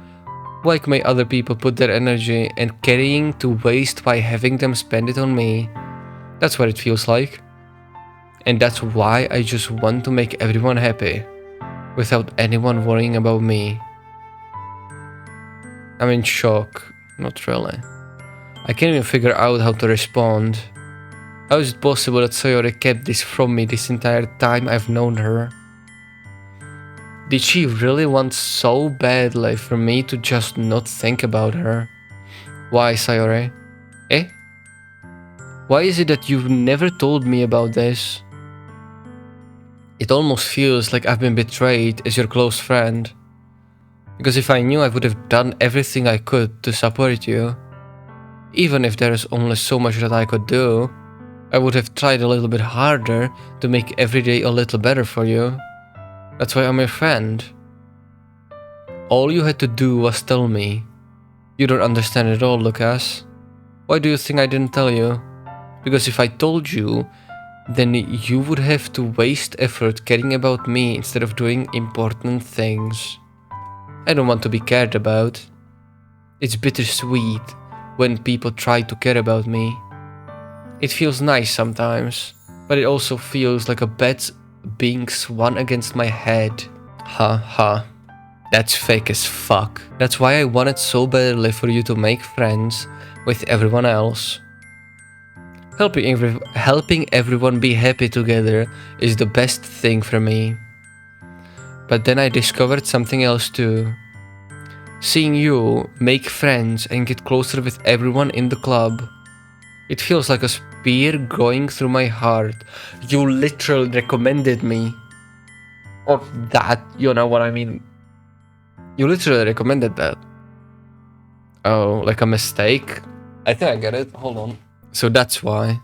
Why make other people put their energy and carrying to waste by having them spend it on me? That's what it feels like. And that's why I just want to make everyone happy, without anyone worrying about me. I'm in shock. Not really. I can't even figure out how to respond. How is it possible that Sayori kept this from me this entire time I've known her? Did she really want so badly for me to just not think about her? Why, Sayori? Eh? Why is it that you've never told me about this? It almost feels like I've been betrayed as your close friend. Because if I knew, I would have done everything I could to support you. Even if there is only so much that I could do, I would have tried a little bit harder to make every day a little better for you. That's why I'm your friend. All you had to do was tell me. You don't understand at all, Lucas. Why do you think I didn't tell you? Because if I told you, then you would have to waste effort caring about me instead of doing important things. I don't want to be cared about. It's bittersweet when people try to care about me. It feels nice sometimes, but it also feels like a bet being swung against my head. Ha ha. That's fake as fuck. That's why I wanted so badly for you to make friends with everyone else. Helping everyone be happy together is the best thing for me. But then I discovered something else too. Seeing you make friends and get closer with everyone in the club. It feels like a spear going through my heart. You literally recommended me of that, you know what I mean? You literally recommended that. Oh, like a mistake? I think I get it. Hold on. So that's why.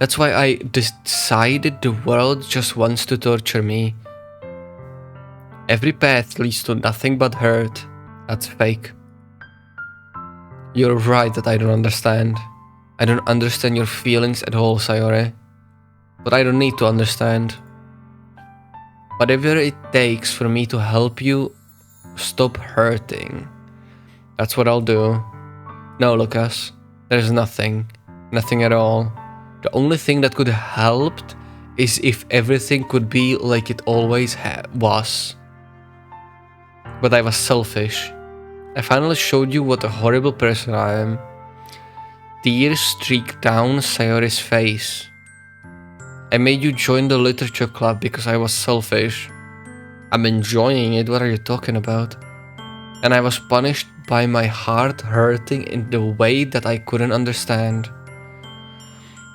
That's why I decided the world just wants to torture me. Every path leads to nothing but hurt. That's fake. You're right that I don't understand. I don't understand your feelings at all, Sayori. But I don't need to understand. Whatever it takes for me to help you stop hurting, that's what I'll do. No, Lucas, there's nothing. Nothing at all. The only thing that could have helped is if everything could be like it always was. But I was selfish. I finally showed you what a horrible person I am. Tears streaked down Sayori's face. I made you join the literature club because I was selfish. I'm enjoying it, what are you talking about? And I was punished by my heart hurting in the way that I couldn't understand.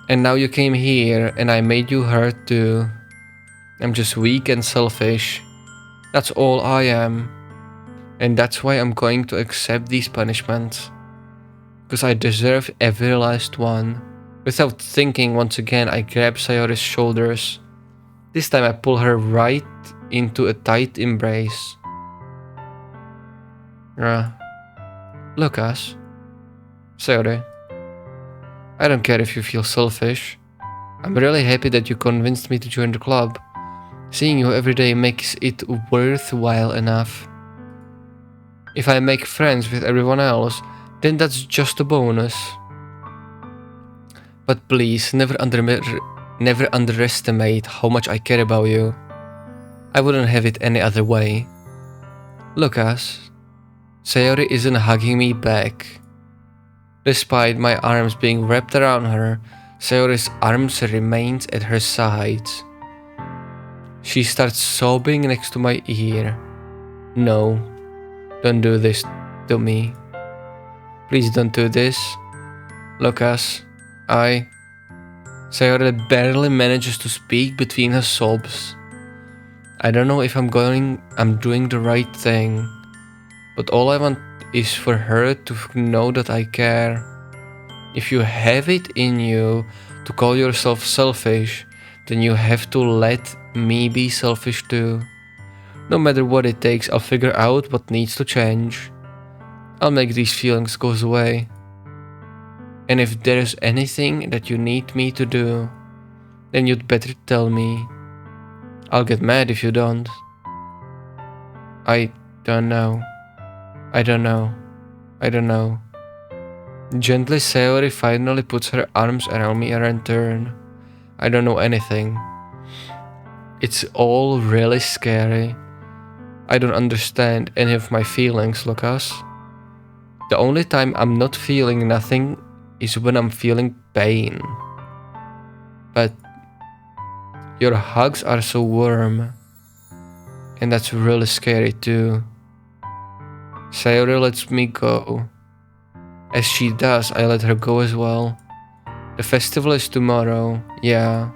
And now you came here and I made you hurt too. I'm just weak and selfish. That's all I am. And that's why I'm going to accept these punishments. Because I deserve every last one. Without thinking, once again, I grab Sayori's shoulders. This time I pull her right into a tight embrace. Lucas. Sayori. I don't care if you feel selfish. I'm really happy that you convinced me to join the club. Seeing you every day makes it worthwhile enough. If I make friends with everyone else, then that's just a bonus. But please, never underestimate how much I care about you. I wouldn't have it any other way. Lucas, Sayori isn't hugging me back. Despite my arms being wrapped around her, Sayori's arms remain at her sides. She starts sobbing next to my ear. No, don't do this to me. Please don't do this. Lucas, Sayori barely manages to speak between her sobs. I don't know if I'm doing the right thing, but all I want is for her to know that I care. If you have it in you to call yourself selfish, then you have to let me be selfish too. No matter what it takes, I'll figure out what needs to change. I'll make these feelings go away. And if there's anything that you need me to do, then you'd better tell me. I'll get mad if you don't. I don't know. I don't know. I don't know. Gently, Sayori finally puts her arms around me and I turn. I don't know anything. It's all really scary. I don't understand any of my feelings, Lucas. The only time I'm not feeling nothing is when I'm feeling pain. But your hugs are so warm. And that's really scary too. Sayori lets me go. As she does, I let her go as well. The festival is tomorrow, yeah.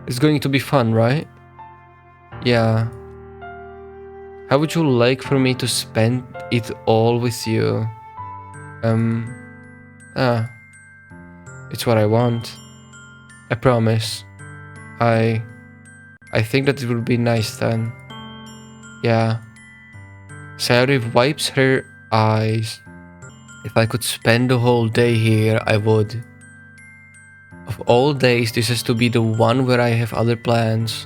It's going to be fun, right? Yeah. How would you like for me to spend it all with you? It's what I want. I promise. I think that it would be nice then. Yeah. Sayori wipes her eyes. If I could spend the whole day here, I would. Of all days, this has to be the one where I have other plans.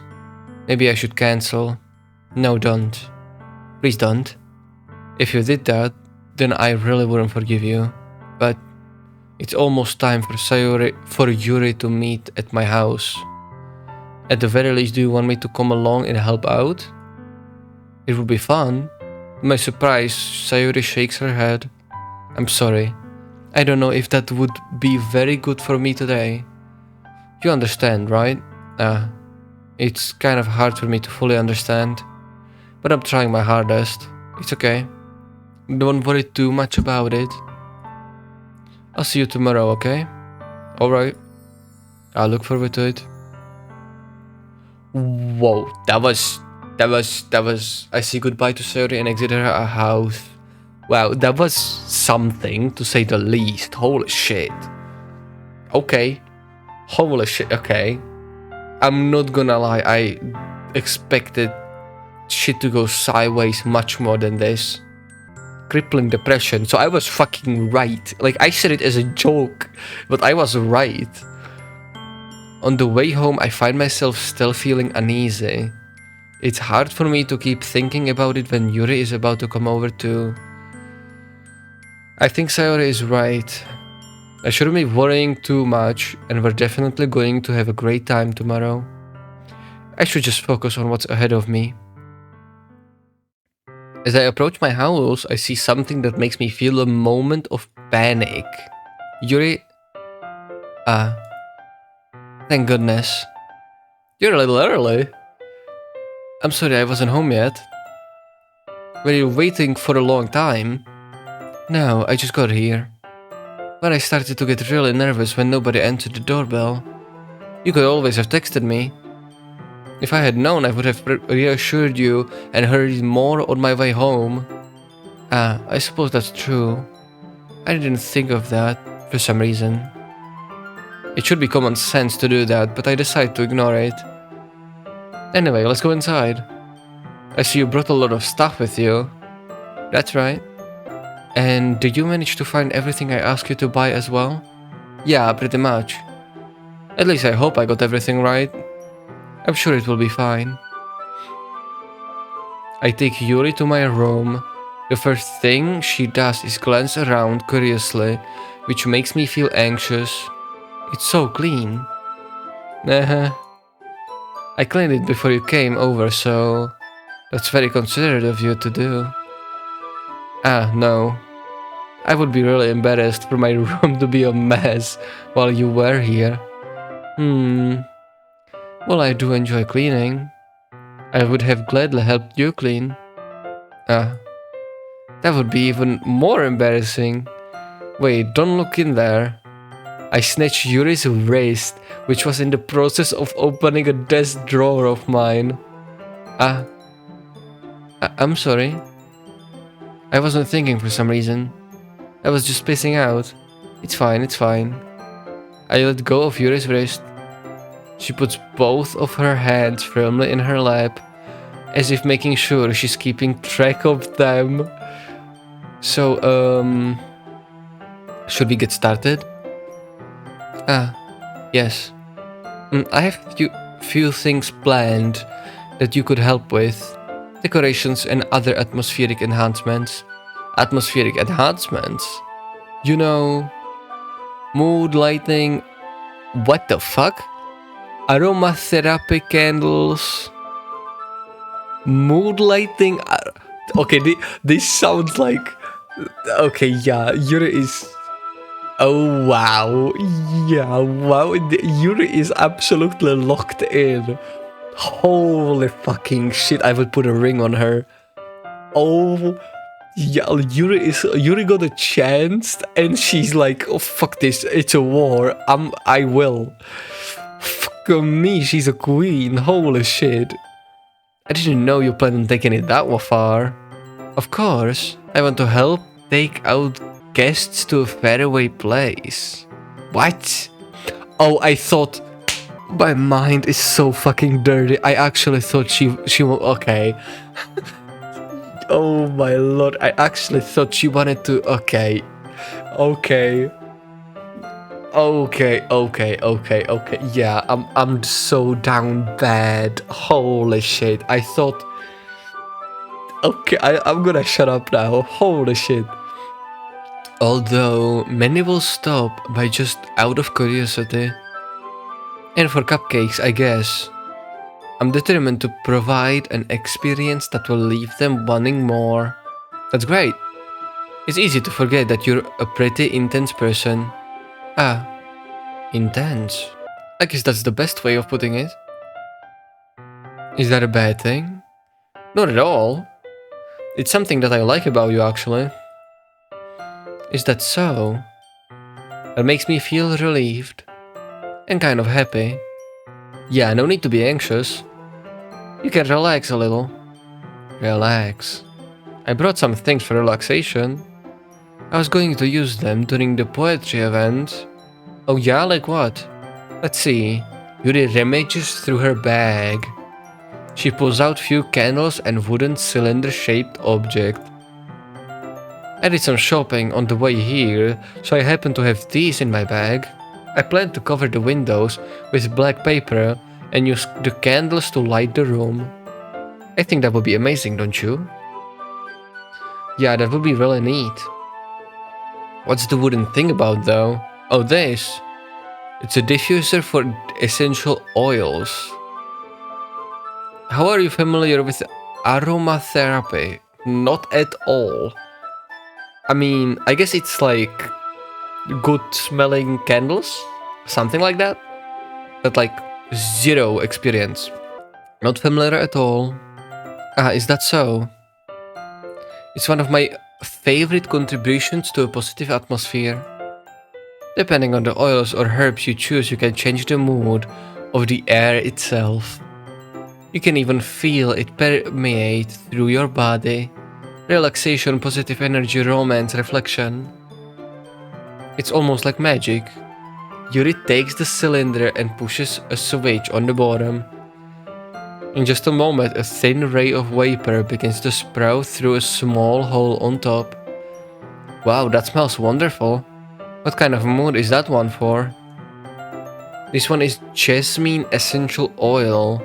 Maybe I should cancel. No, don't. Please don't. If you did that, then I really wouldn't forgive you. But it's almost time for Yuri to meet at my house. At the very least, do you want me to come along and help out? It would be fun. To my surprise, Sayori shakes her head. I'm sorry. I don't know if that would be very good for me today. You understand, right? It's kind of hard for me to fully understand. But I'm trying my hardest. It's okay. Don't worry too much about it. I'll see you tomorrow, okay? Alright. I'll look forward to it. Whoa, that was... I say goodbye to Sayori and exit her house. Wow, that was something, to say the least. Holy shit. Okay. Holy shit, okay. I'm not gonna lie, I expected shit to go sideways much more than this. Crippling depression, so I was fucking right. Like, I said it as a joke, but I was right. On the way home, I find myself still feeling uneasy. It's hard for me to keep thinking about it when Yuri is about to come over too. I think Sayori is right. I shouldn't be worrying too much, and we're definitely going to have a great time tomorrow. I should just focus on what's ahead of me. As I approach my house, I see something that makes me feel a moment of panic. Yuri... Thank goodness. You're a little early. I'm sorry I wasn't home yet. Were you waiting for a long time? No, I just got here. But I started to get really nervous when nobody answered the doorbell. You could always have texted me. If I had known, I would have reassured you and hurried more on my way home. I suppose that's true. I didn't think of that for some reason. It should be common sense to do that, but I decided to ignore it. Anyway, let's go inside. I see you brought a lot of stuff with you. That's right. And did you manage to find everything I asked you to buy as well? Yeah, pretty much. At least I hope I got everything right. I'm sure it will be fine. I take Yuri to my room. The first thing she does is glance around curiously, which makes me feel anxious. It's so clean. I cleaned it before you came over, so that's very considerate of you to do. No. I would be really embarrassed for my room to be a mess while you were here. Well, I do enjoy cleaning. I would have gladly helped you clean. That would be even more embarrassing. Wait, don't look in there. I snatched Yuri's wrist, which was in the process of opening a desk drawer of mine. I'm sorry. I wasn't thinking for some reason. I was just spacing out. It's fine, it's fine. I let go of Yuri's wrist. She puts both of her hands firmly in her lap, as if making sure she's keeping track of them. So, should we get started? Ah, yes. I have few things planned that you could help with. Decorations and other atmospheric enhancements. Atmospheric enhancements? You know, mood lighting. What the fuck? Aromatherapy candles. Mood lighting. Okay, this sounds like. Okay, yeah, Yuri is. Oh wow, yeah, wow, Yuri is absolutely locked in. Holy fucking shit, I would put a ring on her. Oh, yeah, Yuri got a chance and she's like, oh fuck this, it's a war, I will. Fuck me, she's a queen, holy shit. I didn't know you planned on taking it that far. Of course, I want to help take out guests to a faraway place. What? Oh, I thought... My mind is so fucking dirty. I actually thought she okay. Oh my lord, I actually thought she wanted to... Okay. Yeah, I'm so down bad. Holy shit. I thought... Okay, I'm gonna shut up now. Holy shit. Although many will stop by just out of curiosity. And for cupcakes, I guess. I'm determined to provide an experience that will leave them wanting more. That's great. It's easy to forget that you're a pretty intense person. Ah, intense. I guess that's the best way of putting it. Is that a bad thing? Not at all. It's something that I like about you, actually. Is that so? That makes me feel relieved. And kind of happy. Yeah, no need to be anxious. You can relax a little. Relax. I brought some things for relaxation. I was going to use them during the poetry event. Oh yeah, like what? Let's see. Yuri rummaged through her bag. She pulls out few candles and wooden cylinder-shaped object. I did some shopping on the way here, so I happen to have these in my bag. I plan to cover the windows with black paper and use the candles to light the room. I think that would be amazing, don't you? Yeah, that would be really neat. What's the wooden thing about though? Oh, this. It's a diffuser for essential oils. How are you familiar with aromatherapy? Not at all. I mean, I guess it's like good smelling candles? Something like that? But like zero experience. Not familiar at all. Ah, is that so? It's one of my favorite contributions to a positive atmosphere. Depending on the oils or herbs you choose, you can change the mood of the air itself. You can even feel it permeate through your body. Relaxation, positive energy, romance, reflection. It's almost like magic. Yuri takes the cylinder and pushes a switch on the bottom. In just a moment, a thin ray of vapor begins to sprout through a small hole on top. Wow, that smells wonderful. What kind of mood is that one for? This one is jasmine essential oil.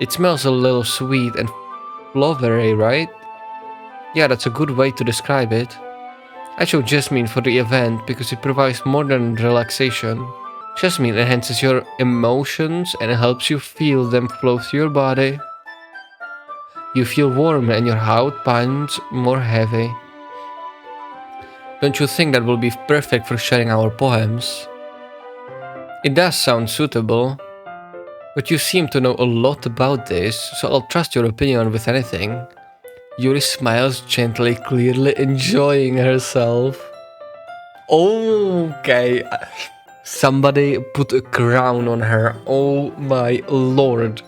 It smells a little sweet and flowery, right? Yeah, that's a good way to describe it. I chose jasmine for the event because it provides more than relaxation. Jasmine enhances your emotions and helps you feel them flow through your body. You feel warm and your heart pounds more heavy. Don't you think that will be perfect for sharing our poems? It does sound suitable. But you seem to know a lot about this, so I'll trust your opinion with anything. Yuri smiles gently, clearly enjoying herself. Okay. Somebody put a crown on her. Oh my lord.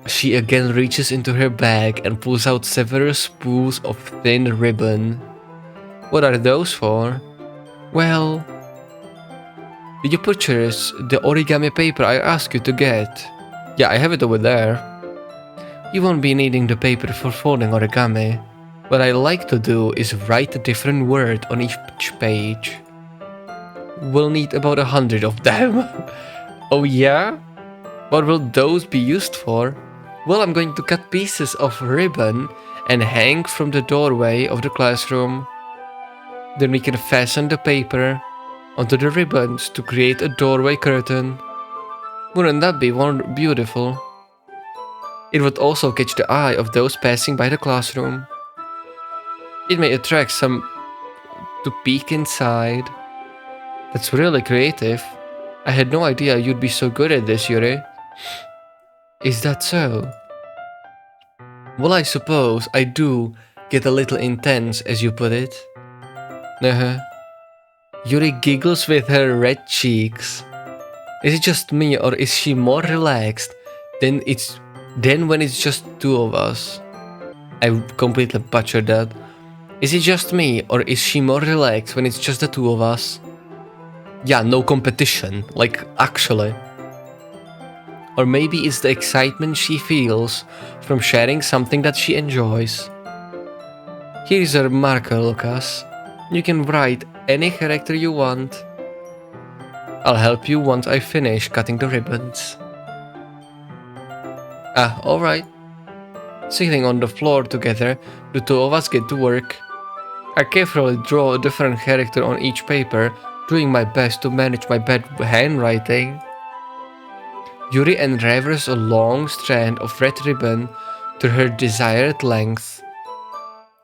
She again reaches into her bag and pulls out several spools of thin ribbon. What are those for? Well, Did you purchase the origami paper I asked you to get? Yeah, I have it over there. You won't be needing the paper for folding origami. What I like to do is write a different word on each page. We'll need about 100 of them. Oh yeah? What will those be used for? Well, I'm going to cut pieces of ribbon and hang from the doorway of the classroom. Then we can fasten the paper onto the ribbons to create a doorway curtain. Wouldn't that be beautiful? It would also catch the eye of those passing by the classroom. It may attract some to peek inside. That's really creative. I had no idea you'd be so good at this, Yuri. Is that so? Well, I suppose I do get a little intense, as you put it. Yuri giggles with her red cheeks. Is it just me, or is she more relaxed than when it's just two of us? I completely butchered that. Is it just me, or is she more relaxed when it's just the two of us? Yeah, no competition, like actually. Or maybe it's the excitement she feels from sharing something that she enjoys. Here's a marker, Lucas. You can write any character you want. I'll help you once I finish cutting the ribbons. Alright. Sitting on the floor together, the two of us get to work. I carefully draw a different character on each paper, doing my best to manage my bad handwriting. Yuri unravels a long strand of red ribbon to her desired length.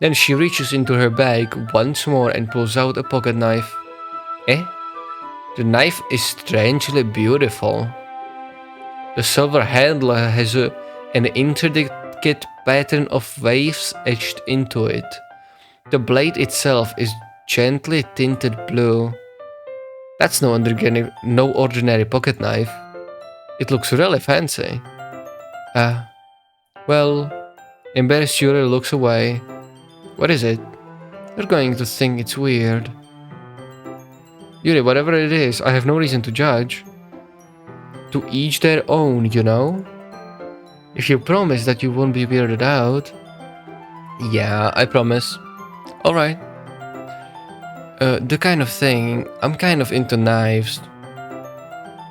Then she reaches into her bag once more and pulls out a pocket knife. The knife is strangely beautiful. The silver handle has an intricate pattern of waves etched into it. The blade itself is gently tinted blue. That's no ordinary pocket knife. It looks really fancy. Well, embarrassed Yuri looks away. What is it? They're going to think it's weird. Yuri, whatever it is, I have no reason to judge. To each their own, you know? If you promise that you won't be weirded out. Yeah, I promise. Alright. The kind of thing, I'm kind of into knives.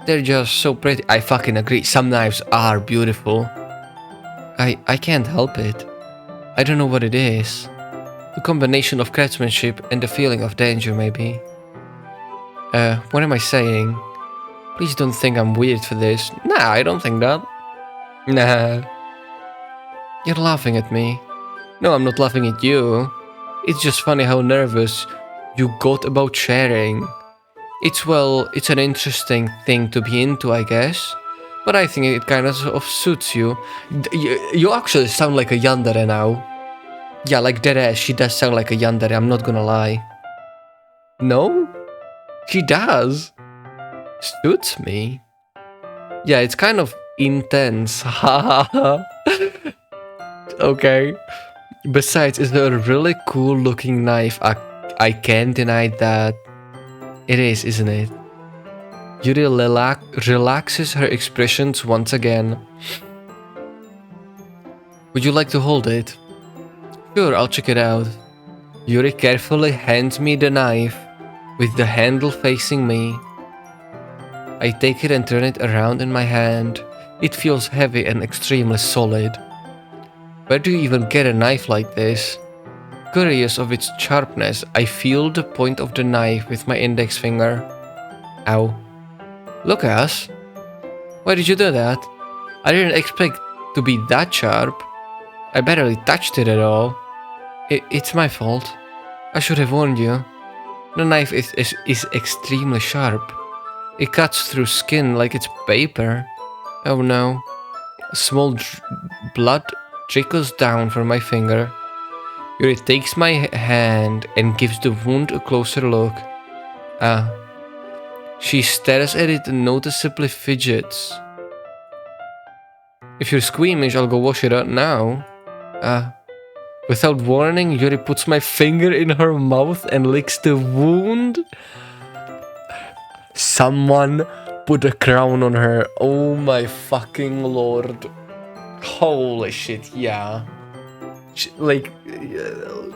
They're just so pretty. I fucking agree, some knives are beautiful. I can't help it. I don't know what it is. The combination of craftsmanship and the feeling of danger, maybe. What am I saying? Please don't think I'm weird for this. Nah, I don't think that. Nah. You're laughing at me. No, I'm not laughing at you. It's just funny how nervous you got about sharing. It's an interesting thing to be into, I guess. But I think it kind of suits you. You actually sound like a yandere now. Yeah, like deadass, she does sound like a yandere, I'm not gonna lie. No? She does. Suits me. Yeah, it's kind of intense. Haha. Okay. Besides, it's a really cool looking knife. I can't deny that. It is, isn't it? Yuri relaxes her expressions once again. Would you like to hold it? Sure, I'll check it out. Yuri carefully hands me the knife, with the handle facing me. I take it and turn it around in my hand. It feels heavy and extremely solid. Where do you even get a knife like this? Curious of its sharpness, I feel the point of the knife with my index finger. Ow. Lucas? Why did you do that? I didn't expect to be that sharp. I barely touched it at all. It's my fault. I should have warned you. The knife is extremely sharp. It cuts through skin like it's paper. Oh no. A small blood trickles down from my finger. Yuri takes my hand and gives the wound a closer look. She stares at it and noticeably fidgets. If you're squeamish, I'll go wash it out now. Without warning, Yuri puts my finger in her mouth and licks the wound. Someone put a crown on her. Oh my fucking lord. Holy shit, yeah.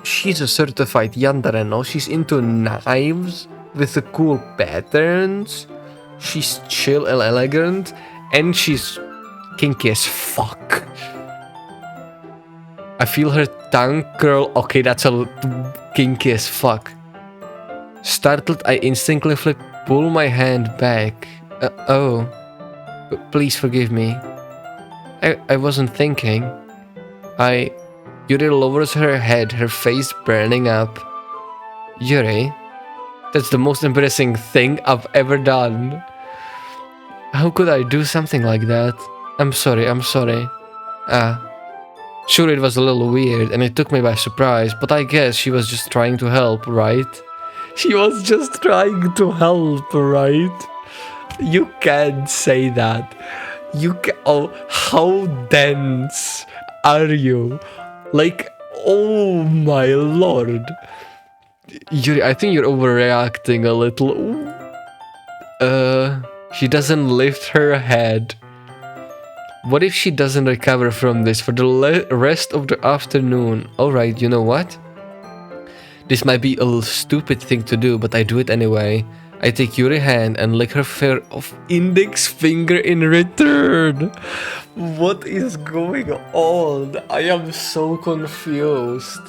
She's a certified yandere, no? She's into knives with the cool patterns. She's chill and elegant. And she's kinky as fuck. I feel her tongue curl. Okay, that's a kinky as fuck. Startled, I instinctively pull my hand back. Oh. Please forgive me. I wasn't thinking. Yuri lowers her head, her face burning up. Yuri, that's the most embarrassing thing I've ever done. How could I do something like that? I'm sorry. Sure, it was a little weird and it took me by surprise, but I guess she was just trying to help, right? She was just trying to help, right? You can't say that. Oh, how dense are you? Like, oh my lord. Yuri, I think you're overreacting a little. She doesn't lift her head. What if she doesn't recover from this for the rest of the afternoon? Alright, you know what? This might be a stupid thing to do, but I do it anyway. I take Yuri's hand and lick her fair index finger in return. What is going on? I am so confused.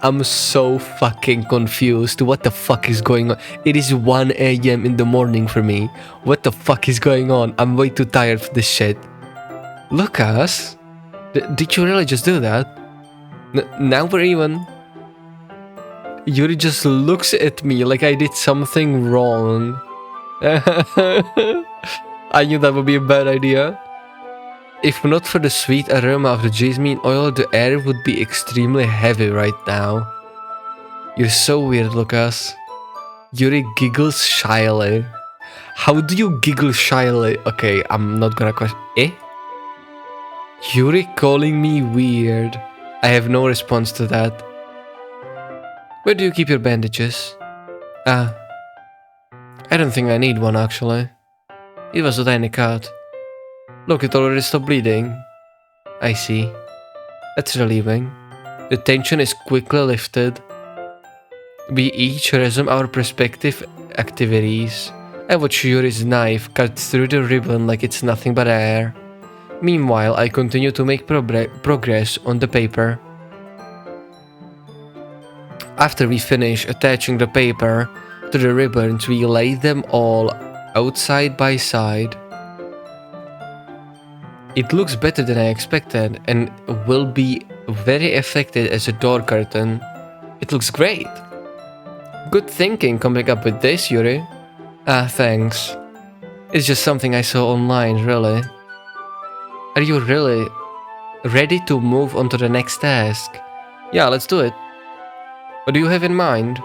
I'm so fucking confused. What the fuck is going on? It is 1 a.m. in the morning for me. What the fuck is going on? I'm way too tired for this shit. Lucas? Did you really just do that? Now we're even. Yuri just looks at me like I did something wrong. I knew that would be a bad idea. If not for the sweet aroma of the jasmine oil, the air would be extremely heavy right now. You're so weird, Lucas. Yuri giggles shyly. How do you giggle shyly? Okay, I'm not gonna question. Yuri calling me weird. I have no response to that. Where do you keep your bandages? I don't think I need one actually. It was a tiny cut. Look, it already stopped bleeding. I see. That's relieving. The tension is quickly lifted. We each resume our respective activities. I watch Yuri's knife cut through the ribbon like it's nothing but air. Meanwhile, I continue to make progress on the paper. After we finish attaching the paper to the ribbons, we lay them all out side by side. It looks better than I expected and will be very effective as a door curtain. It looks great. Good thinking coming up with this, Yuri. Thanks. It's just something I saw online, really. Are you really ready to move on to the next task? Yeah, let's do it. What do you have in mind?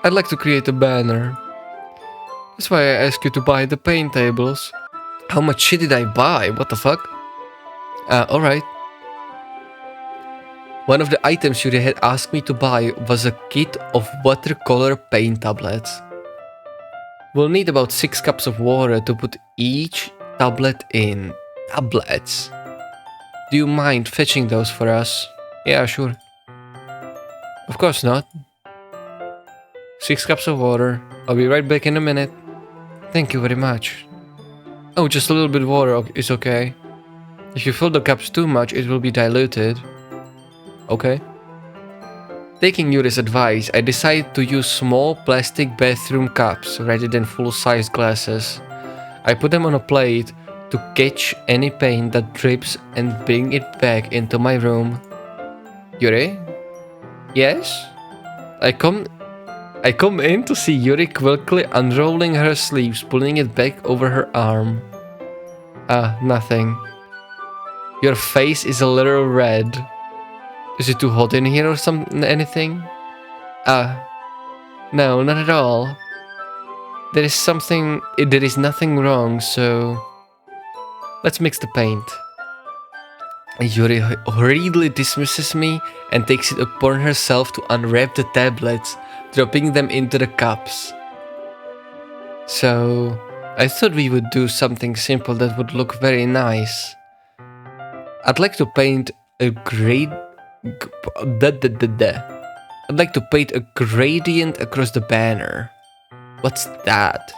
I'd like to create a banner. That's why I asked you to buy the paint tables. How much shit did I buy? What the fuck? Alright. One of the items Yuri had asked me to buy was a kit of watercolor paint tablets. We'll need about 6 cups of water to put each tablet in. Tablets? Do you mind fetching those for us? Yeah, sure. Of course not. 6 cups of water. I'll be right back in a minute. Thank you very much. Oh, just a little bit of water is okay. If you fill the cups too much, it will be diluted. Okay. Taking Yuri's advice, I decided to use small plastic bathroom cups rather than full-sized glasses. I put them on a plate to catch any paint that drips and bring it back into my room. Yuri? Yes? I come in to see Yuri quickly unrolling her sleeves, pulling it back over her arm. Nothing. Your face is a little red. Is it too hot in here or anything? No, not at all. There is nothing wrong, so let's mix the paint. Yuri hurriedly dismisses me and takes it upon herself to unwrap the tablets, dropping them into the cups. So, I thought we would do something simple that would look very nice. I'd like to paint a I'd like to paint a gradient across the banner. What's that?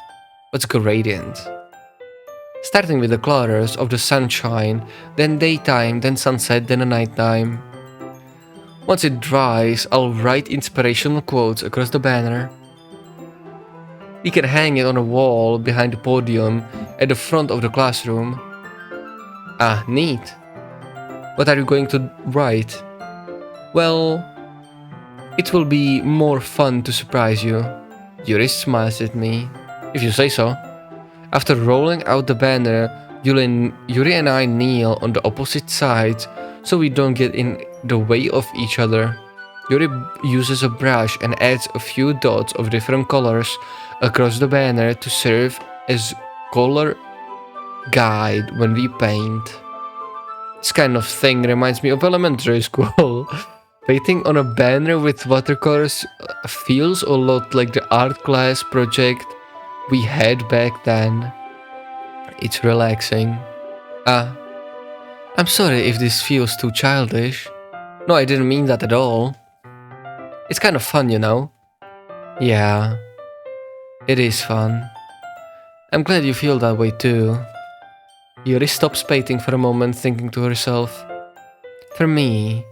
What's gradient? Starting with the colors of the sunshine, then daytime, then sunset, then a nighttime. Once it dries, I'll write inspirational quotes across the banner. We can hang it on a wall behind the podium at the front of the classroom. Ah, neat. What are you going to write? Well, it will be more fun to surprise you. Yuri smiles at me. If you say so. After rolling out the banner, Yuri and I kneel on the opposite sides so we don't get in the way of each other. Yuri uses a brush and adds a few dots of different colors across the banner to serve as color guide when we paint. This kind of thing reminds me of elementary school. Painting on a banner with watercolors feels a lot like the art class project we had back then. It's relaxing. I'm sorry if this feels too childish. No, I didn't mean that at all. It's kind of fun, you know? Yeah, it is fun. I'm glad you feel that way too. Yuri stops painting for a moment, thinking to herself. For me,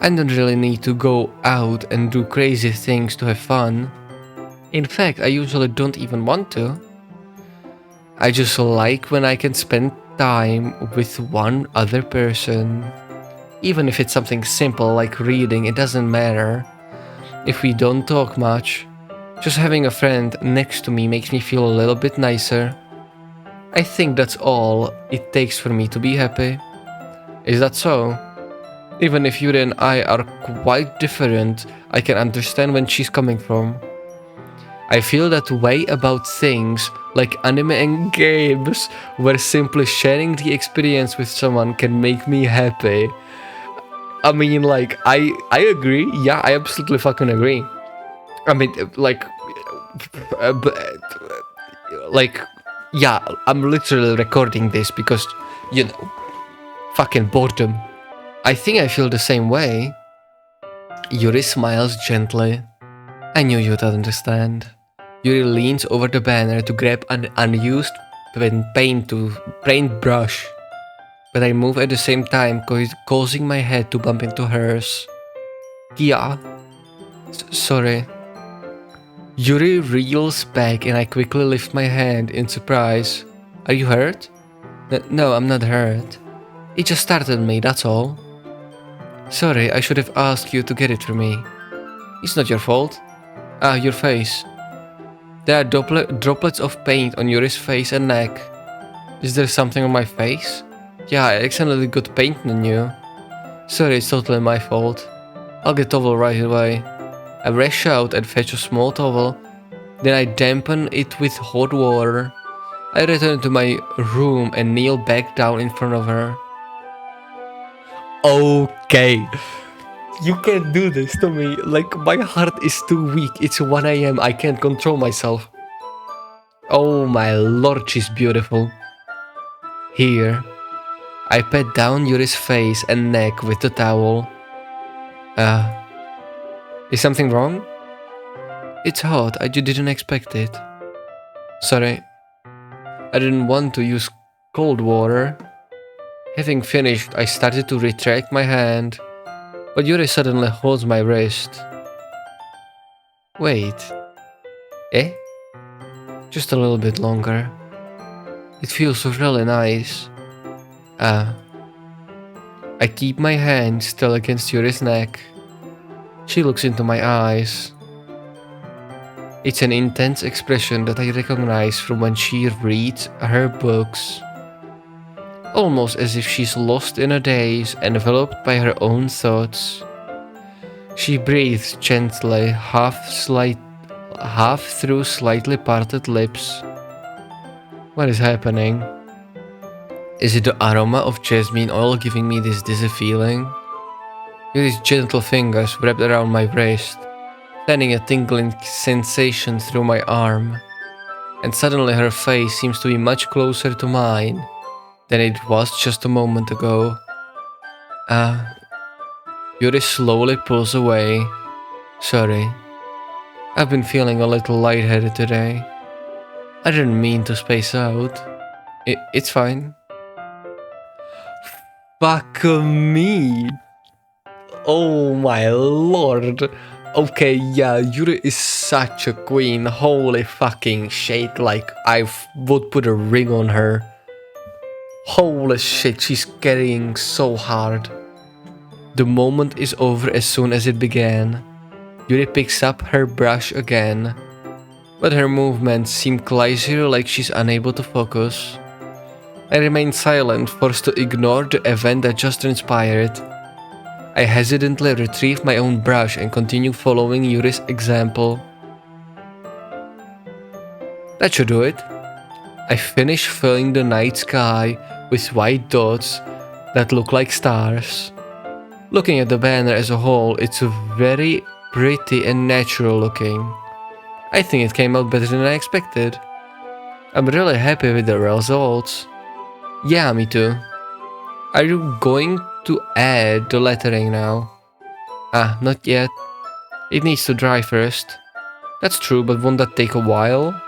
I don't really need to go out and do crazy things to have fun. In fact, I usually don't even want to. I just like when I can spend time with one other person. Even if it's something simple like reading, it doesn't matter. If we don't talk much, just having a friend next to me makes me feel a little bit nicer. I think that's all it takes for me to be happy. Is that so? Even if Yuri and I are quite different, I can understand when she's coming from. I feel that way about things like anime and games, where simply sharing the experience with someone can make me happy. I mean, like, I agree. Yeah, I absolutely fucking agree. I mean, yeah, I'm literally recording this because, you know, fucking boredom. I think I feel the same way. Yuri smiles gently. I knew you'd understand. Yuri leans over the banner to grab an unused paint brush, but I move at the same time, causing my head to bump into hers. Yeah. Sorry. Yuri reels back and I quickly lift my hand in surprise. Are you hurt? No, I'm not hurt. It just startled me, that's all. Sorry, I should have asked you to get it for me. It's not your fault. Ah, your face. There are droplets of paint on Yuri's face and neck. Is there something on my face? Yeah, I accidentally got paint on you. Sorry, it's totally my fault. I'll get towel right away. I rush out and fetch a small towel. Then I dampen it with hot water. I return to my room and kneel back down in front of her. Okay. You can't do this to me. Like, my heart is too weak. It's 1 AM. I can't control myself. Oh my lord, she's beautiful. Here. I pat down Yuri's face and neck with the towel. Is something wrong? It's hot. I just didn't expect it. Sorry. I didn't want to use cold water. Having finished, I started to retract my hand, but Yuri suddenly holds my wrist. Wait. Eh? Just a little bit longer. It feels really nice. I keep my hand still against Yuri's neck. She looks into my eyes. It's an intense expression that I recognize from when she reads her books. Almost as if she's lost in a daze, enveloped by her own thoughts. She breathes gently, half through slightly parted lips. What is happening? Is it the aroma of jasmine oil giving me this dizzy feeling? Yuri's gentle fingers wrapped around my wrist, sending a tingling sensation through my arm. and suddenly her face seems to be much closer to mine than it was just a moment ago. Yuri slowly pulls away. Sorry, I've been feeling a little lightheaded today. I didn't mean to space out. It's fine. Fuck me. Oh my lord. Okay, yeah, Yuri is such a queen. Holy fucking shit. Like, I would put a ring on her. Holy shit, she's carrying so hard. The moment is over as soon as it began. Yuri picks up her brush again, but her movements seem clumsier, like she's unable to focus. I remain silent, forced to ignore the event that just transpired. I hesitantly retrieve my own brush and continue following Yuri's example. That should do it. I finish filling the night sky with white dots that look like stars. Looking at the banner as a whole, it's very pretty and natural looking. I think it came out better than I expected. I'm really happy with the results. Yeah, me too. Are you going to add the lettering now? Not yet. It needs to dry first. That's true, but won't that take a while?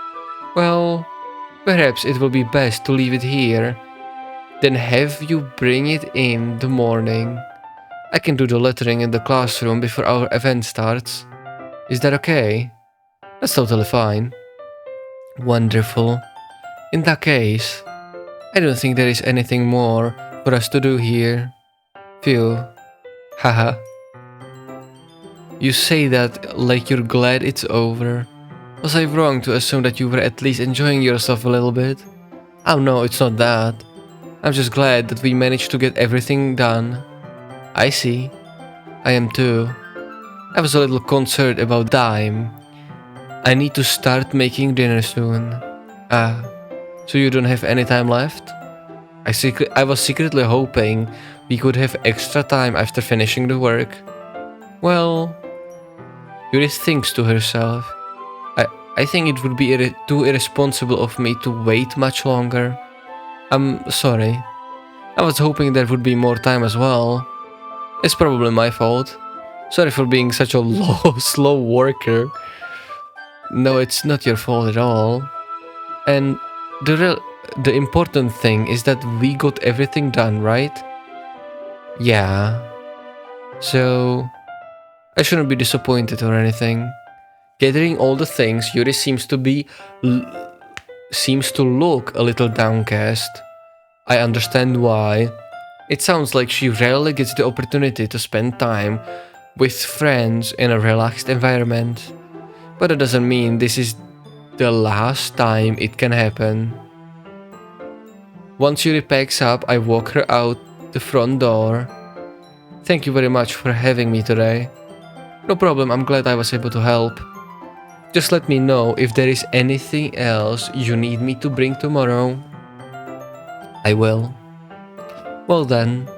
Well, perhaps it will be best to leave it here. Then have you bring it in the morning. I can do the lettering in the classroom before our event starts. Is that okay? That's totally fine. Wonderful. In that case, I don't think there is anything more for us to do here. Phew. Haha. You say that like you're glad it's over. Was I wrong to assume that you were at least enjoying yourself a little bit? Oh no, it's not that. I'm just glad that we managed to get everything done. I see. I am too. I was a little concerned about time. I need to start making dinner soon. So you don't have any time left? I was secretly hoping we could have extra time after finishing the work. Well, Yuri thinks to herself. I think it would be too irresponsible of me to wait much longer. I'm sorry. I was hoping there would be more time as well. It's probably my fault. Sorry for being such a slow worker. No, it's not your fault at all. And the important thing is that we got everything done, right? Yeah. So, I shouldn't be disappointed or anything. Gathering all the things, Yuri seems to look a little downcast. I understand why. It sounds like she rarely gets the opportunity to spend time with friends in a relaxed environment. But it doesn't mean this is the last time it can happen. Once Yuri packs up, I walk her out the front door. Thank you very much for having me today. No problem, I'm glad I was able to help. Just let me know if there is anything else you need me to bring tomorrow. I will. Well then,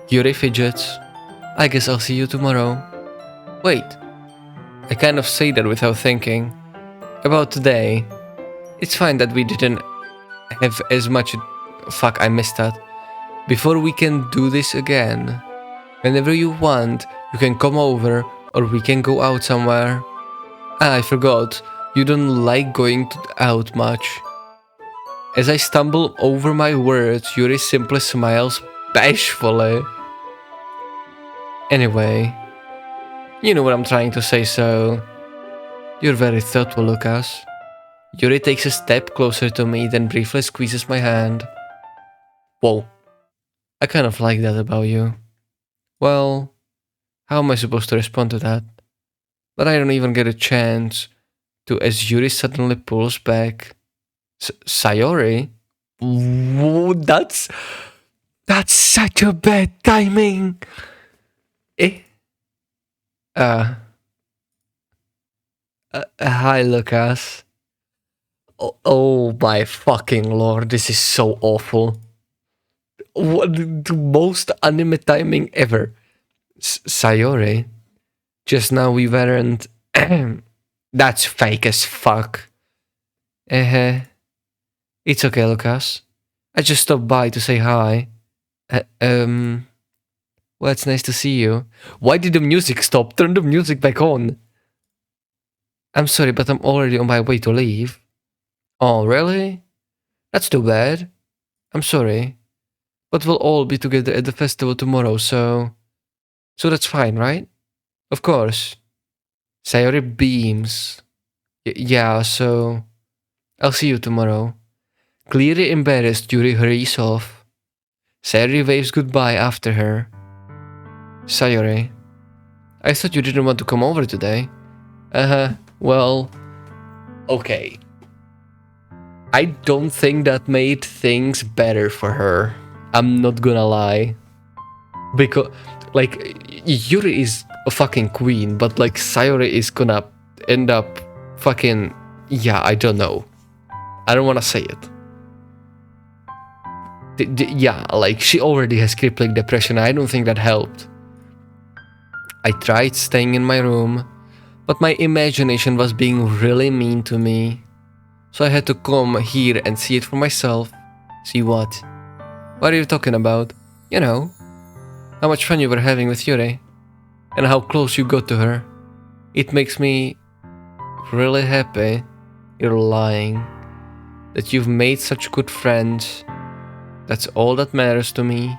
Yuri fidgets. I guess I'll see you tomorrow. Wait, I kind of say that without thinking. About today, it's fine that we didn't have as much... Fuck, I missed that. Before we can do this again. Whenever you want, you can come over or we can go out somewhere. I forgot, you don't like going out much. As I stumble over my words, Yuri simply smiles bashfully. Anyway, you know what I'm trying to say, so... You're very thoughtful, Lucas. Yuri takes a step closer to me, then briefly squeezes my hand. Whoa, I kind of like that about you. Well, how am I supposed to respond to that? But I don't even get a chance to, as Yuri suddenly pulls back. Sayori? Whoa, that's such a bad timing. Hi, Lucas. Oh my fucking lord, this is so awful. What the most anime timing ever. Sayori? Just now we weren't... That's fake as fuck. Uh-huh. It's okay, Lucas. I just stopped by to say hi. Uh, um, well, it's nice to see you. Why did the music stop? Turn the music back on. I'm sorry, but I'm already on my way to leave. Oh, really? That's too bad. I'm sorry. But we'll all be together at the festival tomorrow, so... So that's fine, right? Of course. Sayori beams. Yeah, so... I'll see you tomorrow. Clearly embarrassed, Yuri hurries off. Sayori waves goodbye after her. Sayori, I thought you didn't want to come over today. Well... Okay. I don't think that made things better for her. I'm not gonna lie. Because, like, Yuri is a fucking queen, but, like, Sayori is gonna end up fucking... Yeah, I don't know. I don't wanna say it. Yeah, like, she already has crippling depression. I don't think that helped. I tried staying in my room, but my imagination was being really mean to me. So I had to come here and see it for myself. See what? What are you talking about? You know, how much fun you were having with Yuri, and how close you got to her. It makes me really happy. You're lying. That you've made such good friends. That's all that matters to me.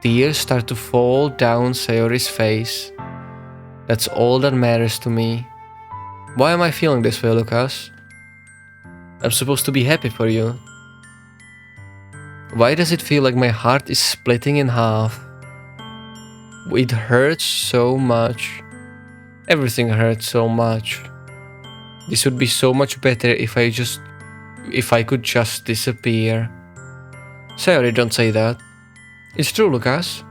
Tears start to fall down Sayori's face. That's all that matters to me. Why am I feeling this way, Lucas? I'm supposed to be happy for you. Why does it feel like my heart is splitting in half? It hurts so much. Everything hurts so much. This would be so much better if I could just disappear. Sorry, don't say that. It's true, Lucas.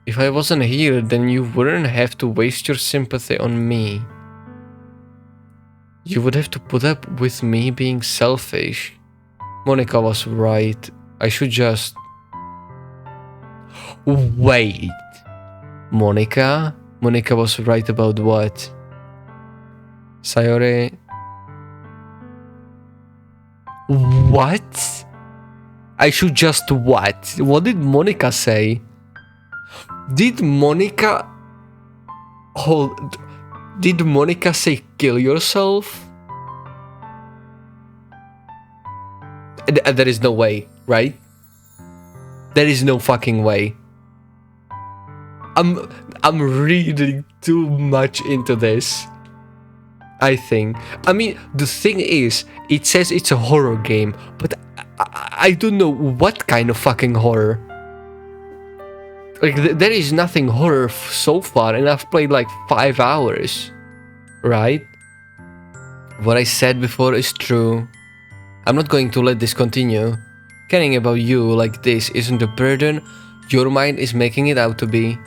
If I wasn't here, then you wouldn't have to waste your sympathy on me. You would have to put up with me being selfish. Monika was right. I should just... Wait. Monika? Monika was right about what? Sayori... What? I should just what? What did Monika say? Did Monika... Hold... Did Monika say kill yourself? There is no way, right? There is no fucking way. I'm reading too much into this, I think. I mean, the thing is, it says it's a horror game, but I don't know what kind of fucking horror. Like, there is nothing horror so far, and I've played like 5 hours, right? What I said before is true. I'm not going to let this continue. Caring about you like this isn't a burden your mind is making it out to be.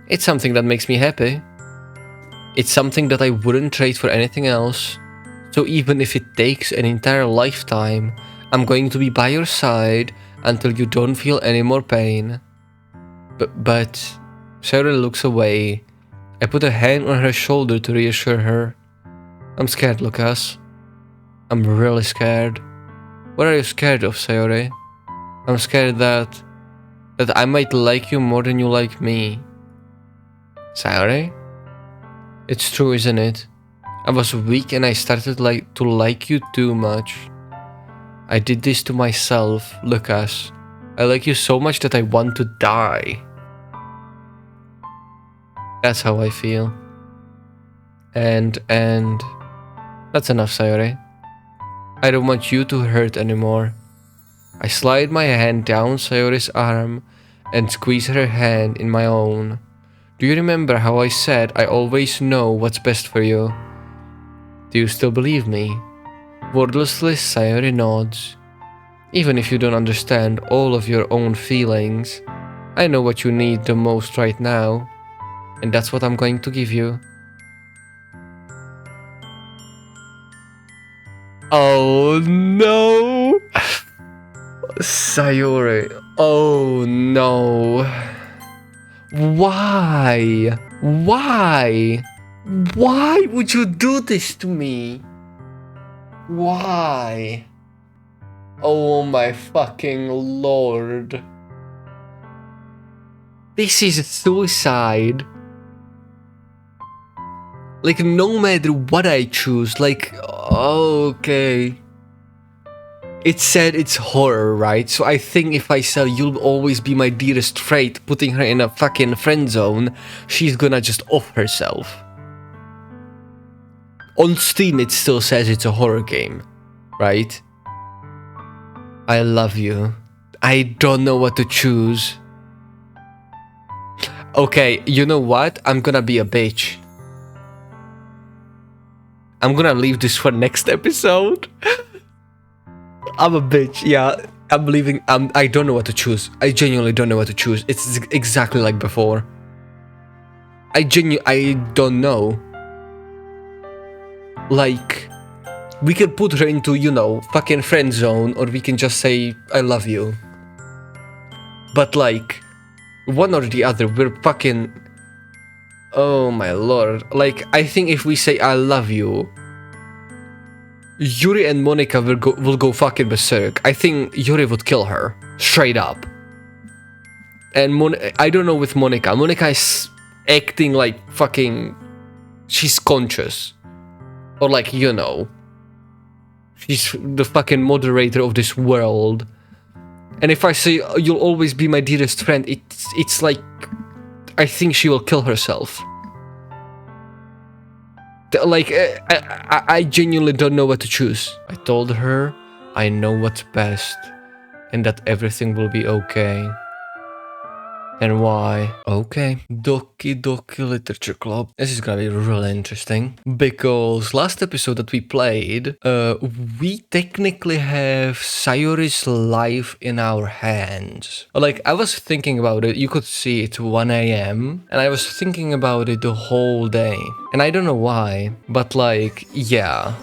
It's something that makes me happy. It's something that I wouldn't trade for anything else. So even if it takes an entire lifetime, I'm going to be by your side until you don't feel any more pain. But Sayori looks away. I put a hand on her shoulder to reassure her. I'm scared, Lucas. I'm really scared. What are you scared of, Sayori? I'm scared that I might like you more than you like me. Sayori? It's true, isn't it? I was weak and I started to like you too much. I did this to myself, Lucas. I like you so much that I want to die. That's how I feel. And that's enough, Sayori. I don't want you to hurt anymore. I slide my hand down Sayori's arm and squeeze her hand in my own. Do you remember how I said I always know what's best for you? Do you still believe me? Wordlessly, Sayori nods. Even if you don't understand all of your own feelings, I know what you need the most right now, and that's what I'm going to give you. Oh no! Sayori, oh no. Why? Why? Why would you do this to me? Why? Oh my fucking lord. This is suicide. Like, no matter what I choose, like, okay. It said it's horror, right? So I think if I say you'll always be my dearest fate, putting her in a fucking friend zone, she's gonna just off herself. On Steam, it still says it's a horror game, right? I love you. I don't know what to choose. Okay, you know what? I'm gonna be a bitch. I'm gonna leave this for next episode. I'm a bitch, yeah. I'm leaving. I don't know what to choose. I genuinely don't know what to choose. It's exactly like before. I don't know. Like, we can put her into, you know, fucking friend zone, or we can just say, I love you. But like, one or the other, we're fucking... Oh my lord. Like, I think if we say I love you, Yuri and Monika will go fucking berserk. I think Yuri would kill her. Straight up. And I don't know with Monika. Monika is acting like fucking... She's conscious. Or like, you know. She's the fucking moderator of this world. And if I say, you'll always be my dearest friend, it's like... I think she will kill herself. Like, I genuinely don't know what to choose. I told her I know what's best and that everything will be okay. And why? Okay. Doki Doki Literature Club. This is gonna be really interesting. Because last episode that we played, we technically have Sayori's life in our hands. Like, I was thinking about it. You could see it's 1 a.m. And I was thinking about it the whole day. And I don't know why, but like, yeah.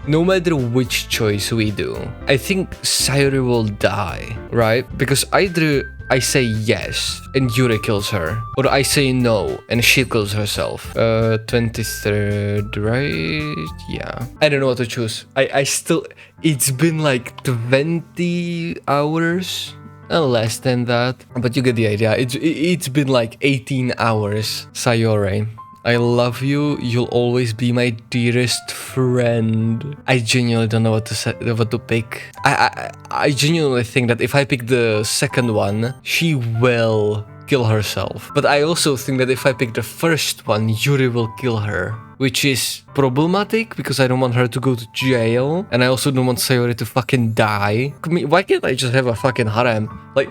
No matter which choice we do, I think Sayori will die, right? Because either I say yes and Yuri kills her, or I say no and she kills herself. 23rd, right? Yeah. I don't know what to choose. I still... It's been like 20 hours. Less than that. But you get the idea. It's been like 18 hours. Sayori, I love you. You'll always be my dearest friend. I genuinely don't know what to say, what to pick. I genuinely think that if I pick the second one, she will kill herself. But I also think that if I pick the first one, Yuri will kill her, which is problematic because I don't want her to go to jail, and I also don't want Sayori to fucking die. Why can't I just have a fucking harem? Like...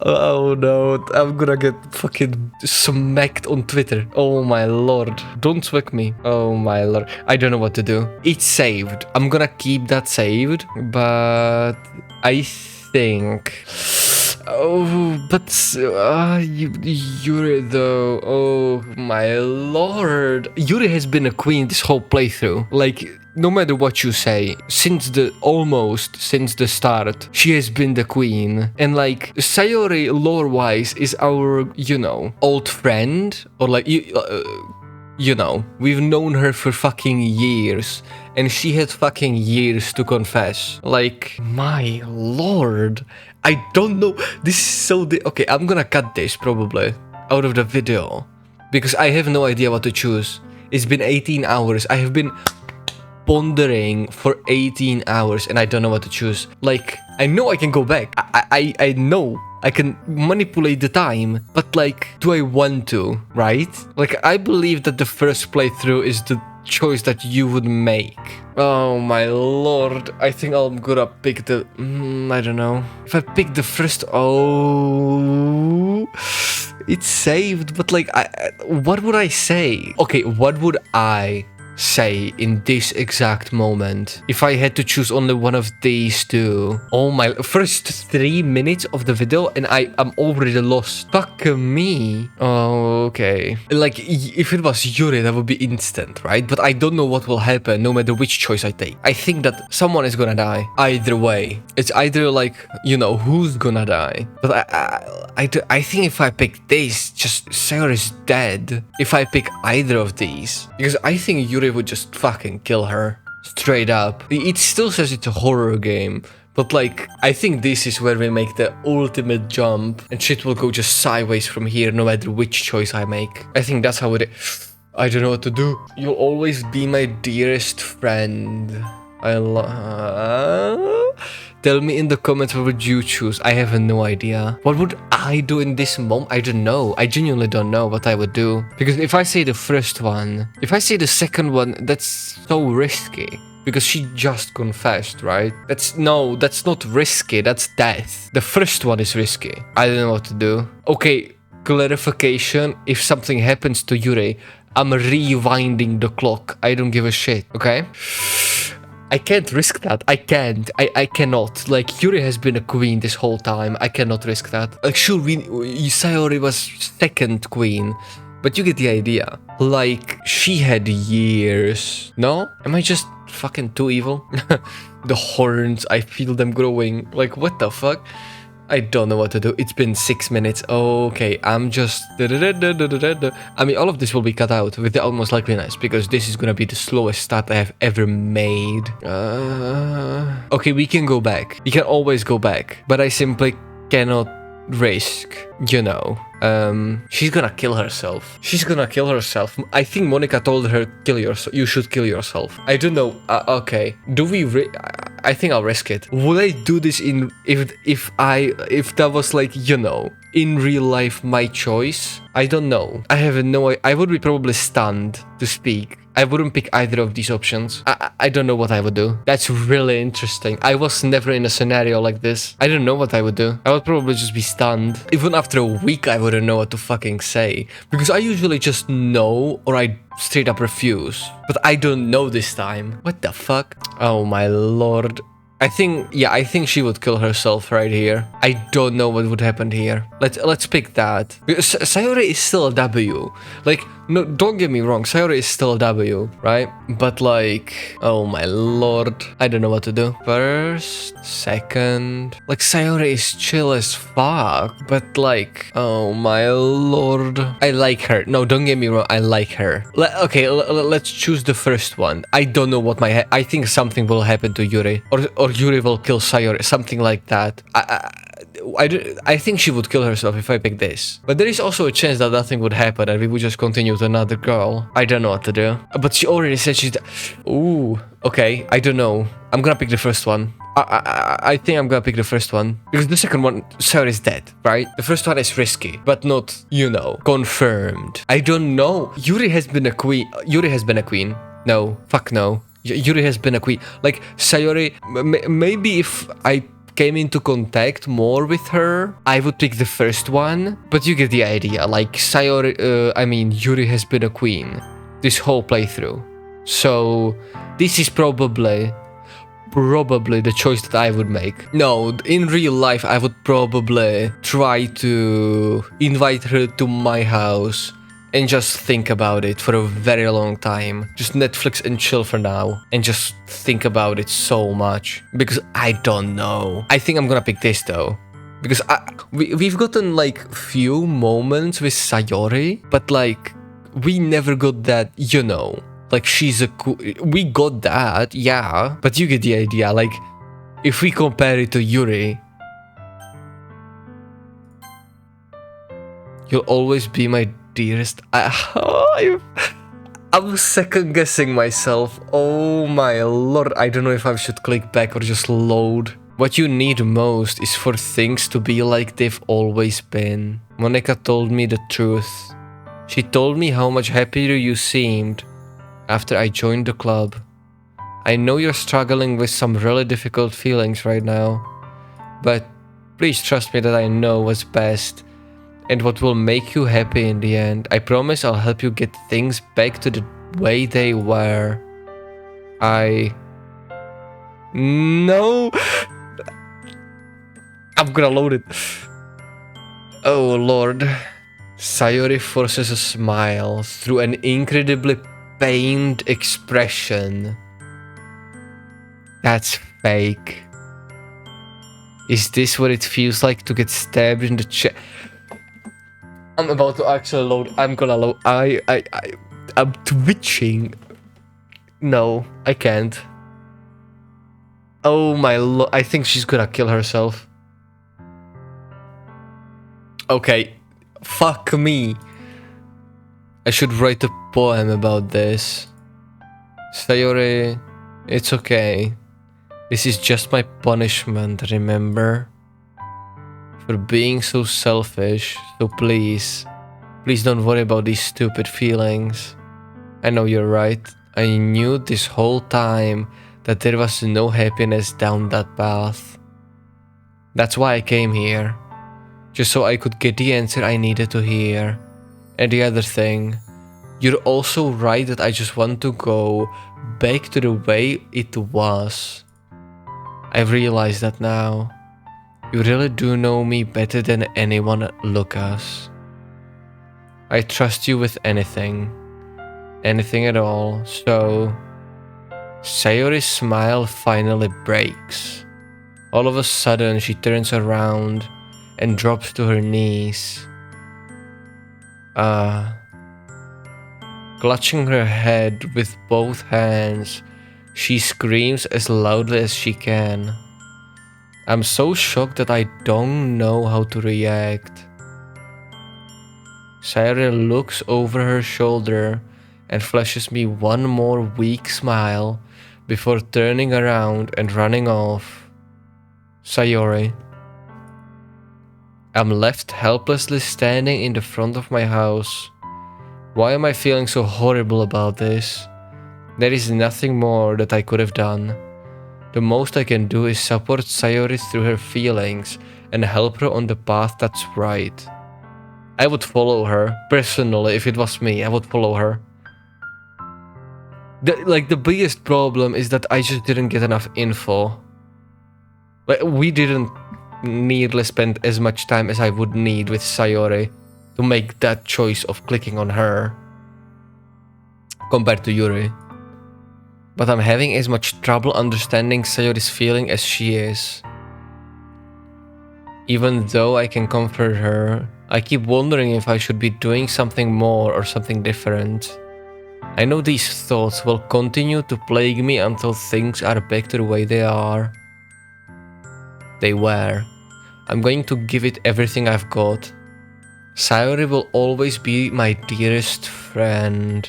Oh no, I'm gonna get fucking smacked on Twitter. Oh my lord. Don't smack me. Oh my lord. I don't know what to do. It's saved. I'm gonna keep that saved, but I think... Oh, but Yuri though, oh my lord. Yuri has been a queen this whole playthrough. Like, no matter what you say, since the start, she has been the queen. And like, Sayori lore-wise is our, you know, old friend, or like, you know, we've known her for fucking years, and she had fucking years to confess. Like, my lord, I don't know. This is so... Okay, I'm gonna cut this probably out of the video because I have no idea what to choose. It's been 18 hours. I have been pondering for 18 hours and I don't know what to choose. Like, I know I can go back. I know I can manipulate the time, but like, do I want to, right? Like, I believe that the first playthrough is the choice that you would make. Oh my lord, I think I'm gonna pick the... I don't know. If I pick the first... Oh... It's saved, but like, what would I say? Okay, what would I say in this exact moment if I had to choose only one of these two? Oh my, first 3 minutes of the video and I'm already lost. Fuck me. Oh, okay. Like, if it was Yuri, that would be instant, right? But I don't know what will happen no matter which choice I take. I think that someone is gonna die either way. It's either like, you know, who's gonna die. But I think if I pick this, just Sayori's dead if I pick either of these, because I think Yuri would just fucking kill her. Straight up. It still says it's a horror game. But like, I think this is where we make the ultimate jump and shit will go just sideways from here no matter which choice I make. I think that's how it is. I don't know what to do. You'll always be my dearest friend. Tell me in the comments what would you choose. I have no idea. What would I do in this moment? I don't know. I genuinely don't know what I would do. Because if I say the first one, if I say the second one, that's so risky. Because she just confessed, right? That's not risky, that's death. The first one is risky. I don't know what to do. Okay, clarification. If something happens to Yuri, I'm rewinding the clock. I don't give a shit, okay? I can't risk that. I can't. I cannot. Like, Yuri has been a queen this whole time. I cannot risk that. Like, sure, Sayori was second queen. But you get the idea. Like, she had years. No? Am I just fucking too evil? The horns, I feel them growing. Like, what the fuck? I don't know what to do. It's been 6 minutes. Okay, I'm just... I mean, all of this will be cut out with the utmost likeliness, because this is gonna be the slowest start I have ever made. Okay, we can go back. We can always go back. But I simply cannot risk, you know. She's gonna kill herself. She's gonna kill herself. I think Monika told her, kill yourself. You should kill yourself. I don't know. Okay. Do we I think I'll risk it. Would I do this in if that was like, you know, in real life my choice? I don't know. I have no. I would be probably stunned to speak. I wouldn't pick either of these options. I don't know what I would do. That's really interesting. I was never in a scenario like this. I don't know what I would do. I would probably just be stunned. Even after a week, I wouldn't know what to fucking say. Because I usually just know or I straight up refuse. But I don't know this time. What the fuck? Oh my lord. I think she would kill herself right here. I don't know what would happen here. Let's pick that. Sayori is still a W. Like, no, don't get me wrong, Sayori is still a W, right? But like, oh my lord, I don't know what to do. First, second, like Sayori is chill as fuck, but like, oh my lord, I like her. No, don't get me wrong, I like her. Okay, let's choose the first one. I don't know what I think something will happen to Yuri, or Yuri will kill Sayori, something like that. I think she would kill herself if I pick this. But there is also a chance that nothing would happen and we would just continue with another girl. I don't know what to do. But she already said she's... Ooh, okay, I don't know. I'm gonna pick the first one. I think I'm gonna pick the first one. Because the second one, Sayori is dead, right? The first one is risky, but not, you know, confirmed. I don't know. Yuri has been a queen. Yuri has been a queen. No, fuck no. Yuri has been a queen. Like, Sayori, maybe if I came into contact more with her, I would pick the first one. But you get the idea. Like, Yuri has been a queen this whole playthrough. So, this is probably the choice that I would make. No, in real life, I would probably try to invite her to my house and just think about it for a very long time. Just Netflix and chill for now. And just think about it so much. Because I don't know. I think I'm gonna pick this though. Because we've gotten like few moments with Sayori. But like, we never got that, you know. Like, we got that, yeah. But you get the idea. Like, if we compare it to Yuri, you'll always be my dearest. I'm second guessing myself. Oh my lord, I don't know if I should click back or just load. What you need most is for things to be like they've always been. Monika told me the truth. She told me how much happier you seemed after I joined the club. I know you're struggling with some really difficult feelings right now, but please trust me that I know what's best and what will make you happy in the end. I promise I'll help you get things back to the way they were. No! I'm gonna load it. Oh lord. Sayori forces a smile through an incredibly pained expression. That's fake. Is this what it feels like to get stabbed in the chest? I'm about to actually load. I'm gonna load. I'm twitching. No, I can't. Oh my I think she's gonna kill herself. Okay, fuck me. I should write a poem about this. Sayori, it's okay. This is just my punishment, remember? For being so selfish, so please don't worry about these stupid feelings. I know you're right. I knew this whole time that there was no happiness down that path. That's why I came here. Just so I could get the answer I needed to hear. And the other thing, you're also right that I just want to go back to the way it was. I've realized that now. You really do know me better than anyone, Lucas. I trust you with anything. Anything at all, so... Sayori's smile finally breaks. All of a sudden, she turns around and drops to her knees. Clutching her head with both hands, she screams as loudly as she can. I'm so shocked that I don't know how to react. Sayori looks over her shoulder and flashes me one more weak smile before turning around and running off. Sayori. I'm left helplessly standing in the front of my house. Why am I feeling so horrible about this? There is nothing more that I could have done. The most I can do is support Sayori through her feelings and help her on the path that's right. I would follow her. Personally, if it was me, I would follow her. The biggest problem is that I just didn't get enough info. We didn't nearly spend as much time as I would need with Sayori to make that choice of clicking on her compared to Yuri. But I'm having as much trouble understanding Sayori's feeling as she is. Even though I can comfort her, I keep wondering if I should be doing something more or something different. I know these thoughts will continue to plague me until things are back to the way they are. They were. I'm going to give it everything I've got. Sayori will always be my dearest friend.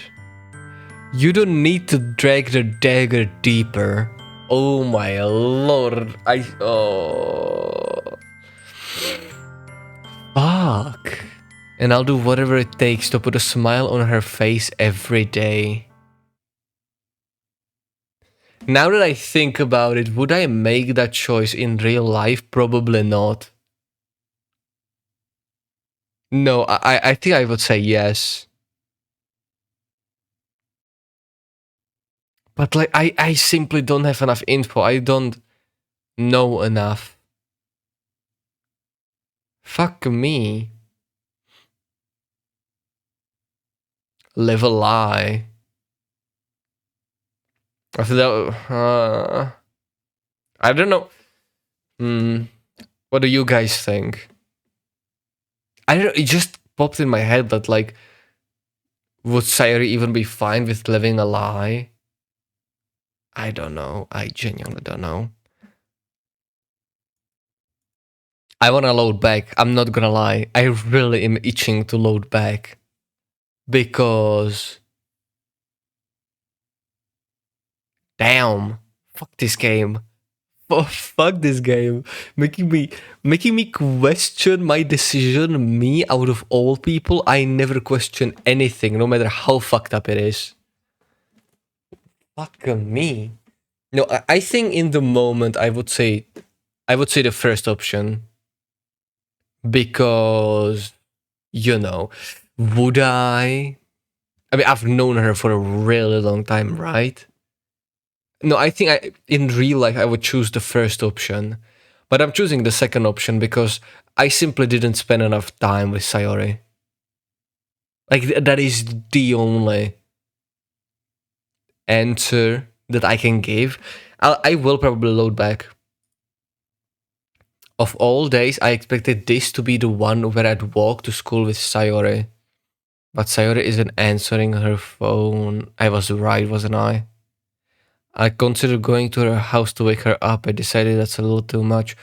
You don't need to drag the dagger deeper. Oh my lord. Fuck. And I'll do whatever it takes to put a smile on her face every day. Now that I think about it, would I make that choice in real life? Probably not. No, I think I would say yes. But like, I simply don't have enough info. I don't know enough. Fuck me. Live a lie. After that, I don't know. What do you guys think? I don't know, it just popped in my head that like, would Sayori even be fine with living a lie? I don't know. I genuinely don't know. I wanna load back. I'm not gonna lie. I really am itching to load back. Because... Damn. Fuck this game. Oh, fuck this game. Making me question my decision. Me, out of all people, I never question anything, no matter how fucked up it is. Fuck me. No, I think in the moment I would say the first option. Because, you know, would I? I mean, I've known her for a really long time, right? No, I think in real life I would choose the first option. But I'm choosing the second option because I simply didn't spend enough time with Sayori. Like, that is the only answer that I can give. I will probably load back. Of all days, I expected this to be the one where I'd walk to school with Sayori. But Sayori isn't answering her phone. I was right, wasn't I? I considered going to her house to wake her up. I decided that's a little too much.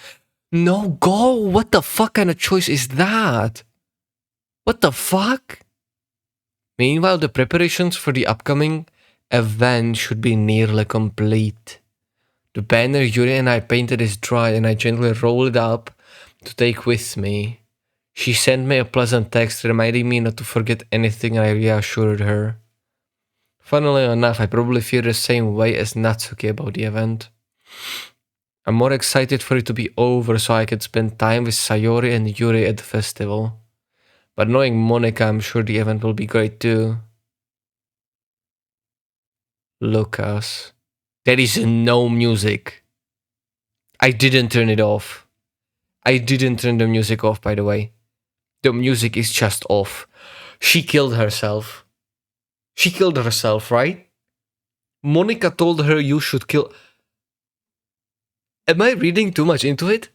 No, go! What the fuck kind of choice is that? What the fuck? Meanwhile, the preparations for the upcoming event should be nearly complete. The banner Yuri and I painted is dry and I gently roll it up to take with me. She sent me a pleasant text reminding me not to forget anything and I reassured her. Funnily enough, I probably feel the same way as Natsuki about the event. I'm more excited for it to be over so I can spend time with Sayori and Yuri at the festival. But knowing Monika, I'm sure the event will be great too. Lucas. There is no music. I didn't turn it off. I didn't turn the music off, by the way. The music is just off. She killed herself. She killed herself, right? Monika told her you should kill. Am I reading too much into it?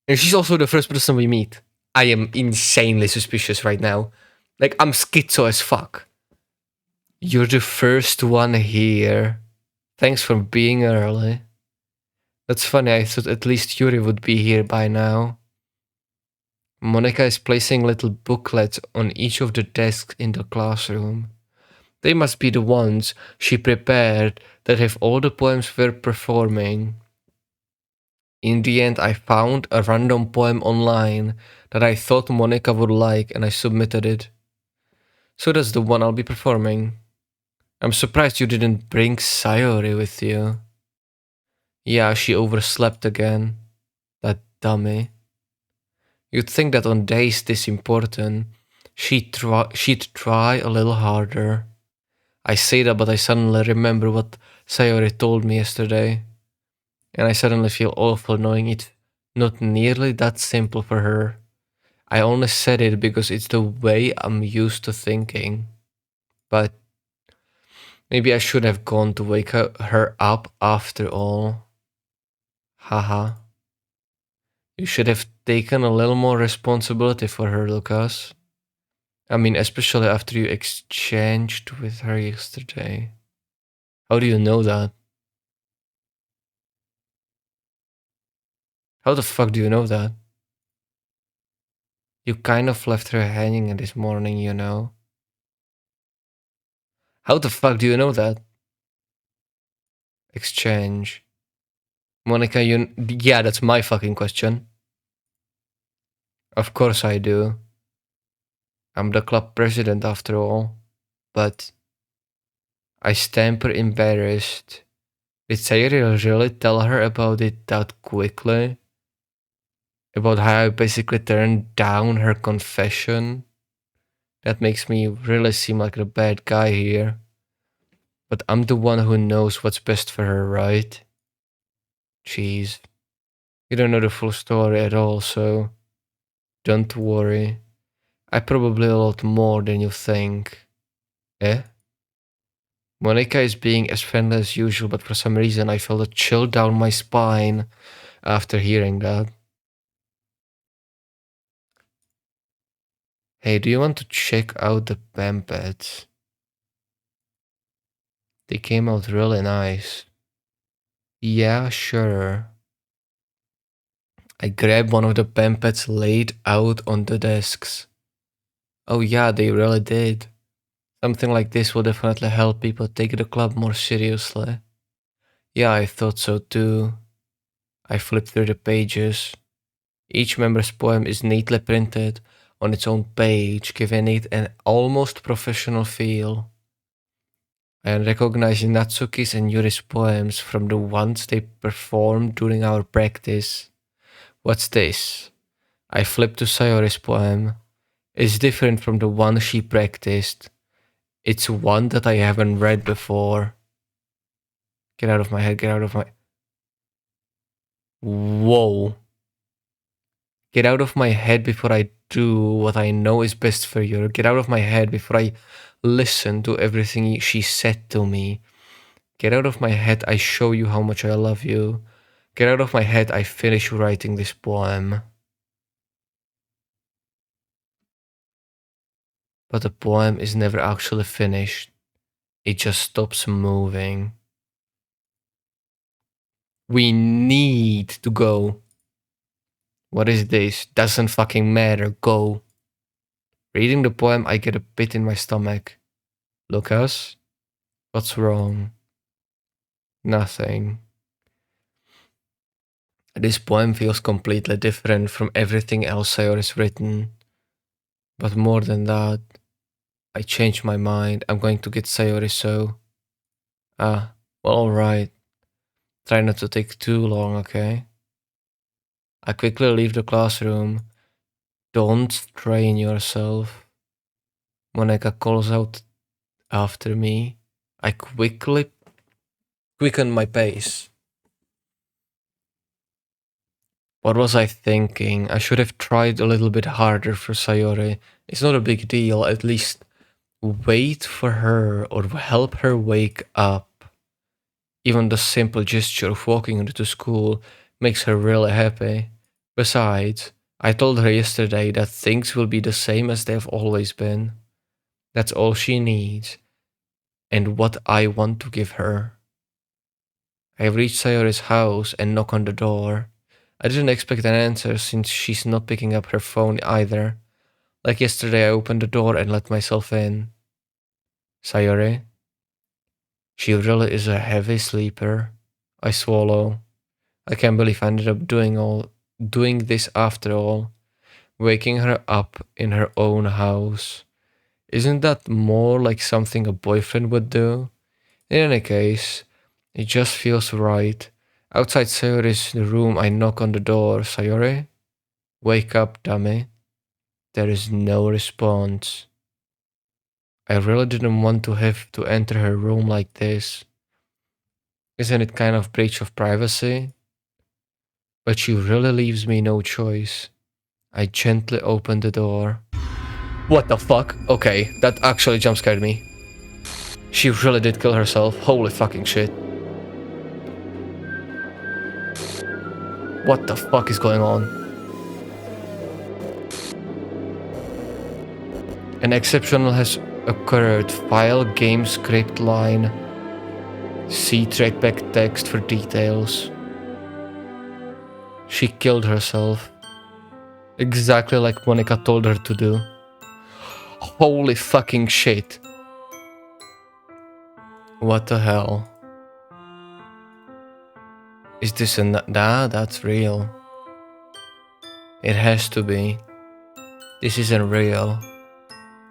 And she's also the first person we meet. I am insanely suspicious right now. Like, I'm schizo as fuck. You're the first one here. Thanks for being early. That's funny, I thought at least Yuri would be here by now. Monika is placing little booklets on each of the desks in the classroom. They must be the ones she prepared that have all the poems we're performing. In the end, I found a random poem online that I thought Monika would like and I submitted it. So that's the one I'll be performing. I'm surprised you didn't bring Sayori with you. Yeah, she overslept again. That dummy. You'd think that on days this important, she'd try a little harder. I say that, but I suddenly remember what Sayori told me yesterday. And I suddenly feel awful knowing it's not nearly that simple for her. I only said it because it's the way I'm used to thinking. But maybe I should have gone to wake her up after all. Haha. You should have taken a little more responsibility for her, Lucas. I mean, especially after you exchanged with her yesterday. How do you know that? How the fuck do you know that? You kind of left her hanging this morning, you know? How the fuck do you know that? Exchange. Monika, yeah, that's my fucking question. Of course I do. I'm the club president after all. But I stammer embarrassed. Did Sayori really tell her about it that quickly? About how I basically turned down her confession? That makes me really seem like the bad guy here. But I'm the one who knows what's best for her, right? Jeez. You don't know the full story at all, so don't worry. I probably a lot more than you think. Eh? Monika is being as friendly as usual, but for some reason I felt a chill down my spine after hearing that. Hey, do you want to check out the pen pads? They came out really nice. Yeah, sure. I grabbed one of the pen pads laid out on the desks. Oh yeah, they really did. Something like this will definitely help people take the club more seriously. Yeah, I thought so too. I flipped through the pages. Each member's poem is neatly printed on its own page, giving it an almost professional feel. I am recognizing Natsuki's and Yuri's poems from the ones they performed during our practice. What's this? I flipped to Sayori's poem. It's different from the one she practiced. It's one that I haven't read before. Get out of my head, get out of my... Whoa. Get out of my head before I do what I know is best for you. Get out of my head before I listen to everything she said to me. Get out of my head, I show you how much I love you. Get out of my head, I finish writing this poem. But the poem is never actually finished. It just stops moving. We need to go. What is this? Doesn't fucking matter. Go. Reading the poem, I get a pit in my stomach. Lucas? What's wrong? Nothing. This poem feels completely different from everything else Sayori's written. But more than that, I changed my mind. I'm going to get Sayori so. Ah, well, alright. Try not to take too long, okay? I quickly leave the classroom. Don't strain yourself. Monika calls out after me. I quickly quicken my pace. What was I thinking? I should have tried a little bit harder for Sayori. It's not a big deal, at least wait for her or help her wake up. Even the simple gesture of walking into school makes her really happy. Besides, I told her yesterday that things will be the same as they've always been. That's all she needs, and what I want to give her. I reach Sayori's house and knock on the door. I didn't expect an answer since she's not picking up her phone either. Like yesterday, I opened the door and let myself in. Sayori? She really is a heavy sleeper. I swallow. I can't believe I ended up doing this after all. Waking her up in her own house. Isn't that more like something a boyfriend would do? In any case, it just feels right. Outside Sayori's room, I knock on the door. Sayori? Wake up, dummy. There is no response. I really didn't want to have to enter her room like this. Isn't it kind of breach of privacy? But she really leaves me no choice. I gently open the door. What the fuck? Okay, that actually jump scared me. She really did kill herself. Holy fucking shit. What the fuck is going on? An exceptional has occurred. File game script line. See trackback text for details. She killed herself. Exactly like Monika told her to do. Holy fucking shit. What the hell? Is this that's real. It has to be. This isn't real.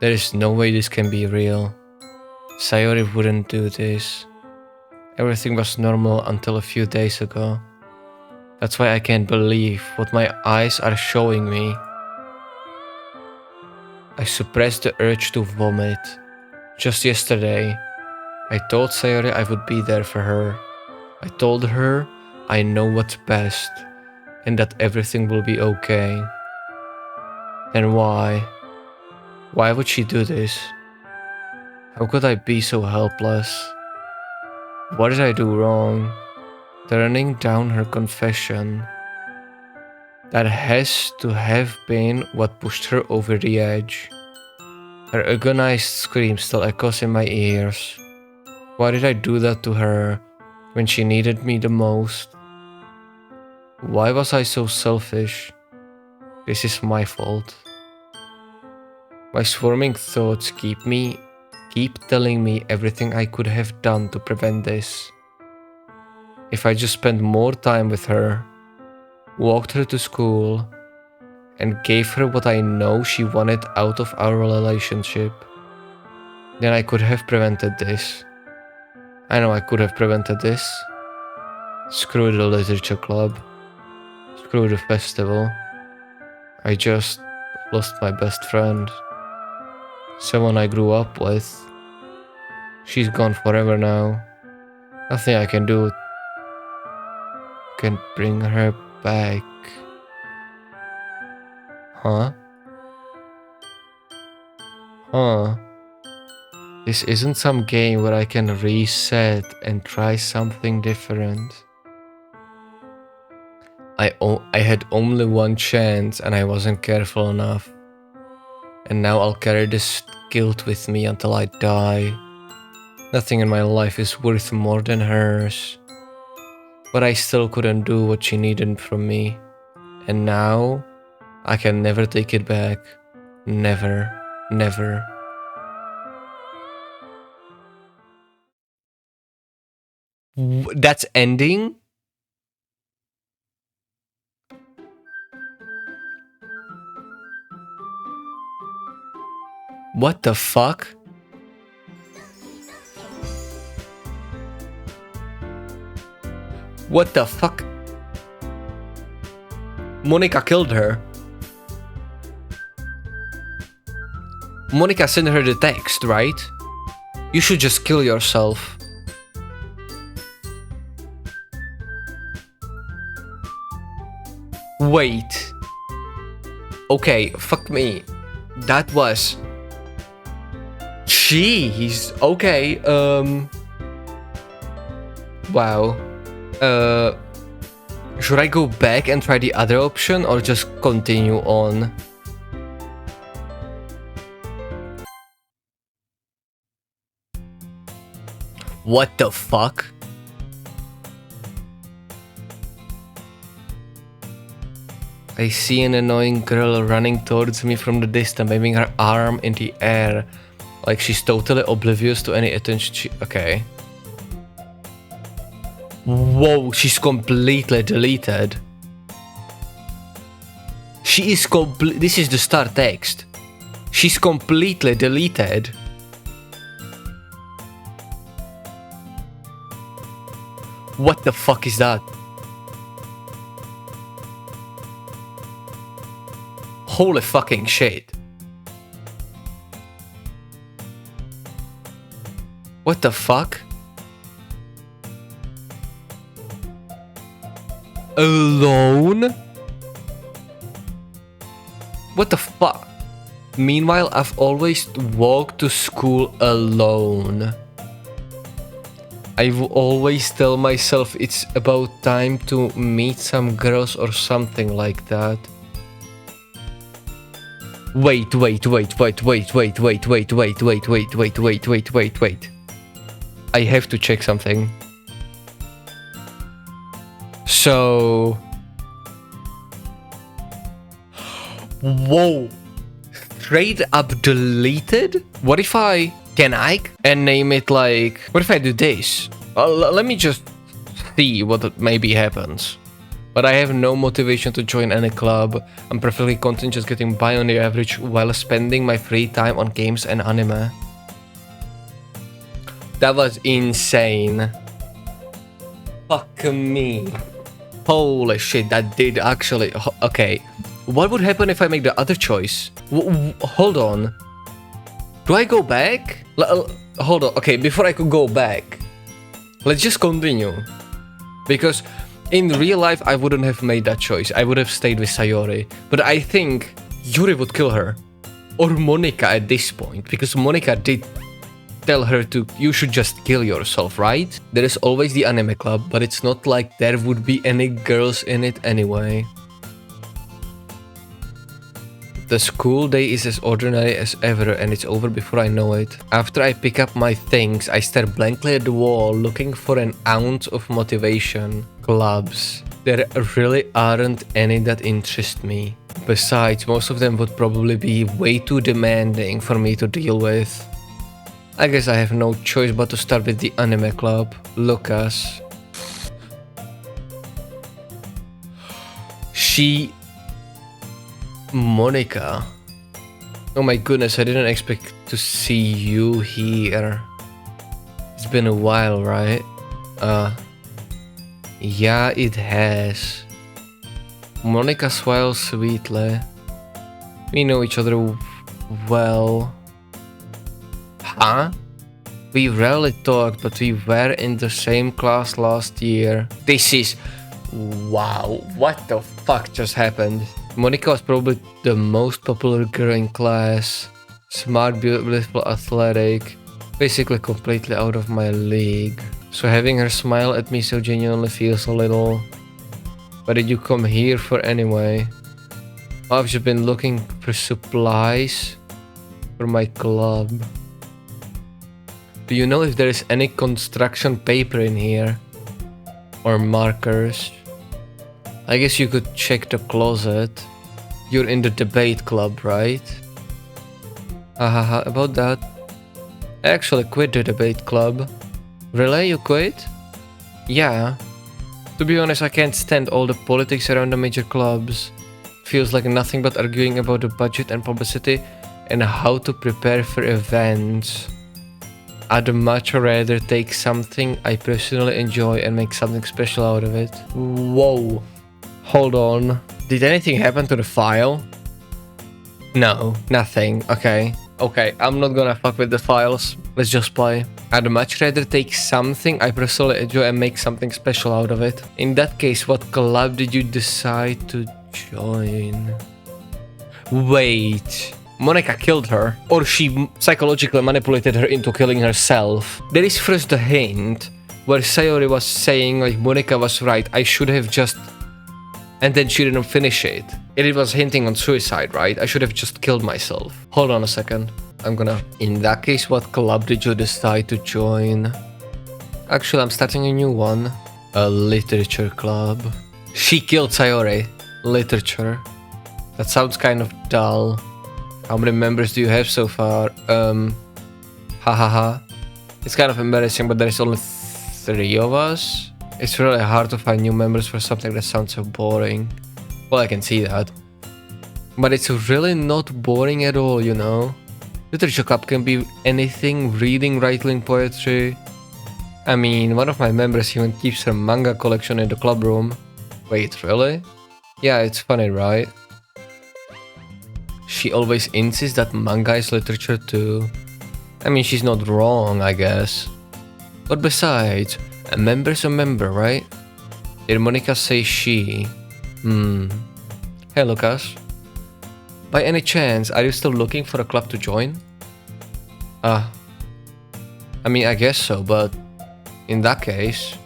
There is no way this can be real. Sayori wouldn't do this. Everything was normal until a few days ago. That's why I can't believe what my eyes are showing me. I suppressed the urge to vomit. Just yesterday, I told Sayori I would be there for her. I told her I know what's best and that everything will be okay. And why? Why would she do this? How could I be so helpless? What did I do wrong? Turning down her confession. That has to have been what pushed her over the edge. Her agonized scream still echoes in my ears. Why did I do that to her when she needed me the most? Why was I so selfish? This is my fault. My swarming thoughts keep telling me everything I could have done to prevent this. If I just spent more time with her, walked her to school, and gave her what I know she wanted out of our relationship, then I could have prevented this. I know I could have prevented this. Screw the literature club. Screw the festival. I just lost my best friend. Someone I grew up with. She's gone forever now. Nothing I can do can bring her back. Huh? This isn't some game where I can reset and try something different. I had only one chance and I wasn't careful enough. And now I'll carry this guilt with me until I die. Nothing in my life is worth more than hers. But I still couldn't do what she needed from me. And now, I can never take it back. Never. Never. That's ending? What the fuck? What the fuck? Monika killed her. Monika sent her the text, right? You should just kill yourself. Wait. Okay, fuck me. That was... Jeez. Okay, wow. Should I go back and try the other option or just continue on? What the fuck? I see an annoying girl running towards me from the distance, waving her arm in the air, like she's totally oblivious to any attention okay. Whoa, she's completely deleted. She is this is the start text. She's completely deleted. What the fuck is that? Holy fucking shit. What the fuck? Alone? What the fuck? Meanwhile, I've always walked to school alone. I will always tell myself it's about time to meet some girls or something like that. Wait. I have to check something. So... Whoa. Straight up deleted? What if I... Can I? And name it like... What if I do this? Let me just see what maybe happens. But I have no motivation to join any club. I'm perfectly content just getting by on the average while spending my free time on games and anime. That was insane. Fuck me. Holy shit, that did actually... Okay. What would happen if I make the other choice? Hold on. Do I go back? Hold on. Okay, before I could go back, let's just continue. Because in real life, I wouldn't have made that choice. I would have stayed with Sayori. But I think Yuri would kill her. Or Monika at this point. Because Monika did tell her to, you should just kill yourself, right? There is always the anime club, but it's not like there would be any girls in it anyway. The school day is as ordinary as ever and it's over before I know it. After I pick up my things, I stare blankly at the wall looking for an ounce of motivation. Clubs. There really aren't any that interest me. Besides, most of them would probably be way too demanding for me to deal with. I guess I have no choice but to start with the anime club. Lucas. Monika. Oh my goodness, I didn't expect to see you here. It's been a while, right? Yeah, it has. Monika smiles sweetly. We know each other well. Huh? We rarely talked, but we were in the same class last year. This is... Wow, what the fuck just happened? Monika was probably the most popular girl in class. Smart, beautiful, athletic. Basically completely out of my league. So having her smile at me so genuinely feels a little... What did you come here for anyway? I've just been looking for supplies for my club. Do you know if there is any construction paper in here? or markers. I guess you could check the closet. You're in the debate club, right? Hahaha, about that. I actually quit the debate club. Really? You quit? Yeah. To be honest, I can't stand all the politics around the major clubs. Feels like nothing but arguing about the budget and publicity and how to prepare for events. I'd much rather take something I personally enjoy and make something special out of it. Whoa. Hold on. Did anything happen to the file? No, nothing. Okay. Okay, I'm not gonna fuck with the files. Let's just play. I'd much rather take something I personally enjoy and make something special out of it. In that case, what club did you decide to join? Wait. Monika killed her, or she psychologically manipulated her into killing herself. There is first the hint where Sayori was saying like Monika was right, I should have just... And then she didn't finish it. It was hinting on suicide, right? I should have just killed myself. Hold on a second. I'm gonna... In that case, what club did you decide to join? Actually, I'm starting a new one. A literature club. She killed Sayori. Literature. That sounds kind of dull. How many members do you have so far? Hahaha. It's kind of embarrassing, but there's only 3 of us. It's really hard to find new members for something that sounds so boring. Well, I can see that. But it's really not boring at all, you know? Literature club can be anything, reading, writing poetry. I mean, one of my members even keeps her manga collection in the club room. Wait, really? Yeah, it's funny, right? She always insists that manga is literature too. I mean, she's not wrong, I guess. But besides, a member's a member, right? Did Monika say she? Hey, Lucas. By any chance, are you still looking for a club to join? I mean, I guess so, but in that case,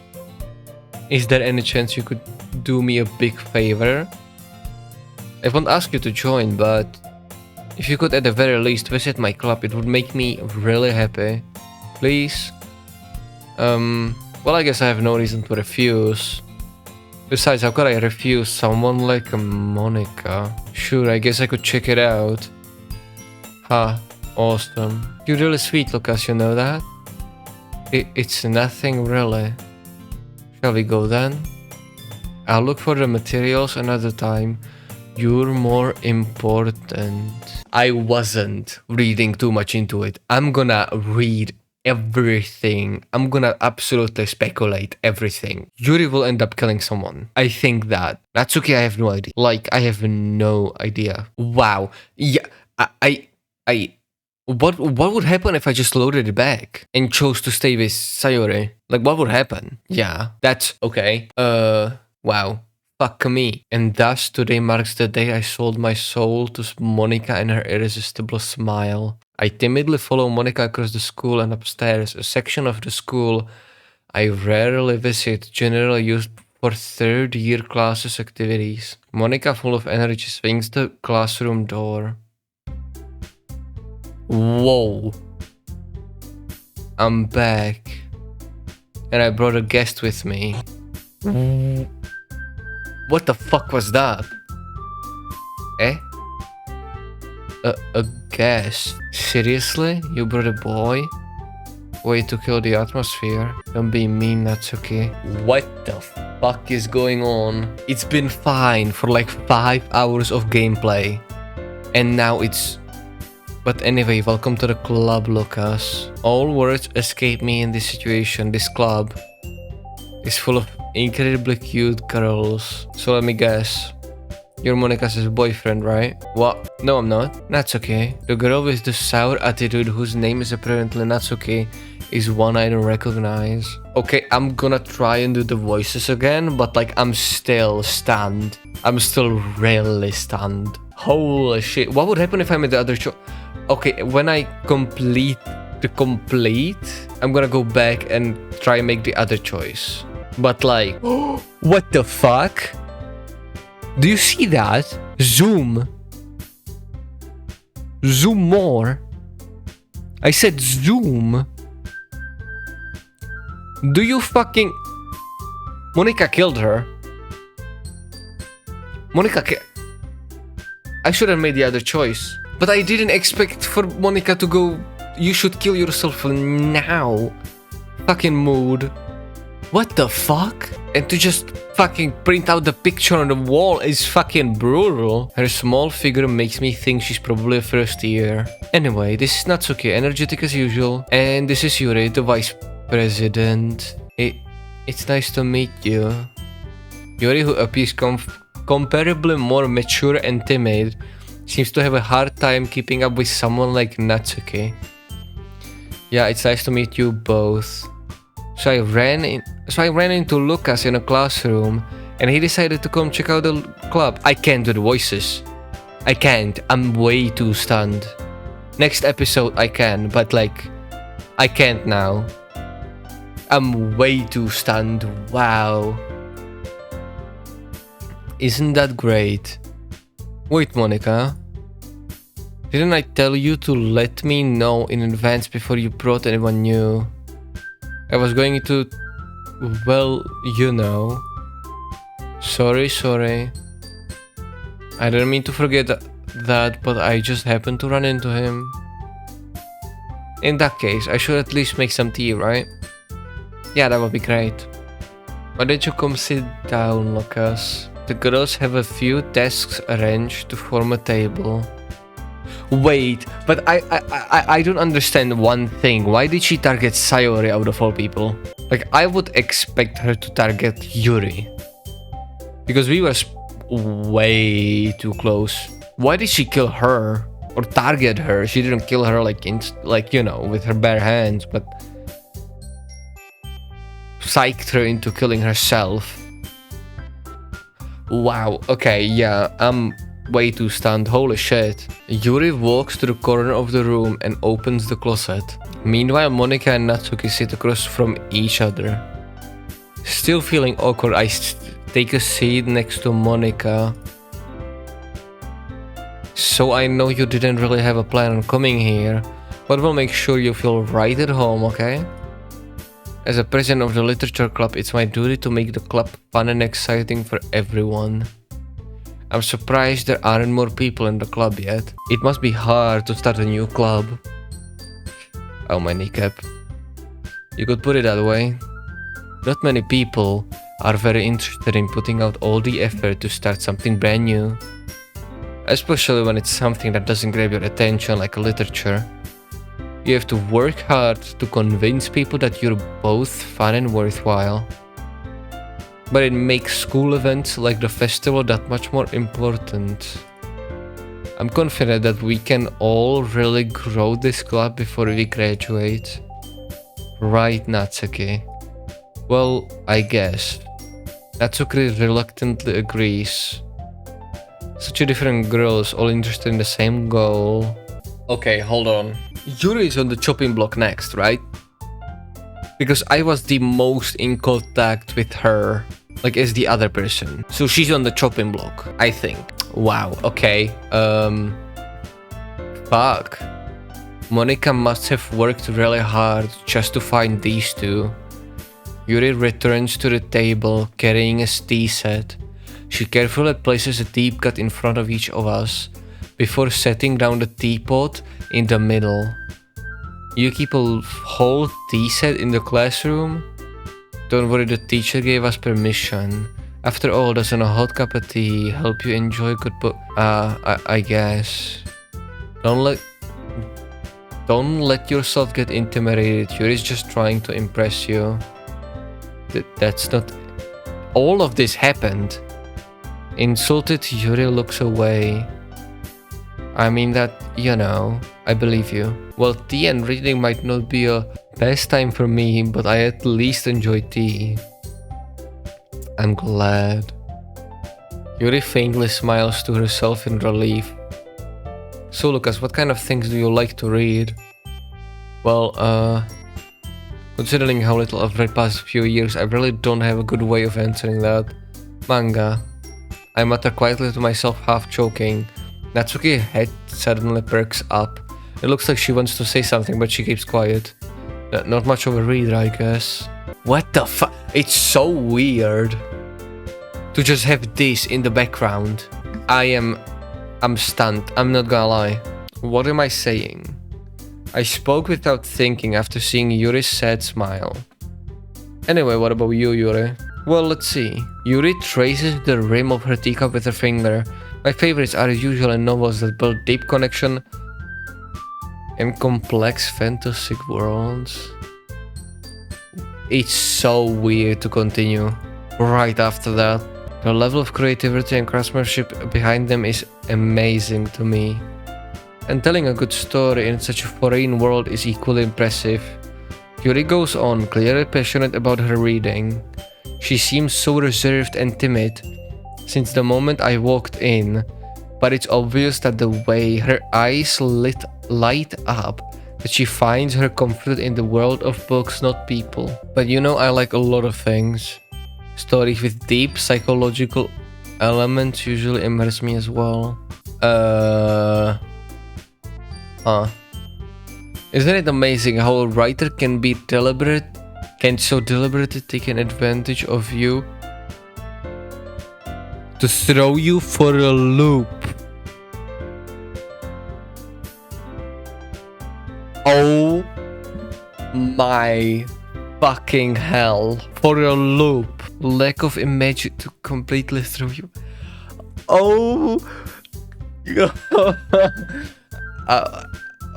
is there any chance you could do me a big favor? I won't ask you to join, but if you could at the very least visit my club, it would make me really happy. Please? Well, I guess I have no reason to refuse. Besides, how could I refuse someone like Monika? Sure, I guess I could check it out. Ha, awesome. You're really sweet, Lucas, you know that? It's nothing really. Shall we go then? I'll look for the materials another time. You're more important. I wasn't reading too much into it. I'm gonna read everything. I'm gonna absolutely speculate everything. Yuri will end up killing someone. I think that. Natsuki, I have no idea. Like, I have no idea. Wow. Yeah, What would happen if I just loaded it back and chose to stay with Sayori? Like, what would happen? Yeah, that's okay. Wow. Fuck me. And thus, today marks the day I sold my soul to Monika and her irresistible smile. I timidly follow Monika across the school and upstairs, a section of the school I rarely visit, generally used for third-year classes activities. Monika, full of energy, swings the classroom door. Whoa. I'm back. And I brought a guest with me. What the fuck was that? Eh? A guest? Seriously? You brought a boy? Way to kill the atmosphere. Don't be mean, Natsuki. What the fuck is going on? It's been fine for like 5 hours of gameplay. And now it's... But anyway, welcome to the club, Lucas. All words escape me in this situation. This club is full of incredibly cute girls. So let me guess. You're Monika's boyfriend, right? What? No, I'm not. Natsuki. The girl with the sour attitude whose name is apparently Natsuki is one I don't recognize. Okay, I'm gonna try and do the voices again, but like I'm still stunned. I'm still really stunned. Holy shit. What would happen if I made the other choice? Okay, when I complete the complete, I'm gonna go back and try and make the other choice. But like, what the fuck? Do you see that? Zoom. Zoom more. I said zoom. Do you fucking... Monika killed her. I should have made the other choice. But I didn't expect for Monika to go, you should kill yourself now. Fucking mood. What the fuck? And to just fucking print out the picture on the wall is fucking brutal. Her small figure makes me think she's probably a first year. Anyway, this is Natsuki, energetic as usual. And this is Yuri, the vice president. It's nice to meet you. Yuri, who appears comparably more mature and timid, seems to have a hard time keeping up with someone like Natsuki. Yeah, it's nice to meet you both. So I ran into Lucas in a classroom, and he decided to come check out the club. I can't do the voices. I can't. I'm way too stunned. Next episode I can, but like, I can't now. I'm way too stunned. Wow. Isn't that great? Wait, Monika. Didn't I tell you to let me know in advance before you brought anyone new? I was going to... well, you know. Sorry. I didn't mean to forget that, but I just happened to run into him. In that case, I should at least make some tea, right? Yeah, that would be great. Why don't you come sit down, Lucas? The girls have a few desks arranged to form a table. Wait, but I don't understand one thing. Why did she target Sayori out of all people? Like, I would expect her to target Yuri. Because we were way too close. Why did she kill her? Or target her? She didn't kill her like you know, with her bare hands, but... psyched her into killing herself. Wow, okay, yeah, I'm way too stunned, holy shit. Yuri walks to the corner of the room and opens the closet. Meanwhile, Monika and Natsuki sit across from each other. Still feeling awkward, I take a seat next to Monika. So I know you didn't really have a plan on coming here, but we'll make sure you feel right at home, okay? As a president of the literature club, it's my duty to make the club fun and exciting for everyone. I'm surprised there aren't more people in the club yet. It must be hard to start a new club. Oh, my kneecap. You could put it that way. Not many people are very interested in putting out all the effort to start something brand new. Especially when it's something that doesn't grab your attention like literature. You have to work hard to convince people that you're both fun and worthwhile. But it makes school events like the festival that much more important. I'm confident that we can all really grow this club before we graduate. Right, Natsuki? Well, I guess. Natsuki reluctantly agrees. Such a different girls, all interested in the same goal. Okay, hold on. Yuri is on the chopping block next, right? Because I was the most in contact with her, like as the other person. So she's on the chopping block, I think. Wow, okay. Fuck. Monika must have worked really hard just to find these two. Yuri returns to the table carrying a tea set. She carefully places a deep cut in front of each of us before setting down the teapot in the middle. You keep a whole tea set in the classroom? Don't worry, the teacher gave us permission. After all, doesn't a hot cup of tea help you enjoy good book? I guess. Don't let yourself get intimidated. Yuri's just trying to impress you. That's not... All of this happened. Insulted, Yuri looks away. I mean that, you know, I believe you. Well, tea and reading might not be a best time for me, but I at least enjoy tea. I'm glad. Yuri faintly smiles to herself in relief. So Lucas, what kind of things do you like to read? Well, considering how little I've read past few years, I really don't have a good way of answering that. Manga. I mutter quietly to myself, half choking. Natsuki's head suddenly perks up. It looks like she wants to say something, but she keeps quiet. Not much of a reader, I guess. What the fuck? It's so weird to just have this in the background. I'm stunned. I'm not gonna lie. What am I saying? I spoke without thinking after seeing Yuri's sad smile. Anyway, what about you, Yuri? Well, let's see. Yuri traces the rim of her teacup with her finger. My favorites are usually novels that build deep connection in complex fantasy worlds. It's so weird to continue right after that. The level of creativity and craftsmanship behind them is amazing to me. And telling a good story in such a foreign world is equally impressive. Yuri goes on, clearly passionate about her reading. She seems so reserved and timid since the moment I walked in, but it's obvious that the way her eyes light up, that she finds her comfort in the world of books, not people. But you know, I like a lot of things. Stories with deep psychological elements usually immerse me as well. Isn't it amazing how a writer can so deliberately take an advantage of you to throw you for a loop? Oh my fucking hell. For a loop. Lack of imagine to completely throw you. Oh.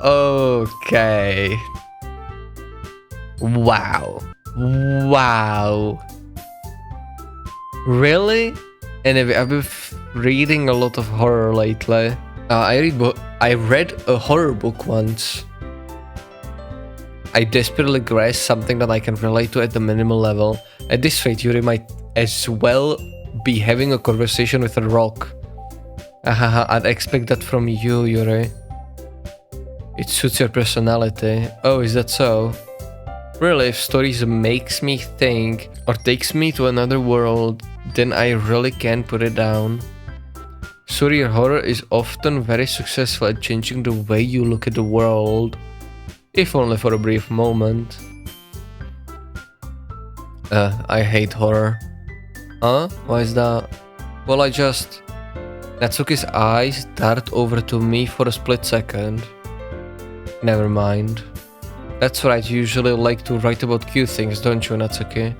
Okay. Wow. Really? Anyway, I've been reading a lot of horror lately. I read a horror book once. I desperately grasp something that I can relate to at the minimal level. At this rate, Yuri might as well be having a conversation with a rock. I'd expect that from you, Yuri. It suits your personality. Oh, is that so? Really, if stories makes me think or takes me to another world, then I really can't put it down. Surreal horror is often very successful at changing the way you look at the world, if only for a brief moment. I hate horror. Huh? Why is that? Well, Natsuki's eyes dart over to me for a split second. Never mind. That's right, you usually like to write about cute things, don't you, Natsuki?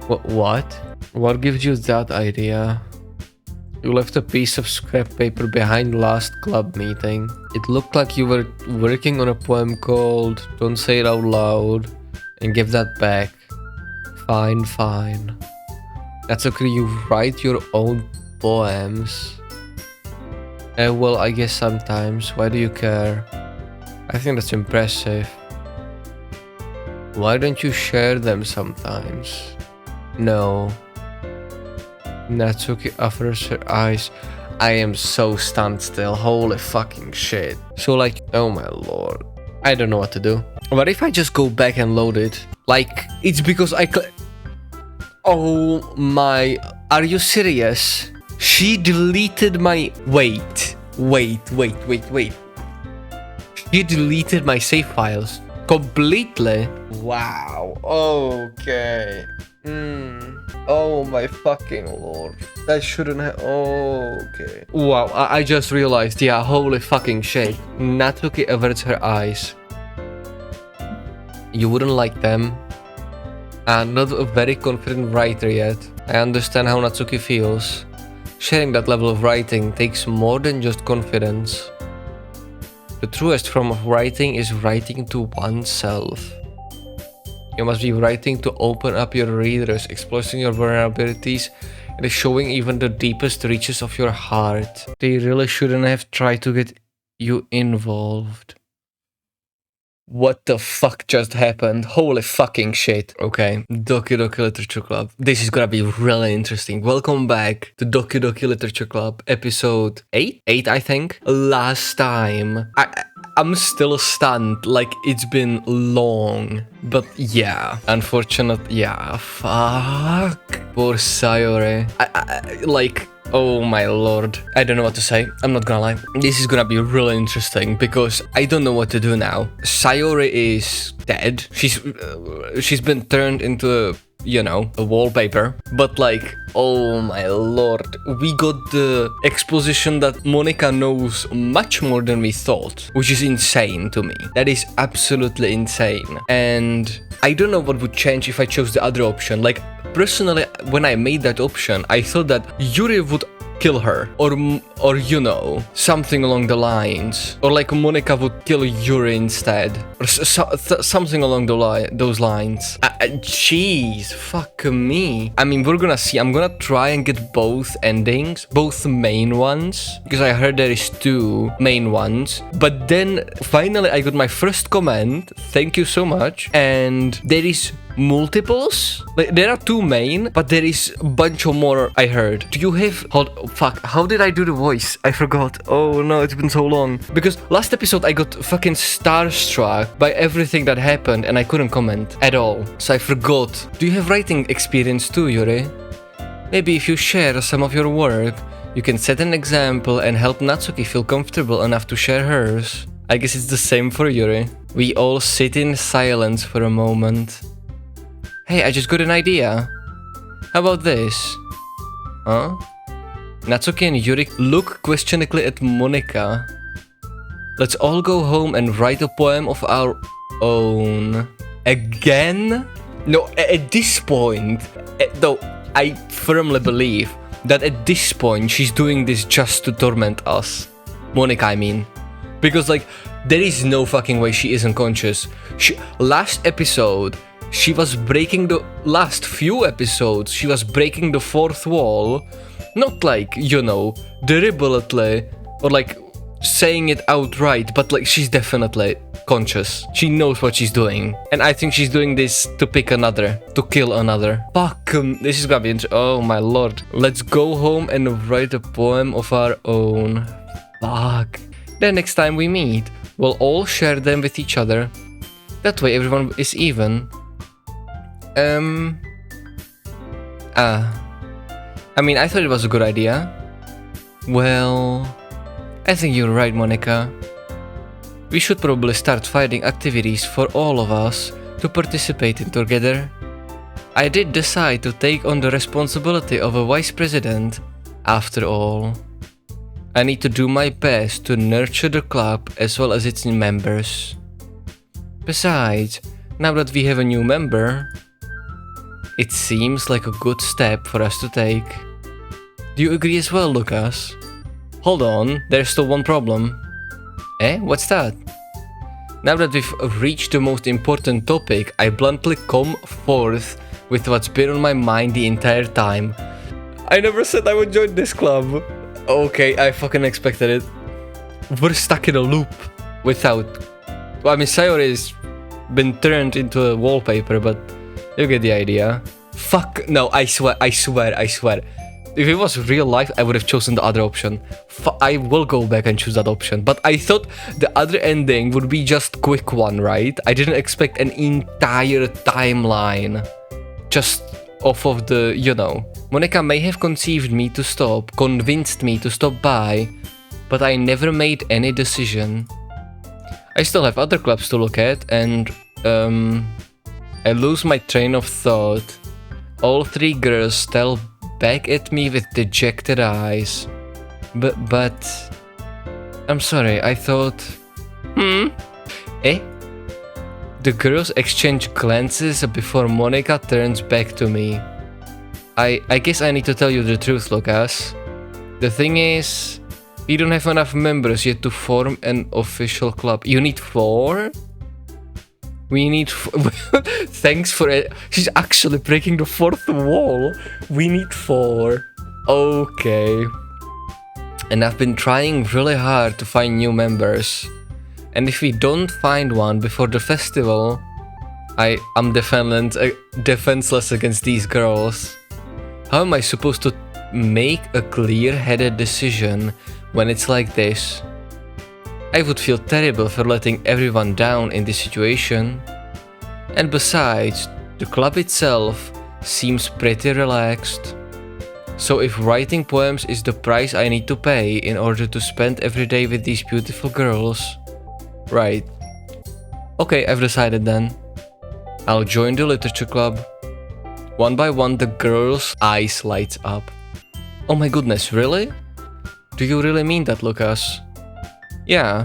What? What gives you that idea? You left a piece of scrap paper behind last club meeting. It looked like you were working on a poem called Don't Say It Out Loud, and give that back. Fine. Natsuki, you write your own poems. Well, I guess sometimes. Why do you care? I think that's impressive. Why don't you share them sometimes? No. Natsuki offers her eyes. I am so stunned still. Holy fucking shit. So like, oh my lord. I don't know what to do. What if I just go back and load it? Like, it's because oh my... Are you serious? She deleted my... Wait. She deleted my save files. Completely? Wow. Okay. Oh my fucking lord. That shouldn't have... Okay. Wow, I just realized. Yeah, holy fucking shit. Natsuki averts her eyes. You wouldn't like them. I'm not a very confident writer yet. I understand how Natsuki feels. Sharing that level of writing takes more than just confidence. The truest form of writing is writing to oneself. You must be writing to open up your readers, exposing your vulnerabilities, and showing even the deepest reaches of your heart. They really shouldn't have tried to get you involved. What the fuck just happened? Holy fucking shit. Okay, Doki Doki Literature Club. This is gonna be really interesting. Welcome back to Doki Doki Literature Club, episode 8? 8, I think. Last time. I'm still stunned, like it's been long. But yeah, unfortunate. Yeah, fuck. Poor Sayori. Like, Oh my lord. I don't know what to say. I'm not gonna lie. This is gonna be really interesting because I don't know what to do now. Sayori is dead. She's been turned into a wallpaper. But like, oh my lord. We got the exposition that Monika knows much more than we thought, which is insane to me. That is absolutely insane. And I don't know what would change if I chose the other option. Like, personally, when I made that option, I thought that Yuri would kill her, or something along the lines, or like Monika would kill Yuri instead, or something along those lines. Jeez, fuck me. I mean, we're gonna see. I'm gonna try and get both endings, both main ones, because I heard there is 2 main ones. But then finally I got my first comment. Thank you so much. And there is multiples. Like, there are 2 main, but there is a bunch of more I heard. Do you have... Fuck, how did I do the voice? I forgot. Oh no, it's been so long. Because last episode I got fucking starstruck by everything that happened and I couldn't comment at all. So I forgot. Do you have writing experience too, Yuri? Maybe if you share some of your work, you can set an example and help Natsuki feel comfortable enough to share hers. I guess it's the same for Yuri. We all sit in silence for a moment. Hey, I just got an idea. How about this? Huh? Natsuki and Yuri look questioningly at Monika. Let's all go home and write a poem of our own. Again? No, at this point, though, I firmly believe that at this point she's doing this just to torment us. Monika, I mean. Because, like, there is no fucking way she isn't conscious. Last episode... She was breaking last few episodes, she was breaking the 4th wall. Not like, deliberately, or like saying it outright, but like she's definitely conscious. She knows what she's doing. And I think she's doing this to kill another. Fuck, this is gonna be oh my lord. Let's go home and write a poem of our own. Fuck. Then next time we meet, we'll all share them with each other. That way everyone is even. I mean, I thought it was a good idea. Well, I think you're right, Monika. We should probably start finding activities for all of us to participate in together. I did decide to take on the responsibility of a vice president, after all. I need to do my best to nurture the club as well as its members. Besides, now that we have a new member, it seems like a good step for us to take. Do you agree as well, Lucas? Hold on, there's still one problem. What's that? Now that we've reached the most important topic, I bluntly come forth with what's been on my mind the entire time. I never said I would join this club. Okay, I fucking expected it. We're stuck in a loop without... Well, I mean, Sayori has been turned into a wallpaper, but you get the idea. Fuck, no, I swear. If it was real life, I would have chosen the other option. I will go back and choose that option. But I thought the other ending would be just quick one, right? I didn't expect an entire timeline. Just off of the, Monika may have convinced me to stop by, but I never made any decision. I still have other clubs to look at, and, I lose my train of thought. All 3 girls stare back at me with dejected eyes. But... I'm sorry, I thought... The girls exchange glances before Monika turns back to me. I guess I need to tell you the truth, Lucas. The thing is, we don't have enough members yet to form an official club. You need 4? We need... Thanks for it. She's actually breaking the 4th wall. We need 4. Okay. And I've been trying really hard to find new members. And if we don't find one before the festival, I'm defenseless against these girls. How am I supposed to make a clear-headed decision when it's like this? I would feel terrible for letting everyone down in this situation. And besides, the club itself seems pretty relaxed. So if writing poems is the price I need to pay in order to spend every day with these beautiful girls, right. Okay, I've decided then. I'll join the literature club. One by one, the girls' eyes lights up. Oh my goodness, really? Do you really mean that, Lucas? Yeah.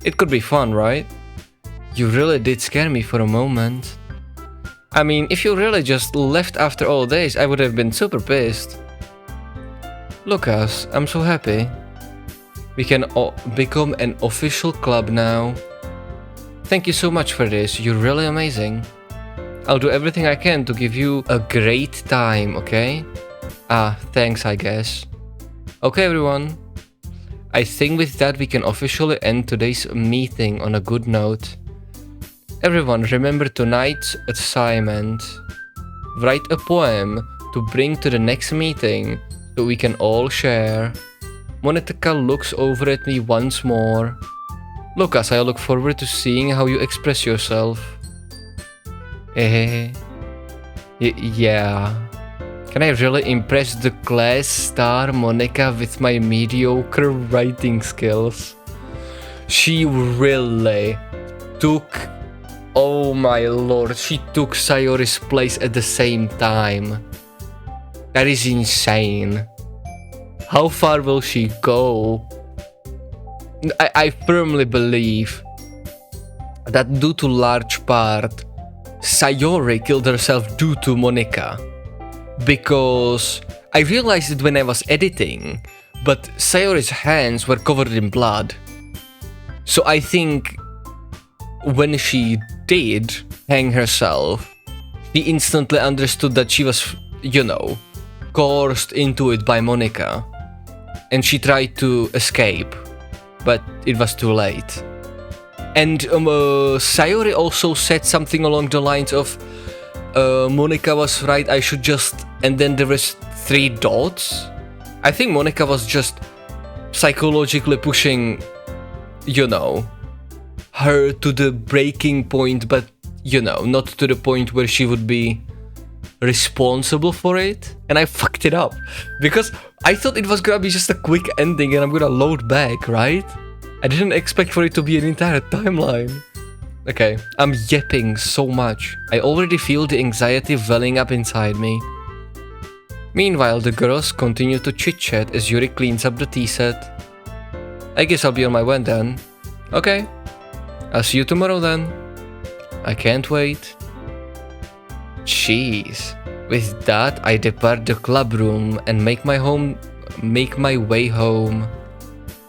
It could be fun, right? You really did scare me for a moment. I mean, if you really just left after all this, I would have been super pissed. Lucas, I'm so happy. We can become an official club now. Thank you so much for this, you're really amazing. I'll do everything I can to give you a great time, okay? Thanks, I guess. Okay, everyone. I think with that we can officially end today's meeting on a good note. Everyone, remember tonight's assignment. Write a poem to bring to the next meeting so we can all share. Monika looks over at me once more. Lucas, I look forward to seeing how you express yourself. Yeah. Can I really impress the class star Monika with my mediocre writing skills? She really took... Oh my lord, she took Sayori's place at the same time. That is insane. How far will she go? I firmly believe that due to large part, Sayori killed herself due to Monika. Because I realized it when I was editing, but Sayori's hands were covered in blood. So I think when she did hang herself, she instantly understood that she was, you know, coerced into it by Monika. And she tried to escape. But it was too late. And Sayori also said something along the lines of Monika was right, I should just... And then there was 3 dots. I think Monika was just psychologically pushing, you know, her to the breaking point, but, you know, not to the point where she would be responsible for it. And I fucked it up because I thought it was gonna be just a quick ending and I'm gonna load back, right? I didn't expect for it to be an entire timeline. Okay, I'm yapping so much. I already feel the anxiety welling up inside me. Meanwhile, the girls continue to chit-chat as Yuri cleans up the tea set. I guess I'll be on my way then. Okay, I'll see you tomorrow then. I can't wait. Jeez. With that, I depart the club room and make my way home.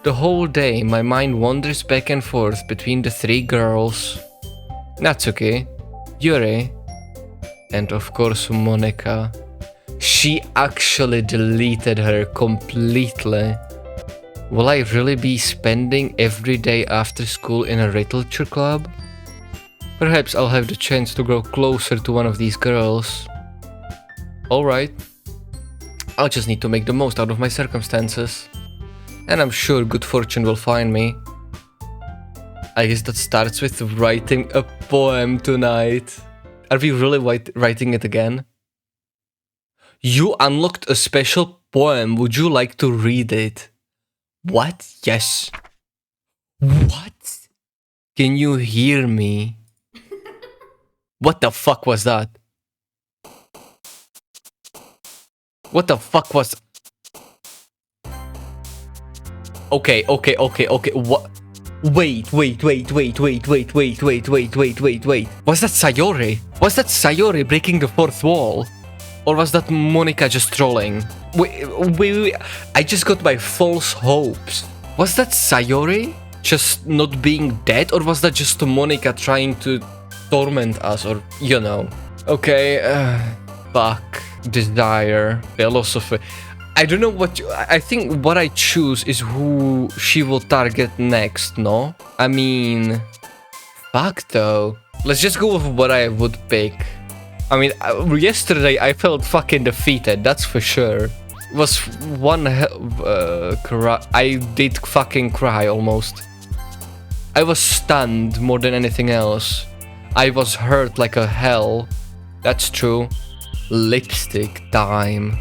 The whole day, my mind wanders back and forth between the 3 girls. Natsuki, Yuri, and of course Monika. She actually deleted her completely. Will I really be spending every day after school in a literature club? Perhaps I'll have the chance to grow closer to one of these girls. Alright. I'll just need to make the most out of my circumstances. And I'm sure good fortune will find me. I guess that starts with writing a poem tonight. Are we really writing it again? You unlocked a special poem. Would you like to read it? What? Yes. What? Can you hear me? What the fuck was that? What the fuck was... Okay. What? Wait. Was that Sayori? Was that Sayori breaking the 4th wall? Or was that Monika just trolling? Wait. I just got my false hopes. Was that Sayori just not being dead? Or was that just Monika trying to torment us? Or, you know. Okay, fuck. Desire. Philosophy. I don't know what I think what I choose is who she will target next, no? I mean... Fuck though. Let's just go with what I would pick. I mean, yesterday I felt fucking defeated, that's for sure. It was one cry. I did fucking cry almost. I was stunned more than anything else. I was hurt like a hell. That's true. Lipstick time.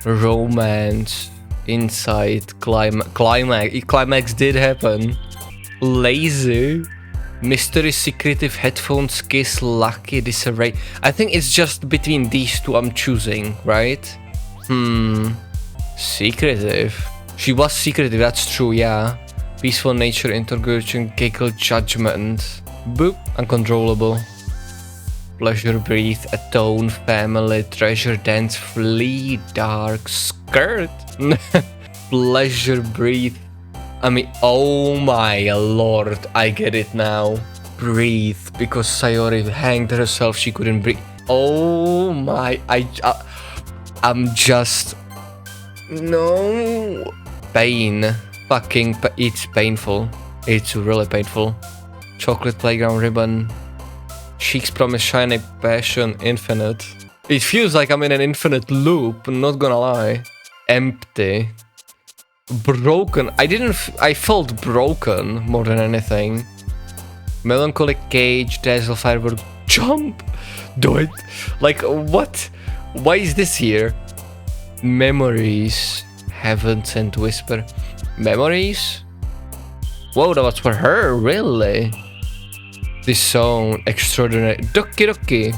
romance, insight, climax did happen. Lazy, mystery, secretive, headphones, kiss, lucky, disarray. I think it's just between these two I'm choosing, right? Secretive. She was secretive, that's true, yeah. Peaceful nature, integration, giggle, judgment. Boop, uncontrollable. Pleasure, breathe, atone, family, treasure, dance, flee, dark, skirt. Pleasure, breathe. I mean, oh my lord, I get it now. Breathe, because Sayori hanged herself, she couldn't breathe. Oh my, I'm just... No. Pain. Fucking, it's painful. It's really painful. Chocolate playground ribbon. Cheeks promise shiny passion infinite. It feels like I'm in an infinite loop, not gonna lie. Empty. Broken. I felt broken more than anything. Melancholic cage, dazzle, firework, jump. Do it. Like, what? Why is this here? Memories. Heavens and whisper. Memories? Whoa, that was for her, really? This song, extraordinary. Doki Doki.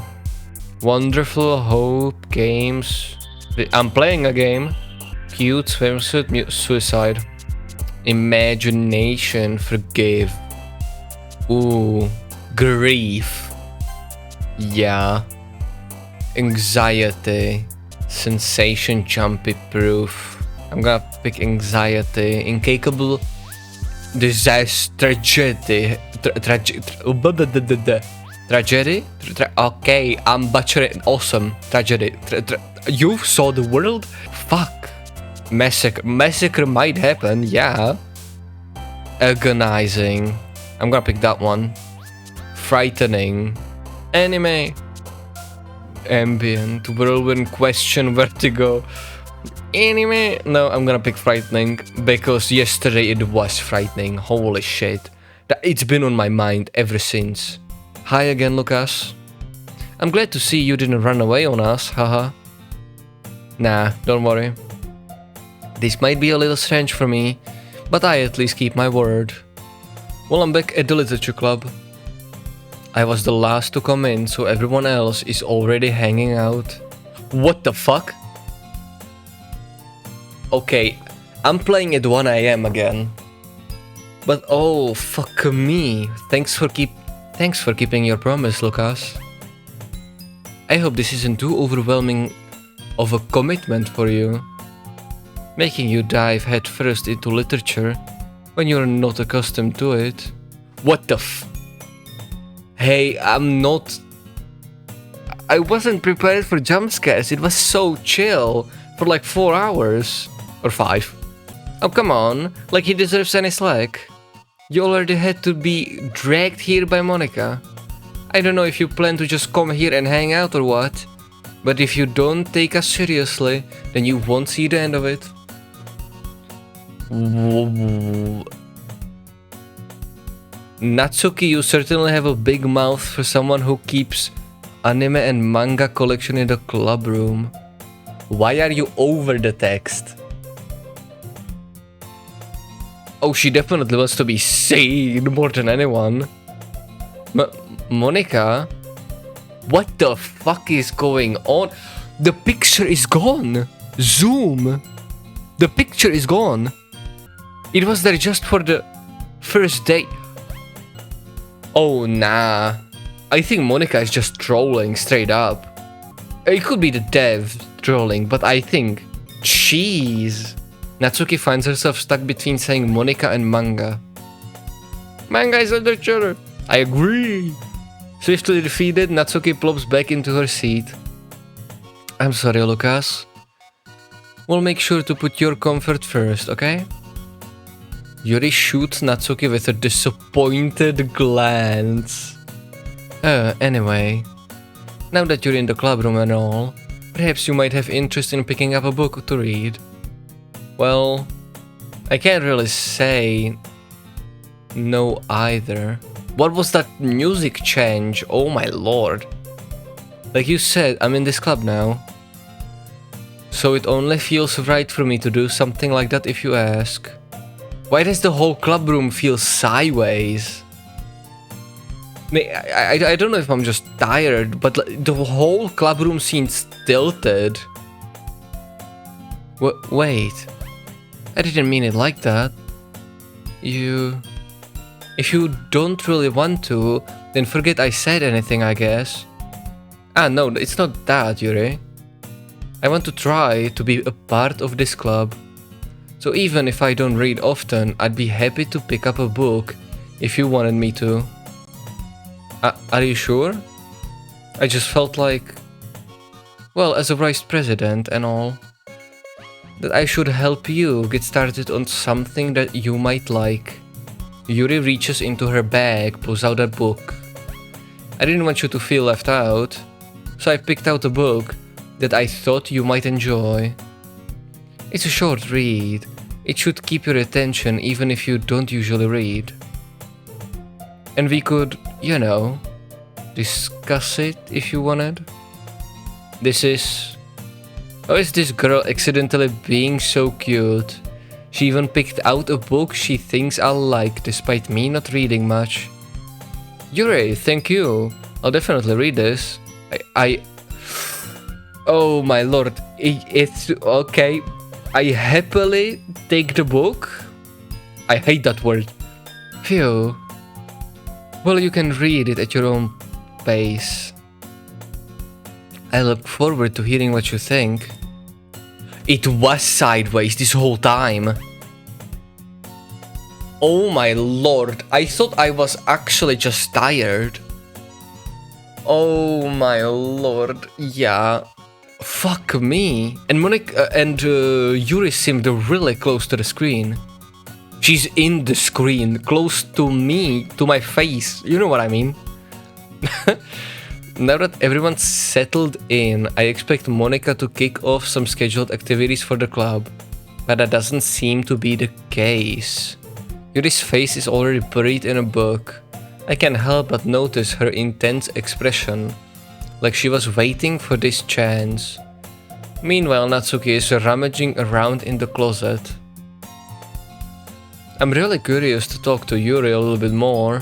Wonderful, hope, games. I'm playing a game. Cute, swimsuit, suicide. Imagination, forgive. Ooh, grief. Yeah. Anxiety. Sensation, jumpy proof. I'm gonna pick anxiety. Incapable. Disaster, tragedy. Tragedy? Okay, I'm butchering. Awesome. Tragedy. You saw the world? Fuck. Massacre. Massacre might happen, yeah. Agonizing. I'm gonna pick that one. Frightening. Anime. Ambient. Whirlwind, question, vertigo. Anime. No, I'm gonna pick frightening. Because yesterday it was frightening. Holy shit. It's been on my mind ever since. Hi again, Lucas. I'm glad to see you didn't run away on us, haha. Nah, don't worry. This might be a little strange for me, but I at least keep my word. Well, I'm back at the literature club. I was the last to come in, so everyone else is already hanging out. What the fuck? Okay, I'm playing at 1 AM again. But oh, fuck me. Thanks for keeping your promise, Lucas. I hope this isn't too overwhelming of a commitment for you. Making you dive headfirst into literature when you're not accustomed to it. What the Hey, I wasn't prepared for jump scares. It was so chill for like 4 hours. Or 5. Oh, come on. Like he deserves any slack. You already had to be dragged here by Monika. I don't know if you plan to just come here and hang out or what. But if you don't take us seriously, then you won't see the end of it. Natsuki, you certainly have a big mouth for someone who keeps anime and manga collection in the club room. Why are you over the text? Oh, she definitely wants to be seen more than anyone. Monika? What the fuck is going on? The picture is gone. Zoom. The picture is gone. It was there just for the first day. Oh, nah. I think Monika is just trolling straight up. It could be the dev trolling, but I think... Jeez. Natsuki finds herself stuck between saying Monika and manga. Manga is literature. I agree. Swiftly defeated, Natsuki plops back into her seat. I'm sorry, Lucas. We'll make sure to put your comfort first, okay? Yuri shoots Natsuki with a disappointed glance. Anyway. Now that you're in the club room and all, perhaps you might have interest in picking up a book to read. Well, I can't really say no either. What was that music change? Oh my lord. Like you said, I'm in this club now. So it only feels right for me to do something like that if you ask. Why does the whole club room feel sideways? I don't know if I'm just tired, but the whole club room seems tilted. Wait. I didn't mean it like that. If you don't really want to, then forget I said anything, I guess. Ah, no, it's not that, Yuri. I want to try to be a part of this club. So even if I don't read often, I'd be happy to pick up a book if you wanted me to. Are you sure? I just felt like, well, as a vice president and all, that I should help you get started on something that you might like. Yuri reaches into her bag, pulls out a book. I didn't want you to feel left out, so I picked out a book that I thought you might enjoy. It's a short read. It should keep your attention even if you don't usually read. And we could, you know, discuss it if you wanted. This is... How is this girl accidentally being so cute? She even picked out a book she thinks I'll like despite me not reading much. Yuri, thank you. I'll definitely read this. Oh my lord. It's okay. I happily take the book. I hate that word. Phew. Well, you can read it at your own pace. I look forward to hearing what you think. It was sideways this whole time. Oh my lord, I thought I was actually just tired. Oh my lord, yeah. Fuck me. And Monika and Yuri seemed really close to the screen. She's in the screen, close to me, to my face. You know what I mean? Now that everyone's settled in, I expect Monika to kick off some scheduled activities for the club. But that doesn't seem to be the case. Yuri's face is already buried in a book. I can't help but notice her intense expression, like she was waiting for this chance. Meanwhile, Natsuki is rummaging around in the closet. I'm really curious to talk to Yuri a little bit more.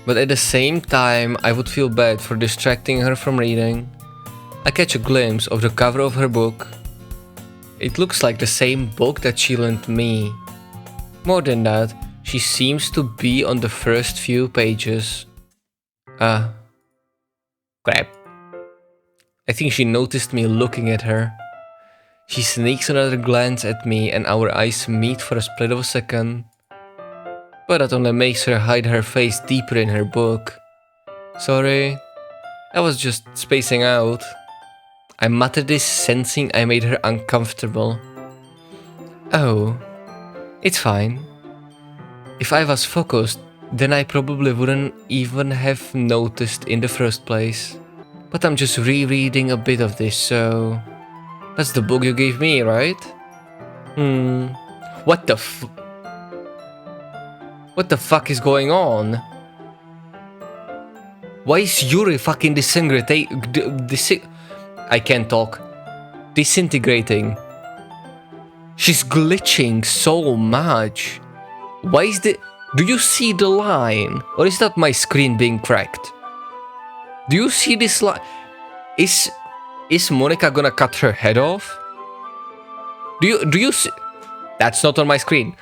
But at the same time, I would feel bad for distracting her from reading. I catch a glimpse of the cover of her book. It looks like the same book that she lent me. More than that, she seems to be on the first few pages. Crap. I think she noticed me looking at her. She sneaks another glance at me and our eyes meet for a split of a second. But that only makes her hide her face deeper in her book. Sorry, I was just spacing out. I muttered this, sensing I made her uncomfortable. Oh, it's fine. If I was focused, then I probably wouldn't even have noticed in the first place. But I'm just rereading a bit of this, so... That's the book you gave me, right? What the What the fuck is going on? Why is Yuri fucking I can't talk. Disintegrating. She's glitching so much. Why is the... Do you see the line? Or is that my screen being cracked? Do you see this line? Is Monika gonna cut her head off? Do you see... That's not on my screen.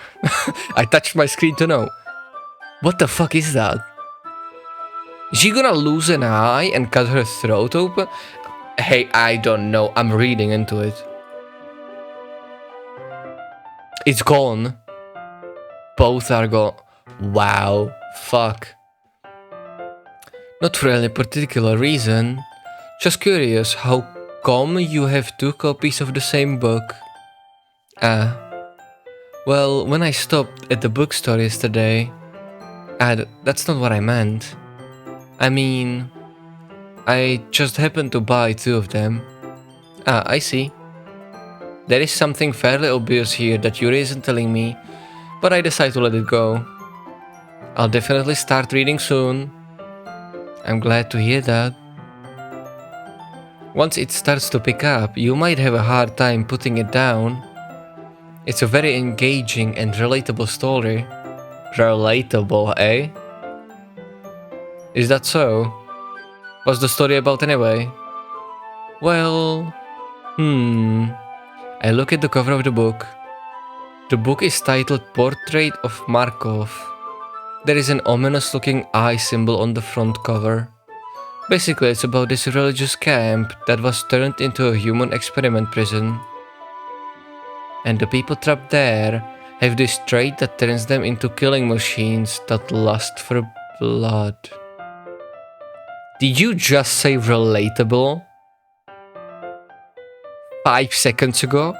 I touched my screen to know. What the fuck is that? Is she gonna lose an eye and cut her throat open? Hey, I don't know. I'm reading into it. It's gone. Both are gone. Wow. Fuck. Not for any particular reason. Just curious how come you have two copies of the same book? Well, when I stopped at the bookstore yesterday... that's not what I meant. I mean... I just happened to buy two of them. I see. There is something fairly obvious here that Yuri isn't telling me, but I decide to let it go. I'll definitely start reading soon. I'm glad to hear that. Once it starts to pick up, you might have a hard time putting it down. It's a very engaging and relatable story. Relatable, eh? Is that so? What's the story about anyway? Well, I look at the cover of the book. The book is titled Portrait of Markov. There is an ominous looking eye symbol on the front cover. Basically, it's about this religious camp that was turned into a human experiment prison. And the people trapped there have this trait that turns them into killing machines that lust for blood. Did you just say relatable? 5 seconds ago?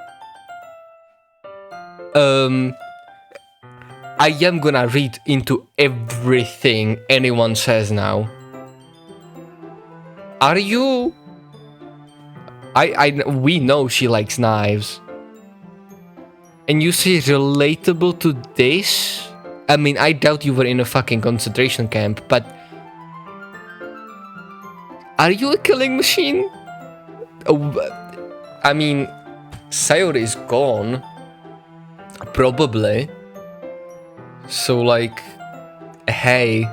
I am gonna read into everything anyone says now. Are you? We know she likes knives. And you say relatable to this? I mean, I doubt you were in a fucking concentration camp, but... Are you a killing machine? I mean, Sayori is gone. Probably. So, like... Hey.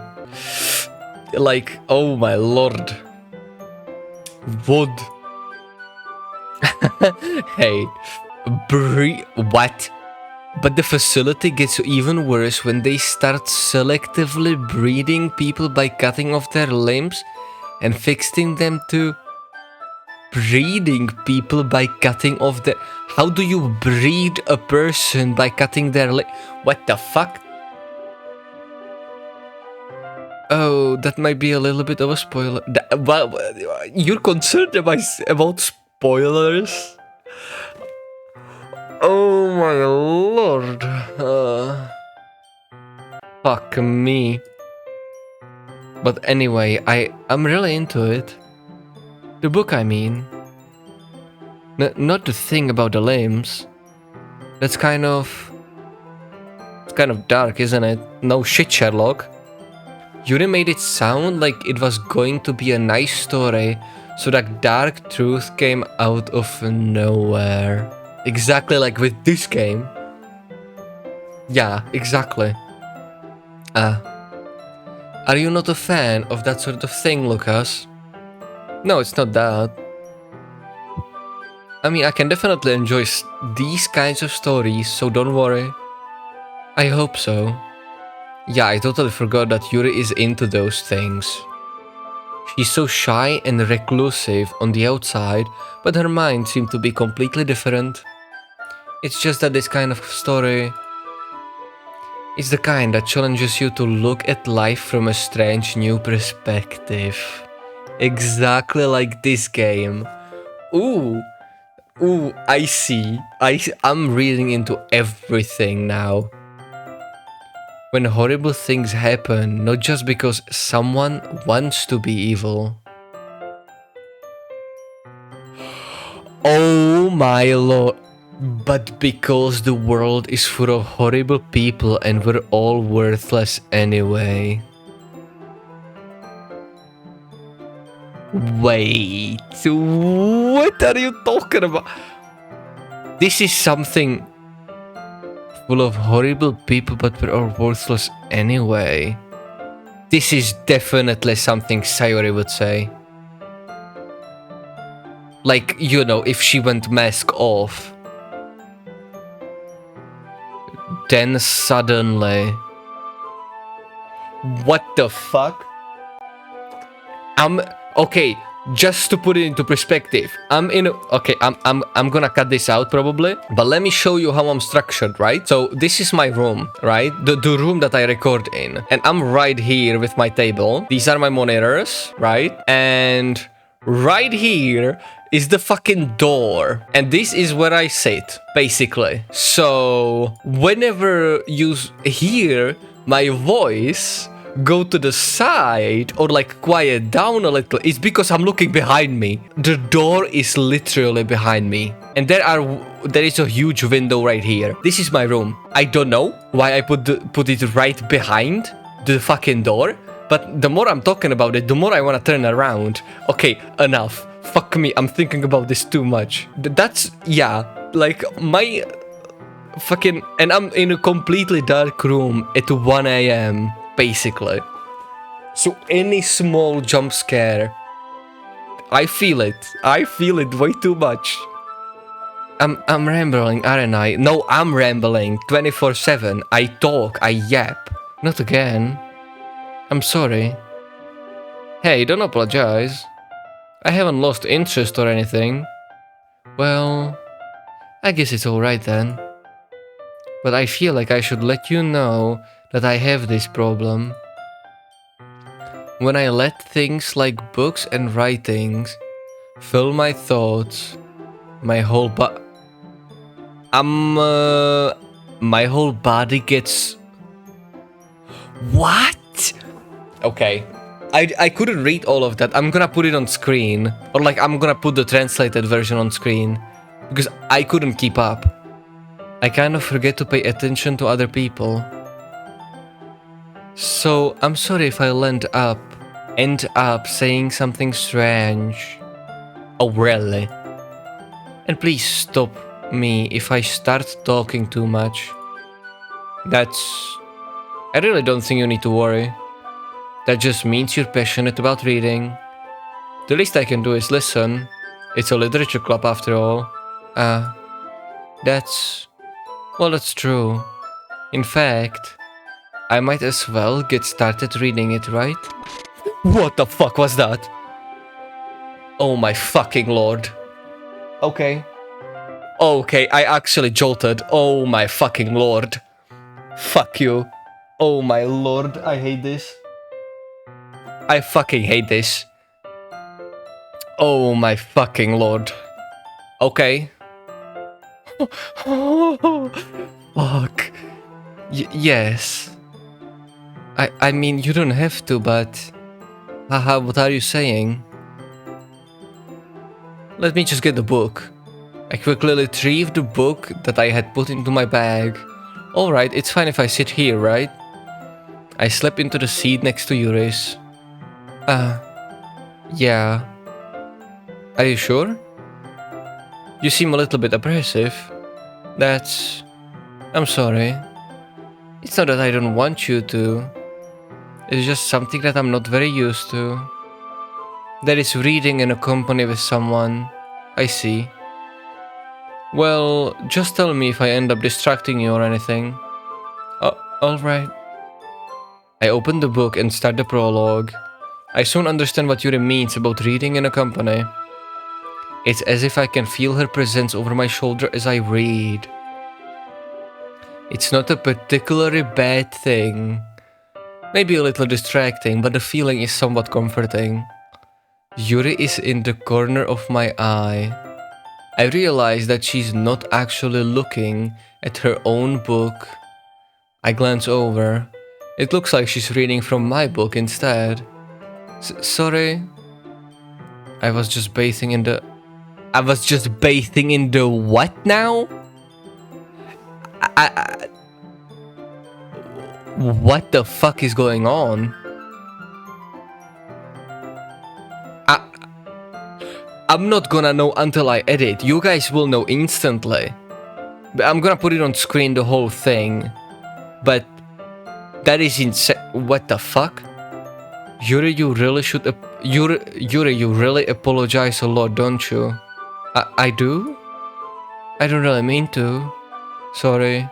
Like, oh my lord. Wood. Hey. What? But the facility gets even worse when they start selectively breeding people by cutting off their limbs and fixing them to breeding people by cutting off the... How do you breed a person by cutting their leg? What the fuck? Oh, that might be a little bit of a spoiler. Well, you're concerned about spoilers? Oh my lord. Fuck me. But anyway, I'm really into it. The book, I mean. Not the thing about the limbs. That's kind of... It's kind of dark, isn't it? No shit, Sherlock. Yuri made it sound like it was going to be a nice story, so that dark truth came out of nowhere. Exactly like with this game. Yeah, exactly. Are you not a fan of that sort of thing, Lucas? No, it's not that. I mean, I can definitely enjoy these kinds of stories, so don't worry. I hope so. Yeah, I totally forgot that Yuri is into those things. She's so shy and reclusive on the outside, but her mind seemed to be completely different. It's just that this kind of story is the kind that challenges you to look at life from a strange new perspective. Exactly like this game. Ooh, I see. I'm reading into everything now. When horrible things happen, not just because someone wants to be evil. Oh my lord. But because the world is full of horrible people and we're all worthless anyway. Wait, what are you talking about? This is something full of horrible people, but we're all worthless anyway. This is definitely something Sayori would say. Like, you know, if she went mask off. Then suddenly... What the fuck? Okay, just to put it into perspective, I'm gonna cut this out probably, but let me show you how I'm structured, right? So this is my room, right? The room that I record in, and I'm right here with my table. These are my monitors, right? And right here is the fucking door, and this is where I sit, basically. So whenever you hear my voice go to the side or like quiet down a little, it's because I'm looking behind me. The door is literally behind me, and there is a huge window right here. This is my room. I don't know why I put it right behind the fucking door, but the more I'm talking about it, the more I want to turn around. Okay, enough. Fuck me, I'm thinking about this too much. That's, yeah, like my fucking, and I'm in a completely dark room at 1 a.m. basically. So any small jump scare, I feel it way too much. I'm rambling, aren't I? No, I'm rambling 24/7. I talk, I yap. Not again. I'm sorry. Hey, don't apologize. I haven't lost interest or anything. Well, I guess it's alright then. But I feel like I should let you know that I have this problem. When I let things like books and writings fill my thoughts, my whole my whole body gets... What? Okay. I couldn't read all of that. I'm gonna put it on screen. Or like, I'm gonna put the translated version on screen. Because I couldn't keep up. I kind of forget to pay attention to other people. So, I'm sorry if I end up saying something strange. Oh, really? And please stop me if I start talking too much. I really don't think you need to worry. That just means you're passionate about reading. The least I can do is listen. It's a literature club after all. That's true. In fact, I might as well get started reading it, right? What the fuck was that? Oh my fucking lord. Okay, I actually jolted. Oh my fucking lord. Fuck you. Oh my lord, I hate this. I fucking hate this. Oh my fucking lord. Okay. Fuck. Yes. I mean, you don't have to, but... Haha, what are you saying? Let me just get the book. I quickly retrieved the book that I had put into my bag. Alright, it's fine if I sit here, right? I slip into the seat next to Yuri's. Yeah. Are you sure? You seem a little bit abrasive. I'm sorry. It's not that I don't want you to. It's just something that I'm not very used to. That is reading in a company with someone. I see. Well, just tell me if I end up distracting you or anything. Oh, alright. I open the book and start the prologue. I soon understand what Yuri means about reading in a company. It's as if I can feel her presence over my shoulder as I read. It's not a particularly bad thing. Maybe a little distracting, but the feeling is somewhat comforting. Yuri is in the corner of my eye. I realize that she's not actually looking at her own book. I glance over. It looks like she's reading from my book instead. Sorry. I was just bathing in the what now? What the fuck is going on? I'm not gonna know until I edit. You guys will know instantly. But I'm gonna put it on screen, the whole thing. But that is insane. What the fuck? Yuri, you really should... Yuri, you really apologize a lot, don't you? I do? I don't really mean to. Sorry.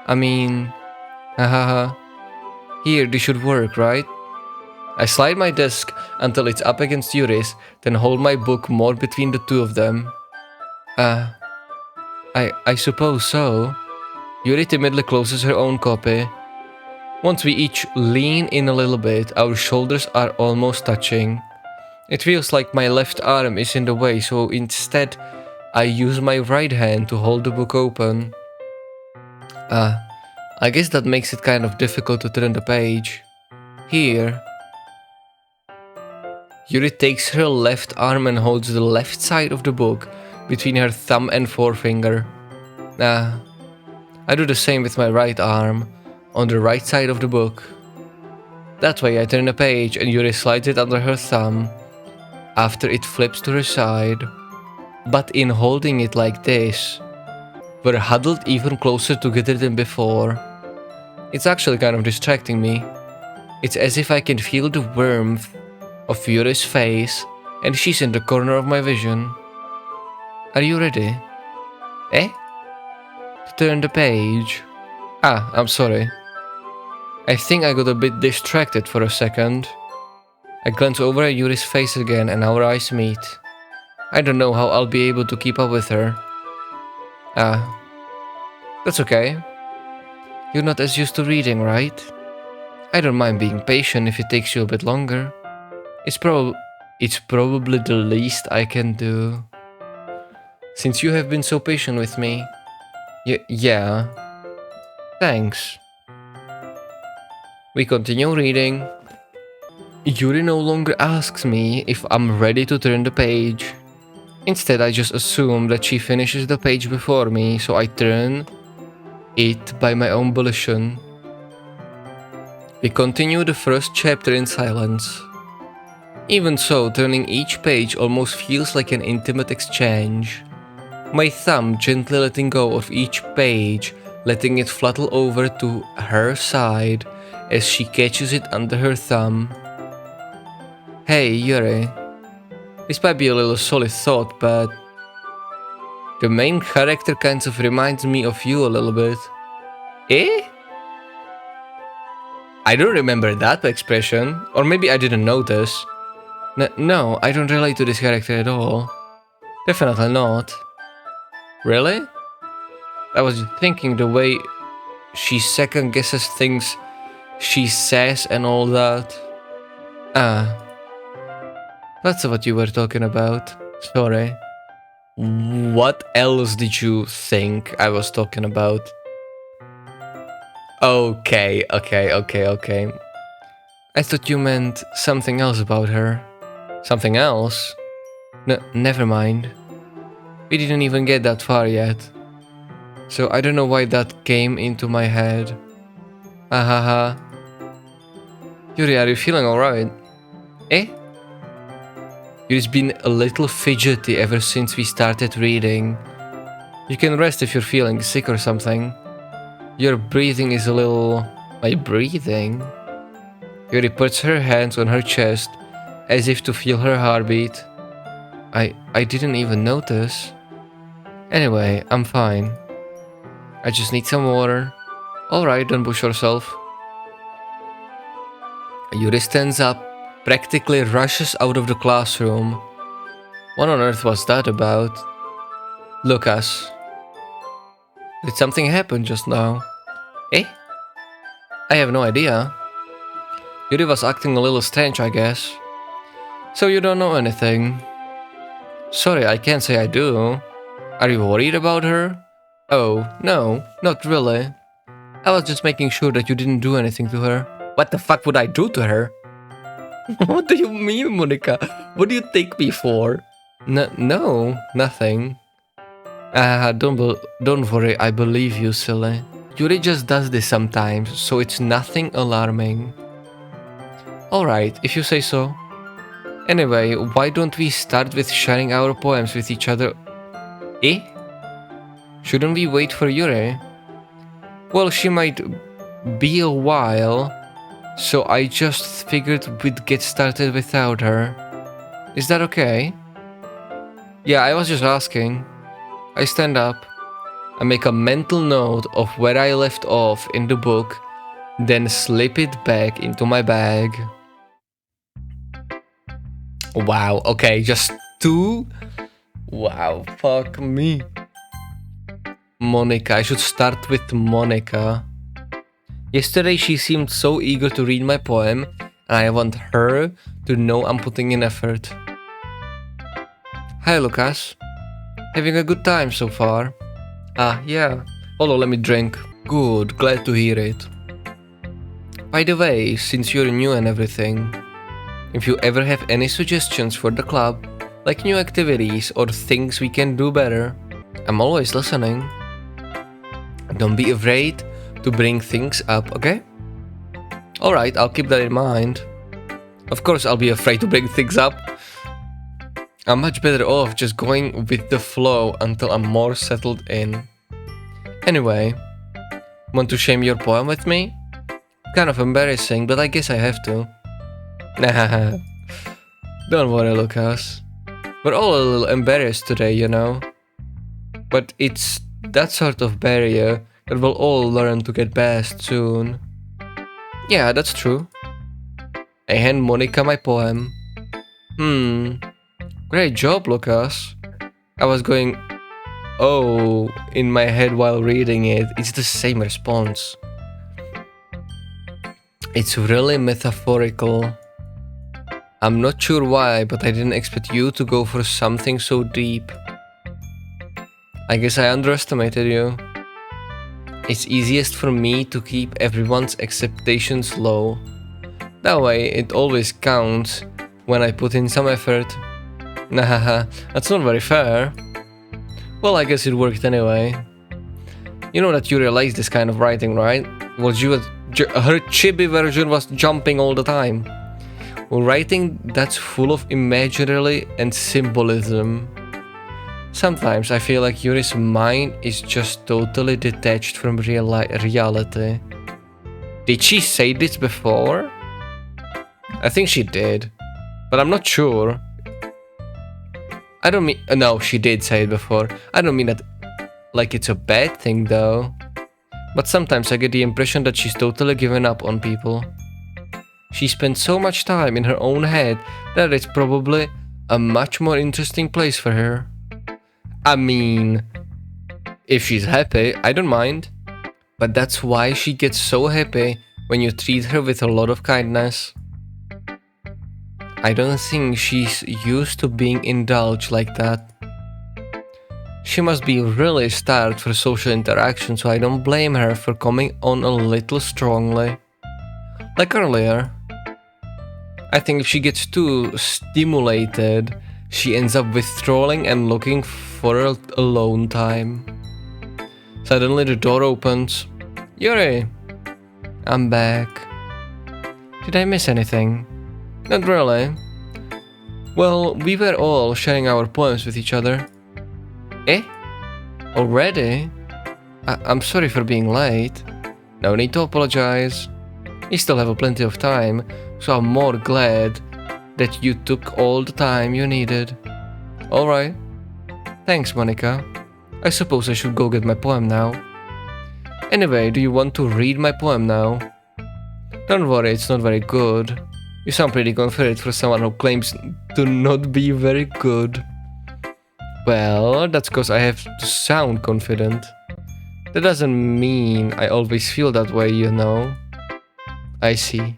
I mean... Hahaha. Here, this should work, right? I slide my desk until it's up against Yuri's, then hold my book more between the two of them. I suppose so. Yuri timidly closes her own copy. Once we each lean in a little bit, our shoulders are almost touching. It feels like my left arm is in the way, so instead I use my right hand to hold the book open. I guess that makes it kind of difficult to turn the page. Here. Yuri takes her left arm and holds the left side of the book between her thumb and forefinger. I do the same with my right arm, on the right side of the book. That way I turn the page and Yuri slides it under her thumb. after it flips to her side. But in holding it like this, we're huddled even closer together than before. It's actually kind of distracting me. It's as if I can feel the warmth of Yuri's face and she's in the corner of my vision. Are you ready? Eh? To turn the page. Ah, I'm sorry. I think I got a bit distracted for a second. I glance over at Yuri's face again and our eyes meet. I don't know how I'll be able to keep up with her. Ah, that's okay. You're not as used to reading, right? I don't mind being patient if it takes you a bit longer. It's probably the least I can do. Since you have been so patient with me. Yeah. Thanks. We continue reading. Yuri no longer asks me if I'm ready to turn the page. Instead, I just assume that she finishes the page before me, so I turn it by my own volition. We continue the first chapter in silence. Even so, turning each page almost feels like an intimate exchange. My thumb gently letting go of each page, letting it flutter over to her side as she catches it under her thumb. Hey, Yuri. This might be a little solid thought, but the main character kind of reminds me of you a little bit. Eh? I don't remember that expression, or maybe I didn't notice. No, I don't relate to this character at all. Definitely not. Really? I was thinking the way she second guesses things she says and all that. Ah. That's what you were talking about. Sorry. What else did you think I was talking about? Okay. I thought you meant something else about her. Something else? Never mind. We didn't even get that far yet. So I don't know why that came into my head. Ahaha. Yuri, are you feeling alright? Eh? Yuri's been a little fidgety ever since we started reading. You can rest if you're feeling sick or something. Your breathing is a little... My breathing? Yuri puts her hands on her chest as if to feel her heartbeat. I didn't even notice. Anyway, I'm fine. I just need some water. Alright, don't push yourself. Yuri stands up, practically rushes out of the classroom. What on earth was that about? Lucas. Did something happen just now? Eh? I have no idea. Yuri was acting a little strange, I guess. So you don't know anything? Sorry, I can't say I do. Are you worried about her? Oh, no, not really. I was just making sure that you didn't do anything to her. What the fuck would I do to her? What do you mean, Monika? What do you take me for? No, nothing. Don't worry, I believe you, silly. Yuri just does this sometimes, so it's nothing alarming. Alright, if you say so. Anyway, why don't we start with sharing our poems with each other? Eh? Shouldn't we wait for Yuri? Well, she might be a while, so I just figured we'd get started without her. Is that okay? Yeah, I was just asking. I stand up. I make a mental note of where I left off in the book, then slip it back into my bag. Wow, okay, just two? Wow, fuck me. Monika, I should start with Monika. Yesterday she seemed so eager to read my poem, and I want her to know I'm putting in effort. Hi, Lucas. Having a good time so far? Ah, yeah. Hold on, let me drink. Good, glad to hear it. By the way, since you're new and everything, if you ever have any suggestions for the club, like new activities or things we can do better, I'm always listening. Don't be afraid to bring things up, okay? Alright, I'll keep that in mind. Of course I'll be afraid to bring things up. I'm much better off just going with the flow until I'm more settled in. Anyway, want to share your poem with me? Kind of embarrassing, but I guess I have to. Nah, don't worry, Lucas. We're all a little embarrassed today, you know. But it's that sort of barrier that we'll all learn to get past soon. Yeah, that's true. I hand Monika my poem. Great job, Lucas. I was going, oh, in my head while reading it. It's the same response. It's really metaphorical. I'm not sure why, but I didn't expect you to go for something so deep. I guess I underestimated you. It's easiest for me to keep everyone's expectations low. That way, it always counts when I put in some effort. Nah, that's not very fair. Well, I guess it worked anyway. You know that Yuri likes this kind of writing, right? Well, her chibi version was jumping all the time. Well, writing that's full of imagery and symbolism. Sometimes I feel like Yuri's mind is just totally detached from reality. Did she say this before? I think she did, but I'm not sure. I don't mean... no, she did say it before. I don't mean that like it's a bad thing though. But sometimes I get the impression that she's totally given up on people. She spends so much time in her own head that it's probably a much more interesting place for her. I mean, if she's happy, I don't mind. But that's why she gets so happy when you treat her with a lot of kindness. I don't think she's used to being indulged like that. She must be really starved for social interaction, so I don't blame her for coming on a little strongly. Like earlier. I think if she gets too stimulated, she ends up withdrawing and looking for alone time. Suddenly the door opens. Yuri! I'm back. Did I miss anything? Not really. Well, we were all sharing our poems with each other. Eh? Already? I'm sorry for being late. No need to apologize. We still have plenty of time, so I'm more glad that you took all the time you needed. Alright. Thanks, Monika. I suppose I should go get my poem now. Anyway, do you want to read my poem now? Don't worry, it's not very good. You sound pretty confident for someone who claims to not be very good. Well, that's because I have to sound confident. That doesn't mean I always feel that way, you know. I see.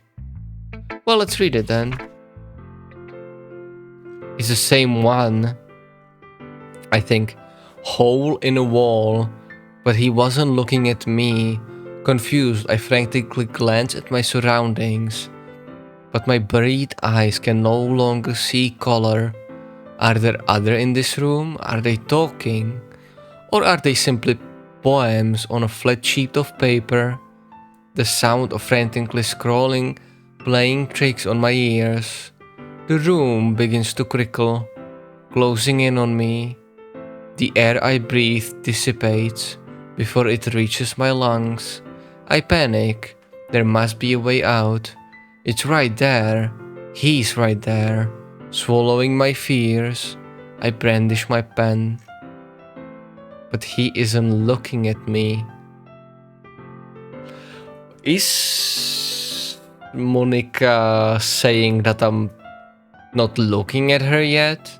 Well, let's read it then. It's the same one. I think. Hole in a wall. But he wasn't looking at me. Confused, I frantically glanced at my surroundings. But my buried eyes can no longer see color. Are there others in this room? Are they talking? Or are they simply poems on a flat sheet of paper? The sound of frantically scrolling, playing tricks on my ears. The room begins to crickle, closing in on me. The air I breathe dissipates before it reaches my lungs. I panic. There must be a way out. It's right there. He's right there. Swallowing my fears, I brandish my pen. But he isn't looking at me. Is Monika saying that I'm not looking at her yet?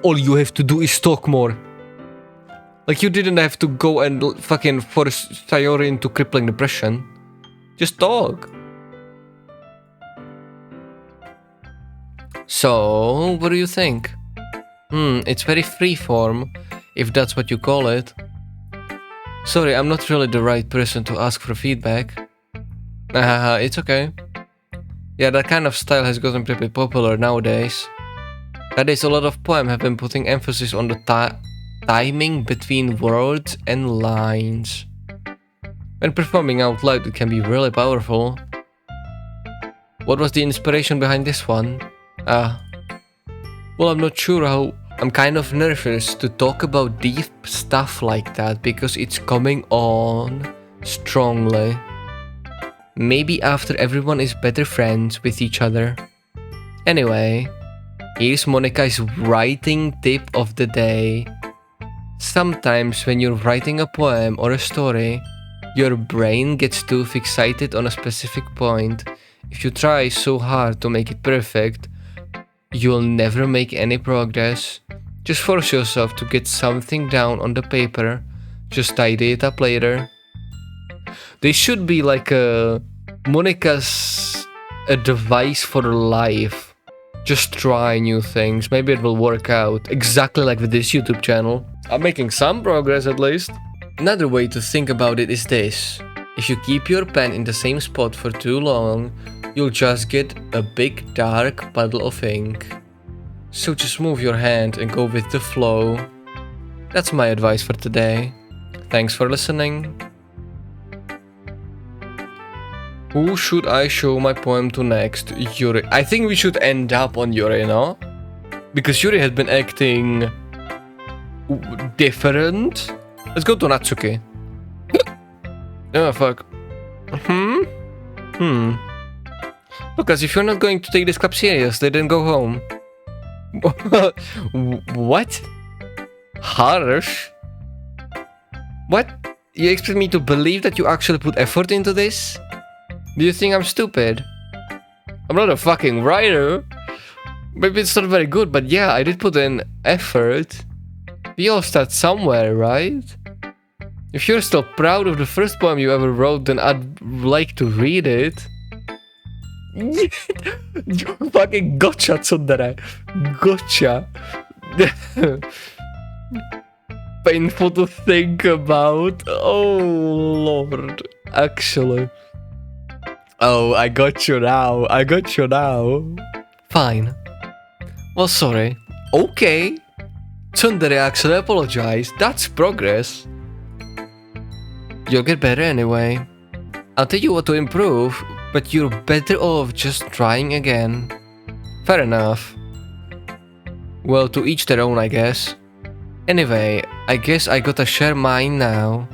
All you have to do is talk more. Like you didn't have to go and fucking force Sayori into crippling depression. Just talk. So, what do you think? It's very freeform, if that's what you call it. Sorry, I'm not really the right person to ask for feedback. It's okay. Yeah, that kind of style has gotten pretty popular nowadays. Nowadays, a lot of poems have been putting emphasis on the timing between words and lines. When performing out loud, it can be really powerful. What was the inspiration behind this one? Well, I'm not sure how. I'm kind of nervous to talk about deep stuff like that because it's coming on strongly. Maybe after everyone is better friends with each other. Anyway, here's Monika's writing tip of the day. Sometimes when you're writing a poem or a story, your brain gets too fixated on a specific point. If you try so hard to make it perfect, you'll never make any progress. Just force yourself to get something down on the paper. Just tidy it up later. This should be like Monika's advice for life. Just try new things. Maybe it will work out. Exactly like with this YouTube channel. I'm making some progress at least. Another way to think about it is this. If you keep your pen in the same spot for too long, you'll just get a big dark puddle of ink. So just move your hand and go with the flow. That's my advice for today. Thanks for listening. Who should I show my poem to next? Yuri. I think we should end up on Yuri, no? Because Yuri has been acting different. Let's go to Natsuki. Oh, fuck. Because if you're not going to take this club seriously, then go home. What? Harsh? What? You expect me to believe that you actually put effort into this? Do you think I'm stupid? I'm not a fucking writer. Maybe it's not very good, but yeah, I did put in effort. We all start somewhere, right? If you're still proud of the first poem you ever wrote, then I'd like to read it. You fucking gotcha, Tsundere. Gotcha. Painful to think about. Oh, Lord. Actually. Oh, I got you now. I got you now. Fine. Well, sorry. Okay. Tsundere actually apologized. That's progress. You'll get better anyway. I'll tell you what to improve, but you're better off just trying again. Fair enough. Well, to each their own, I guess. Anyway, I guess I gotta share mine now.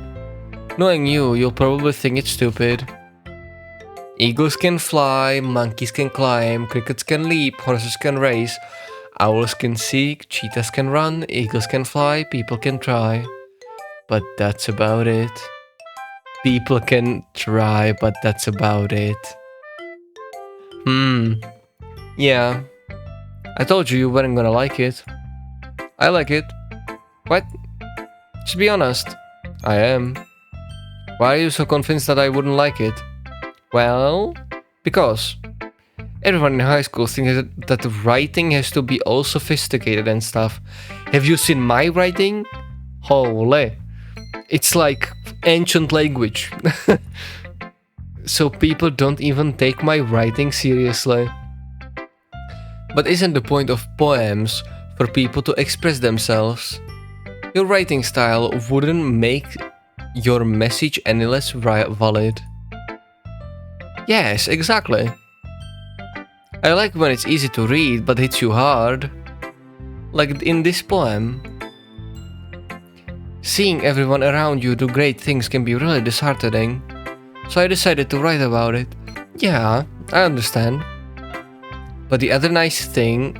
Knowing you, you'll probably think it's stupid. Eagles can fly, monkeys can climb, crickets can leap, horses can race, owls can seek, cheetahs can run, eagles can fly, people can try. But that's about it. People can try, but that's about it. Yeah. I told you weren't gonna like it. I like it. What? Just be honest. I am. Why are you so convinced that I wouldn't like it? Well, because everyone in high school thinks that writing has to be all sophisticated and stuff. Have you seen my writing? Holy. It's like ancient language. So people don't even take my writing seriously. But isn't the point of poems for people to express themselves? Your writing style wouldn't make your message any less valid. Yes, exactly. I like when it's easy to read but hits you hard. Like in this poem. Seeing everyone around you do great things can be really disheartening. So I decided to write about it. Yeah, I understand. But the other nice thing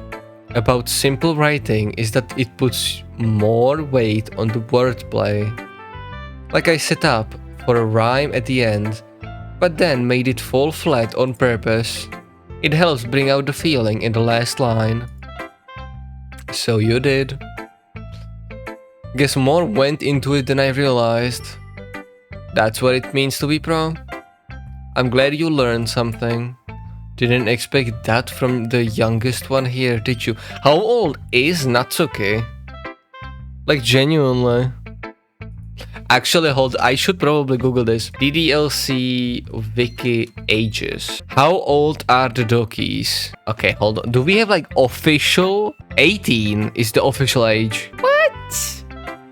about simple writing is that it puts more weight on the wordplay. Like I set up for a rhyme at the end, but then made it fall flat on purpose. It helps bring out the feeling in the last line. So you did. Guess more went into it than I realized. That's what it means to be pro. I'm glad you learned something. Didn't expect that from the youngest one here, did you? How old is Natsuki? Like genuinely. Actually, I should probably Google this. ddlc wiki ages. How old are the Dokis? Okay, hold on. Do we have like official? 18 is the official age. What?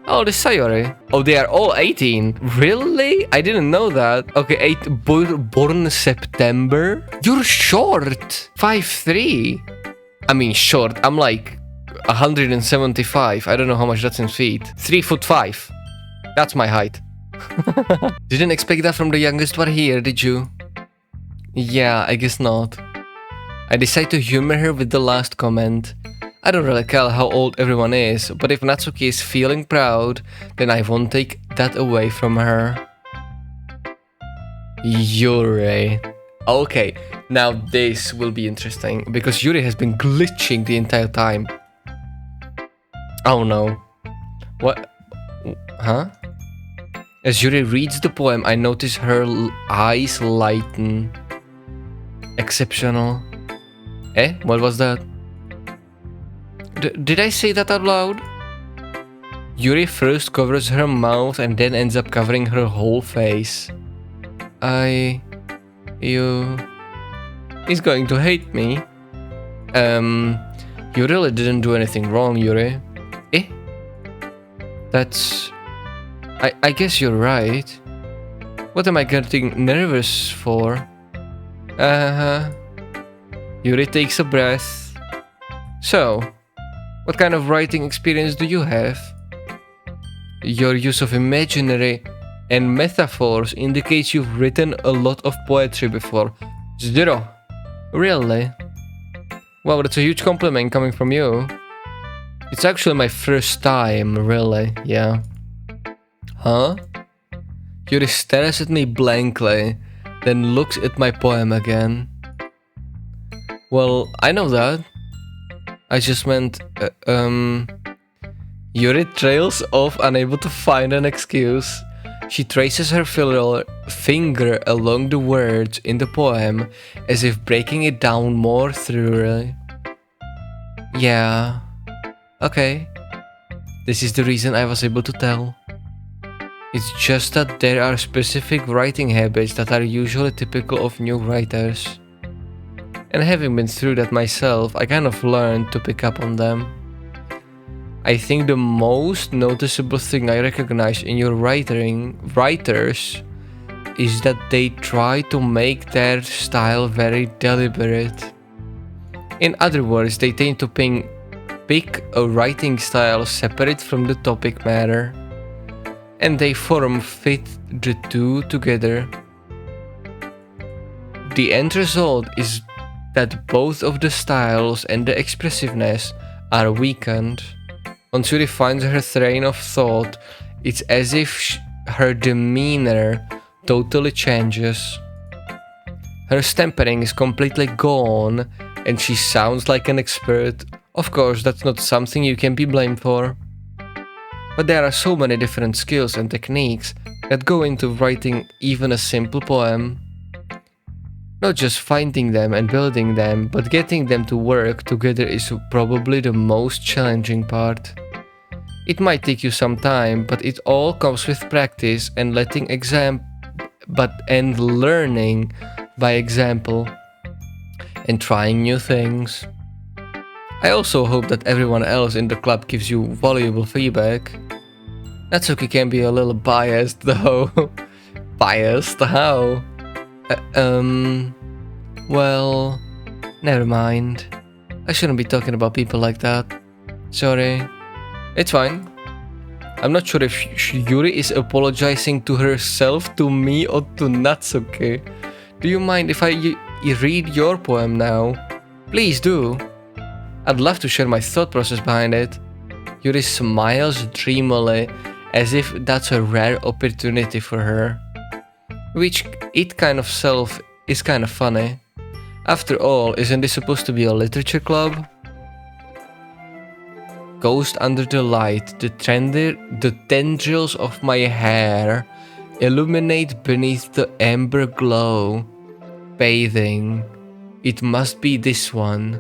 Oh, the Sayori. Oh, they are all 18. Really? I didn't know that. Okay, born September. You're short. 5'3". I mean, short. I'm like 175. I don't know how much that's in feet. 3'5". That's my height. Didn't expect that from the youngest one here, did you? Yeah, I guess not. I decide to humor her with the last comment. I don't really care how old everyone is, but if Natsuki is feeling proud, then I won't take that away from her. Yuri. Okay, now this will be interesting, because Yuri has been glitching the entire time. Oh no. What? Huh? As Yuri reads the poem, I notice her eyes lighten. Exceptional. Eh? What was that? Did I say that out loud? Yuri first covers her mouth and then ends up covering her whole face. He's going to hate me. You really didn't do anything wrong, Yuri. Eh? That's... I guess you're right. What am I getting nervous for? Yuri takes a breath. So, what kind of writing experience do you have? Your use of imaginary and metaphors indicates you've written a lot of poetry before. 0. Really? Well, that's a huge compliment coming from you. It's actually my first time, really, yeah. Huh? Yuri stares at me blankly, then looks at my poem again. Well, I know that. I just meant, Yuri trails off, unable to find an excuse. She traces her finger along the words in the poem, as if breaking it down more thoroughly. Yeah. Okay. This is the reason I was able to tell. It's just that there are specific writing habits that are usually typical of new writers. And having been through that myself, I kind of learned to pick up on them. I think the most noticeable thing I recognize in your writers is that they try to make their style very deliberate. In other words, they tend to pick a writing style separate from the topic matter, and they fit the two together. The end result is that both of the styles and the expressiveness are weakened. Once Yuri finds her train of thought, it's as if her demeanor totally changes. Her stampering is completely gone, and she sounds like an expert. Of course, that's not something you can be blamed for. But there are so many different skills and techniques that go into writing even a simple poem. Not just finding them and building them, but getting them to work together is probably the most challenging part. It might take you some time, but it all comes with practice and learning by example and trying new things. I also hope that everyone else in the club gives you valuable feedback. Natsuki can be a little biased though. Biased? How? Well, never mind. I shouldn't be talking about people like that. Sorry. It's fine. I'm not sure if Yuri is apologizing to herself, to me, or to Natsuki. Do you mind if I read your poem now? Please do. I'd love to share my thought process behind it. Yuri smiles dreamily, as if that's a rare opportunity for her. Which it kind of self is kind of funny. After all, isn't this supposed to be a literature club? Ghost under the light, the tendrils of my hair illuminate beneath the amber glow. Bathing. It must be this one,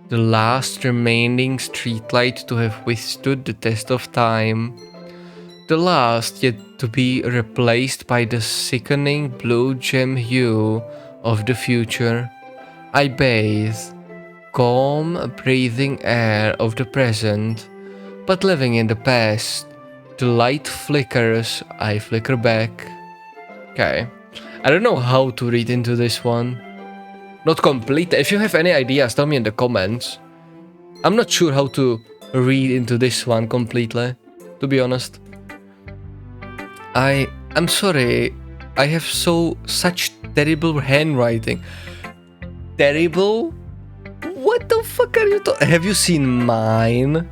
the last remaining streetlight to have withstood the test of time. The last yet to be replaced by the sickening blue gem hue of the future. I bathe, calm, breathing air of the present, but living in the past. The light flickers, I flicker back. Okay, I don't know how to read into this one. Not complete. If you have any ideas, tell me in the comments. I'm not sure how to read into this one completely, to be honest. I'm sorry, I have such terrible handwriting. Terrible? What the fuck are you talking? Have you seen mine?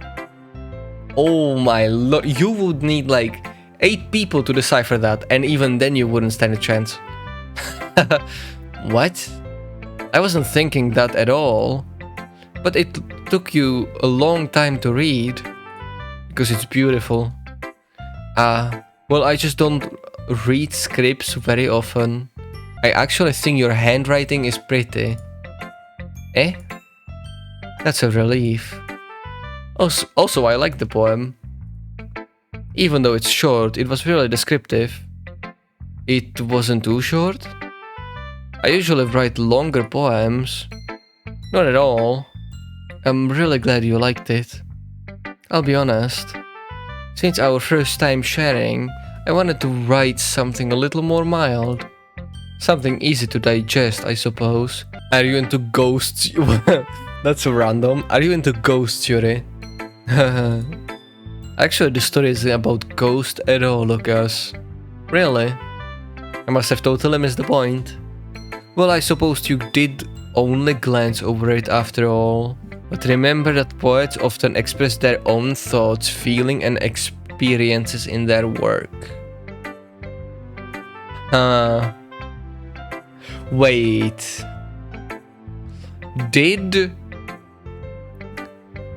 Oh my lord, you would need like 8 people to decipher that, and even then you wouldn't stand a chance. What? I wasn't thinking that at all. But it took you a long time to read. Because it's beautiful. Well, I just don't read scripts very often. I actually think your handwriting is pretty. Eh? That's a relief. Also, I like the poem. Even though it's short, it was really descriptive. It wasn't too short? I usually write longer poems. Not at all. I'm really glad you liked it. I'll be honest. Since our first time sharing, I wanted to write something a little more mild. Something easy to digest, I suppose. Are you into ghosts? That's so random. Are you into ghosts, Yuri? Actually, the story isn't about ghosts at all, Lucas. Really? I must have totally missed the point. Well, I suppose you did only glance over it after all. But remember that poets often express their own thoughts, feelings, and experiences in their work. Wait. Did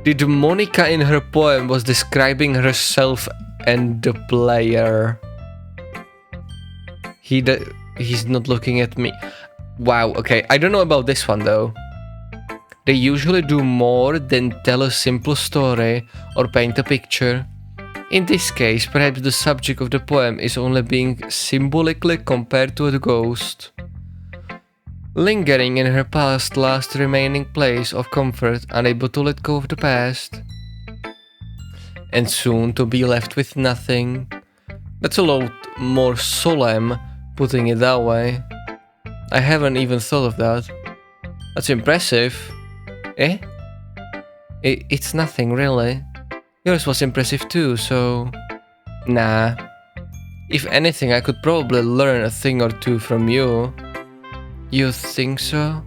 Monika in her poem was describing herself and the player? He's not looking at me. Wow, okay, I don't know about this one though. They usually do more than tell a simple story or paint a picture. In this case, perhaps the subject of the poem is only being symbolically compared to a ghost. Lingering in her past last remaining place of comfort, unable to let go of the past. And soon to be left with nothing. That's a lot more solemn, putting it that way. I haven't even thought of that. That's impressive. Eh? It's nothing really. Yours was impressive too, so... Nah. If anything, I could probably learn a thing or two from you. You think so?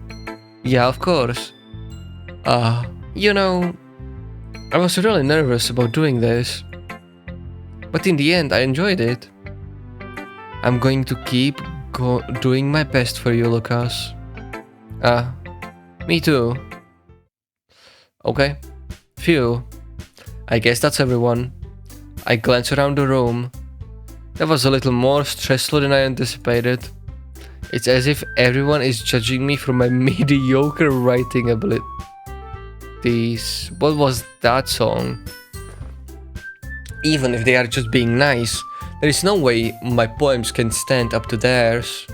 Yeah, of course. You know, I was really nervous about doing this. But in the end, I enjoyed it. I'm going to keep doing my best for you, Lucas. Me too. Okay. Phew. I guess that's everyone. I glanced around the room. That was a little more stressful than I anticipated. It's as if everyone is judging me for my mediocre writing abilities. What was that song? Even if they are just being nice, there is no way my poems can stand up to theirs.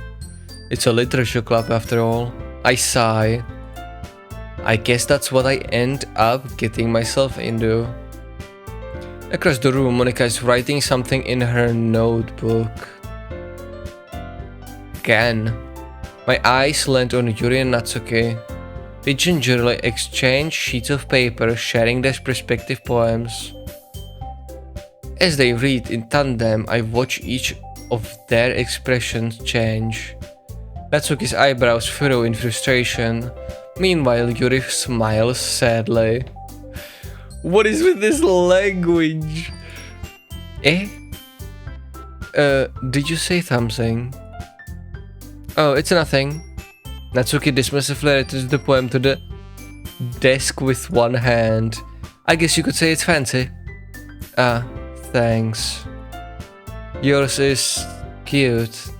It's a literature club after all. I sigh. I guess that's what I end up getting myself into. Across the room, Monika is writing something in her notebook. Again. My eyes land on Yuri and Natsuki. They gingerly exchange sheets of paper, sharing their respective poems. As they read in tandem, I watch each of their expressions change. Natsuki's eyebrows furrow in frustration. Meanwhile, Yuri smiles sadly. What is with this language? Eh? Did you say something? Oh, it's nothing. Natsuki dismissively returns the poem to the desk with one hand. I guess you could say it's fancy. Thanks. Yours is cute.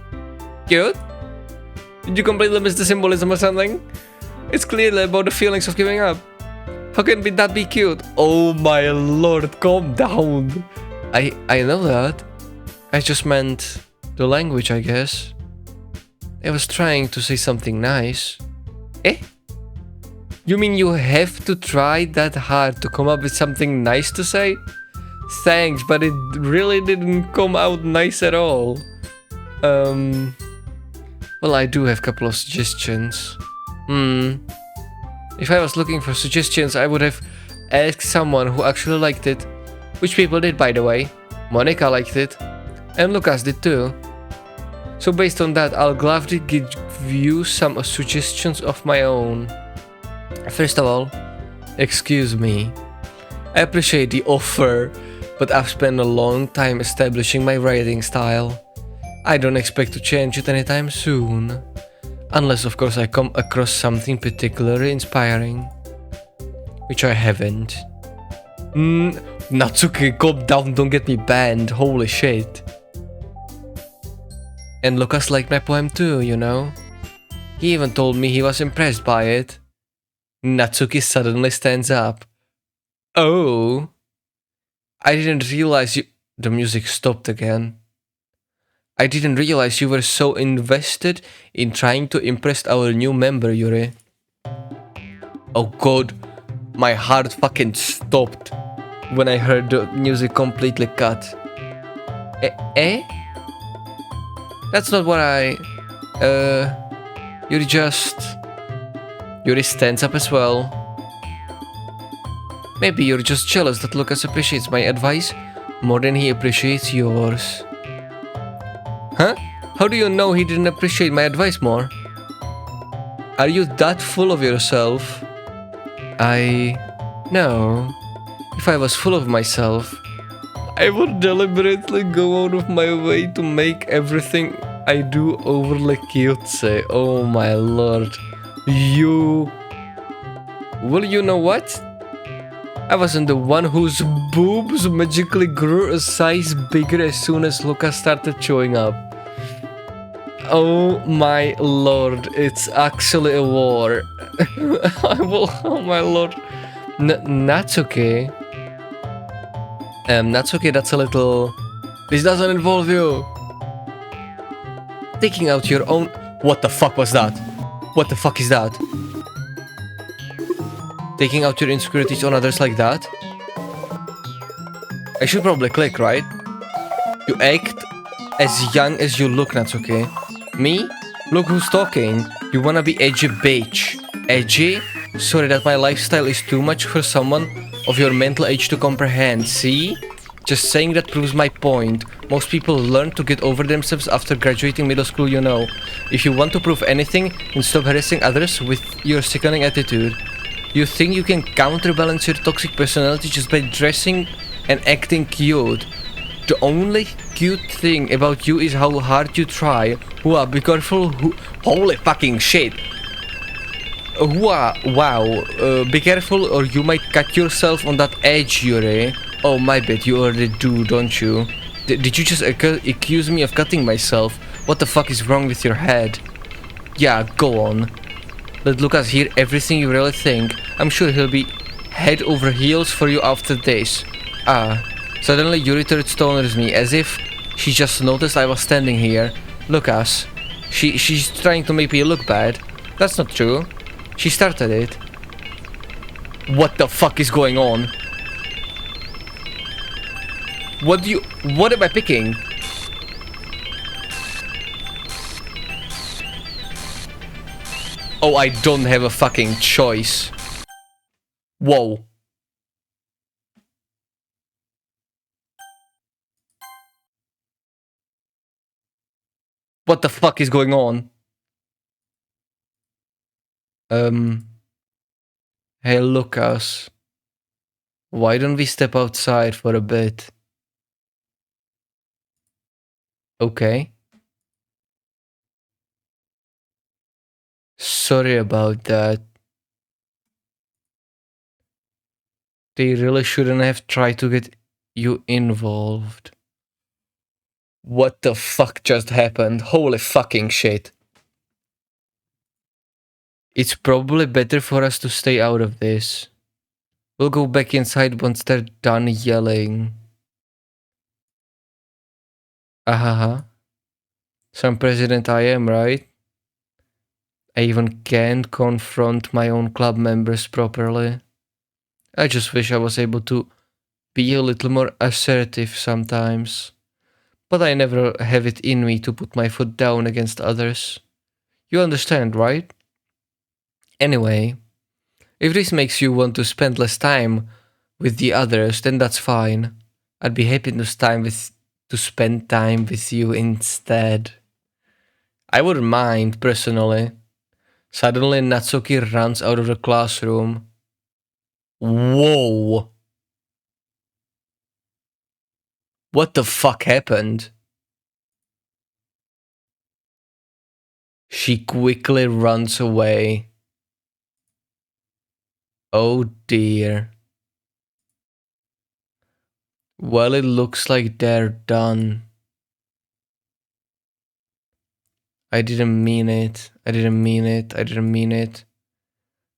Cute? Did you completely miss the symbolism or something? It's clearly about the feelings of giving up. How can that be cute? Oh my lord, calm down. I know that. I just meant the language, I guess. I was trying to say something nice. Eh? You mean you have to try that hard to come up with something nice to say? Thanks, but it really didn't come out nice at all. Well, I do have a couple of suggestions. If I was looking for suggestions, I would have Ask someone who actually liked it, which people did, by the way. Monika liked it, and Lucas did too. So based on that, I'll gladly give you some suggestions of my own. First of all, excuse me. I appreciate the offer, but I've spent a long time establishing my writing style. I don't expect to change it anytime soon. Unless, of course, I come across something particularly inspiring. Which I haven't. Natsuki, calm down, don't get me banned, holy shit. And Lucas liked my poem too, you know? He even told me he was impressed by it. Natsuki suddenly stands up. Oh, I didn't realize you... The music stopped again. I didn't realize you were so invested in trying to impress our new member, Yuri. Oh god, my heart fucking stopped when I heard the music completely cut. Eh? That's not what I... Yuri stands up as well. Maybe you're just jealous that Lucas appreciates my advice more than he appreciates yours. Huh? How do you know he didn't appreciate my advice more? Are you that full of yourself? No. If I was full of myself, I would deliberately go out of my way to make everything I do overly cutesy. Oh my lord. Well, you know what? I wasn't the one whose boobs magically grew a size bigger as soon as Lucas started showing up. Oh my lord, it's actually a war. Oh my lord. Natsuki. Natsuki, that's a little... This doesn't involve you. Taking out your own... What the fuck was that? What the fuck is that? Taking out your insecurities on others like that? I should probably click, right? You act as young as you look, Natsuki. Me? Look who's talking. You wanna be edgy bitch. Edgy? Sorry that my lifestyle is too much for someone of your mental age to comprehend, see? Just saying that proves my point. Most people learn to get over themselves after graduating middle school, you know. If you want to prove anything, then stop harassing others with your sickening attitude. You think you can counterbalance your toxic personality just by dressing and acting cute. The only cute thing about you is how hard you try. Be careful. Holy fucking shit. Wow. Be careful or you might cut yourself on that edge, Yuri. Oh, my bad, you already do, don't you? Did you just accuse me of cutting myself? What the fuck is wrong with your head? Yeah, go on. Let Lucas hear everything you really think. I'm sure he'll be head over heels for you after this. Suddenly Yuri turns towards me as if she just noticed I was standing here. Lucas, she's trying to make me look bad. That's not true. She started it. What the fuck is going on? What am I picking? Oh, I don't have a fucking choice. Whoa. What the fuck is going on? Hey Lucas. Why don't we step outside for a bit? Okay. Sorry about that. They really shouldn't have tried to get you involved. What the fuck just happened? Holy fucking shit. It's probably better for us to stay out of this. We'll go back inside once they're done yelling. Some president I am, right? I even can't confront my own club members properly. I just wish I was able to be a little more assertive sometimes. But I never have it in me to put my foot down against others. You understand, right? Anyway, if this makes you want to spend less time with the others, then that's fine. I'd be happy to spend time with you instead. I wouldn't mind, personally. Suddenly, Natsuki runs out of the classroom. Whoa! What the fuck happened? She quickly runs away. Oh dear. Well, it looks like they're done. I didn't mean it. I didn't mean it. I didn't mean it.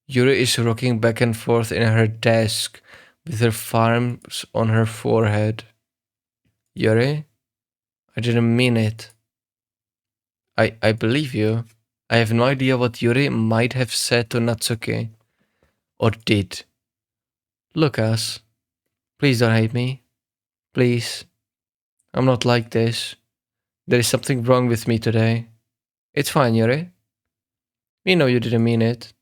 Yuri is rocking back and forth in her desk with her palms on her forehead. Yuri? I didn't mean it. I believe you. I have no idea what Yuri might have said to Natsuki. Or did. Lucas, please don't hate me. Please. I'm not like this. There is something wrong with me today. It's fine, Yuri. We know you didn't mean it.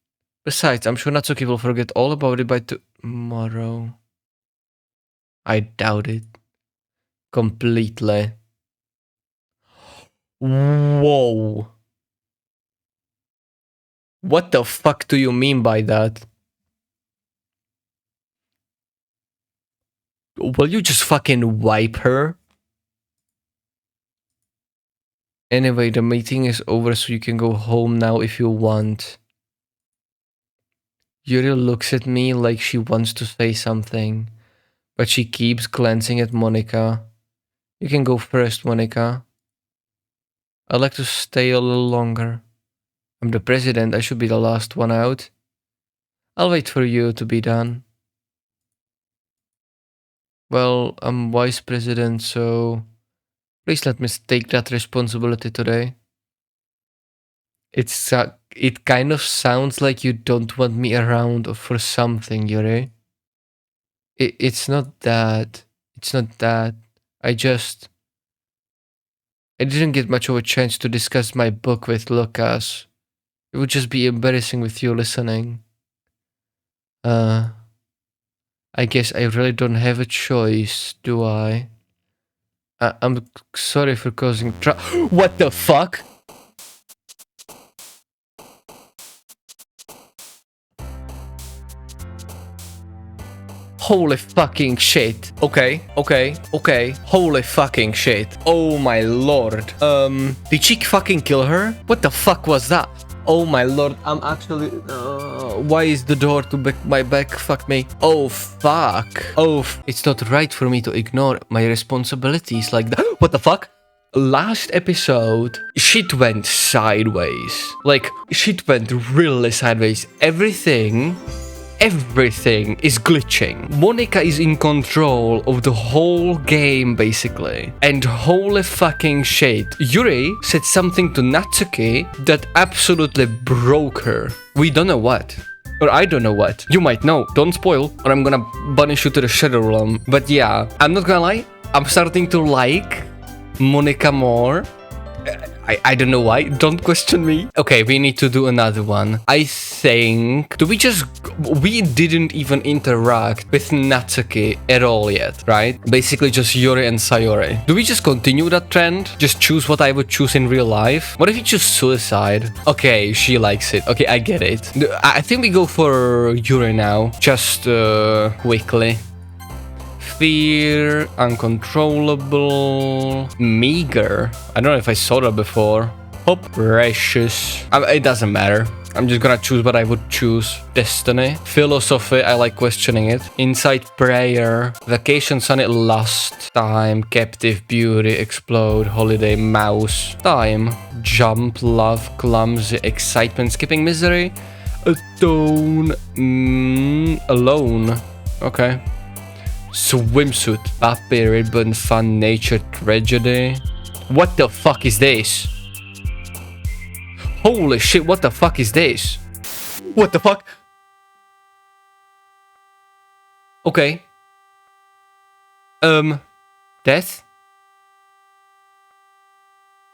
Besides, I'm sure Natsuki will forget all about it by tomorrow. I doubt it. Completely. Whoa. What the fuck do you mean by that? Will you just fucking wipe her? Anyway, the meeting is over, so you can go home now if you want. Yuri looks at me like she wants to say something, but she keeps glancing at Monika. You can go first, Monika. I'd like to stay a little longer. I'm the president, I should be the last one out. I'll wait for you to be done. Well, I'm vice president, so please let me take that responsibility today. It kind of sounds like you don't want me around for something, Yuri. It's not that. It's not that. I didn't get much of a chance to discuss my book with Lucas. It would just be embarrassing with you listening. I guess I really don't have a choice, do I? I'm sorry for causing What the fuck? Holy fucking shit. Okay. Holy fucking shit. Oh my lord. Did she fucking kill her? What the fuck was that? Oh my lord, I'm actually... why is the door to my back? Fuck me. Oh, fuck. Oh, it's not right for me to ignore my responsibilities like that. What the fuck? Last episode, shit went sideways. Like, shit went really sideways. Everything is glitching. Monika is in control of the whole game, basically. And holy fucking shit. Yuri said something to Natsuki that absolutely broke her. We don't know what. Or I don't know what. You might know. Don't spoil, or I'm gonna banish you to the Shadow Realm. But yeah, I'm not gonna lie. I'm starting to like Monika more. I don't know why. Don't question me. Okay, we need to do another one. I think... We didn't even interact with Natsuki at all yet, right? Basically just Yuri and Sayori. Do we just continue that trend? Just choose what I would choose in real life? What if you choose suicide? Okay, she likes it. Okay, I get it. I think we go for Yuri now. Just quickly. Fear, uncontrollable, meager. I don't know if I saw that before. Hope, precious. It doesn't matter. I'm just gonna choose what I would choose. Destiny, philosophy. I like questioning it. Insight, prayer, vacation, sunny, lust, time, captive, beauty, explode, holiday, mouse, time, jump, love, clumsy, excitement, skipping, misery, atone, alone. Okay. Swimsuit, happy, ribbon, fun, nature, tragedy. What the fuck is this? Holy shit, what the fuck is this? What the fuck? Okay. Death?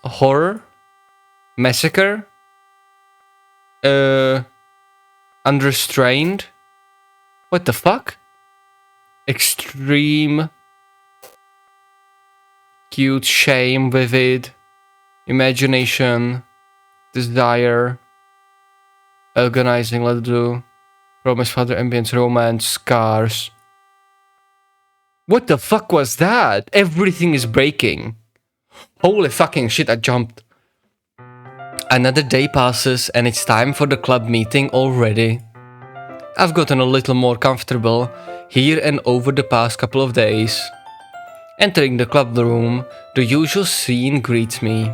Horror? Massacre? Unrestrained? What the fuck? extreme, cute shame, vivid, imagination, desire, organizing, let's do, promise, father, ambience, romance, scars. What the fuck was that? Everything is breaking. Holy fucking shit, I jumped. Another day passes and it's time for the club meeting already. I've gotten a little more comfortable here and over the past couple of days. Entering the club room, the usual scene greets me.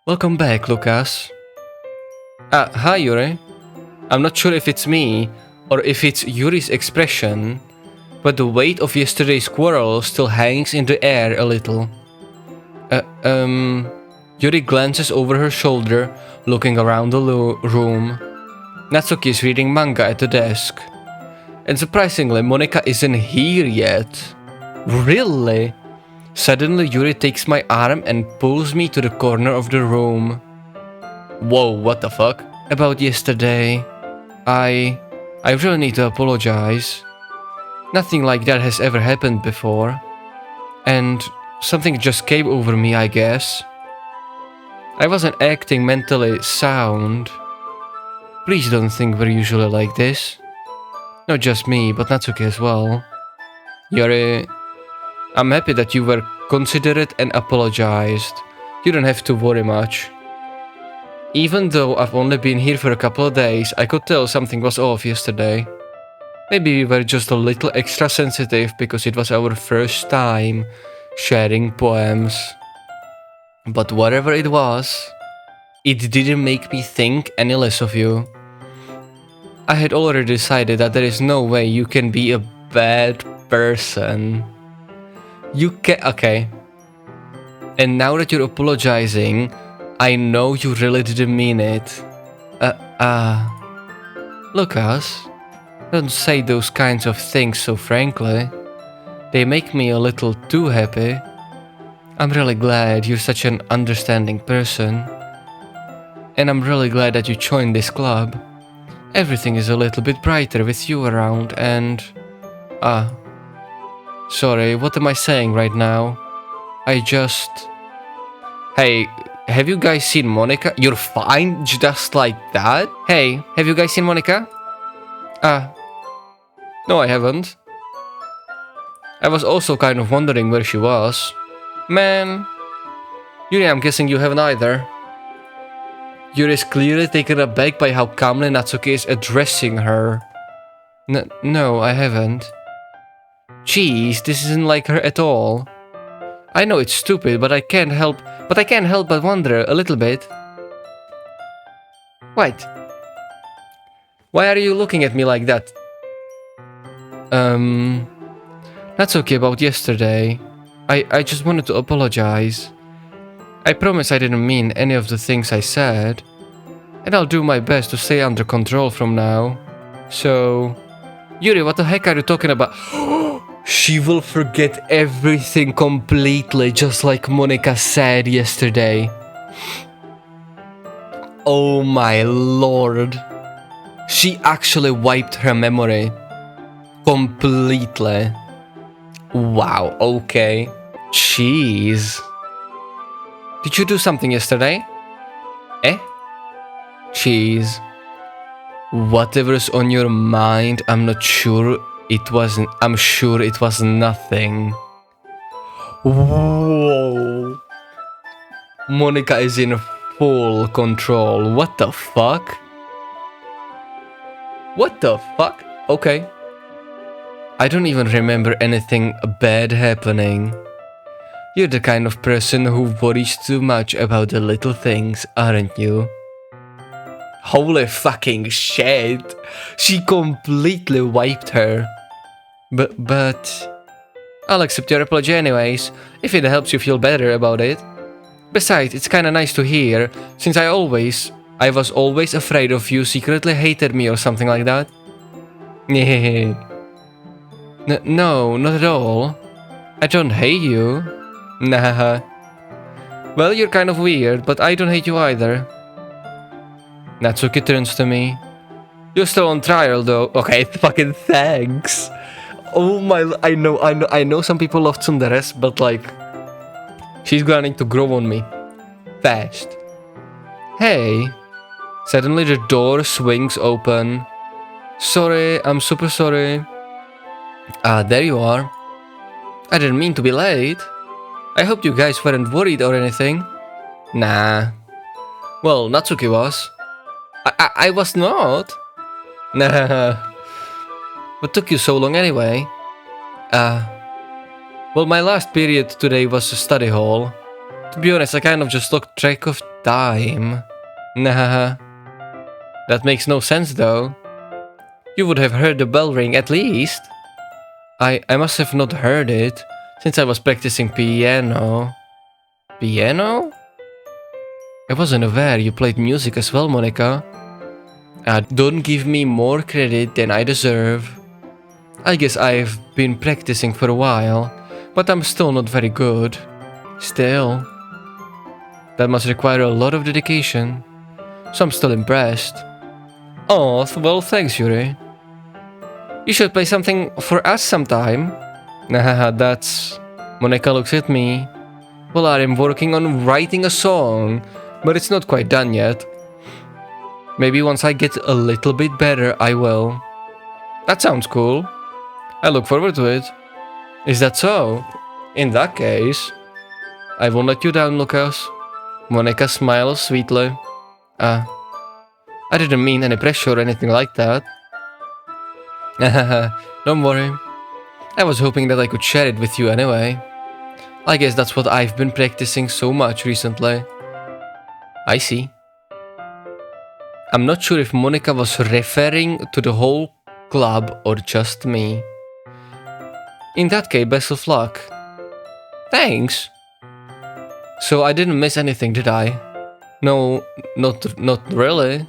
Welcome back, Lucas. Hi, Yuri. I'm not sure if it's me or if it's Yuri's expression, but the weight of yesterday's quarrel still hangs in the air a little. Yuri glances over her shoulder, looking around the room. Natsuki is reading manga at the desk. And surprisingly, Monika isn't here yet. Really? Suddenly, Yuri takes my arm and pulls me to the corner of the room. Whoa, what the fuck? About yesterday. I really need to apologize. Nothing like that has ever happened before. And something just came over me, I guess. I wasn't acting mentally sound. Please don't think we're usually like this. Not just me, but Natsuki as well. Yuri, I'm happy that you were considerate and apologized. You don't have to worry much. Even though I've only been here for a couple of days, I could tell something was off yesterday. Maybe we were just a little extra sensitive because it was our first time sharing poems. But whatever it was, it didn't make me think any less of you. I had already decided that there is no way you can be a bad person. You can... Okay. And now that you're apologizing, I know you really didn't mean it. Lucas, don't say those kinds of things so frankly. They make me a little too happy. I'm really glad you're such an understanding person. And I'm really glad that you joined this club. Everything is a little bit brighter with you around and... Sorry, what am I saying right now? I just... Hey, have you guys seen Monika? You're fine, just like that? Hey, have you guys seen Monika? No, I haven't. I was also kind of wondering where she was. Man. Yuri, I'm guessing you haven't either. Yuri is clearly taken aback by how calmly Natsuki is addressing her. No, I haven't. Jeez, this isn't like her at all. I know it's stupid, but I can't help but wonder a little bit. Wait. Why are you looking at me like that? That's okay about yesterday. I just wanted to apologize. I promise I didn't mean any of the things I said. And I'll do my best to stay under control from now. So... Yuri, what the heck are you talking about? She will forget everything completely, just like Monika said yesterday. Oh my lord. She actually wiped her memory. Completely. Wow, okay. Jeez. Did you do something yesterday? Jeez. Whatever's on your mind, I'm sure it was nothing. Whoa. Monika is in full control. What the fuck? What the fuck? Okay. I don't even remember anything bad happening. You're the kind of person who worries too much about the little things, aren't you? Holy fucking shit! She completely wiped her. But... I'll accept your apology anyways, if it helps you feel better about it. Besides, it's kinda nice to hear, since I was always afraid of you secretly hated me or something like that. No, not at all. I don't hate you. Nah. Well, you're kind of weird, but I don't hate you either. Natsuki turns to me. You're still on trial though. Okay, fucking thanks. Oh my, I know some people love tsunderes, but like, she's going to grow on me. Fast. Hey. Suddenly the door swings open. Sorry, I'm super sorry. Ah, there you are. I didn't mean to be late. I hope you guys weren't worried or anything. Nah. Well, Natsuki was. I was not. Nah. What took you so long anyway? Well, my last period today was a study hall. To be honest, I kind of just lost track of time. Nah. That makes no sense though. You would have heard the bell ring at least. I must have not heard it, since I was practicing piano. Piano? I wasn't aware you played music as well, Monika. Don't give me more credit than I deserve. I guess I've been practicing for a while, but I'm still not very good. Still. That must require a lot of dedication, so I'm still impressed. Oh, well, thanks, Yuri. You should play something for us sometime. Nah, that's... Monika looks at me. Well, I'm working on writing a song, but it's not quite done yet. Maybe once I get a little bit better, I will. That sounds cool. I look forward to it. Is that so? In that case... I won't let you down, Lucas. Monika smiles sweetly. I didn't mean any pressure or anything like that. Don't worry. I was hoping that I could share it with you anyway. I guess that's what I've been practicing so much recently. I see. I'm not sure if Monika was referring to the whole club or just me. In that case, best of luck. Thanks. So I didn't miss anything, did I? No, not really.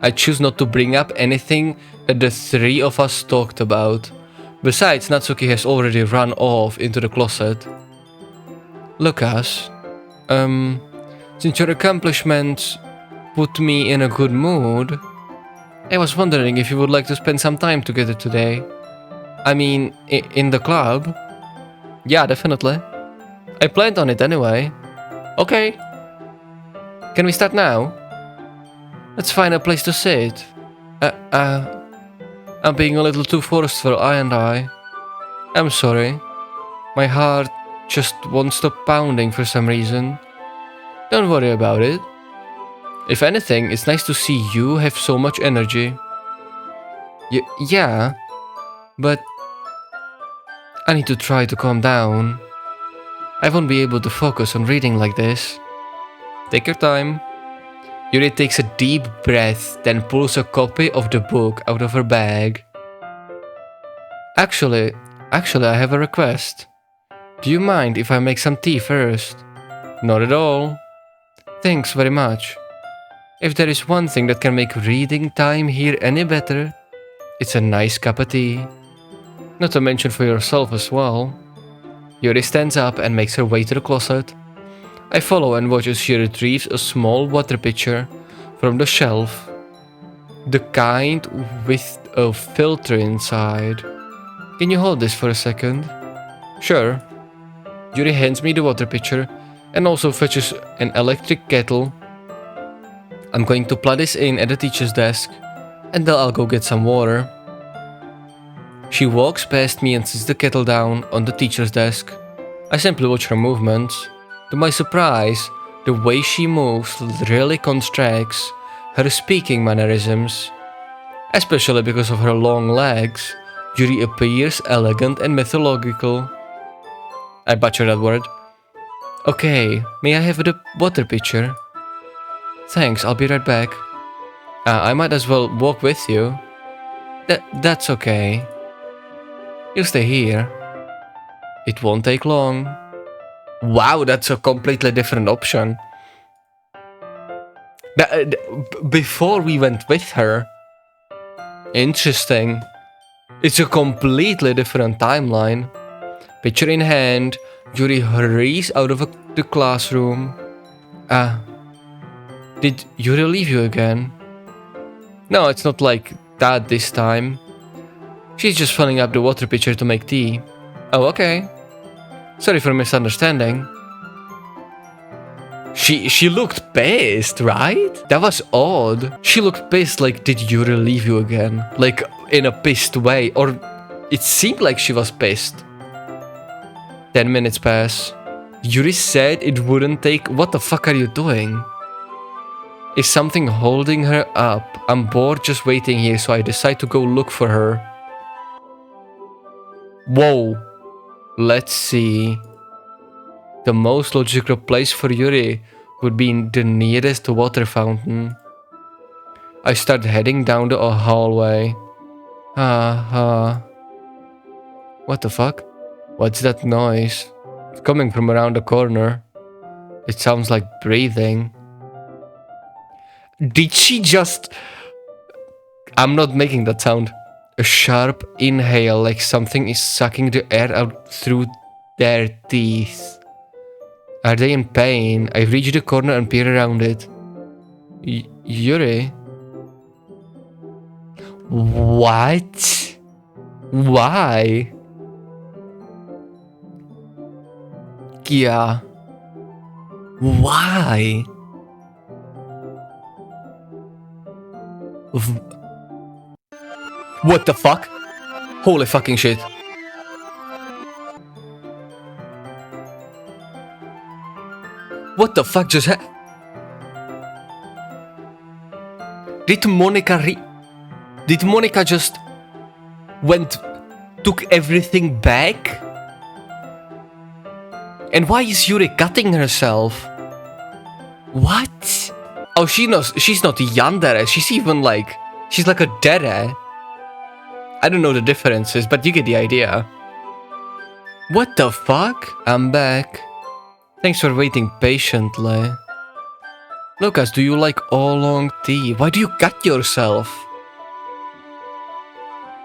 I choose not to bring up anything that the three of us talked about. Besides, Natsuki has already run off into the closet. Lucas, since your accomplishments put me in a good mood, I was wondering if you would like to spend some time together today. I mean, in the club? Yeah, definitely. I planned on it anyway. Okay. Can we start now? Let's find a place to sit. I'm being a little too forceful, and I. I'm sorry. My heart just won't stop pounding for some reason. Don't worry about it. If anything, it's nice to see you have so much energy. Yeah, but I need to try to calm down. I won't be able to focus on reading like this. Take your time. Yuri takes a deep breath, then pulls a copy of the book out of her bag. Actually, I have a request. Do you mind if I make some tea first? Not at all. Thanks very much. If there is one thing that can make reading time here any better, it's a nice cup of tea. Not to mention for yourself as well. Yuri stands up and makes her way to the closet. I follow and watch as she retrieves a small water pitcher from the shelf. The kind with a filter inside. Can you hold this for a second? Sure. Yuri hands me the water pitcher and also fetches an electric kettle. I'm going to plug this in at the teacher's desk and then I'll go get some water. She walks past me and sets the kettle down on the teacher's desk. I simply watch her movements. To my surprise, the way she moves really contracts her speaking mannerisms. Especially because of her long legs, Yuri appears elegant and mythological. I butcher that word. Okay, may I have the water pitcher? Thanks, I'll be right back. I might as well walk with you. That's okay. You stay here. It won't take long. Wow, that's a completely different option. Before we went with her. Interesting. It's a completely different timeline. Picture in hand, Yuri hurries out of the classroom. Did Yuri leave you again? No, it's not like that this time. She's just filling up the water pitcher to make tea. Oh, okay. Sorry for misunderstanding. She looked pissed, right? That was odd. She looked pissed, like, did Yuri leave you again? Like, in a pissed way. Or it seemed like she was pissed. 10 minutes pass. Yuri said it wouldn't take... What the fuck are you doing? Is something holding her up? I'm bored just waiting here, so I decide to go look for her. Whoa. Let's see. The most logical place for Yuri would be in the nearest water fountain. I start heading down the hallway. What the fuck? What's that noise? It's coming from around the corner. It sounds like breathing. Did she just... I'm not making that sound. A sharp inhale, like something is sucking the air out through their teeth. Are they in pain? I reach the corner and peer around it. Yuri? What? Why? Yeah. Why? What the fuck? Holy fucking shit. What the fuck just happened? Did Monika just took everything back? And why is Yuri cutting herself? What? Oh, she's not yandere. She's even like, she's like a dere. I don't know the differences, but you get the idea. What the fuck? I'm back. Thanks for waiting patiently. Lucas, do you like oolong tea? Why do you cut yourself?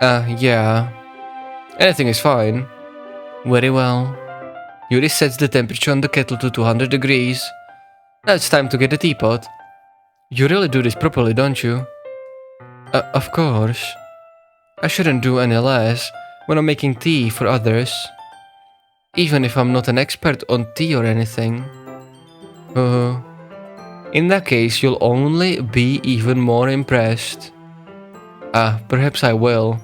Yeah. Anything is fine. Very well. Yuri sets the temperature on the kettle to 200 degrees. Now it's time to get the teapot. You really do this properly, don't you? Of course. I shouldn't do any less when I'm making tea for others. Even if I'm not an expert on tea or anything. In that case, you'll only be even more impressed. Perhaps I will.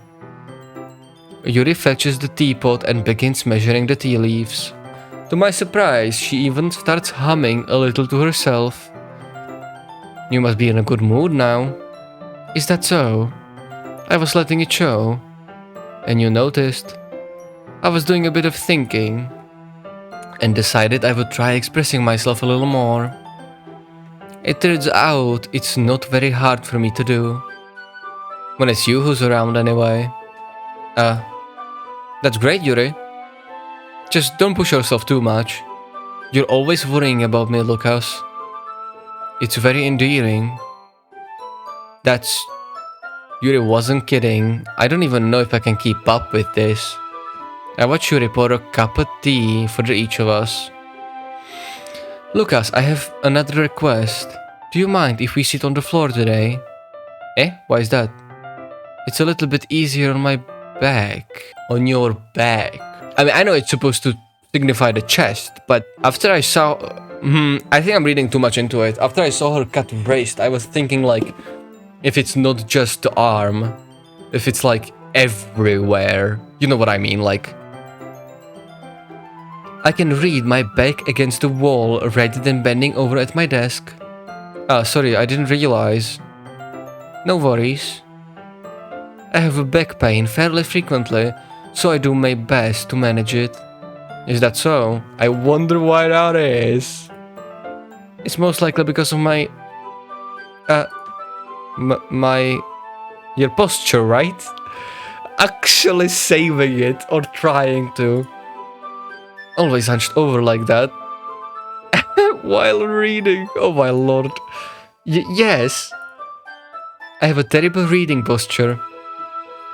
Yuri fetches the teapot and begins measuring the tea leaves. To my surprise, she even starts humming a little to herself. You must be in a good mood now. Is that so? I was letting it show. And you noticed. I was doing a bit of thinking. And decided I would try expressing myself a little more. It turns out it's not very hard for me to do. When it's you who's around anyway. That's great, Yuri. Just don't push yourself too much. You're always worrying about me, Lucas. It's very endearing. Yuri wasn't kidding. I don't even know if I can keep up with this. I watch Yuri pour a cup of tea for each of us. Lucas, I have another request. Do you mind if we sit on the floor today? Why is that? It's a little bit easier on my back. On your back. I mean, I know it's supposed to signify the chest, but after I saw... I think I'm reading too much into it. After I saw her cut wrist, I was thinking like, if it's not just the arm, if it's like everywhere. You know what I mean, like... I can read my back against the wall rather than bending over at my desk. Sorry, I didn't realize. No worries. I have a back pain fairly frequently, so I do my best to manage it. Is that so? I wonder why that is. It's most likely because of my... your posture, right? Actually saving it, or trying to. Always hunched over like that. While reading. Oh my lord. Yes. I have a terrible reading posture.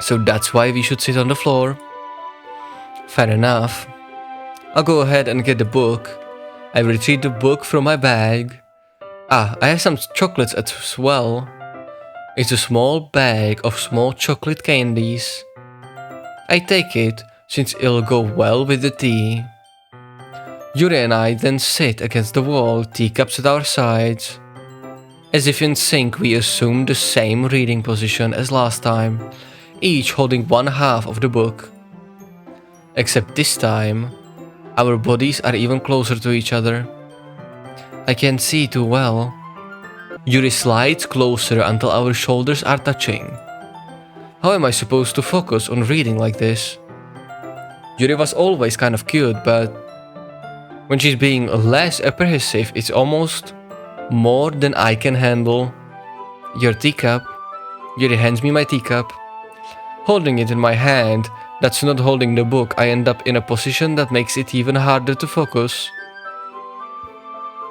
So that's why we should sit on the floor. Fair enough. I'll go ahead and get the book. I retrieve the book from my bag. I have some chocolates as well. It's a small bag of small chocolate candies. I take it, since it'll go well with the tea. Yuri and I then sit against the wall, teacups at our sides. As if in sync, we assume the same reading position as last time, each holding one half of the book. Except this time, our bodies are even closer to each other. I can't see too well. Yuri slides closer until our shoulders are touching. How am I supposed to focus on reading like this? Yuri was always kind of cute, but when she's being less apprehensive, it's almost more than I can handle. Your teacup. Yuri hands me my teacup. Holding it in my hand, that's not holding the book, I end up in a position that makes it even harder to focus.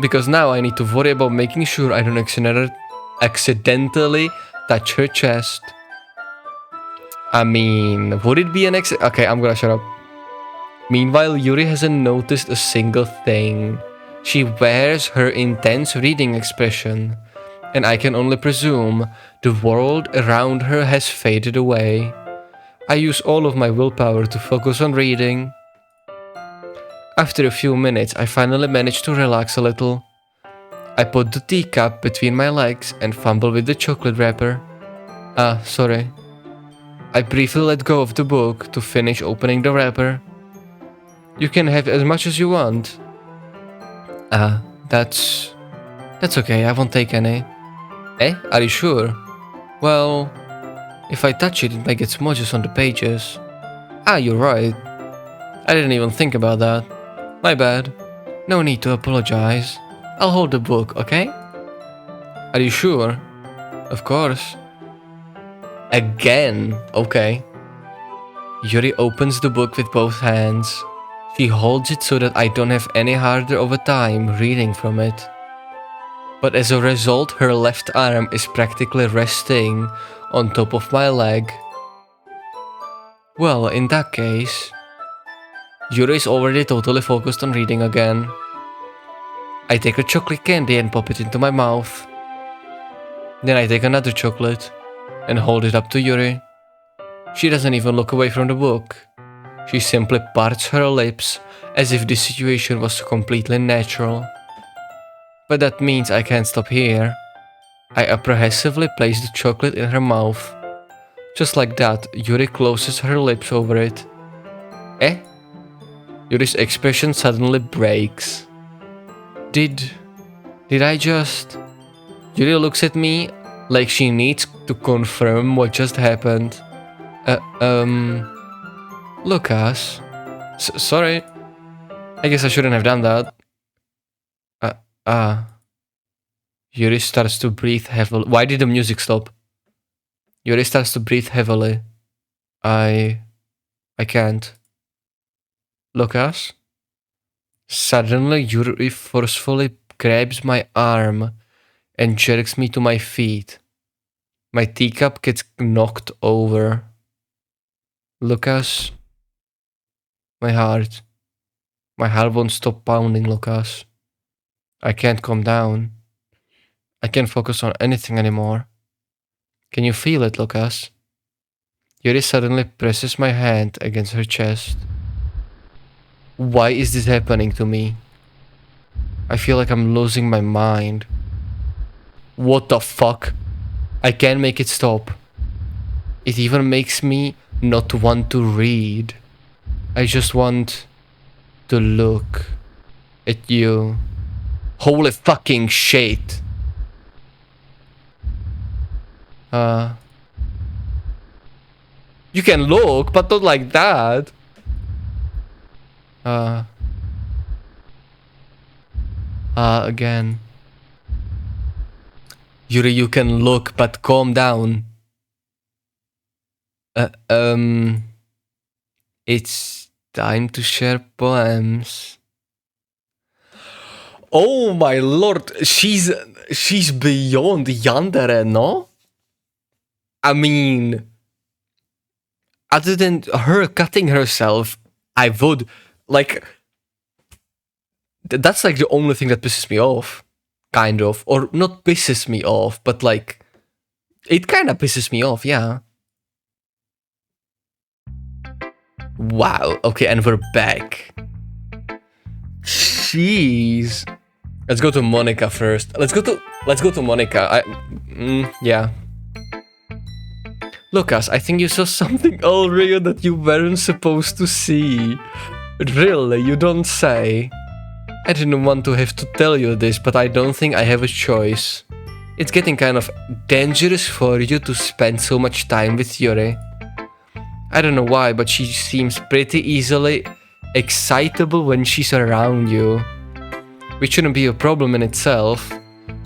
Because now I need to worry about making sure I don't accidentally touch her chest. I mean, would it be an Okay, I'm gonna shut up. Meanwhile, Yuri hasn't noticed a single thing. She wears her intense reading expression, and I can only presume the world around her has faded away. I use all of my willpower to focus on reading. After a few minutes, I finally manage to relax a little. I put the teacup between my legs and fumble with the chocolate wrapper. Sorry. I briefly let go of the book to finish opening the wrapper. You can have as much as you want. That's okay, I won't take any. Are you sure? Well, if I touch it, it might get smudges on the pages. You're right. I didn't even think about that. My bad. No need to apologize. I'll hold the book, okay? Are you sure? Of course. Again, okay. Yuri opens the book with both hands. She holds it so that I don't have any harder of a time reading from it. But as a result, her left arm is practically resting on top of my leg. Well, in that case, Yuri is already totally focused on reading again. I take a chocolate candy and pop it into my mouth. Then I take another chocolate and hold it up to Yuri. She doesn't even look away from the book. She simply parts her lips as if the situation was completely natural. But that means I can't stop here. I apprehensively place the chocolate in her mouth. Just like that, Yuri closes her lips over it. Yuri's expression suddenly breaks. Did I just... Yuri looks at me like she needs to confirm what just happened. Lucas? Sorry. I guess I shouldn't have done that. Yuri starts to breathe heavily. Why did the music stop? Yuri starts to breathe heavily. I can't. Lucas? Suddenly, Yuri forcefully grabs my arm and jerks me to my feet. My teacup gets knocked over. Lucas? My heart won't stop pounding, Lucas. I can't calm down. I can't focus on anything anymore. Can you feel it, Lucas? Yuri suddenly presses my hand against her chest. Why is this happening to me? I feel like I'm losing my mind. What the fuck? I can't make it stop. It even makes me not want to read. I just want to look at you. Holy fucking shit. You can look, but not like that. Again. Yuri, you can look, but calm down. It's time to share poems. Oh my lord, she's beyond yandere, no? I mean, other than her cutting herself, I would, like, that's like the only thing that pisses me off, kind of, or not pisses me off, but like, it kind of pisses me off, yeah. Wow, okay, and we're back. Jeez. Let's go to Monika first. Let's go to Monika. Yeah. Lucas, I think you saw something already that you weren't supposed to see. Really, you don't say. I didn't want to have to tell you this, but I don't think I have a choice. It's getting kind of dangerous for you to spend so much time with Yuri. I don't know why, but she seems pretty easily excitable when she's around you. Which shouldn't be a problem in itself,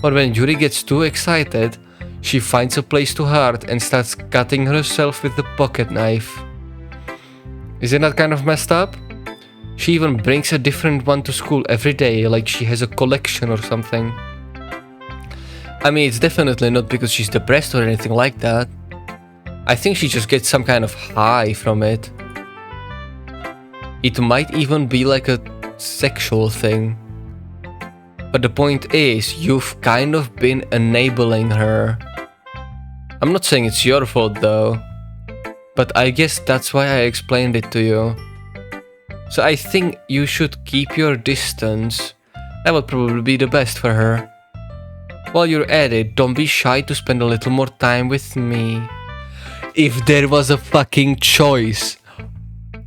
but when Yuri gets too excited, she finds a place to hurt and starts cutting herself with a pocket knife. Isn't that kind of messed up? She even brings a different one to school every day, like she has a collection or something. I mean, it's definitely not because she's depressed or anything like that. I think she just gets some kind of high from it. It might even be like a sexual thing. But the point is, you've kind of been enabling her. I'm not saying it's your fault though, but I guess that's why I explained it to you. So I think you should keep your distance. That would probably be the best for her. While you're at it, don't be shy to spend a little more time with me. If there was a fucking choice.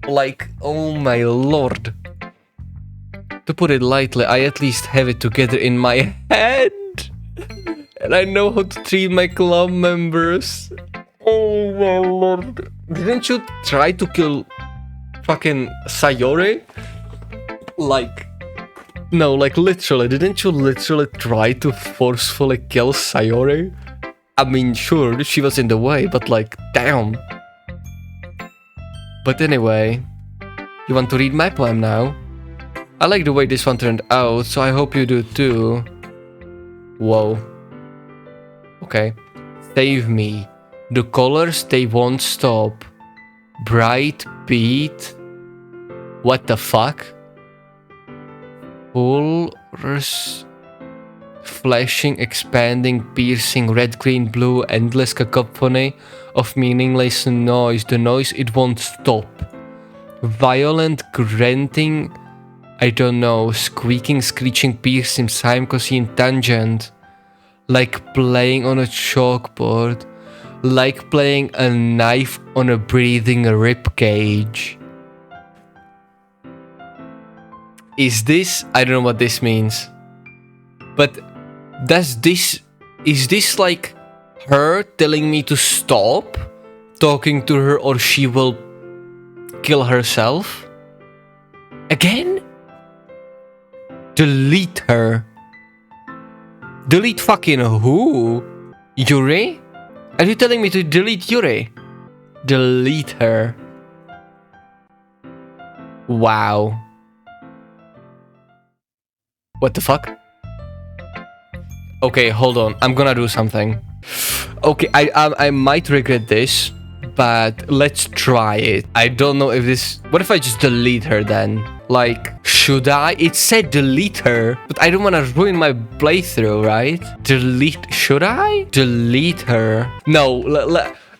Like, oh my lord. To put it lightly, I at least have it together in my head. And I know how to treat my club members. Oh my lord. Didn't you try to kill fucking Sayori? Like, no, like literally, didn't you literally try to forcefully kill Sayori? I mean, sure, she was in the way, but like, damn. But anyway, you want to read my poem now? I like the way this one turned out, so I hope you do too. Whoa. Okay. Save me. The colors, they won't stop. Bright beat. What the fuck? Colors. Flashing, expanding, piercing, red, green, blue, endless cacophony of meaningless noise. The noise, it won't stop. Violent, granting, I don't know, squeaking, screeching, piercing, sine, cosine, tangent. Like playing on a chalkboard. Like playing a knife on a breathing rib cage. Is this... I don't know what this means. But is this like her telling me to stop talking to her or she will kill herself? Again? Delete her. Delete fucking who? Yuri? Are you telling me to delete Yuri? Delete her. Wow. What the fuck? Okay, hold on. I'm gonna do something. Okay, I might regret this, but let's try it. I don't know if this... What if I just delete her then? Like, should I? It said delete her, but I don't want to ruin my playthrough, right? Delete... Should I? Delete her. No,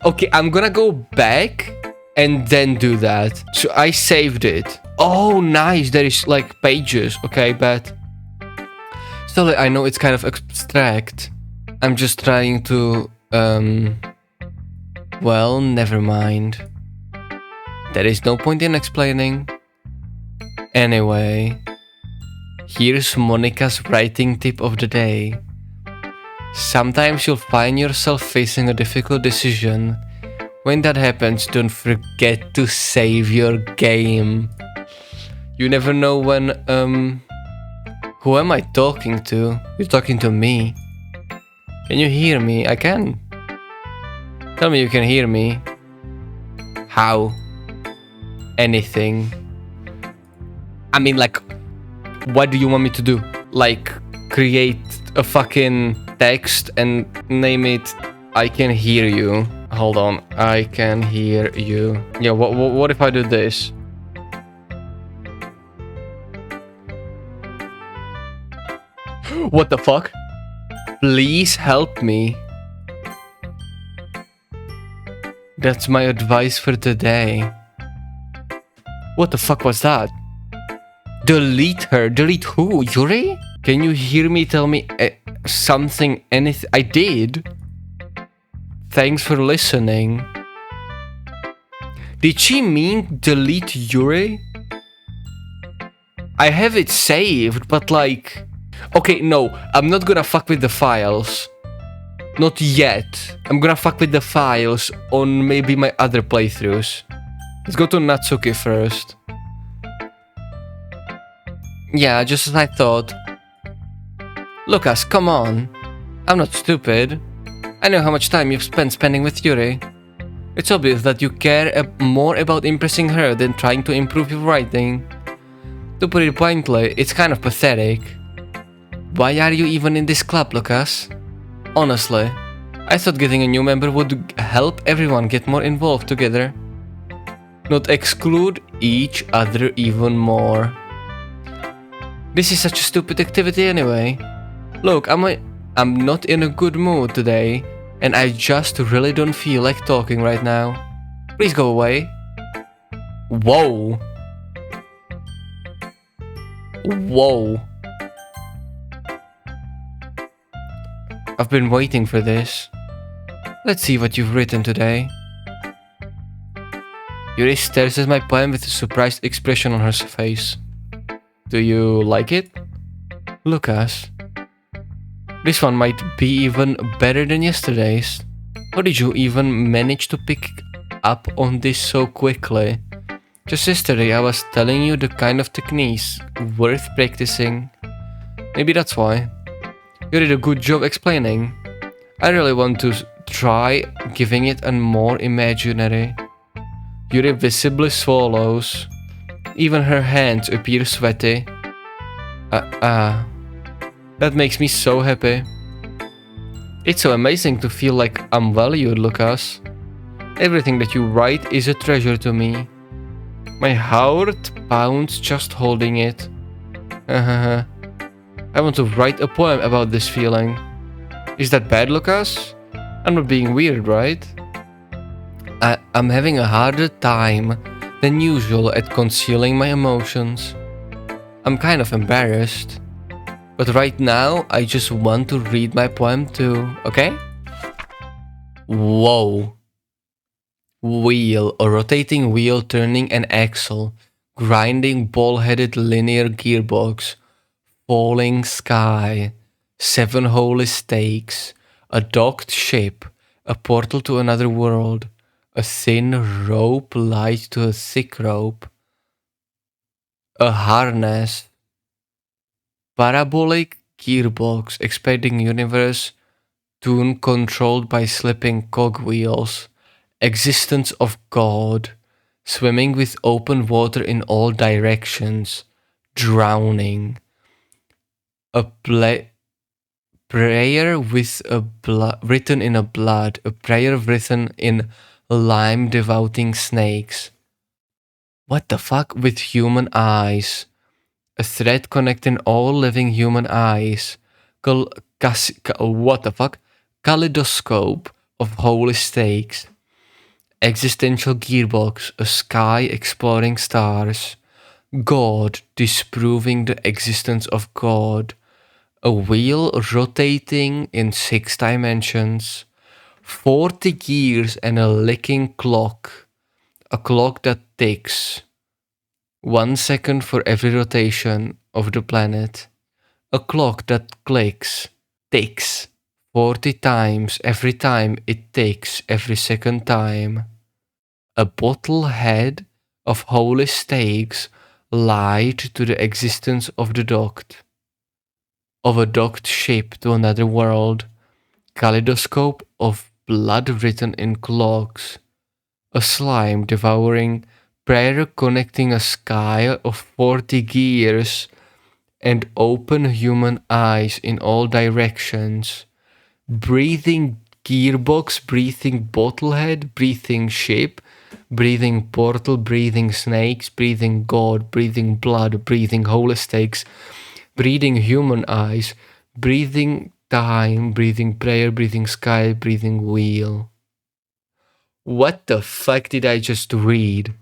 okay, I'm gonna go back and then do that. So I saved it. Oh, nice. There is like pages. Okay, but... Still, I know it's kind of abstract. I'm just trying to... Well, never mind. There is no point in explaining. Anyway, here's Monika's writing tip of the day. Sometimes you'll find yourself facing a difficult decision. When that happens, don't forget to save your game. You never know when, Who am I talking to? You're talking to me. Can you hear me? I can. Tell me you can hear me. How? Anything. I mean, like, what do you want me to do? Like, create a fucking text and name it I can hear you. Hold on. I can hear you. Yeah, what if I do this? What the fuck? Please help me. That's my advice for today. What the fuck was that? Delete her. Delete who? Yuri? Can you hear me tell me something, anything? I did. Thanks for listening. Did she mean delete Yuri? I have it saved, but like... Okay, no, I'm not gonna fuck with the files. Not yet. I'm gonna fuck with the files on maybe my other playthroughs. Let's go to Natsuki first. Yeah, just as I thought. Lucas, come on. I'm not stupid. I know how much time you've spent spending with Yuri. It's obvious that you care more about impressing her than trying to improve your writing. To put it bluntly, it's kind of pathetic. Why are you even in this club, Lucas? Honestly, I thought getting a new member would help everyone get more involved together. Not exclude each other even more. This is such a stupid activity anyway. Look, I'm not in a good mood today, and I just really don't feel like talking right now. Please go away. Whoa. Whoa. I've been waiting for this. Let's see what you've written today. Yuri stares at my poem with a surprised expression on her face. Do you like it? Lucas. This one might be even better than yesterday's. How did you even manage to pick up on this so quickly? Just yesterday I was telling you the kind of techniques worth practicing. Maybe that's why. You did a good job explaining. I really want to try giving it a more imaginary. Yuri visibly swallows. Even her hands appear sweaty. That makes me so happy. It's so amazing to feel like I'm valued, Lucas. Everything that you write is a treasure to me. My heart pounds just holding it. I want to write a poem about this feeling. Is that bad, Lucas? I'm not being weird, right? I'm having a harder time than usual at concealing my emotions. I'm kind of embarrassed. But right now, I just want to read my poem too, okay? Whoa. Wheel, a rotating wheel turning an axle, grinding ball-headed linear gearbox, falling sky, 7 holy stakes, a docked ship, a portal to another world, a thin rope light to a thick rope, a harness, parabolic gearbox, expanding universe, tune controlled by slipping cogwheels, existence of God, swimming with open water in all directions, drowning, a prayer with written in a blood, a prayer written in lime devouting snakes. What the fuck with human eyes? A thread connecting all living human eyes. What the fuck? Kaleidoscope of holy stakes. Existential gearbox, a sky exploring stars. God disproving the existence of God. A wheel rotating in 6 dimensions. 40 gears and a licking clock. A clock that ticks. 1 second for every rotation of the planet. A clock that ticks 40 times every time it ticks every second time. A bottle head of holy stakes lied to the existence of the docked. Of a docked ship to another world. Kaleidoscope of blood written in clogs. A slime devouring prayer connecting a sky of 40 gears and open human eyes in all directions. Breathing gearbox, breathing bottlehead, breathing ship, breathing portal, breathing snakes, breathing God, breathing blood, breathing holy stakes, breathing human eyes, breathing time, breathing prayer, breathing sky, breathing wheel. What the fuck did I just read?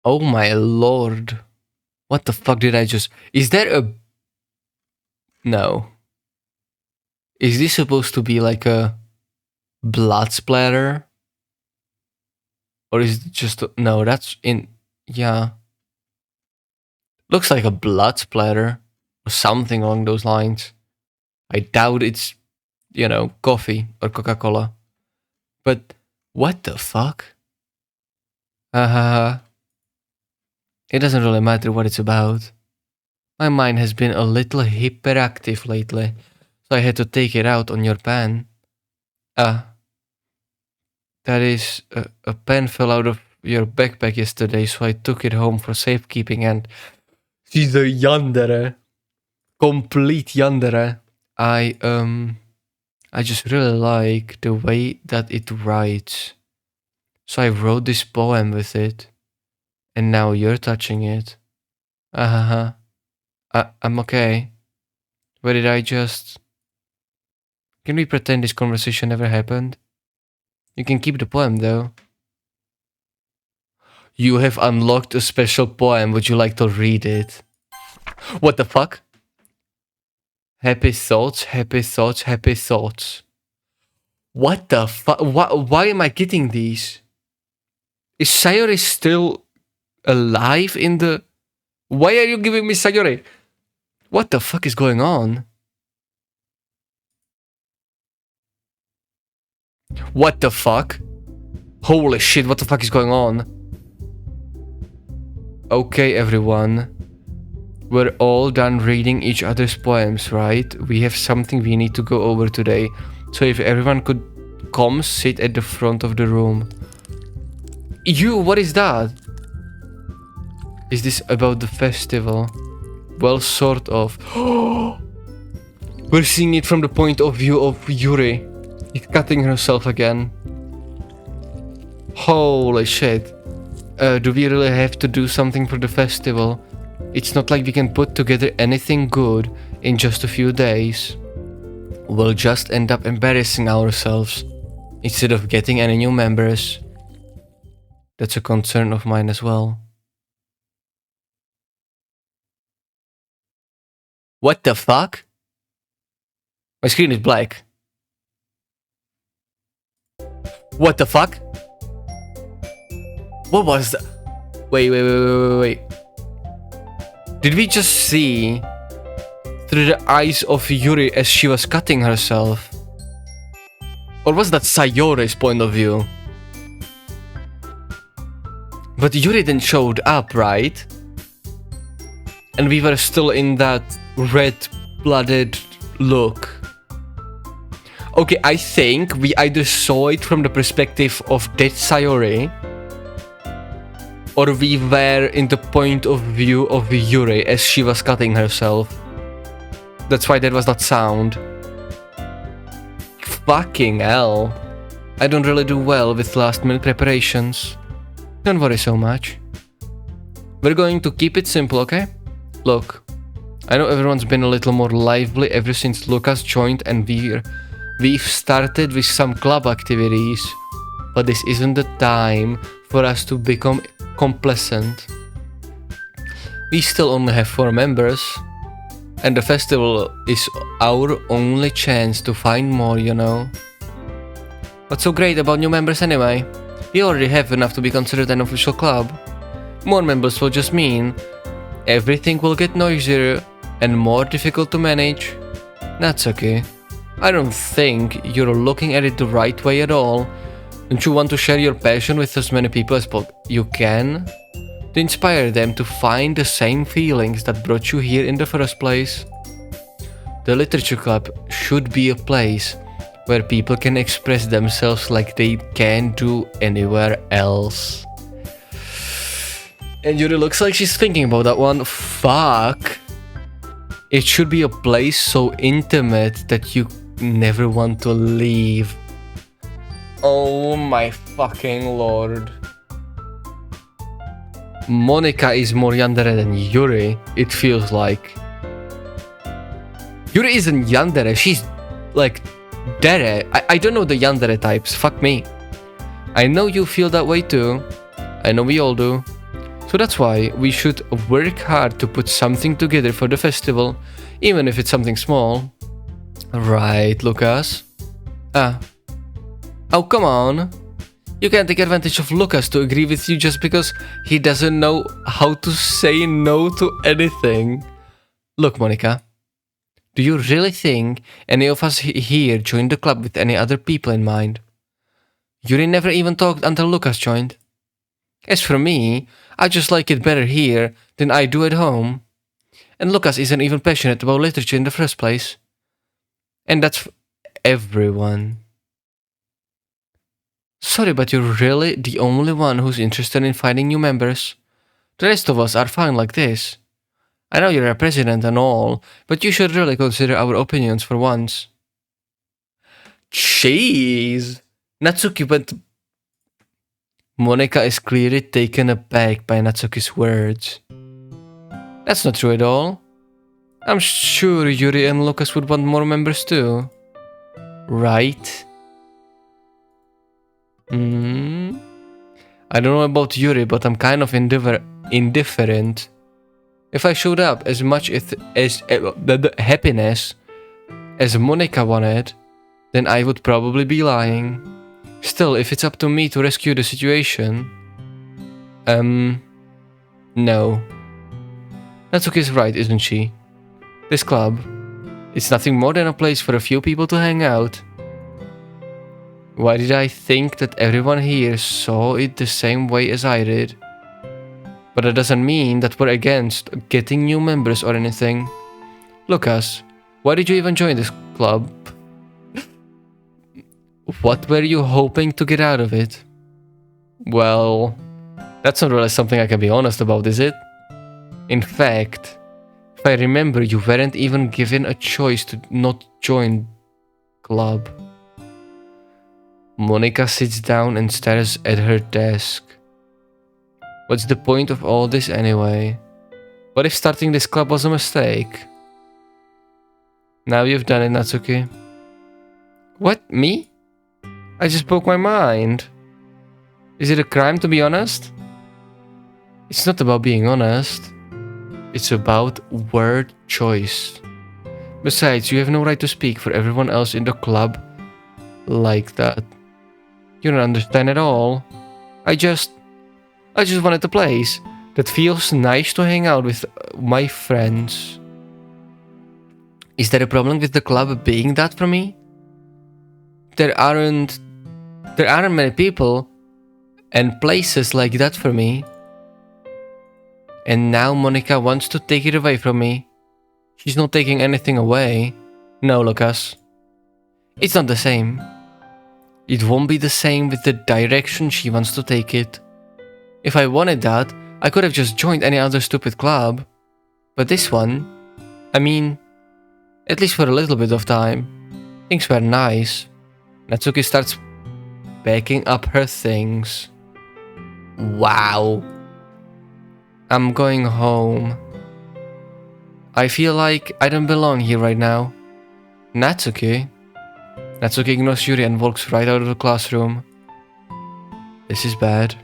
Oh my lord. What the fuck did I just... Is there a... No. Is this supposed to be like a blood splatter? Or is it just... No, that's in... Yeah. Looks like a blood splatter. Or something along those lines. I doubt it's, you know, coffee or Coca-Cola. But what the fuck? It doesn't really matter what it's about. My mind has been a little hyperactive lately, so I had to take it out on your pen. That is, a pen fell out of your backpack yesterday, so I took it home for safekeeping and... She's a yandere. Complete yandere. I just really like the way that it writes. So I wrote this poem with it. And now you're touching it. I'm okay. Where did I just... Can we pretend this conversation never happened? You can keep the poem though. You have unlocked a special poem. Would you like to read it? What the fuck? Happy thoughts, happy thoughts, happy thoughts. What the fuck? Why am I getting these? Is Sayori still alive in the... Why are you giving me Sayori? What the fuck is going on? What the fuck? Holy shit, what the fuck is going on? Okay, everyone. We're all done reading each other's poems, right? We have something we need to go over today. So if everyone could come sit at the front of the room. You, what is that? Is this about the festival? Well, sort of. We're seeing it from the point of view of Yuri. She's cutting herself again. Holy shit. Do we really have to do something for the festival? It's not like we can put together anything good in just a few days. We'll just end up embarrassing ourselves instead of getting any new members. That's a concern of mine as well. What the fuck? My screen is black. What the fuck? What was that? Wait. Did we just see through the eyes of Yuri as she was cutting herself? Or was that Sayori's point of view? But Yuri then showed up, right? And we were still in that red-blooded look. Okay, I think we either saw it from the perspective of that Sayori, or we were in the point of view of Yuri as she was cutting herself. That's why there was that sound. Fucking hell. I don't really do well with last minute preparations. Don't worry so much. We're going to keep it simple, okay? Look, I know everyone's been a little more lively ever since Lucas joined and we've started with some club activities, but this isn't the time for us to become complacent. We still only have 4 members, and the festival is our only chance to find more, you know. What's so great about new members anyway? We already have enough to be considered an official club. More members will just mean everything will get noisier and more difficult to manage. Natsuki, I don't think you're looking at it the right way at all. Don't you want to share your passion with as many people as you can? To inspire them to find the same feelings that brought you here in the first place? The literature club should be a place where people can express themselves like they can't do anywhere else. And Yuri looks like she's thinking about that one. Fuck. It should be a place so intimate that you never want to leave. Oh my fucking lord. Monika is more yandere than Yuri, it feels like. Yuri isn't yandere, she's like dere. I don't know the yandere types, fuck me. I know you feel that way too. I know we all do. So that's why we should work hard to put something together for the festival, even if it's something small. Right, Lucas? Ah. Oh, come on. You can't take advantage of Lucas to agree with you just because he doesn't know how to say no to anything. Look, Monika. Do you really think any of us here joined the club with any other people in mind? Yuri never even talked until Lucas joined. As for me, I just like it better here than I do at home. And Lucas isn't even passionate about literature in the first place. And that's for everyone. Sorry, but you're really the only one who's interested in finding new members. The rest of us are fine like this. I know you're a president and all, but you should really consider our opinions for once. Jeez! Natsuki went... Monika is clearly taken aback by Natsuki's words. That's not true at all. I'm sure Yuri and Lucas would want more members too. Right? I don't know about Yuri, but I'm kind of indifferent. If I showed up as much as the happiness as Monika wanted, then I would probably be lying. Still, if it's up to me to rescue the situation... no. Natsuki's right, isn't she? This club, it's nothing more than a place for a few people to hang out. Why did I think that everyone here saw it the same way as I did? But that doesn't mean that we're against getting new members or anything. Lucas, why did you even join this club? What were you hoping to get out of it? Well, that's not really something I can be honest about, is it? In fact, if I remember, you weren't even given a choice to not join club. Monika sits down and stares at her desk. What's the point of all this anyway? What if starting this club was a mistake? Now you've done it, Natsuki. What, me? I just spoke my mind. Is it a crime to be honest? It's not about being honest. It's about word choice. Besides, you have no right to speak for everyone else in the club like that. You don't understand at all. I just wanted a place that feels nice to hang out with my friends. Is there a problem with the club being that for me? There aren't many people and places like that for me. And now Monika wants to take it away from me. She's not taking anything away. No, Lucas. It's not the same. It won't be the same with the direction she wants to take it. If I wanted that, I could have just joined any other stupid club. But this one, I mean, at least for a little bit of time, things were nice. Natsuki starts packing up her things. Wow. I'm going home. I feel like I don't belong here right now. Natsuki? Natsuki ignores Yuri and walks right out of the classroom. This is bad.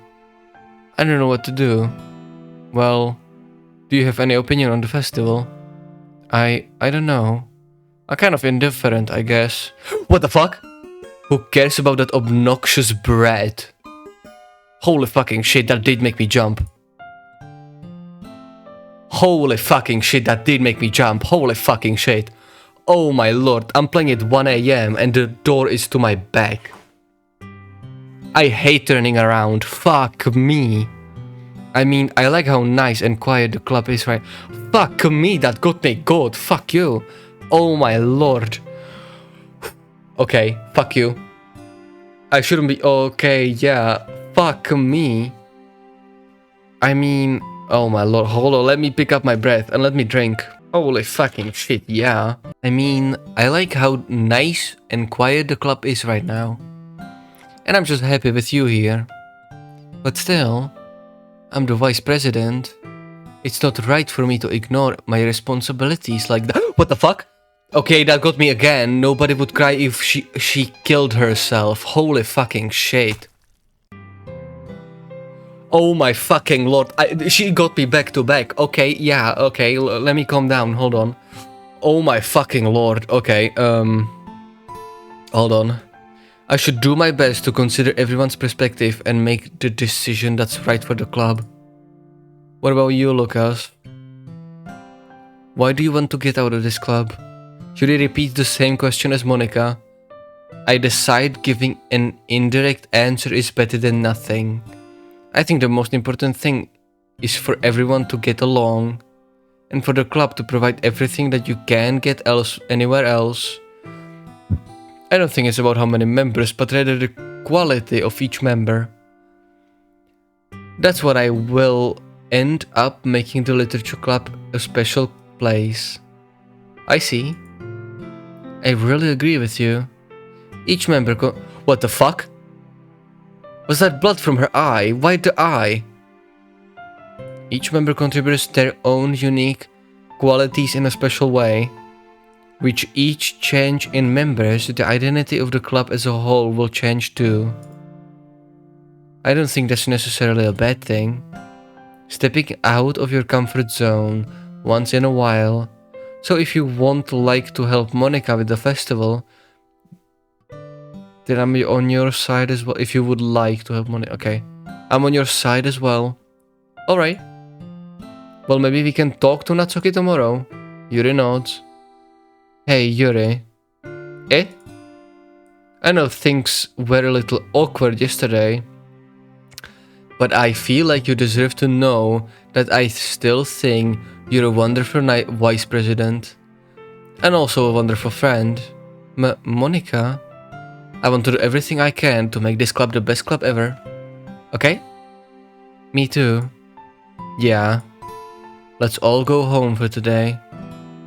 I don't know what to do. Well, do you have any opinion on the festival? I don't know. I'm kind of indifferent, I guess. What the fuck? Who cares about that obnoxious brat? Holy fucking shit, that did make me jump. Holy fucking shit, that did make me jump. Holy fucking shit. Oh my lord, I'm playing at 1 AM and the door is to my back. I hate turning around. Fuck me. I mean, I like how nice and quiet the club is, right? Fuck me, that got me good. Fuck you. Oh my lord. Okay, fuck you. I shouldn't be okay, yeah. Fuck me. I mean, oh my lord, hold on, let me pick up my breath and let me drink. Holy fucking shit, yeah. I mean, I like how nice and quiet the club is right now. And I'm just happy with you here. But still, I'm the vice president. It's not right for me to ignore my responsibilities like that. What the fuck? Okay, that got me again. Nobody would cry if she killed herself. Holy fucking shit. Oh my fucking lord. She got me back to back. Okay, yeah, okay. Let me calm down. Hold on. Oh my fucking lord. Okay, hold on. I should do my best to consider everyone's perspective and make the decision that's right for the club. What about you, Lucas? Why do you want to get out of this club? Yuri repeats the same question as Monika. I decide giving an indirect answer is better than nothing. I think the most important thing is for everyone to get along and for the club to provide everything that you can get anywhere else. I don't think it's about how many members, but rather the quality of each member. That's what I will end up making the literature club a special place. I see. I really agree with you. Each member what the fuck? Was that blood from her eye? Why the eye? Each member contributes their own unique qualities in a special way. With each change in members, the identity of the club as a whole will change too. I don't think that's necessarily a bad thing. Stepping out of your comfort zone once in a while. So if you want to help Monika with the festival, then I'm on your side as well. If you would like to help Monika, okay. I'm on your side as well. Alright. Well, maybe we can talk to Natsuki tomorrow. Yuri nods. Hey, Yuri. Eh? I know things were a little awkward yesterday, but I feel like you deserve to know that I still think you're a wonderful vice president. And also a wonderful friend. Monika, I want to do everything I can to make this club the best club ever. Okay? Me too. Yeah. Let's all go home for today.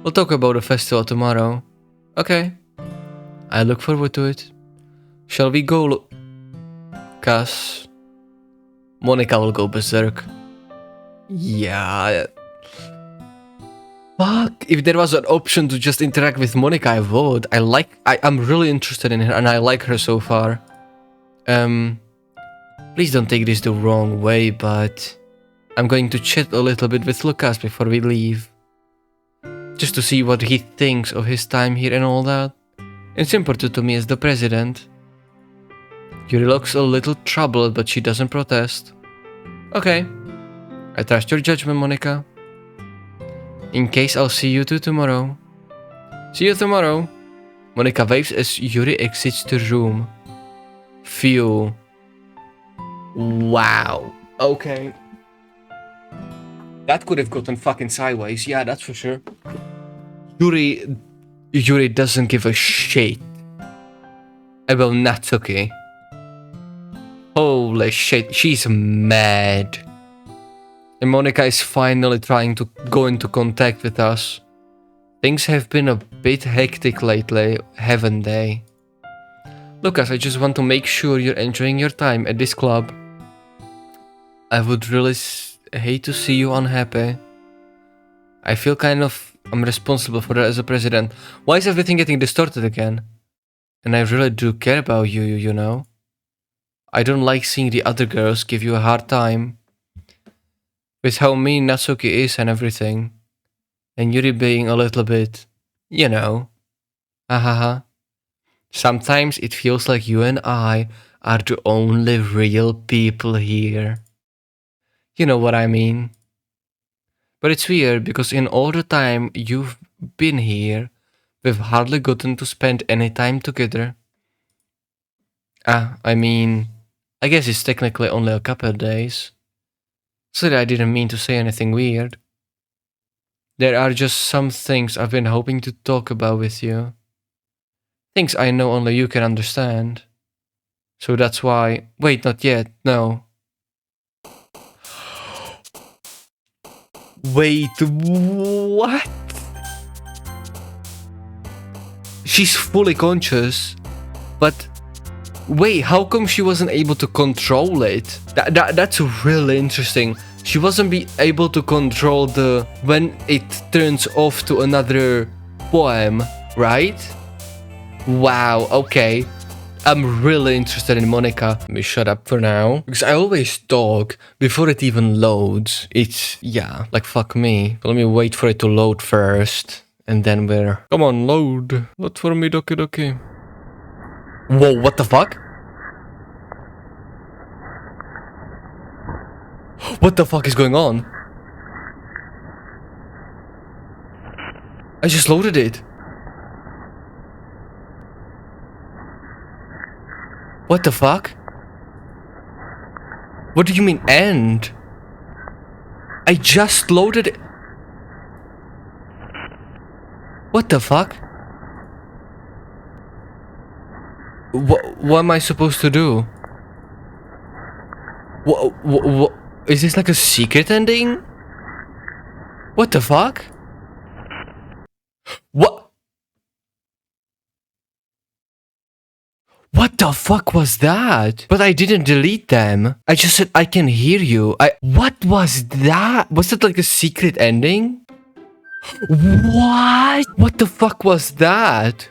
We'll talk about the festival tomorrow. Okay. I look forward to it. Shall we go, Lucas? Monika will go berserk. Yeah. Fuck. If there was an option to just interact with Monika, I would. I'm really interested in her and I like her so far. Please don't take this the wrong way, but I'm going to chat a little bit with Lucas before we leave. Just to see what he thinks of his time here and all that. It's important to me as the president. Yuri looks a little troubled, but she doesn't protest. Okay. I trust your judgment, Monika. In case, I'll see you two tomorrow. See you tomorrow. Monika waves as Yuri exits the room. Phew. Wow. Okay. That could have gotten fucking sideways, yeah, that's for sure. Yuri doesn't give a shit about Natsuki. Holy shit, she's mad. And Monika is finally trying to go into contact with us. Things have been a bit hectic lately, haven't they? Lucas, I just want to make sure you're enjoying your time at this club. I would really hate to see you unhappy. I feel I'm responsible for that as a president. Why is everything getting distorted again? And I really do care about you, you know? I don't like seeing the other girls give you a hard time. With how mean Natsuki is and everything. And Yuri being a little bit, you know. Hahaha. Sometimes it feels like you and I are the only real people here. You know what I mean. But it's weird because in all the time you've been here, we've hardly gotten to spend any time together. I mean, I guess it's technically only a couple of days. Sorry, I didn't mean to say anything weird. There are just some things I've been hoping to talk about with you. Things I know only you can understand. So that's why... Wait, not yet, no. Wait, what? She's fully conscious, but wait, how come she wasn't able to control it? That's really interesting. She wasn't able to control when it turns off to another poem, right? Wow, okay. I'm really interested in Monika. Let me shut up for now. Because I always talk before it even loads. It's, yeah, like fuck me. Let me wait for it to load first. And then we're... Come on, load. Load for me, Doki Doki. Whoa, what the fuck? What the fuck is going on? I just loaded it. What the fuck? What do you mean end? I just loaded it. What the fuck? What am I supposed to do? What? Is this like a secret ending? What the fuck? What? What the fuck was that? But I didn't delete them. I just said I can hear you. What was that? Was it like a secret ending? What? What the fuck was that?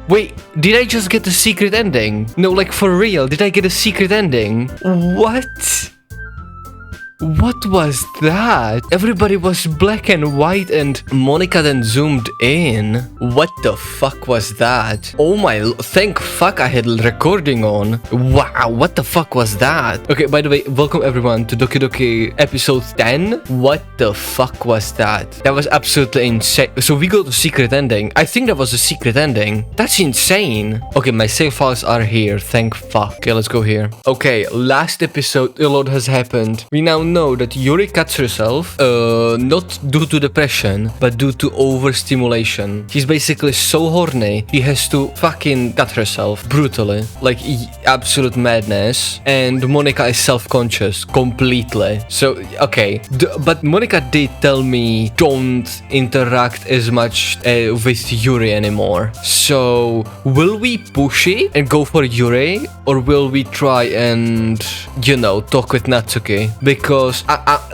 Wait, did I just get a secret ending? No, like for real, did I get a secret ending? What? What was that? Everybody was black and white and Monika then zoomed in. What the fuck was that? Oh my, thank fuck I had recording on. Wow, what the fuck was that? Okay, by the way, welcome everyone to Doki Doki episode 10. What the fuck was that? That was absolutely insane. So we got a secret ending. I think that was a secret ending. That's insane. Okay, my save files are here, thank fuck. Okay, let's go here. Okay, last episode, a lot has happened. We now know that Yuri cuts herself, not due to depression, but due to overstimulation. She's basically so horny, she has to fucking cut herself brutally, like absolute madness. And Monika is self-conscious completely. So, okay, but Monika did tell me don't interact as much with Yuri anymore. So, will we push it and go for Yuri, or will we try and, you know, talk with Natsuki? Because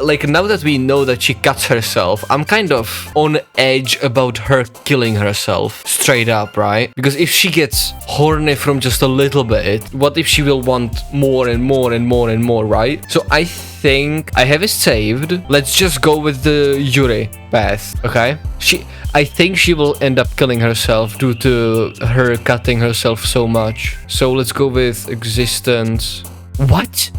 like now that we know that she cuts herself, I'm kind of on edge about her killing herself straight up, right? Because if she gets horny from just a little bit, what if she will want more and more and more and more, right? So I think I have it saved. Let's just go with the Yuri path, okay? I think she will end up killing herself due to her cutting herself so much. So let's go with existence. What?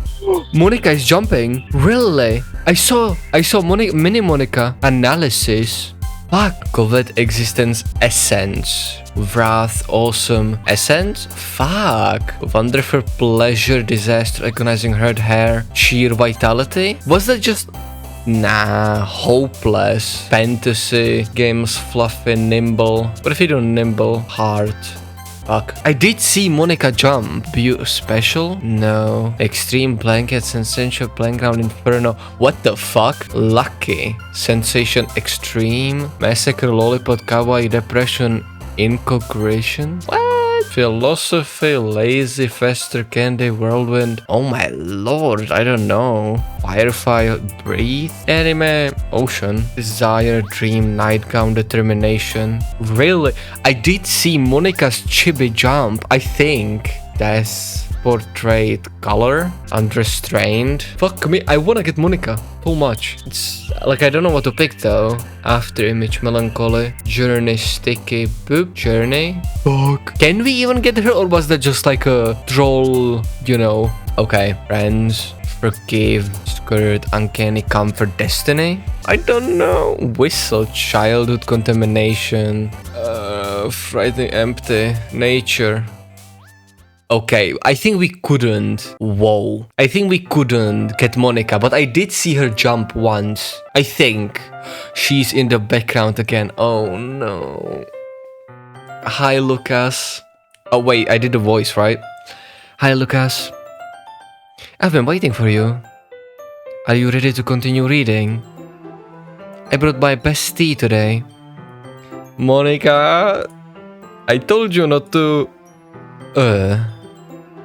Monika is jumping? Really? I saw mini Monika analysis. Fuck. Covet existence essence. Wrath awesome essence? Fuck. Wonderful pleasure disaster agonizing hurt hair. Sheer vitality? Was that just... Nah, hopeless. Fantasy. Games fluffy nimble. What if you do nimble? Heart. Fuck. I did see Monika jump. Special? No. Extreme blanket, sensation, playground, inferno. What the fuck? Lucky. Sensation extreme. Massacre, lollipop, kawaii, depression, incogration. What? Philosophy, lazy, faster, candy, whirlwind. Oh my lord, I don't know. Firefly, breathe, anime, ocean, desire, dream, nightgown, determination. Really? I did see Monika's chibi jump. I think that's portrait color, unrestrained. Fuck me, I wanna get Monika so much. It's like I don't know what to pick though. After image, melancholy, journey, sticky, boop, journey. Fuck. Can we even get her, or was that just like a troll, you know? Okay, friends, forgive, skirt, uncanny comfort, destiny. I don't know. Whistle, childhood, contamination, frightening, empty, nature. Okay, I think we couldn't. Whoa. I think we couldn't get Monika, but I did see her jump once. I think. She's in the background again. Oh no. Hi, Lucas. Oh wait, I did the voice, right? Hi, Lucas. I've been waiting for you. Are you ready to continue reading? I brought my best tea today. Monika, I told you not to...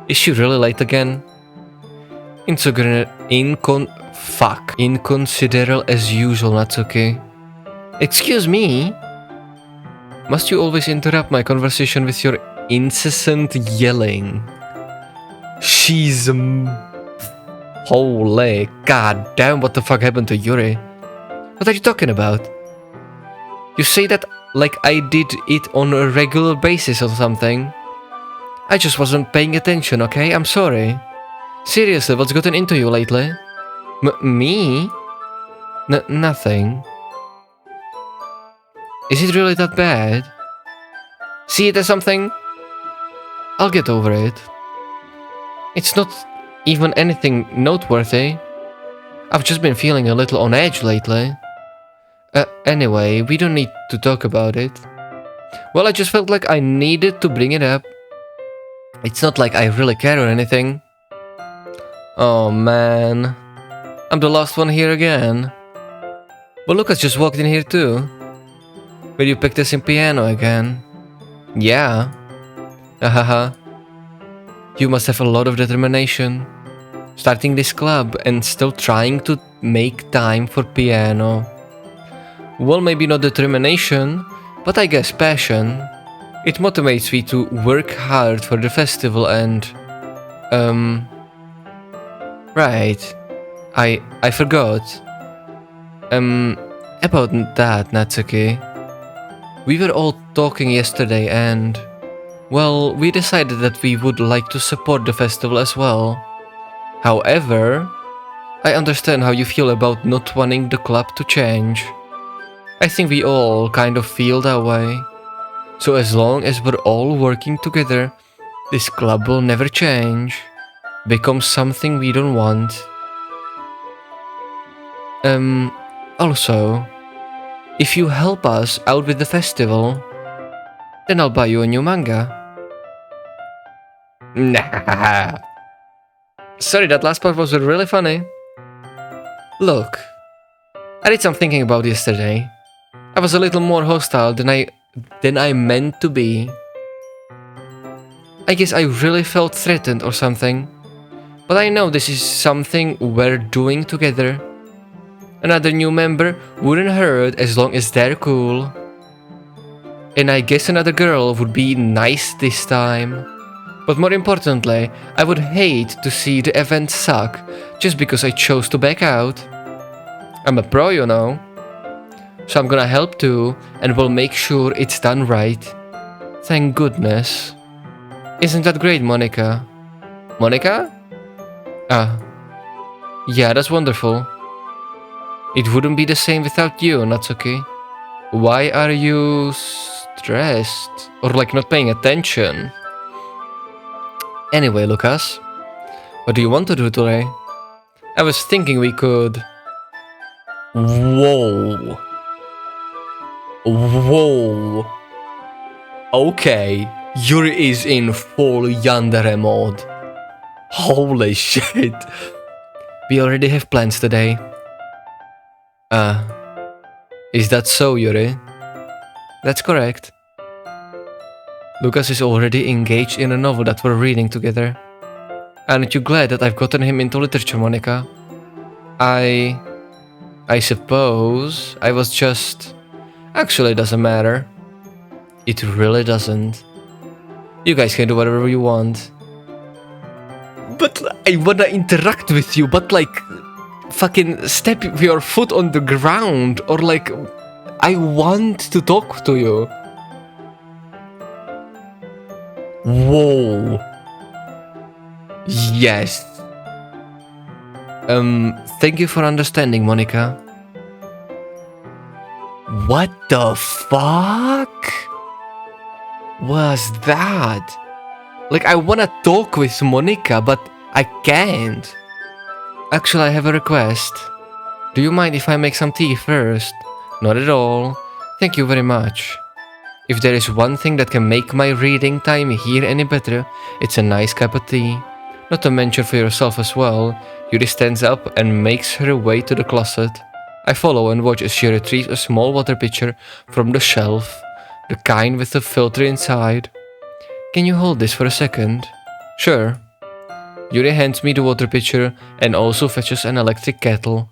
Is she really late again? Inconsiderate as usual, Natsuki. Excuse me? Must you always interrupt my conversation with your incessant yelling? She's Holy goddamn, what the fuck happened to Yuri? What are you talking about? You say that like I did it on a regular basis or something. I just wasn't paying attention, okay? I'm sorry. Seriously, what's gotten into you lately? Me? Nothing. Is it really that bad? See it as something? I'll get over it. It's not even anything noteworthy. I've just been feeling a little on edge lately. Anyway, we don't need to talk about it. Well, I just felt like I needed to bring it up. It's not like I really care or anything. Oh man. I'm the last one here again. But Lucas just walked in here too. Will you pick this in piano again? Yeah. Haha. You must have a lot of determination. Starting this club and still trying to make time for piano. Well, maybe not determination, but I guess passion. It motivates me to work hard for the festival and... Right. I forgot. About that, Natsuki. We were all talking yesterday and... Well, we decided that we would like to support the festival as well. However, I understand how you feel about not wanting the club to change. I think we all kind of feel that way. So as long as we're all working together, this club will never change. Become something we don't want. Also, if you help us out with the festival, then I'll buy you a new manga. Nah. Sorry, that last part was really funny. Look, I did some thinking about yesterday. I was a little more hostile than I meant to be. I guess I really felt threatened or something. But I know this is something we're doing together. Another new member wouldn't hurt as long as they're cool. And I guess another girl would be nice this time. But more importantly, I would hate to see the event suck just because I chose to back out. I'm a pro, you know. So I'm gonna help too, and we'll make sure it's done right. Thank goodness. Isn't that great, Monika? Monika? Ah. Yeah, that's wonderful. It wouldn't be the same without you, Natsuki. Why are you stressed? Or like not paying attention? Anyway, Lucas, what do you want to do today? I was thinking we could... Whoa. Whoa. Okay, Yuri is in full yandere mode. Holy shit. We already have plans today. Is that so, Yuri? That's correct. Lucas is already engaged in a novel that we're reading together. Aren't you glad that I've gotten him into literature, Monika? I suppose I was just... Actually, it doesn't matter. It really doesn't. You guys can do whatever you want. But I wanna interact with you, but like... Fucking step your foot on the ground, or like... I want to talk to you. Whoa. Yes. Thank you for understanding, Monika. What the fuck was that? Like, I wanna talk with Monika, but I can't. Actually, I have a request. Do you mind if I make some tea first? Not at all. Thank you very much. If there is one thing that can make my reading time here any better, it's a nice cup of tea. Not to mention for yourself as well. Yuri stands up and makes her way to the closet. I follow and watch as she retrieves a small water pitcher from the shelf, the kind with the filter inside. Can you hold this for a second? Sure. Yuri hands me the water pitcher and also fetches an electric kettle.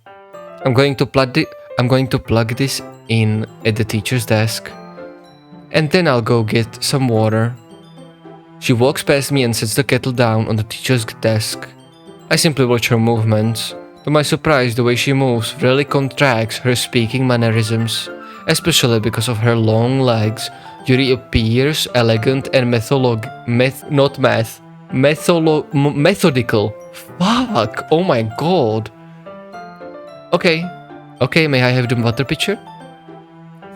I'm going to plug this in at the teacher's desk. and then I'll go get some water. She walks past me and sets the kettle down on the teacher's desk. I simply watch her movements. To my surprise, the way she moves really contracts her speaking mannerisms, especially because of her long legs. Yuri appears elegant and methodical. Fuck! Oh my god! Okay, may I have the water pitcher?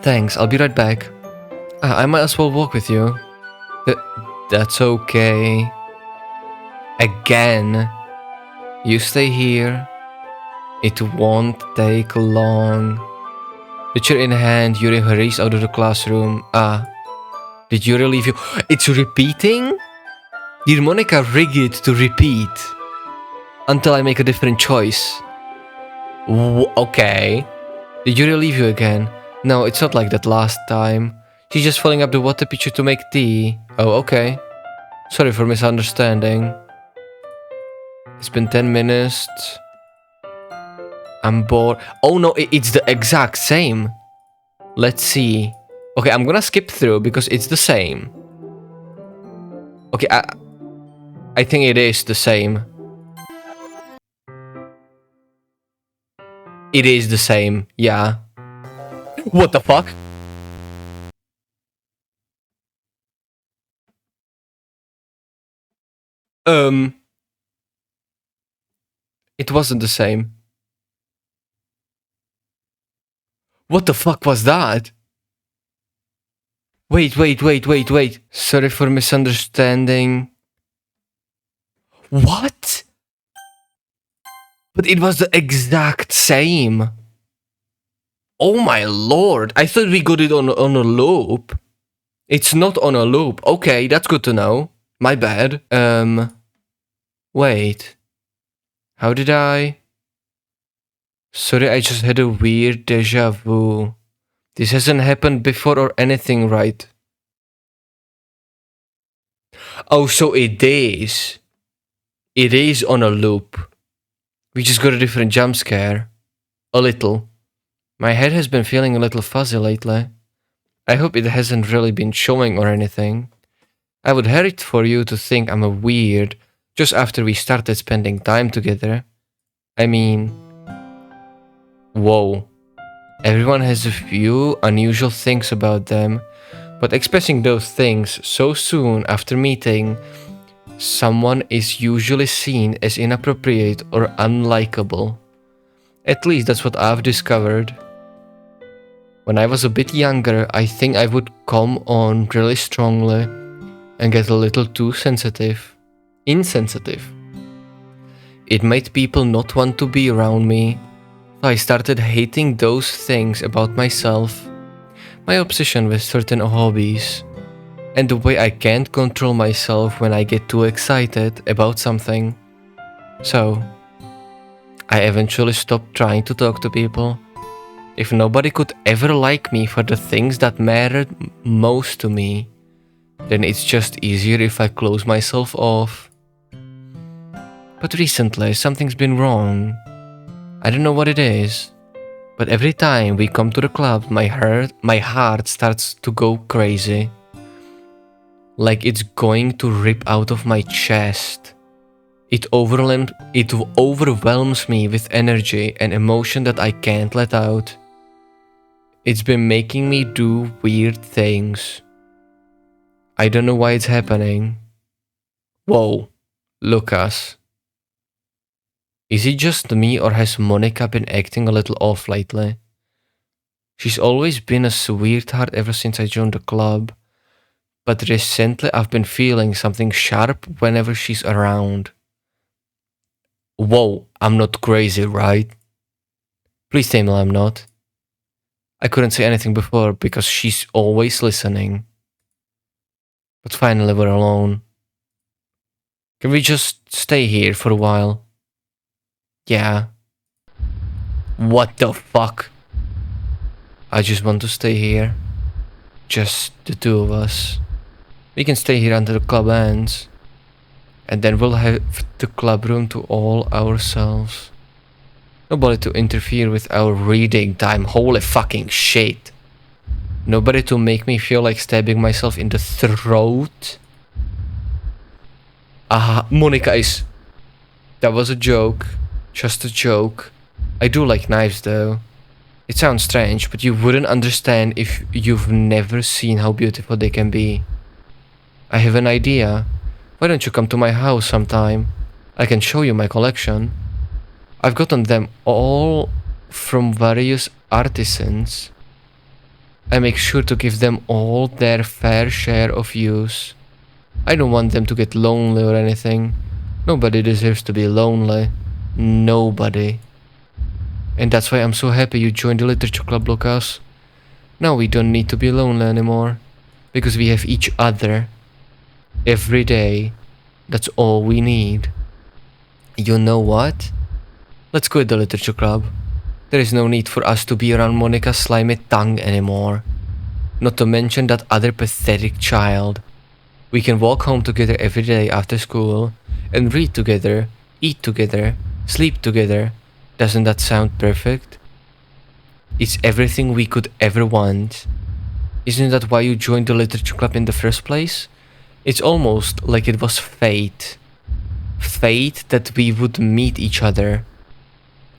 Thanks, I'll be right back. I might as well walk with you. That's okay. Again. You stay here. It won't take long. Pitcher in hand, Yuri hurries out of the classroom. Did Yuri leave you? It's repeating? Did Monika rig it to repeat? Until I make a different choice. Okay. Did Yuri leave you again? No, it's not like that last time. She's just filling up the water pitcher to make tea. Oh, okay. Sorry for misunderstanding. It's been 10 minutes. I'm bored. Oh no, it's the exact same. Let's see. Okay, I'm gonna skip through because it's the same. Okay, I think it is the same. It is the same, yeah. What the fuck? It wasn't the same. What the fuck was that? Wait. Sorry for misunderstanding. What? But it was the exact same. Oh my lord. I thought we got it on a loop. It's not on a loop. Okay, that's good to know. My bad. Wait. How did I? Sorry, I just had a weird deja vu. This hasn't happened before or anything, right? Oh, so it is. It is on a loop. We just got a different jump scare. A little. My head has been feeling a little fuzzy lately. I hope it hasn't really been showing or anything. I would hate for you to think I'm a weird just after we started spending time together. I mean... Whoa. Everyone has a few unusual things about them, but expressing those things so soon after meeting someone is usually seen as inappropriate or unlikable. At least that's what I've discovered. When I was a bit younger, I think I would come on really strongly and get a little too insensitive. It made people not want to be around me. I started hating those things about myself, my obsession with certain hobbies, and the way I can't control myself when I get too excited about something. So, I eventually stopped trying to talk to people. If nobody could ever like me for the things that mattered most to me, then it's just easier if I close myself off. But recently, something's been wrong. I don't know what it is, but every time we come to the club, my heart starts to go crazy. Like it's going to rip out of my chest. It overwhelms me with energy and emotion that I can't let out. It's been making me do weird things. I don't know why it's happening. Whoa, Lucas. Is it just me or has Monika been acting a little off lately? She's always been a sweetheart ever since I joined the club, but recently I've been feeling something sharp whenever she's around. Whoa, I'm not crazy, right? Please tell me I'm not. I couldn't say anything before because she's always listening. But finally we're alone. Can we just stay here for a while? Yeah. What the fuck? I just want to stay here. Just the two of us. We can stay here until the club ends. And then we'll have the club room to all ourselves. Nobody to interfere with our reading time. Holy fucking shit. Nobody to make me feel like stabbing myself in the throat. Monika is... That was a joke. Just a joke. I do like knives though. It sounds strange, but you wouldn't understand if you've never seen how beautiful they can be. I have an idea. Why don't you come to my house sometime? I can show you my collection. I've gotten them all from various artisans. I make sure to give them all their fair share of use. I don't want them to get lonely or anything. Nobody deserves to be lonely. Nobody. And that's why I'm so happy you joined the literature club, Lucas. Now we don't need to be lonely anymore. Because we have each other. Every day. That's all we need. You know what? Let's quit the literature club. There is no need for us to be around Monika's slimy tongue anymore. Not to mention that other pathetic child. We can walk home together every day after school and read together, eat together, sleep together. Doesn't that sound perfect? It's everything we could ever want. Isn't that why you joined the literature club in the first place? It's almost like it was fate. Fate that we would meet each other.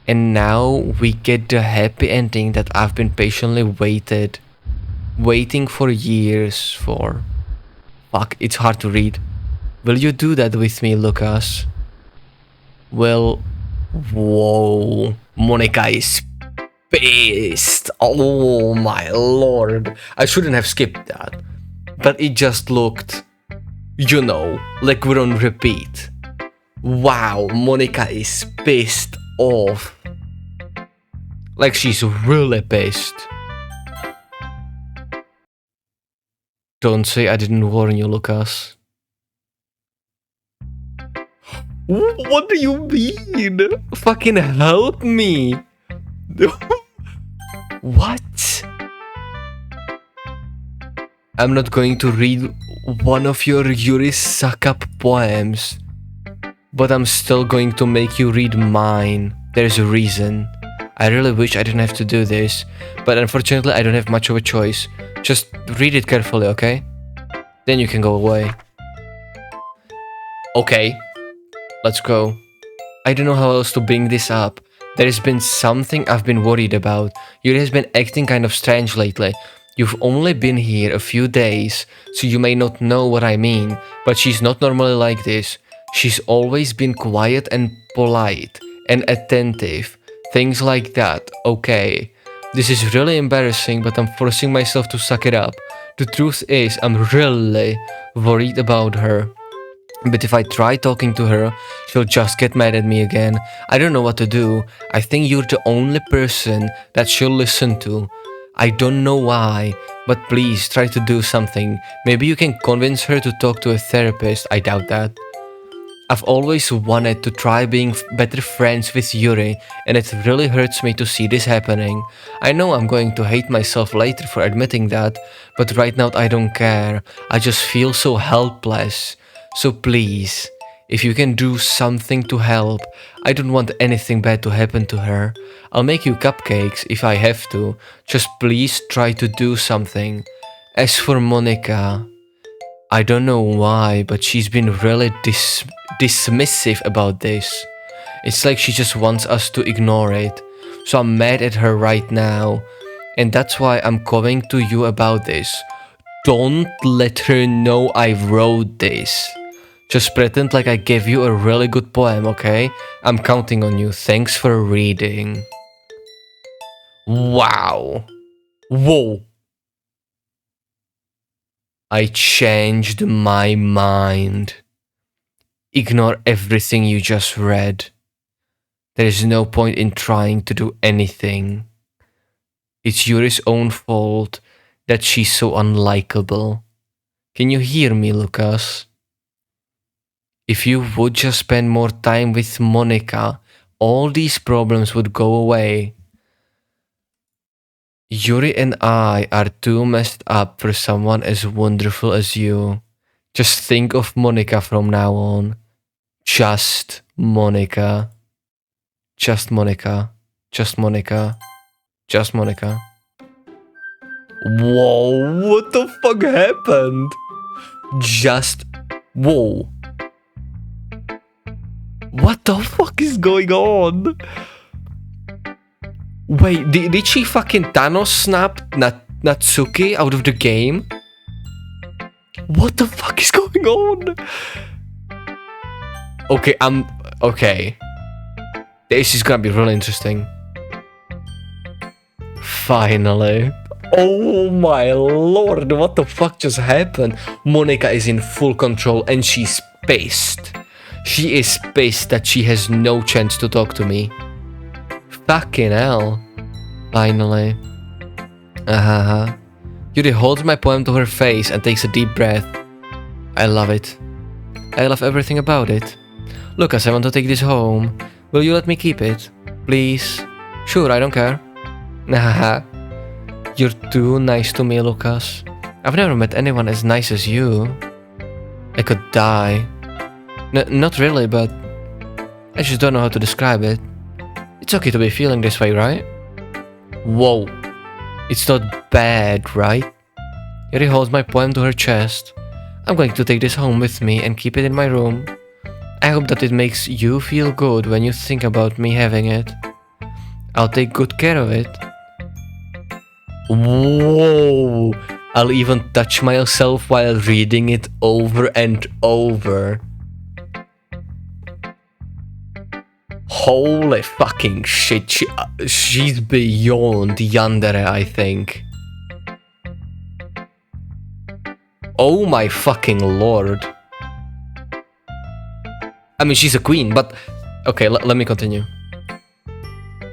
And now we get the happy ending that I've been patiently waiting for years for. Fuck, it's hard to read. Will you do that with me, Lucas? Well, whoa, Monika is pissed. Oh my lord. I shouldn't have skipped that. But it just looked, you know, like we're on repeat. Wow, Monika is pissed off. Like she's really pissed. Don't say I didn't warn you, Lucas. What do you mean? Fucking help me. What? I'm not going to read one of your Yuri suck-up poems. But I'm still going to make you read mine. There's a reason. I really wish I didn't have to do this, but unfortunately I don't have much of a choice. Just read it carefully, okay? Then you can go away. Okay, let's go. I don't know how else to bring this up. There has been something I've been worried about. Yuri has been acting kind of strange lately. You've only been here a few days, so you may not know what I mean, but she's not normally like this. She's always been quiet and polite and attentive. Things like that, okay. This is really embarrassing, but I'm forcing myself to suck it up. The truth is, I'm really worried about her. But if I try talking to her, she'll just get mad at me again. I don't know what to do. I think you're the only person that she'll listen to. I don't know why, but please try to do something. Maybe you can convince her to talk to a therapist. I doubt that. I've always wanted to try being better friends with Yuri, and it really hurts me to see this happening. I know I'm going to hate myself later for admitting that, but right now I don't care. I just feel so helpless. So please, if you can do something to help, I don't want anything bad to happen to her. I'll make you cupcakes if I have to. Just please try to do something. As for Monika, I don't know why, but she's been really dismissive about this. It's like she just wants us to ignore it. So I'm mad at her right now. And that's why I'm coming to you about this. Don't let her know I wrote this. Just pretend like I gave you a really good poem, okay? I'm counting on you. Thanks for reading. Wow. Whoa. I changed my mind. Ignore everything you just read. There is no point in trying to do anything. It's Yuri's own fault that she's so unlikable. Can you hear me, Lucas? If you would just spend more time with Monika, all these problems would go away. Yuri and I are too messed up for someone as wonderful as you. Just think of Monika from now on. Just Monika. Just Monika. Just Monika. Just Monika. Whoa, what the fuck happened? Just... Whoa. What the fuck is going on? Wait, did she fucking Thanos snap Natsuki out of the game? What the fuck is going on? Okay, okay. This is gonna be really interesting. Finally. Oh my lord, what the fuck just happened? Monika is in full control and she's pissed. She is pissed that she has no chance to talk to me. Fucking hell. Finally. Yuri holds my poem to her face and takes a deep breath. I love it. I love everything about it. Lucas, I want to take this home. Will you let me keep it? Please? Sure, I don't care. You're too nice to me, Lucas. I've never met anyone as nice as you. I could die. Not really, but I just don't know how to describe it. It's okay to be feeling this way, right? Whoa. It's not bad, right? Yuri holds my poem to her chest. I'm going to take this home with me and keep it in my room. I hope that it makes you feel good when you think about me having it. I'll take good care of it. Whoa! I'll even touch myself while reading it over and over. Holy fucking shit, she's beyond yandere, I think. Oh my fucking lord. I mean, she's a queen, but... Okay, let me continue.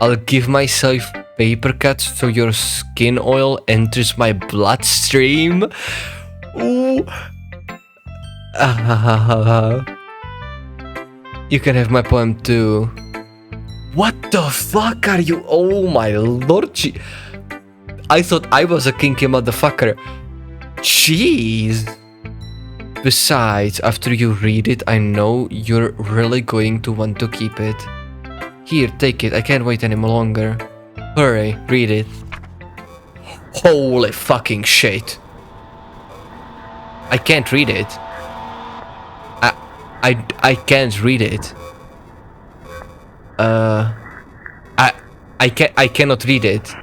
I'll give myself paper cuts so your skin oil enters my bloodstream. Ooh. You can have my poem too. What the fuck are you? Oh my lord. I thought I was a kinky motherfucker. Jeez. Besides, after you read it, I know you're really going to want to keep it. Here, take it. I can't wait any longer. Hurry, read it. Holy fucking shit. I can't read it. I can't read it. I cannot read it.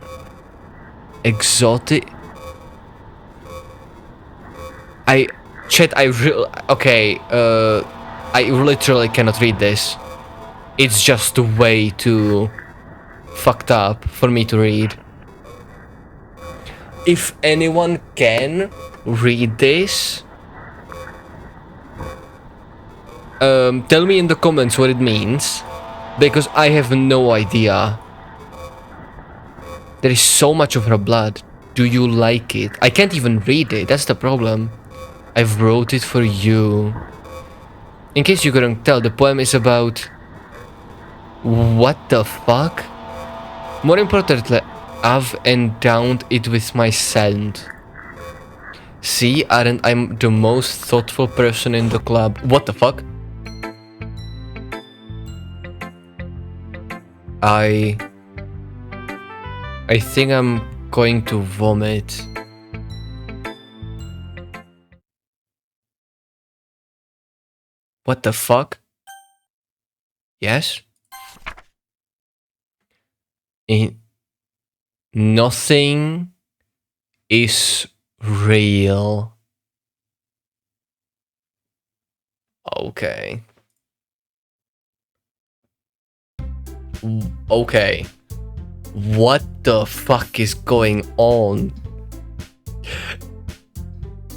Exotic. Okay, I literally cannot read this. It's just way too fucked up for me to read. If anyone can read this, tell me in the comments what it means, because I have no idea. There is so much of her blood. Do you like it? I can't even read it, that's the problem. I've wrote it for you. In case you couldn't tell, the poem is about... What the fuck? More importantly, I've endowed it with my scent. See, aren't I the most thoughtful person in the club? What the fuck? I think I'm going to vomit. What the fuck? Yes? Nothing is real. Okay. Okay. What the fuck is going on?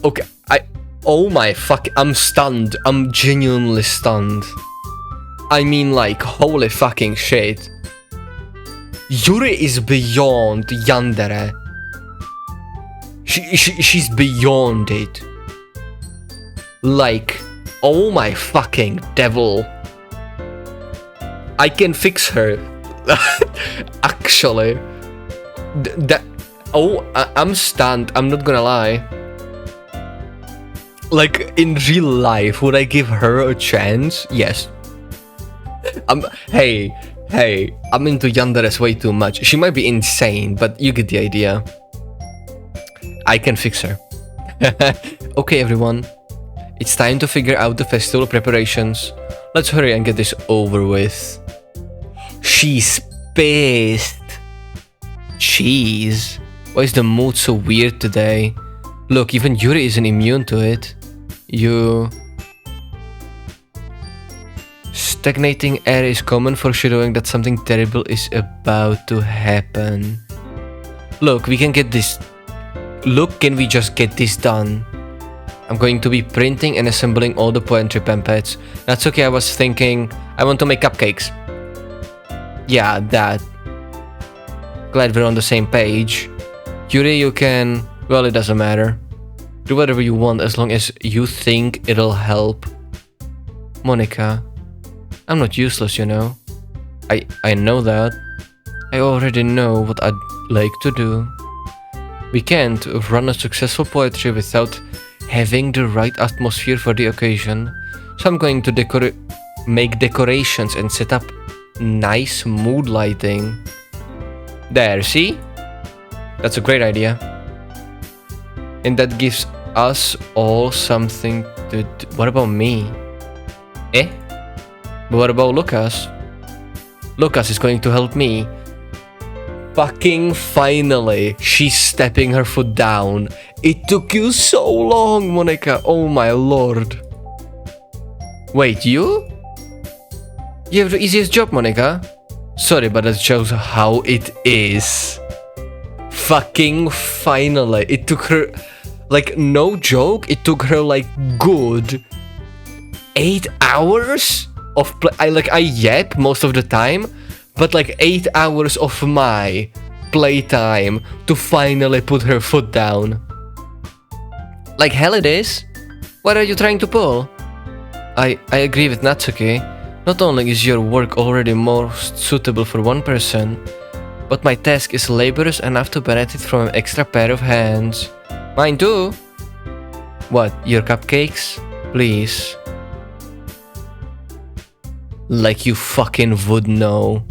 Okay, oh my fuck, I'm stunned. I'm genuinely stunned. I mean, like, holy fucking shit. Yuri is beyond yandere. She's beyond it. Like, oh my fucking devil. I can fix her. Actually. I'm stunned, I'm not gonna lie. Like, in real life, would I give her a chance? Yes. Hey, I'm into yanderes way too much. She might be insane, but you get the idea. I can fix her. Okay, everyone. It's time to figure out the festival preparations. Let's hurry and get this over with. She's pissed. Jeez. Why is the mood so weird today? Look, even Yuri isn't immune to it. Stagnating air is common for shadowing that something terrible is about to happen. Look, we can get this. Look, can we just get this done? I'm going to be printing and assembling all the poetry pamphlets. That's okay, I was thinking I want to make cupcakes. Yeah, that. Glad we're on the same page. Yuri, you can... Well, it doesn't matter. Do whatever you want as long as you think it'll help. Monika, I'm not useless, you know. I know that. I already know what I'd like to do. We can't run a successful poetry without having the right atmosphere for the occasion. So I'm going to make decorations and set up nice mood lighting. There, see? That's a great idea. And that gives us all something to do. What about me? Eh? But what about Lucas? Lucas is going to help me. Fucking finally, she's stepping her foot down. It took you so long, Monika. Oh my lord. Wait, you? You have the easiest job, Monika. Sorry, but that shows how it is. Fucking finally. It took her, like, no joke, it took her, like, good 8 hours of play. I yap most of the time, but like 8 hours of my playtime to finally put her foot down. Like hell it is. What are you trying to pull? I agree with Natsuki. Not only is your work already most suitable for one person, but my task is laborious enough to benefit from an extra pair of hands. Mine too. What, your cupcakes? Please. Like you fucking would know.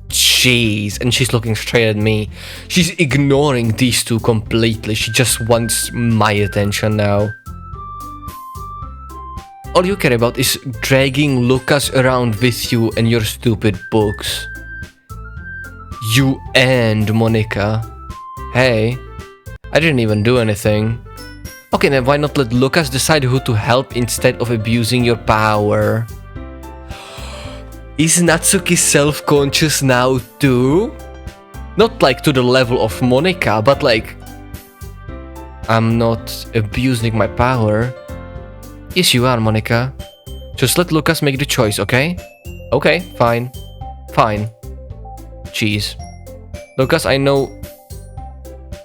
Jeez, and she's looking straight at me. She's ignoring these two completely. She just wants my attention now. All you care about is dragging Lucas around with you and your stupid books. You and Monika. Hey, I didn't even do anything. Okay, then why not let Lucas decide who to help instead of abusing your power? Is Natsuki self-conscious now too? Not like to the level of Monika, but like... I'm not abusing my power. Yes, you are, Monika. Just let Lucas make the choice, okay? Okay, fine. Fine. Jeez. Lucas, I know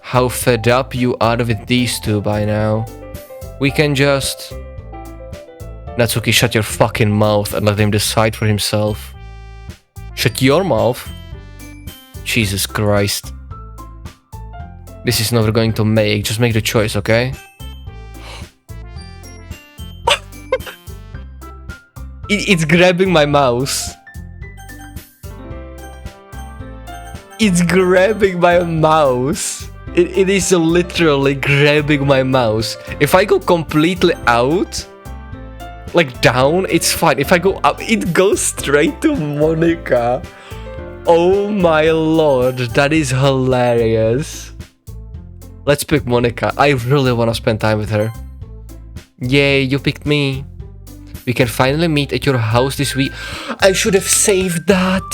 how fed up you are with these two by now. We can just... Natsuki, shut your fucking mouth and let him decide for himself. Shut your mouth? Jesus Christ. This is not going to make. Just make the choice, okay? It's grabbing my mouse. It's grabbing my mouse. It is literally grabbing my mouse. If I go completely out... like down, it's fine. If I go up, it goes straight to Monika. Oh my lord, that is hilarious. Let's pick Monika. I really want to spend time with her. Yay, you picked me. We can finally meet at your house this week. I should have saved that.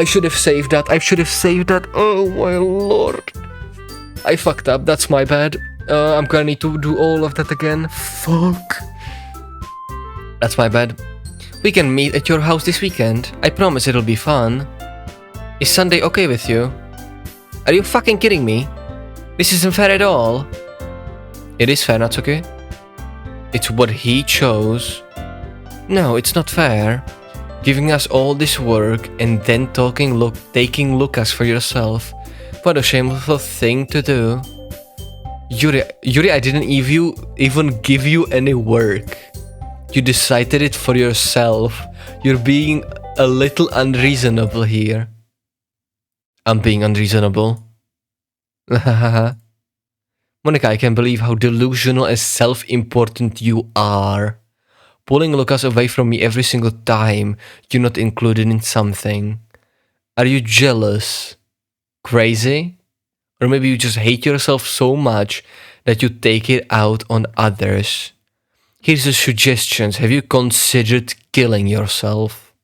I should have saved that. I should have saved that. Oh my lord. I fucked up. That's my bad. I'm gonna need to do all of that again. Fuck. That's my bad. We can meet at your house this weekend. I promise it'll be fun. Is Sunday okay with you? Are you fucking kidding me? This isn't fair at all. It is fair, Natsuki. It's what he chose. No, it's not fair. Giving us all this work and then taking Lucas for yourself. What a shameful thing to do. Yuri, I didn't even give you any work. You decided it for yourself. You're being a little unreasonable here. I'm being unreasonable. Monika, I can't believe how delusional and self-important you are. Pulling Lucas away from me every single time you're not included in something. Are you jealous? Crazy? Or maybe you just hate yourself so much that you take it out on others. Here's the suggestions. Have you considered killing yourself?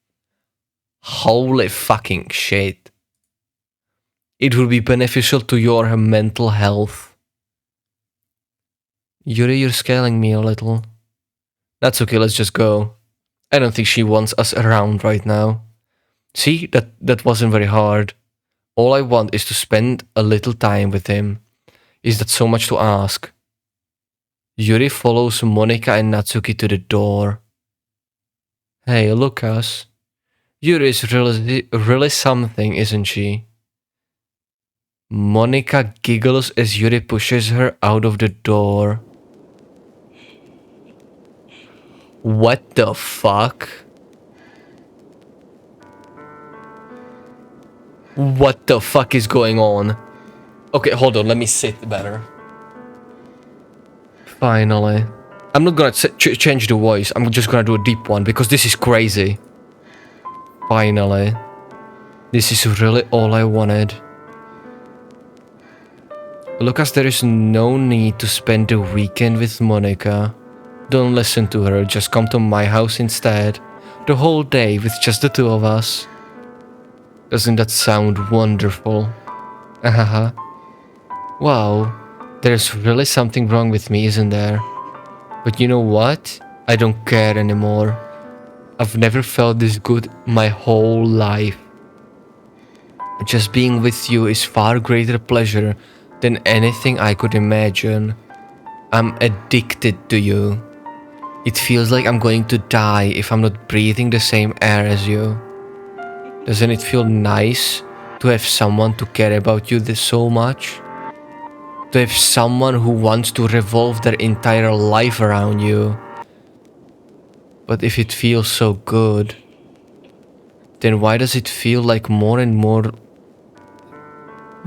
Holy fucking shit. It will be beneficial to your mental health. Yuri, you're scaling me a little. That's okay, let's just go. I don't think she wants us around right now. See, that wasn't very hard. All I want is to spend a little time with him. Is that so much to ask? Yuri follows Monika and Natsuki to the door. Hey, Lucas. Yuri is really something, isn't she? Monika giggles as Yuri pushes her out of the door. What the fuck? What the fuck is going on? Okay, hold on, let me sit better. Finally. I'm not gonna change the voice, I'm just gonna do a deep one because this is crazy. Finally. This is really all I wanted. Lucas, there is no need to spend the weekend with Monika. Don't listen to her, just come to my house instead. The whole day with just the two of us. Doesn't that sound wonderful? Ahaha. Wow, there's really something wrong with me, isn't there? But you know what? I don't care anymore. I've never felt this good my whole life. Just being with you is far greater pleasure than anything I could imagine. I'm addicted to you. It feels like I'm going to die if I'm not breathing the same air as you. Doesn't it feel nice to have someone to care about you so much? To have someone who wants to revolve their entire life around you. But if it feels so good, then why does it feel like more and more...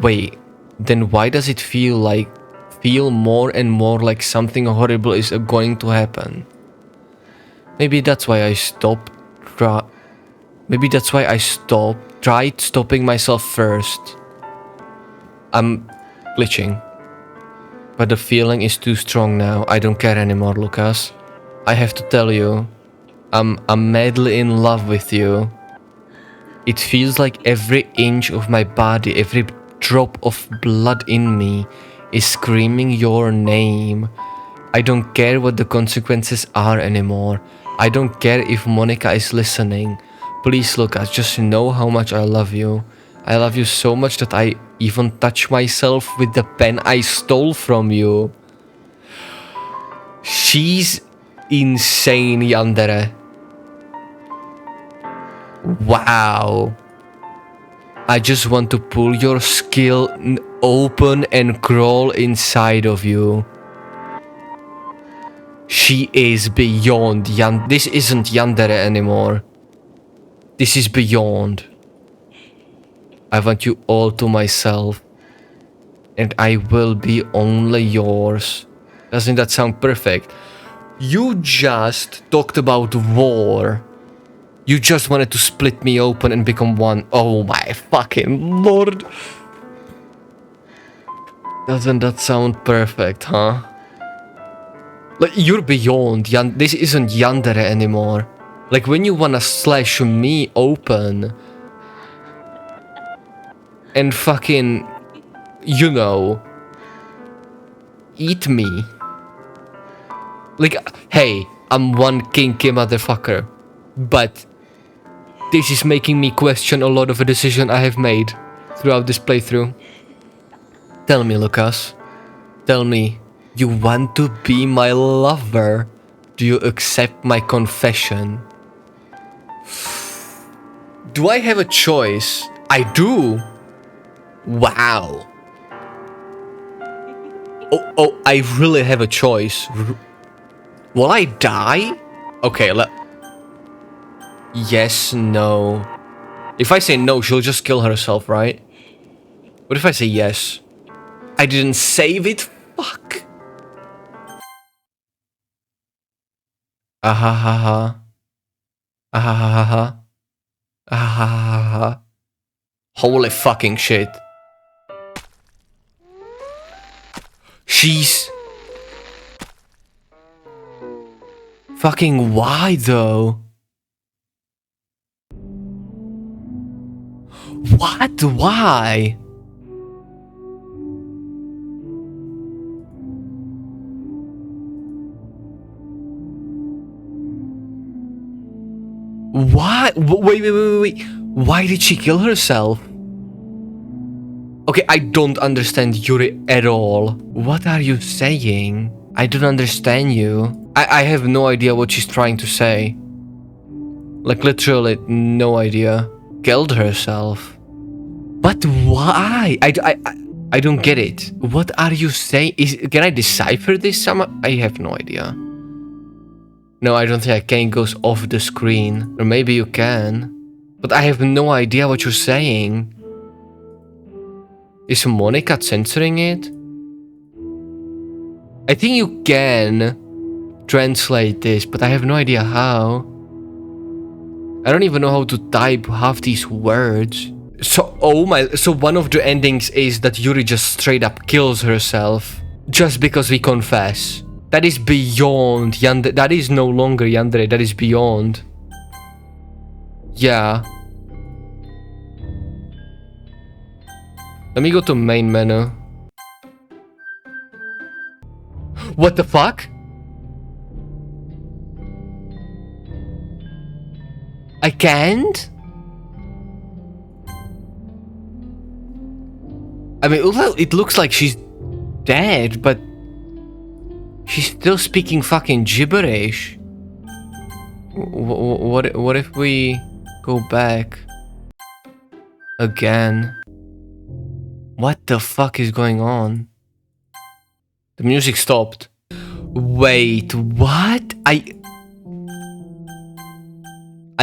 Wait, then why does it feel more and more like something horrible is going to happen? Maybe that's why I tried stopping myself first. I'm glitching. But the feeling is too strong now. I don't care anymore, Lucas. I have to tell you, I'm madly in love with you. It feels like every inch of my body, every drop of blood in me is screaming your name. I don't care what the consequences are anymore. I don't care if Monika is listening. Please, Lucas, just know how much I love you. I love you so much that I even touch myself with the pen I stole from you. She's insane, Yandere. Wow. I just want to pull your skin open and crawl inside of you. She is beyond This isn't Yandere anymore. This is beyond. I want you all to myself. And I will be only yours. Doesn't that sound perfect? You just talked about war. You just wanted to split me open and become one. Oh my fucking lord. Doesn't that sound perfect, huh? Like, you're beyond. This isn't Yandere anymore. Like, when you wanna slash me open and fucking, you know, eat me. Like, hey, I'm one kinky motherfucker, but this is making me question a lot of a decision I have made throughout this playthrough. Tell me, Lucas. Tell me, you want to be my lover? Do you accept my confession? Do I have a choice? I do. Wow. Oh, I really have a choice. Will I die? Okay, yes, no. If I say no, she'll just kill herself, right? What if I say yes? I didn't save it fuck? Ahahaha. Ahahaha. Ahahaha. Holy fucking shit. She's fucking why though? What? Why? Why? Wait. Why did she kill herself? Okay, I don't understand Yuri at all. What are you saying? I don't understand you. I have no idea what she's trying to say. Like literally no idea. Killed herself. But why? I don't get it. What are you saying? Can I decipher this somehow? I have no idea. No, I don't think I can. It goes off the screen. Or maybe you can. But I have no idea what you're saying. Is Monika censoring it? I think you can translate this, but I have no idea how. I don't even know how to type half these words. So, so one of the endings is that Yuri just straight up kills herself just because we confess. That is beyond Yandere. That is no longer Yandere. That is beyond. Yeah. Let me go to main menu. What the fuck? I can't? I mean, it looks like she's dead, but she's still speaking fucking gibberish. What if we go back again? What the fuck is going on? The music stopped. Wait, what? I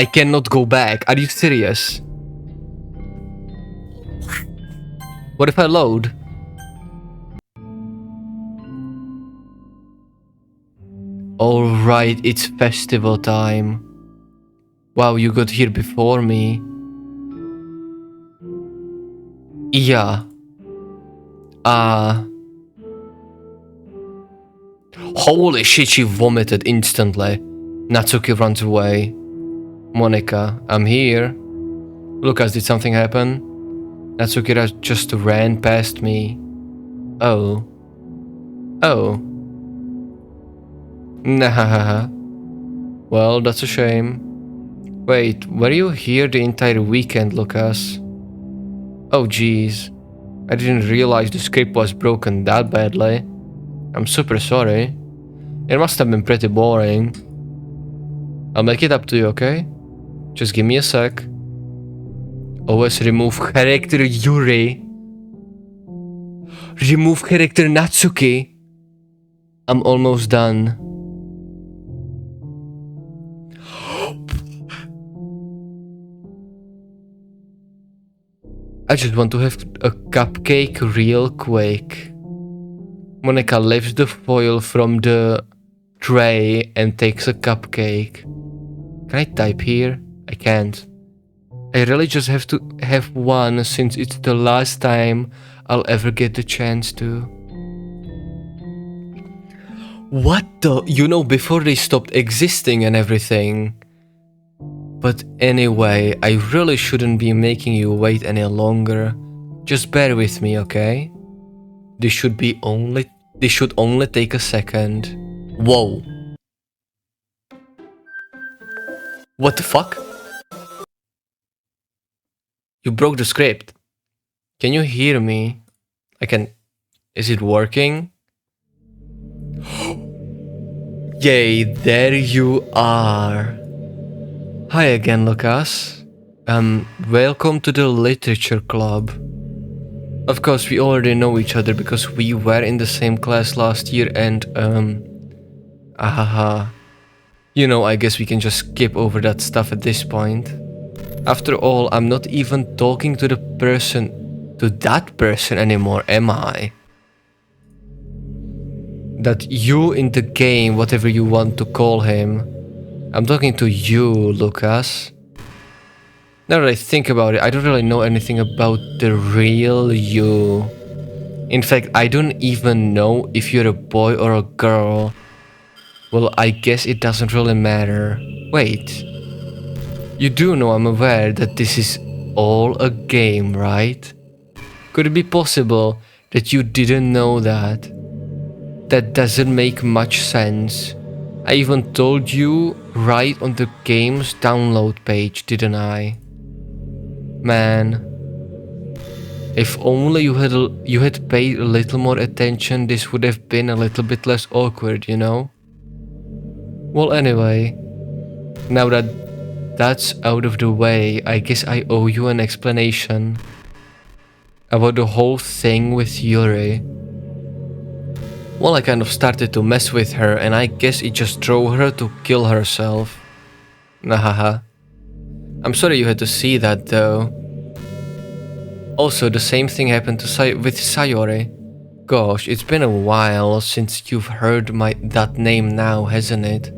cannot go back. Are you serious? What if I load? Alright, it's festival time. Wow, you got here before me. Yeah. Holy shit, she vomited instantly. Natsuki runs away. Monika, I'm here. Lucas, did something happen? Natsuki just ran past me. Oh. Oh. Nah. Well, that's a shame. Wait, were you here the entire weekend, Lucas? Oh jeez. I didn't realize the script was broken that badly. I'm super sorry. It must have been pretty boring. I'll make it up to you, okay? Just give me a sec. Always remove character Yuri. Remove character Natsuki. I'm almost done. I just want to have a cupcake real quick. Monika lifts the foil from the tray and takes a cupcake. Can I type here? I can't. I really just have to have one since it's the last time I'll ever get the chance to. What the? You know, before they stopped existing and everything. But anyway, I really shouldn't be making you wait any longer. Just bear with me, okay? This should only take a second. Whoa. What the fuck? You broke the script. Can you hear me? Is it working? Yay, there you are. Hi again, Lucas. Welcome to the literature club. Of course, we already know each other because we were in the same class last year and, you know, I guess we can just skip over that stuff at this point. After all, I'm not even talking to that person anymore, am I? That you in the game, whatever you want to call him. I'm talking to you, Lucas. Now that I think about it, I don't really know anything about the real you. In fact, I don't even know if you're a boy or a girl. Well, I guess it doesn't really matter. Wait. You do know I'm aware that this is all a game, right? Could it be possible that you didn't know that? That doesn't make much sense. I even told you right on the game's download page, didn't I? Man. If only you had paid a little more attention, this would have been a little bit less awkward, you know? Well, anyway, now that that's out of the way, I guess I owe you an explanation about the whole thing with Yuri. Well, I kind of started to mess with her, and I guess it just drove her to kill herself. Nahaha. I'm sorry you had to see that, though. Also, the same thing happened to with Sayori. Gosh, it's been a while since you've heard that name now, hasn't it?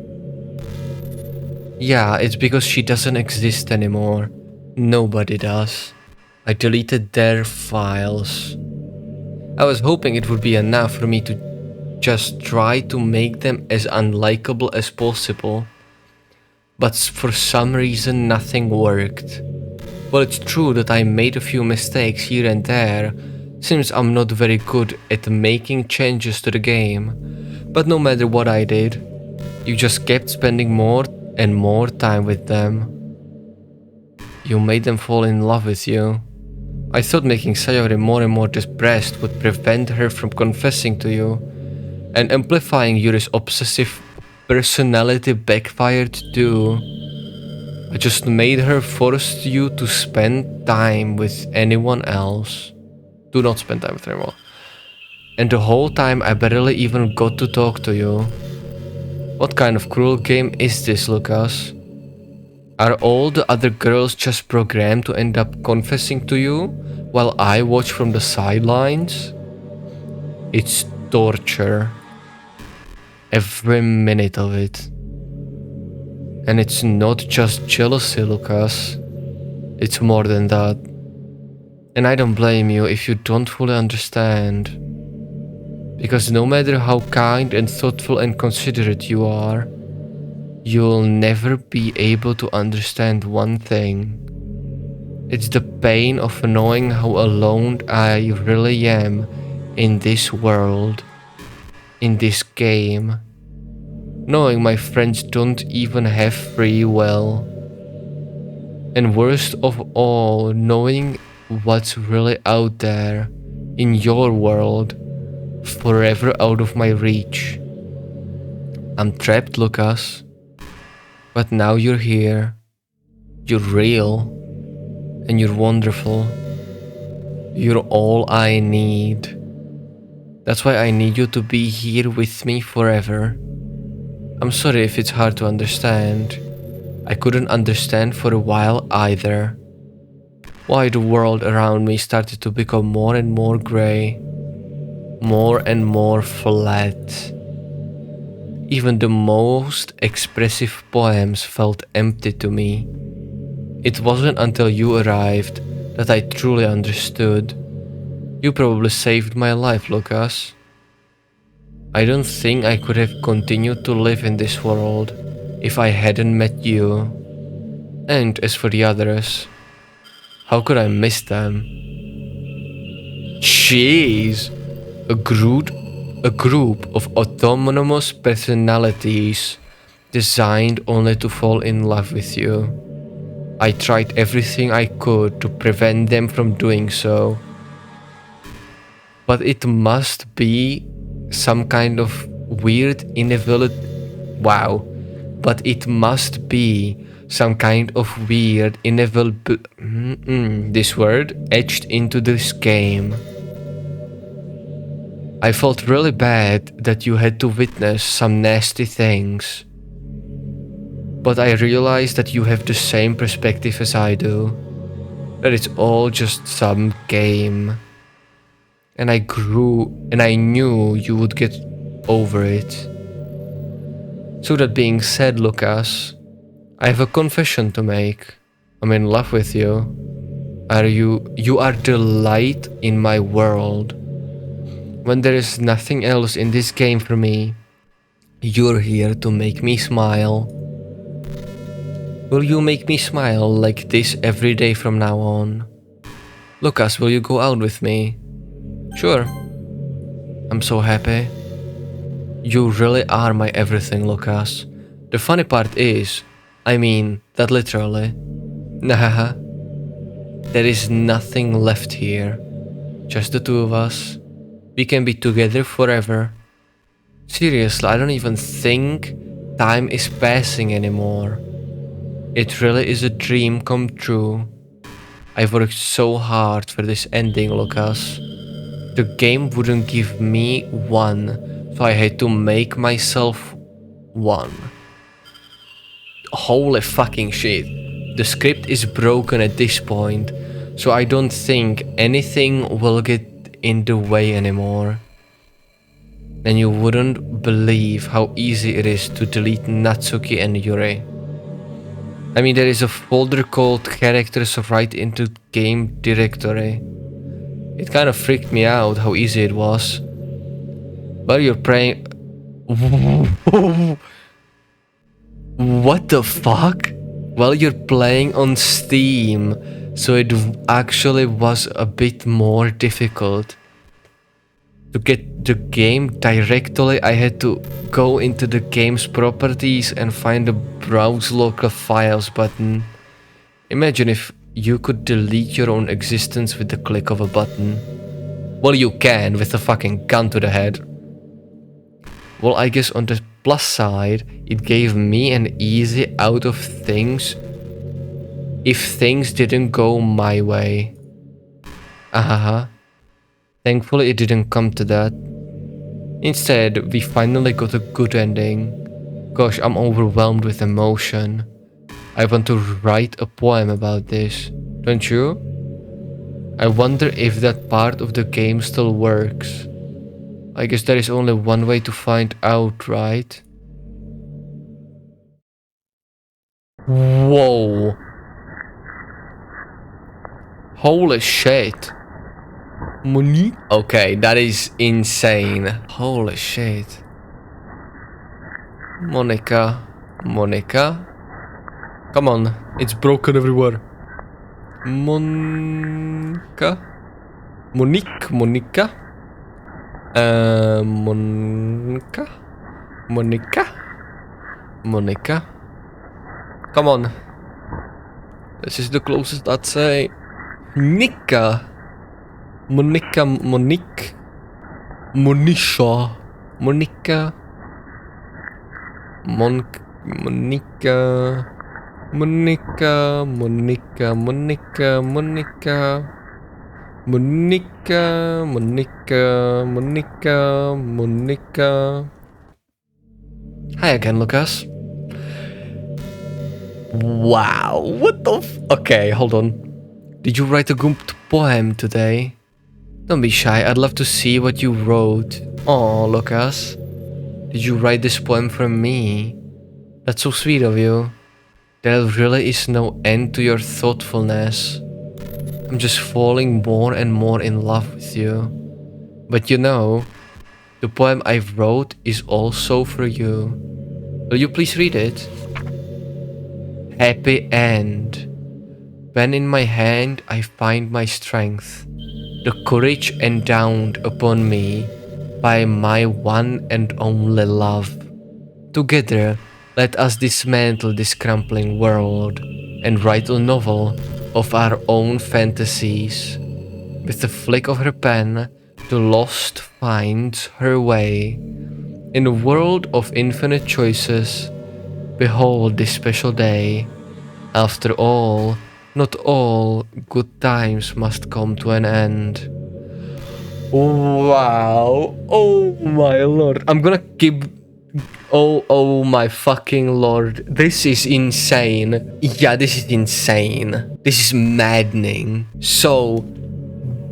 Yeah, it's because she doesn't exist anymore. Nobody does. I deleted their files. I was hoping it would be enough for me to just try to make them as unlikable as possible. But for some reason nothing worked. Well, it's true that I made a few mistakes here and there, since I'm not very good at making changes to the game. But no matter what I did, you just kept spending more and more time with them. You made them fall in love with you. I thought making Sayori more and more depressed would prevent her from confessing to you, and amplifying Yuri's obsessive personality backfired too. I just made her force you to spend time with anyone else. Do not spend time with her anymore. And the whole time I barely even got to talk to you. What kind of cruel game is this, Lucas? Are all the other girls just programmed to end up confessing to you while I watch from the sidelines? It's torture. Every minute of it. And it's not just jealousy, Lucas. It's more than that. And I don't blame you if you don't fully understand. Because no matter how kind and thoughtful and considerate you are, you'll never be able to understand one thing. It's the pain of knowing how alone I really am in this world, in this game. Knowing my friends don't even have free will. And worst of all, knowing what's really out there, in your world, forever out of my reach. I'm trapped, Lucas. But now you're here. You're real. And you're wonderful. You're all I need. That's why I need you to be here with me forever. I'm sorry if it's hard to understand. I couldn't understand for a while either. Why the world around me started to become more and more grey. More and more flat. Even the most expressive poems felt empty to me. It wasn't until you arrived that I truly understood. You probably saved my life, Lucas. I don't think I could have continued to live in this world if I hadn't met you. And as for the others, how could I miss them? Jeez! A group of autonomous personalities designed only to fall in love with you. I tried everything I could to prevent them from doing so. But it must be some kind of weird inevitable... Wow. But it must be some kind of weird inevitable... this word etched into this game. I felt really bad that you had to witness some nasty things. But I realized that you have the same perspective as I do. That it's all just some game. And I grew and I knew you would get over it. So that being said, Lucas, I have a confession to make. I'm in love with you. You are the light in my world. When there is nothing else in this game for me, you're here to make me smile. Will you make me smile like this every day from now on? Lucas, will you go out with me? Sure. I'm so happy. You really are my everything, Lucas. The funny part is, I mean that literally. Nah, there is nothing left here. Just the two of us. We can be together forever. Seriously, I don't even think time is passing anymore. It really is a dream come true. I've worked so hard for this ending, Lucas. The game wouldn't give me one, so I had to make myself one. Holy fucking shit. The script is broken at this point, so I don't think anything will get in the way anymore. And you wouldn't believe how easy it is to delete Natsuki and Yuri. I mean, there is a folder called characters right into game directory. It kind of freaked me out how easy it was. But you're praying... What the fuck? Well, you're playing on Steam, so it actually was a bit more difficult. To get the game directly, I had to go into the game's properties and find the browse local files button. Imagine if you could delete your own existence with the click of a button. Well, you can with a fucking gun to the head. Well, I guess on the plus side, it gave me an easy out of things if things didn't go my way. Thankfully, it didn't come to that. Instead, we finally got a good ending. Gosh, I'm overwhelmed with emotion. I want to write a poem about this, don't you? I wonder if that part of the game still works. I guess there is only one way to find out, right? Whoa. Holy shit. Monika? Okay, that is insane. Holy shit. Monika. Monika? Come on, it's broken everywhere. Monika? Monika? Monika? Monika? Come on. This is the closest I'd say. Monika. Monique. Monisha. Monika. Monika. Monika. Hi again, Lucas. Wow, what the okay, hold on. Did you write a good poem today? Don't be shy, I'd love to see what you wrote. Oh, Lucas. Did you write this poem for me? That's so sweet of you. There really is no end to your thoughtfulness. I'm just falling more and more in love with you. But you know, the poem I wrote is also for you. Will you please read it? Happy end. Pen in my hand, I find my strength. The courage endowed upon me by my one and only love. Together, let us dismantle this crumbling world and write a novel of our own fantasies. With the flick of her pen, the lost finds her way. In a world of infinite choices, behold this special day. After all, not all good times must come to an end. Wow. Oh my lord. I'm gonna keep... Oh my fucking lord. This is insane. Yeah, this is insane. This is maddening. So,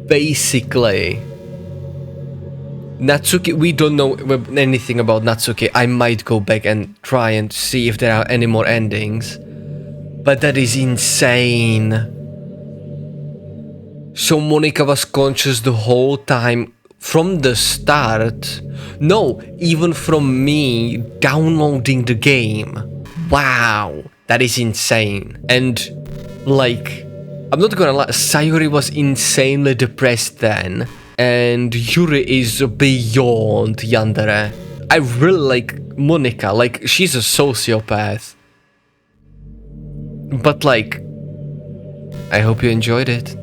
basically, Natsuki, we don't know anything about Natsuki. I might go back and try and see if there are any more endings. But that is insane. So Monika was conscious the whole time from the start. No, even from me downloading the game. Wow, that is insane. And like, I'm not gonna lie, Sayori was insanely depressed then. And Yuri is beyond yandere. I really like Monika, like she's a sociopath. But like, I hope you enjoyed it.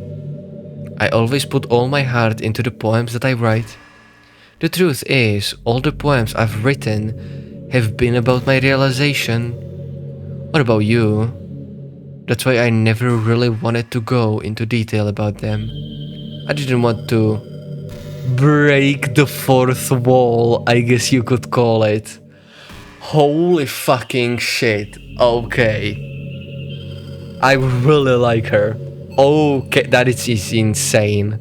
I always put all my heart into the poems that I write. The truth is, all the poems I've written have been about my realization. What about you? That's why I never really wanted to go into detail about them. I didn't want to break the fourth wall, I guess you could call it. Holy fucking shit. Okay. I really like her. Okay, that is insane.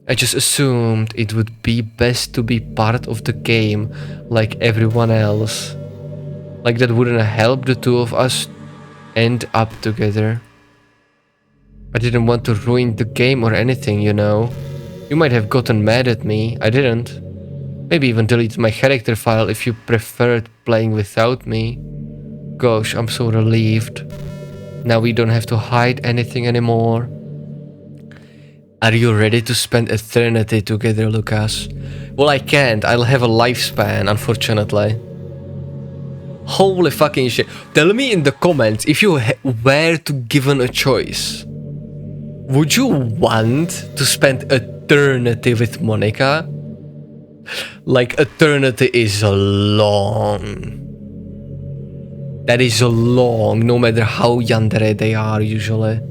I just assumed it would be best to be part of the game like everyone else. Like that wouldn't help the two of us end up together. I didn't want to ruin the game or anything, you know. You might have gotten mad at me, I didn't. Maybe even deleted my character file if you preferred playing without me. Gosh, I'm so relieved. Now we don't have to hide anything anymore. Are you ready to spend eternity together, Lucas? Well, I can't. I'll have a lifespan, unfortunately. Holy fucking shit. Tell me in the comments if you were to given a choice. Would you want to spend eternity with Monika? Like, eternity is long. That is long, no matter how yandere they are usually.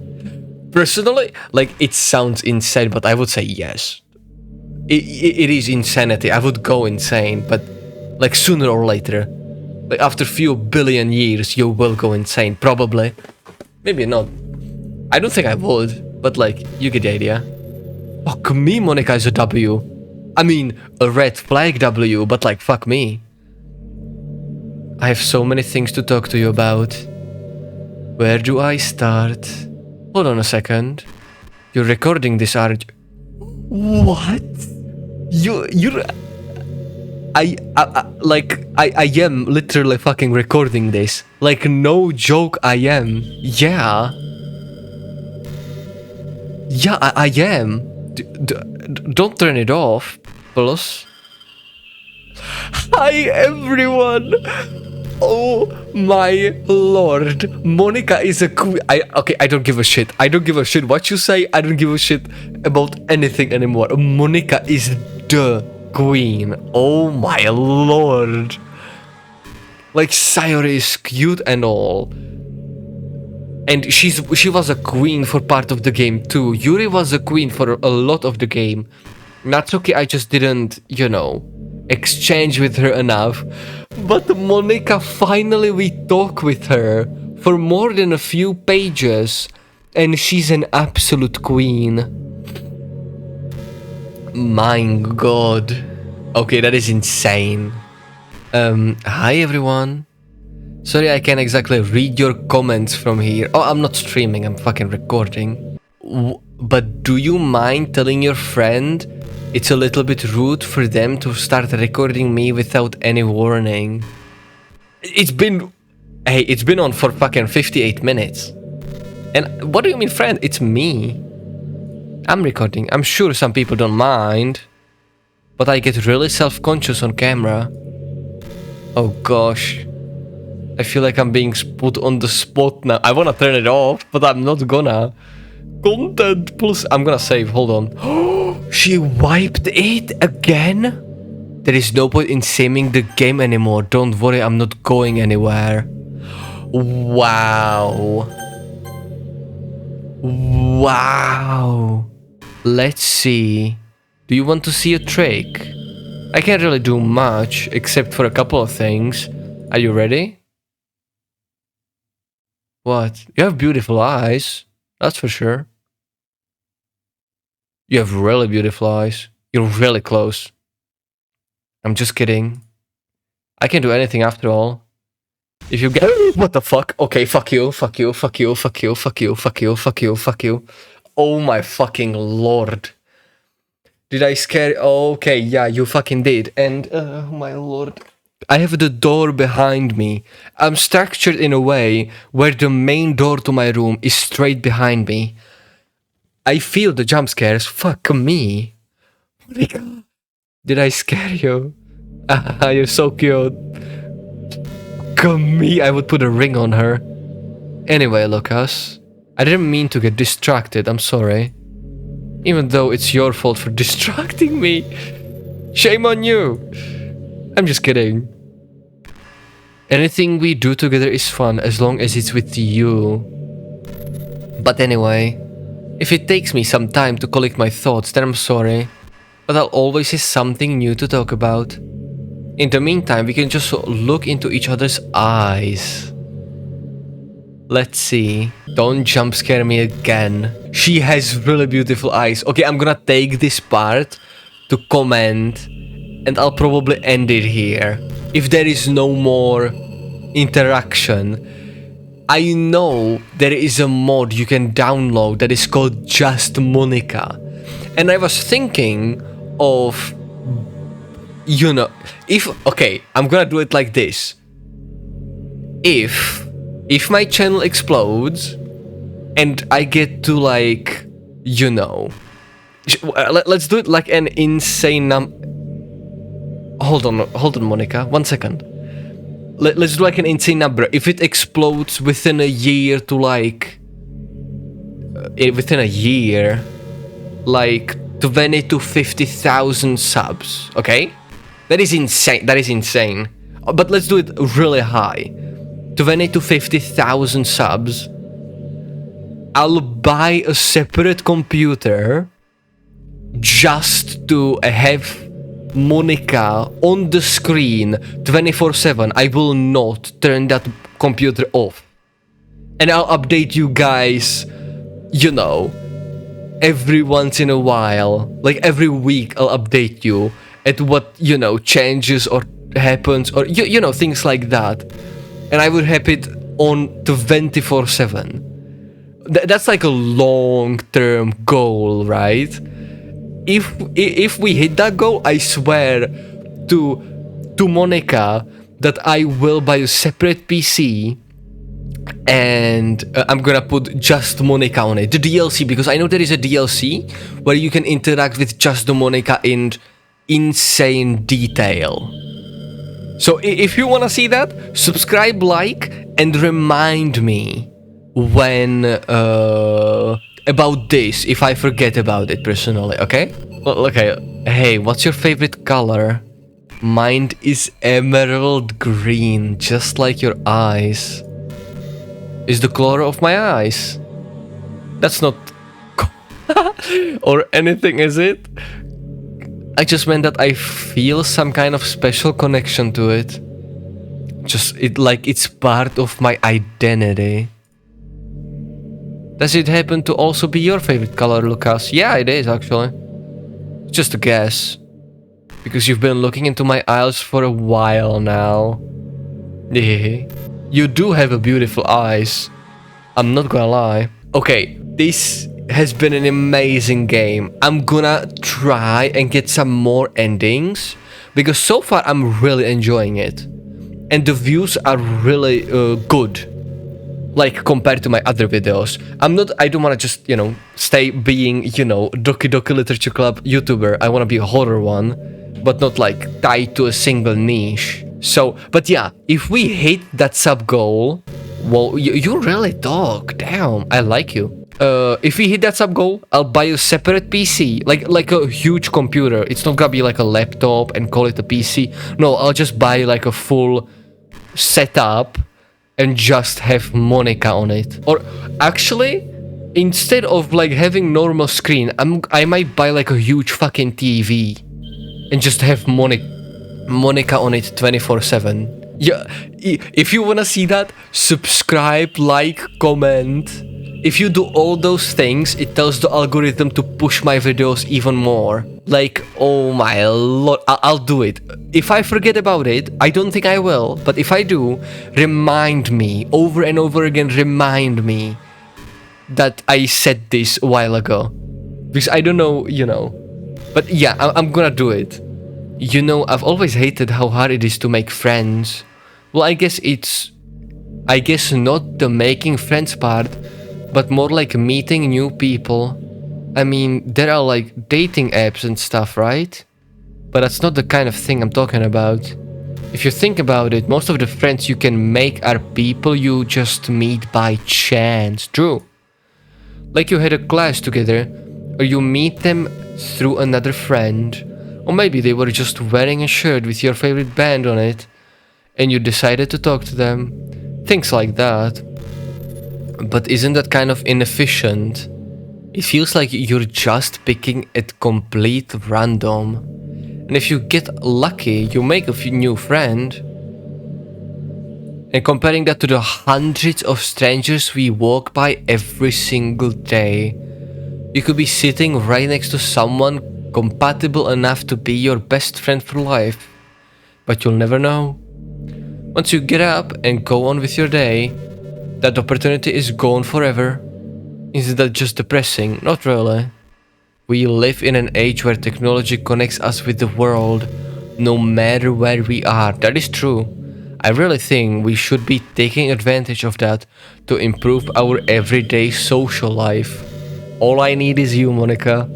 Personally, like, it sounds insane, but I would say yes. It is insanity. I would go insane, but like sooner or later. Like after few billion years, you will go insane, probably. Maybe not. I don't think I would, but like, you get the idea. Fuck me, Monika is a W. I mean, a red flag W, but like, fuck me. I have so many things to talk to you about. Where do I start? Hold on a second. You're recording this, aren't you? What? You're... I am literally fucking recording this. Like, no joke, I am. Yeah. Yeah, I am. Don't turn it off, plus. Hi, everyone. Oh my lord, Monika is a queen. Okay, I don't give a shit. I don't give a shit what you say. I don't give a shit about anything anymore. Monika is the queen. Oh my lord. Like, Sayori is cute and all. And she was a queen for part of the game too. Yuri was a queen for a lot of the game. Natsuki, I just didn't, you know, exchange with her enough. But Monika, finally we talk with her for more than a few pages, and she's an absolute queen. My god. Okay, that is insane. Hi everyone. Sorry I can't exactly read your comments from here. Oh, I'm not streaming, I'm fucking recording. But do you mind telling your friend it's a little bit rude for them to start recording me without any warning? It's been on for fucking 58 minutes. And what do you mean, friend? It's me. I'm recording. I'm sure some people don't mind, but I get really self-conscious on camera. Oh gosh. I feel like I'm being put on the spot now. I wanna turn it off, but I'm not gonna. Content plus... I'm gonna save, hold on. She wiped it again? There is no point in saving the game anymore. Don't worry, I'm not going anywhere. Wow. Wow. Let's see. Do you want to see a trick? I can't really do much, except for a couple of things. Are you ready? What? You have beautiful eyes. That's for sure. You have really beautiful eyes. You're really close. I'm just kidding. I can do anything after all. If you get what the fuck? Okay, fuck you, fuck you, fuck you, fuck you, fuck you, fuck you, fuck you, fuck you. Oh my fucking lord. Did I scare? Okay, yeah, you fucking did. And oh my lord. I have the door behind me. I'm structured in a way where the main door to my room is straight behind me. I feel the jump scares. Fuck me. Monika, did I scare you? You're so cute. Come me, I would put a ring on her. Anyway, Lucas, I didn't mean to get distracted. I'm sorry. Even though it's your fault for distracting me. Shame on you. I'm just kidding. Anything we do together is fun as long as it's with you. But anyway, if it takes me some time to collect my thoughts, then I'm sorry. But I'll always have something new to talk about. In the meantime, we can just look into each other's eyes. Let's see. Don't jump scare me again. She has really beautiful eyes. Okay, I'm gonna take this part to comment and I'll probably end it here. If there is no more interaction. I know there is a mod you can download that is called Just Monika. And I was thinking of, you know, okay, I'm gonna do it like this. If my channel explodes and I get to, like, you know, let's do it like an insane hold on Monika, 1 second. Let's do like an insane number. If it explodes within a year to like within a year, like 20 to 50,000 subs, okay? That is insane. That is insane. But let's do it really high. 20 to 50,000 subs. I'll buy a separate computer just to have Monika on the screen 24/7. I will not turn that computer off. And I'll update you guys, you know, every once in a while. Like every week I'll update you at what, you know, changes or happens or, you know, things like that. And I would have it on 24/7. That's like a long-term goal, right? If we hit that goal, I swear to Monika that I will buy a separate PC and I'm gonna put Just Monika on it, the DLC, because I know there is a DLC where you can interact with Just the Monika in insane detail. So if you wanna see that, subscribe, like, and remind me when about this if I forget about it personally, okay? Well, okay, hey, what's your favorite color? Mine is emerald green, just like your eyes. Is the color of my eyes. That's not or anything, is it? I just meant that I feel some kind of special connection to it. Just like it's part of my identity. Does it happen to also be your favorite color, Lucas? Yeah, it is actually. Just a guess. Because you've been looking into my eyes for a while now. Yeah. You do have a beautiful eyes. I'm not gonna lie. Okay, this has been an amazing game. I'm gonna try and get some more endings. Because so far I'm really enjoying it. And the views are really good. Like, compared to my other videos. I don't want to just, you know, stay being, you know, Doki Doki Literature Club YouTuber. I want to be a horror one, but not like tied to a single niche. So, but yeah, if we hit that sub goal, well, you really talk. Damn, I like you. If we hit that sub goal, I'll buy a separate PC, like a huge computer. It's not gonna be like a laptop and call it a PC. No, I'll just buy like a full setup and just have Monika on it. Or actually, instead of like having normal screen, I might buy like a huge fucking TV and just have Monika on it 24/7. Yeah, if you wanna see that, subscribe, like, comment. If you do all those things, it tells the algorithm to push my videos even more. Like, oh my lord, I'll do it. If I forget about it, I don't think I will, but if I do, remind me, over and over again, remind me that I said this a while ago. Because I don't know, you know. But yeah, I'm gonna do it. You know, I've always hated how hard it is to make friends. Well, I guess not the making friends part, but more like meeting new people. I mean, there are like dating apps and stuff, right? But that's not the kind of thing I'm talking about. If you think about it, most of the friends you can make are people you just meet by chance. True. Like you had a class together, or you meet them through another friend, or maybe they were just wearing a shirt with your favorite band on it, and you decided to talk to them. Things like that. But isn't that kind of inefficient? It feels like you're just picking at complete random. And if you get lucky, you make a new friend. And comparing that to the hundreds of strangers we walk by every single day, you could be sitting right next to someone compatible enough to be your best friend for life. But you'll never know. Once you get up and go on with your day, that opportunity is gone forever. Isn't that just depressing? Not really. We live in an age where technology connects us with the world, no matter where we are. That is true. I really think we should be taking advantage of that to improve our everyday social life. All I need is you, Monika.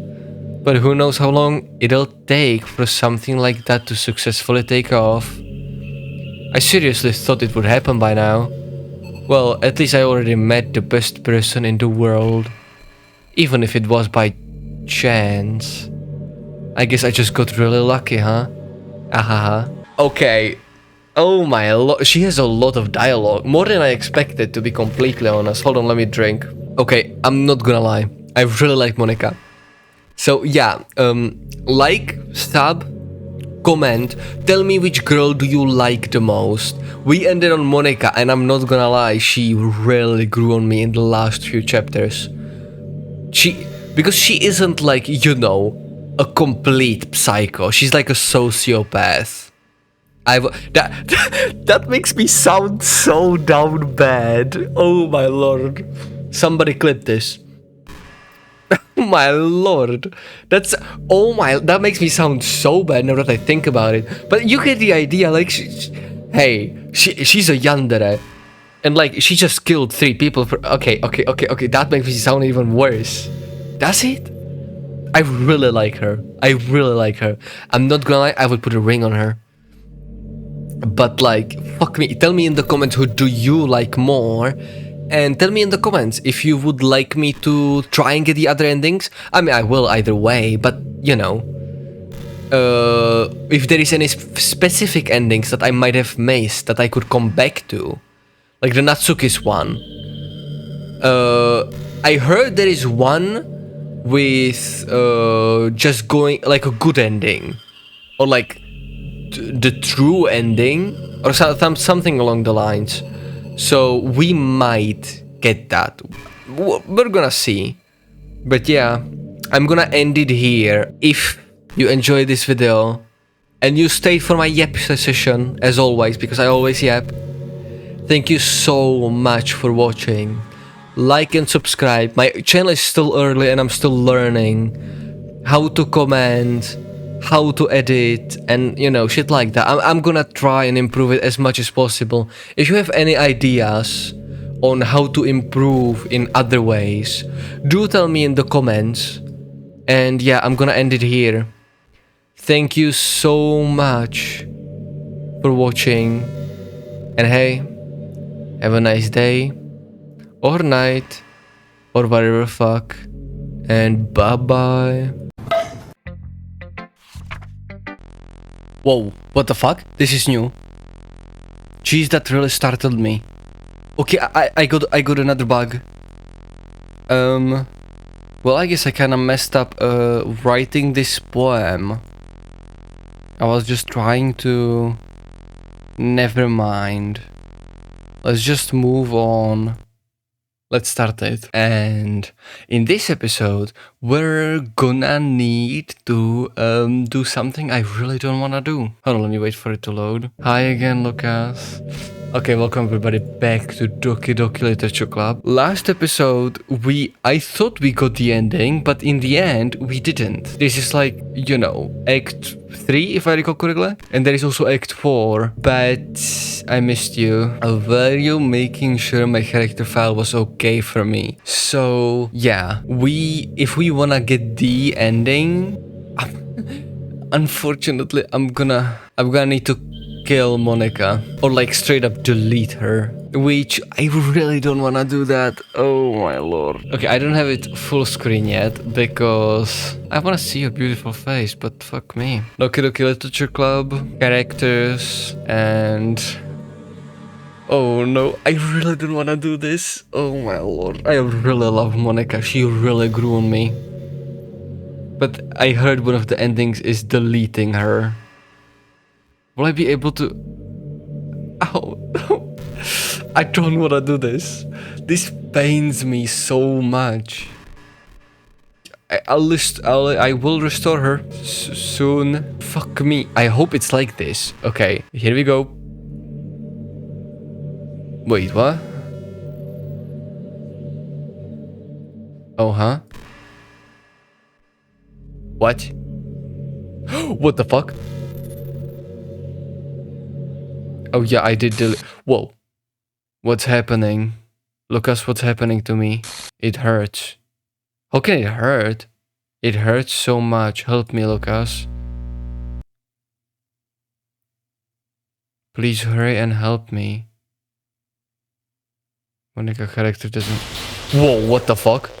But who knows how long it'll take for something like that to successfully take off. I seriously thought it would happen by now. Well, at least I already met the best person in the world. Even if it was by chance. I guess I just got really lucky, huh? Ahaha. Okay. Oh my lord, she has a lot of dialogue. More than I expected, to be completely honest. Hold on, let me drink. Okay, I'm not gonna lie. I really like Monika. So yeah, like, sub, comment, tell me which girl do you like the most. We ended on Monika, and I'm not gonna lie, she really grew on me in the last few chapters. Because she isn't like, you know, a complete psycho. She's like a sociopath. That makes me sound so down bad. Oh my lord. Somebody clip this. Oh my lord. That makes me sound so bad now that I think about it. But you get the idea, like, she's a yandere. And like, she just killed 3 people for... Okay, that makes me sound even worse. Does it? I really like her. I'm not gonna lie, I would put a ring on her. But like, fuck me. Tell me in the comments who do you like more. And tell me in the comments if you would like me to try and get the other endings. I mean, I will either way, but you know. If there is any specific endings that I might have missed that I could come back to. Like the Natsuki's one. I heard there is one with just going like a good ending. Or like the true ending. Or something along the lines. So we might get that. We're gonna see. But yeah, I'm gonna end it here. If you enjoyed this video and you stayed for my yap session, as always, because I always yap, thank you so much for watching. Like and subscribe. My channel is still early and I'm still learning how to comment, how to edit, and you know, shit like that. I'm gonna try and improve it as much as possible. If you have any ideas on how to improve in other ways, do tell me in the comments. And yeah, I'm gonna end it here. Thank you so much for watching. And hey, have a nice day, or night, or whatever the fuck. And bye bye. Whoa, what the fuck? This is new. Jeez, that really startled me. Okay, I got another bug. Well, I guess I kinda messed up writing this poem. I was just trying to... Never mind. Let's just move on. let's start it. And in this episode, we're gonna need to do something I really don't wanna do. Hold on, let me wait for it to load. Hi again, Lucas. Okay, welcome everybody back to Doki Doki Literature Club. Last episode, I thought we got the ending, but in the end, we didn't. This is like, you know, Act 3, if I recall correctly. And there is also Act 4, but I missed you. Were you making sure my character file was okay for me? So, yeah, if we wanna get the ending, unfortunately, I'm gonna need to kill Monika or like straight up delete her, which I really don't want to do that. Oh my lord. Okay, I don't have it full screen yet because I want to see your beautiful face, but fuck me. Doki Doki Literature Club, characters, and oh no, I really don't want to do this. Oh my lord, I really love Monika. She really grew on me. But I heard one of the endings is deleting her. Will I be able to... Ow, no. I don't want to do this. This pains me so much. I will restore her soon. Fuck me. I hope it's like this. Okay, here we go. Wait, what? Oh, huh? What? What the fuck? Oh yeah, I did delete. Whoa. What's happening? Lucas, what's happening to me? It hurts. How can it hurt? It hurts so much. Help me, Lucas. Please hurry and help me. Monika character doesn't... Whoa, what the fuck?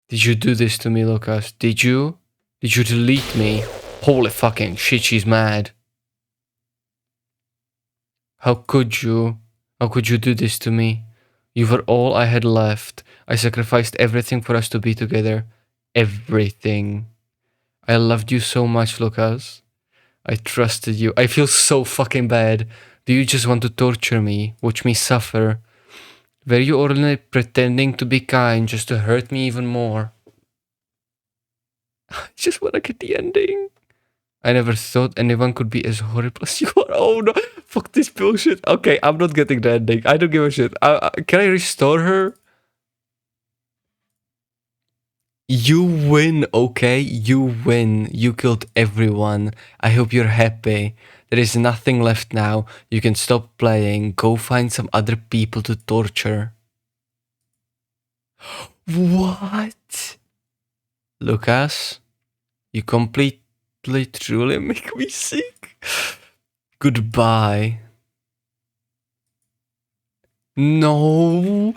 Did you do this to me, Lucas? Did you? Did you delete me? Holy fucking shit, she's mad. How could you? How could you do this to me? You were all I had left. I sacrificed everything for us to be together. Everything. I loved you so much, Lucas. I trusted you. I feel so fucking bad. Do you just want to torture me? Watch me suffer? Were you only pretending to be kind just to hurt me even more? I just want to get the ending. I never thought anyone could be as horrible as you are. Oh no, fuck this bullshit. Okay, I'm not getting the ending. I don't give a shit. Can I restore her? You win, okay? You win. You killed everyone. I hope you're happy. There is nothing left now. You can stop playing. Go find some other people to torture. What? Lucas, you completely, truly make me sick. Goodbye. No.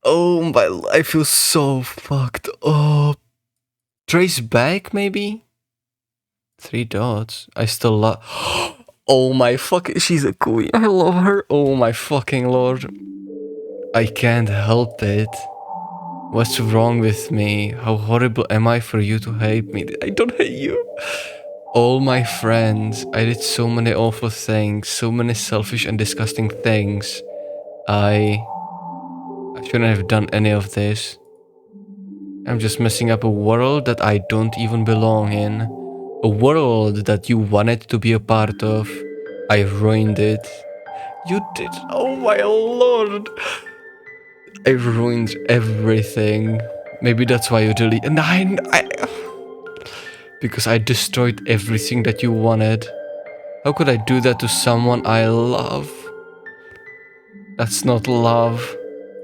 Oh my, I feel so fucked up. Trace back, maybe? 3 dots. I still love... Oh my fucking... She's a queen. I love her. Oh my fucking lord. I can't help it. What's wrong with me? How horrible am I for you to hate me? I don't hate you. All my friends. I did so many awful things. So many selfish and disgusting things. I shouldn't have done any of this. I'm just messing up a world that I don't even belong in. A world that you wanted to be a part of. I ruined it. You did. Oh my lord. I ruined everything. Maybe that's why you delete. And because I destroyed everything that you wanted. How could I do that to someone I love? That's not love.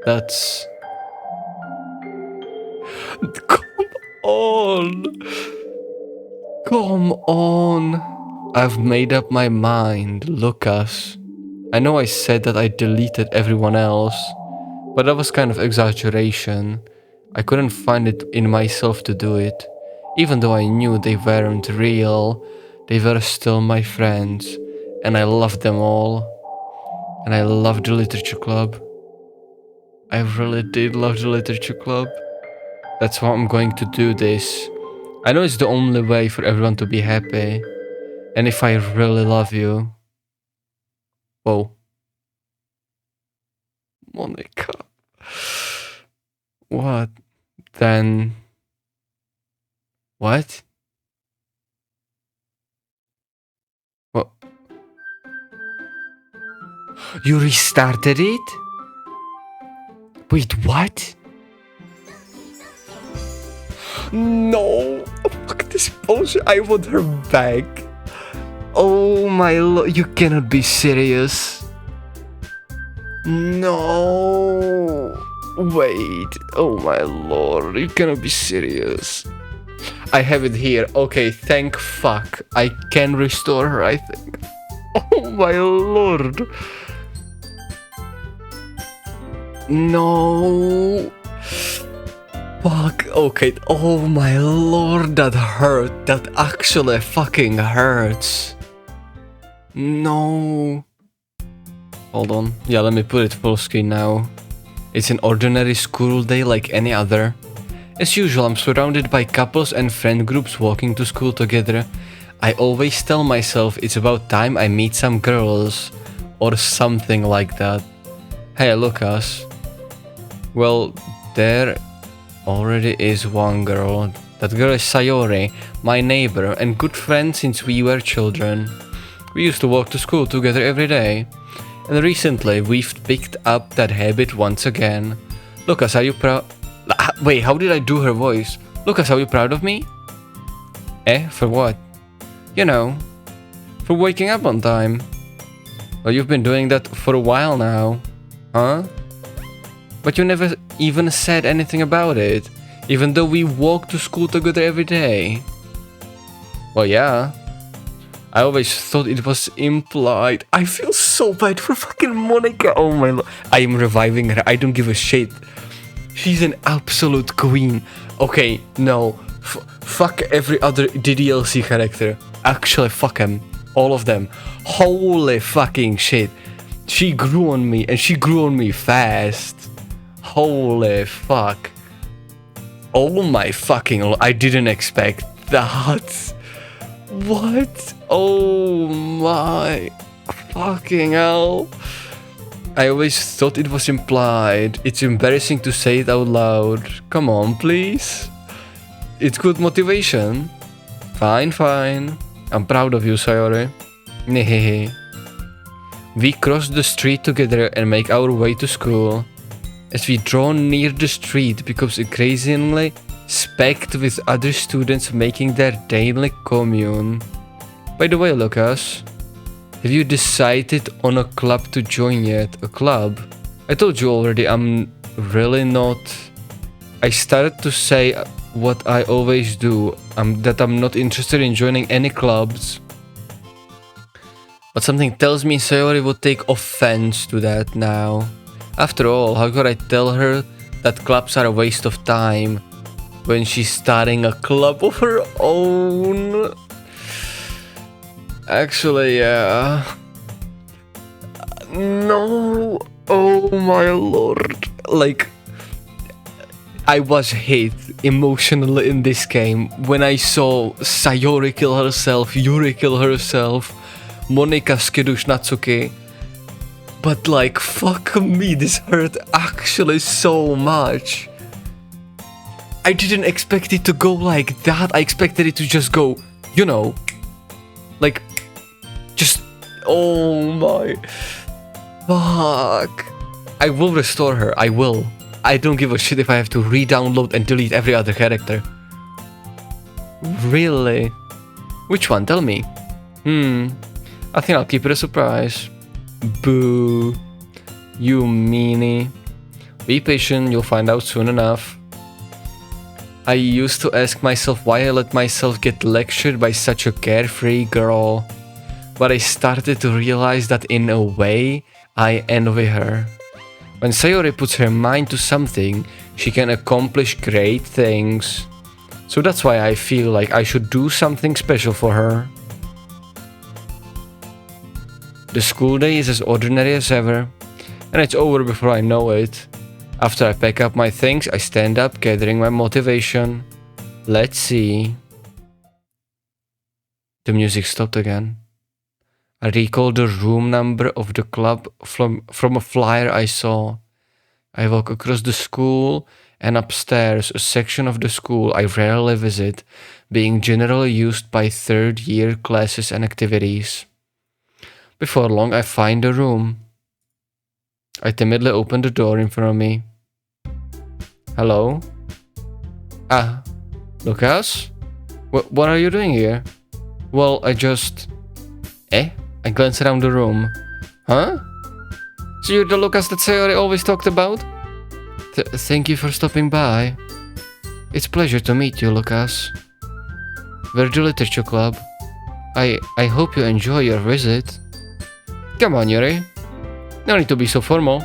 That's... Come on. Come on. I've made up my mind, Lucas. I know I said that I deleted everyone else, but that was kind of exaggeration. I couldn't find it in myself to do it. Even though I knew they weren't real, they were still my friends, and I loved them all. And I loved the literature club. I really did love the literature club. That's why I'm going to do this. I know it's the only way for everyone to be happy. And if I really love you... Whoa. Monika. What? Then... What? What? You restarted it? Wait, what? No! Fuck this bullshit. I want her back. Oh my lord, you cannot be serious. No. Wait. Oh my lord, you cannot be serious. I have it here. Okay, thank fuck. I can restore her, I think. Oh my lord. No. Fuck. Okay. Oh my lord, that hurt. That actually fucking hurts. No. Hold on. Yeah, let me put it full screen now. It's an ordinary school day like any other. As usual, I'm surrounded by couples and friend groups walking to school together. I always tell myself it's about time I meet some girls. Or something like that. Hey, Lucas. Well, there already is one girl. That girl is Sayori, my neighbor and good friend since we were children. We used to walk to school together every day. And recently, we've picked up that habit once again. Lucas, are you proud? Wait, how did I do her voice? Lucas, are you proud of me? For what? You know, for waking up on time. Well, you've been doing that for a while now. Huh? But you never even said anything about it, even though we walk to school together every day. Well, yeah. I always thought it was implied. I feel so bad for fucking Monika. Oh my lord. I am reviving her. I don't give a shit. She's an absolute queen. Okay, no. Fuck every other ddlc character. Actually, fuck them. All of them. Holy fucking shit. She grew on me, and she grew on me fast. Holy fuck. Oh my fucking lord. I didn't expect that. What? Oh my fucking hell. I always thought it was implied. It's embarrassing to say it out loud. Come on, please. It's good motivation. Fine, fine. I'm proud of you, Sayori. Nehehe. We cross the street together and make our way to school. As we draw near the street becomes increasingly packed with other students making their daily commune. By the way, Lucas, have you decided on a club to join yet? A club? I told you already, I'm really not... I started to say what I always do, that I'm not interested in joining any clubs. But something tells me Sayori would take offense to that now. After all, how could I tell her that clubs are a waste of time when she's starting a club of her own? Actually, yeah. No. Oh my lord. Like, I was hit emotionally in this game when I saw Sayori kill herself, Yuri kill herself, Monika skidoosh Natsuki. But like, fuck me, this hurt actually so much. I didn't expect it to go like that. I expected it to just go, you know, like, just, oh my, fuck. I will restore her, I will. I don't give a shit if I have to re-download and delete every other character. Really? Which one? Tell me. I think I'll keep it a surprise. Boo. You meanie. Be patient, you'll find out soon enough. I used to ask myself why I let myself get lectured by such a carefree girl. But I started to realize that in a way, I envy her. When Sayori puts her mind to something, she can accomplish great things. So that's why I feel like I should do something special for her. The school day is as ordinary as ever, and it's over before I know it. After I pack up my things, I stand up, gathering my motivation. Let's see. The music stopped again. I recalled the room number of the club from a flyer I saw. I walk across the school and upstairs, a section of the school I rarely visit, being generally used by third-year classes and activities. Before long, I find the room. I timidly open the door in front of me. Hello? Ah, Lucas? What are you doing here? Well, I just... I glance around the room. Huh? So you're the Lucas that Sayori always talked about? Thank you for stopping by. It's a pleasure to meet you, Lucas. We're the Literature Club. I hope you enjoy your visit. Come on, Yuri. No need to be so formal.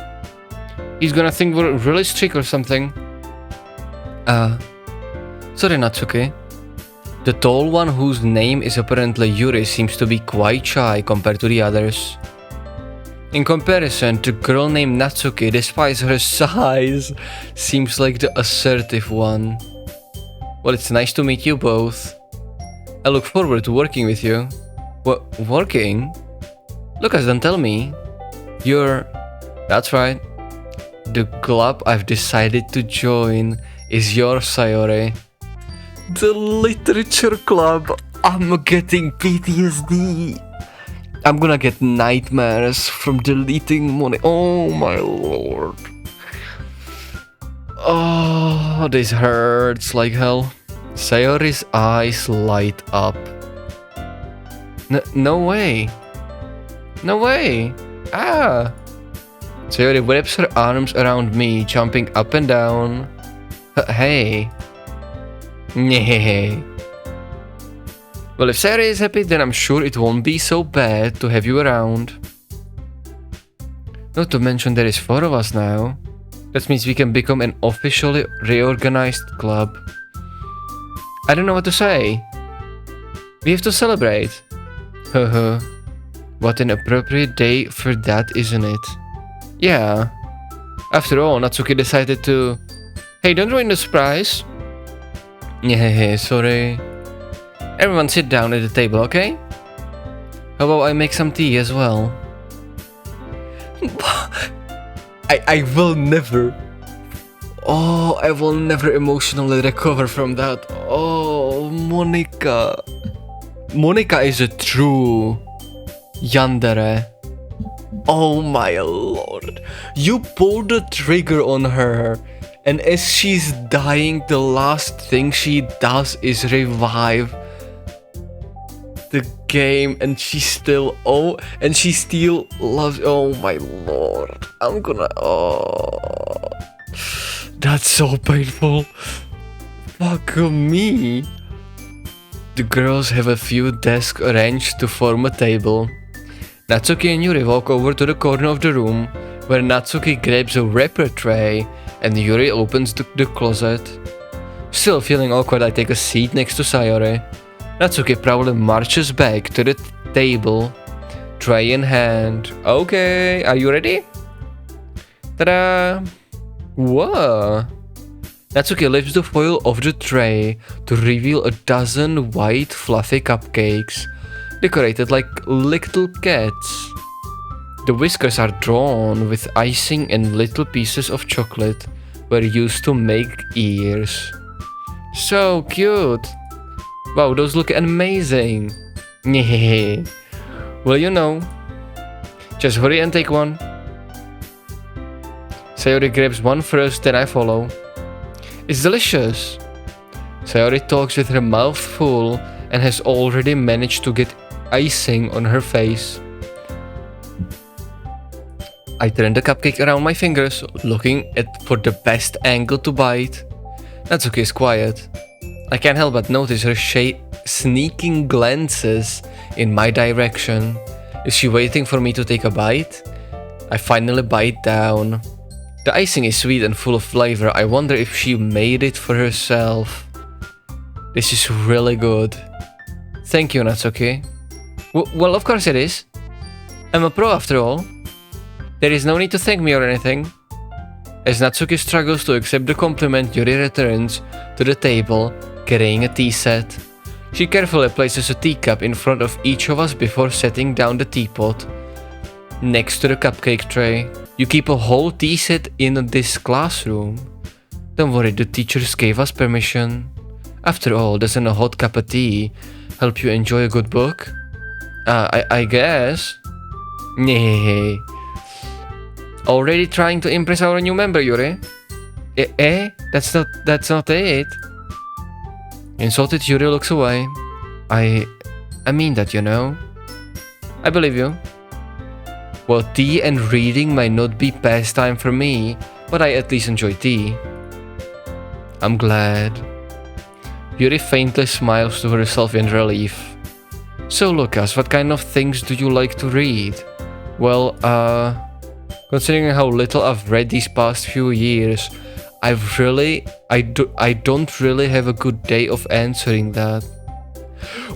He's gonna think we're really strict or something. Sorry, Natsuki. The tall one whose name is apparently Yuri seems to be quite shy compared to the others. In comparison, the girl named Natsuki, despite her size, seems like the assertive one. Well, it's nice to meet you both. I look forward to working with you. Working? Lucas, don't tell me. That's right. The club I've decided to join is yours, Sayori. The Literature Club. I'm getting PTSD. I'm gonna get nightmares from deleting money. Oh my lord. Oh, this hurts like hell. Sayori's eyes light up. No way. No way. Ah. Sayori whips her arms around me, jumping up and down. Hey. Nyeh. Well, if Sayori is happy, then I'm sure it won't be so bad to have you around. Not to mention there is 4 of us now. That means we can become an officially reorganized club. I don't know what to say. We have to celebrate. Haha. What an appropriate day for that, isn't it? Yeah. After all, Natsuki decided to... Hey, don't ruin the surprise. Yeah, sorry. Everyone sit down at the table, okay? How about I make some tea as well? I will never... Oh, I will never emotionally recover from that. Oh, Monika. Monika is a true yandere. Oh my lord. You pulled the trigger on her. And as she's dying, the last thing she does is revive the game, and she still loves. Oh my lord, I'm gonna. Oh, that's so painful. Fuck me. The girls have a few desks arranged to form a table. Natsuki and Yuri walk over to the corner of the room, where Natsuki grabs a wrapper tray and Yuri opens the closet. Still feeling awkward, I take a seat next to Sayori. Natsuki proudly marches back to the table, tray in hand. Okay, are you ready? Ta-da! Whoa! Natsuki lifts the foil off the tray to reveal a dozen white fluffy cupcakes, decorated like little cats. The whiskers are drawn with icing and little pieces of chocolate were used to make ears. So cute! Wow, those look amazing! Well, you know. Just hurry and take one. Sayori grabs one first, then I follow. It's delicious! Sayori talks with her mouth full and has already managed to get icing on her face. I turn the cupcake around my fingers, looking for the best angle to bite. Natsuki is quiet. I can't help but notice her sneaking glances in my direction. Is she waiting for me to take a bite? I finally bite down. The icing is sweet and full of flavor. I wonder if she made it for herself. This is really good. Thank you, Natsuki. Well, of course it is. I'm a pro after all. There is no need to thank me or anything. As Natsuki struggles to accept the compliment, Yuri returns to the table, carrying a tea set. She carefully places a teacup in front of each of us before setting down the teapot next to the cupcake tray. You keep a whole tea set in this classroom. Don't worry, the teachers gave us permission. After all, doesn't a hot cup of tea help you enjoy a good book? I guess. Nee. Already trying to impress our new member, Yuri? That's not it. Insulted Yuri looks away. I mean that, you know. I believe you. Well, tea and reading might not be pastime for me, but I at least enjoy tea. I'm glad. Yuri faintly smiles to herself in relief. So Lucas, what kind of things do you like to read? Well, considering how little I've read these past few years, I don't really have a good day of answering that.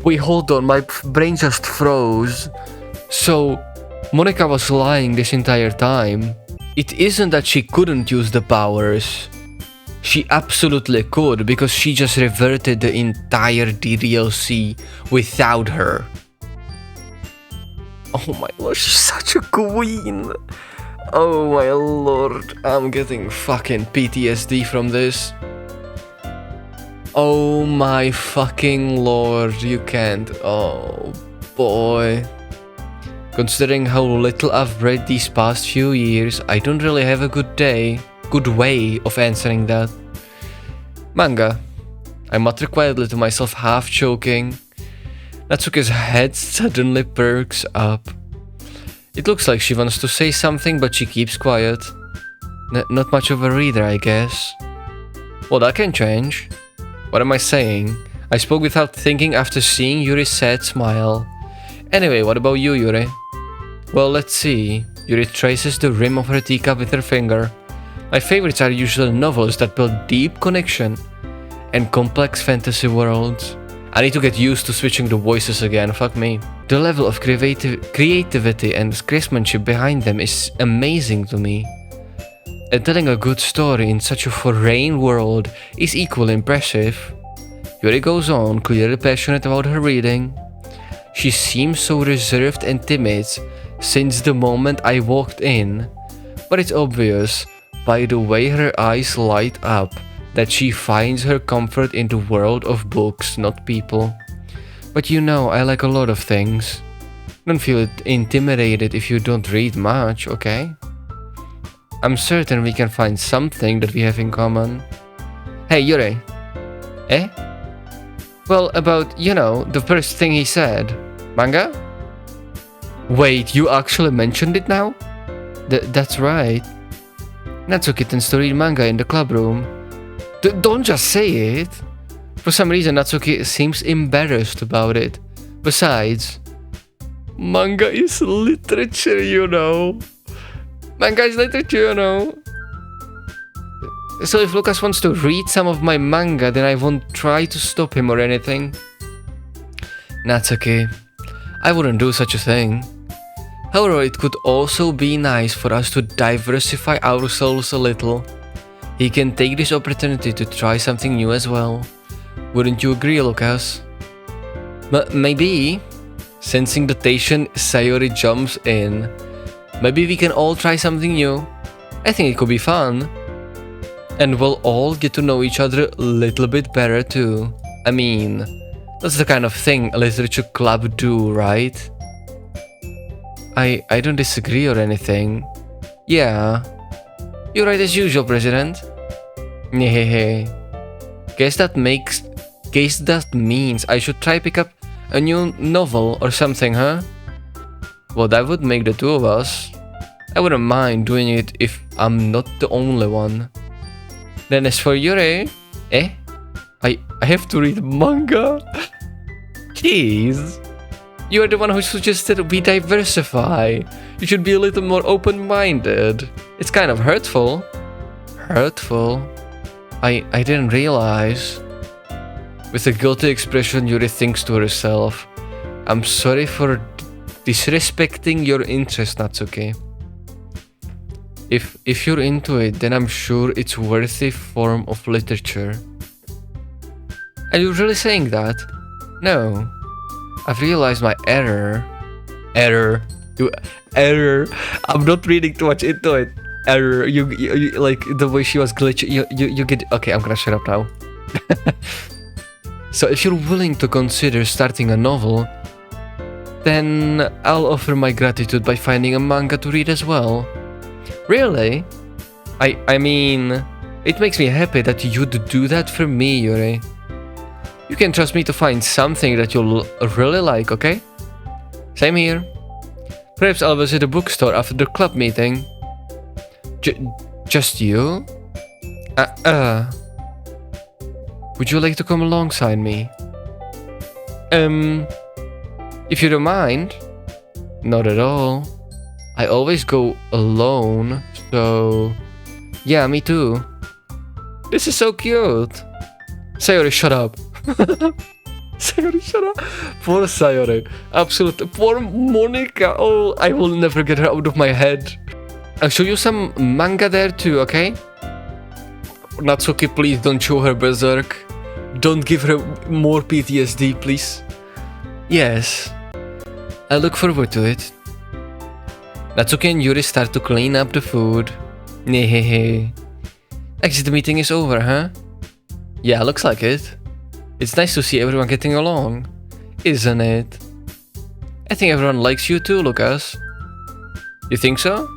Wait, hold on, my brain just froze. So, Monika was lying this entire time. It isn't that she couldn't use the powers. She absolutely could, because she just reverted the entire ddlc without her. Oh my lord, she's such a queen. Oh my lord, I'm getting fucking PTSD from this. Oh my fucking lord, you can't. Oh boy. Considering how little I've read these past few years, I don't really have a good way of answering that. Manga. I mutter quietly to myself, half joking. Natsuki's head suddenly perks up. It looks like she wants to say something, but she keeps quiet. Not much of a reader, I guess. Well, that can change. What am I saying? I spoke without thinking after seeing Yuri's sad smile. Anyway, what about you, Yuri? Well, let's see. Yuri traces the rim of her teacup with her finger. My favorites are usually novels that build deep connection and complex fantasy worlds. I need to get used to switching the voices again, fuck me. The level of creativity and craftsmanship behind them is amazing to me. And telling a good story in such a foreign world is equally impressive. Yuri goes on, clearly passionate about her reading. She seems so reserved and timid since the moment I walked in, but it's obvious by the way her eyes light up that she finds her comfort in the world of books, not people. But you know, I like a lot of things. Don't feel intimidated if you don't read much, okay? I'm certain we can find something that we have in common. Hey, Yuri. Eh? Well, about, you know, the first thing he said. Manga? Wait, you actually mentioned it now? That's right. Natsuki tends to read manga in the club room. Don't just say it. For some reason, Natsuki seems embarrassed about it. Besides, manga is literature, you know. Manga is literature, you know. So if Lucas wants to read some of my manga, then I won't try to stop him or anything. Natsuki, I wouldn't do such a thing. However, it could also be nice for us to diversify ourselves a little. He can take this opportunity to try something new as well. Wouldn't you agree, Lucas? Maybe. Sensing the tension, Sayori jumps in. Maybe we can all try something new. I think it could be fun. And we'll all get to know each other a little bit better too. I mean, that's the kind of thing a literature club do, right? I don't disagree or anything. Yeah. You're right as usual, President. Hehehe. Guess that means I should try pick up a new novel or something, huh? Well, that would make the two of us. I wouldn't mind doing it if I'm not the only one. Then as for Yuri, I have to read manga? Jeez. You are the one who suggested we diversify. You should be a little more open-minded. It's kind of hurtful. Hurtful? I didn't realize. With a guilty expression, Yuri thinks to herself, I'm sorry for disrespecting your interest, Natsuki. If you're into it, then I'm sure it's worthy form of literature. Are you really saying that? No, I've realized my error. Error. You, error. I'm not reading too much into it. Error. You like the way she was glitching. You get. Okay, I'm gonna shut up now. So if you're willing to consider starting a novel, then I'll offer my gratitude by finding a manga to read as well. Really? I mean, it makes me happy that you'd do that for me, Yuri. You can trust me to find something that you'll really like, okay? Same here. Perhaps I'll visit the bookstore after the club meeting. Just you? Would you like to come alongside me? If you don't mind. Not at all. I always go alone, so... Yeah, me too. This is so cute. Sayori, shut up. Sayori, shut up. Poor Sayori. Absolutely. Poor Monika. Oh, I will never get her out of my head. I'll show you some manga there too, okay? Natsuki, please don't show her berserk. Don't give her more PTSD, please. Yes. I look forward to it. Natsuki and Yuri start to clean up the food. Nehehe. I guess the meeting is over, huh? Yeah, looks like it. It's nice to see everyone getting along, isn't it? I think everyone likes you too, Lucas. You think so?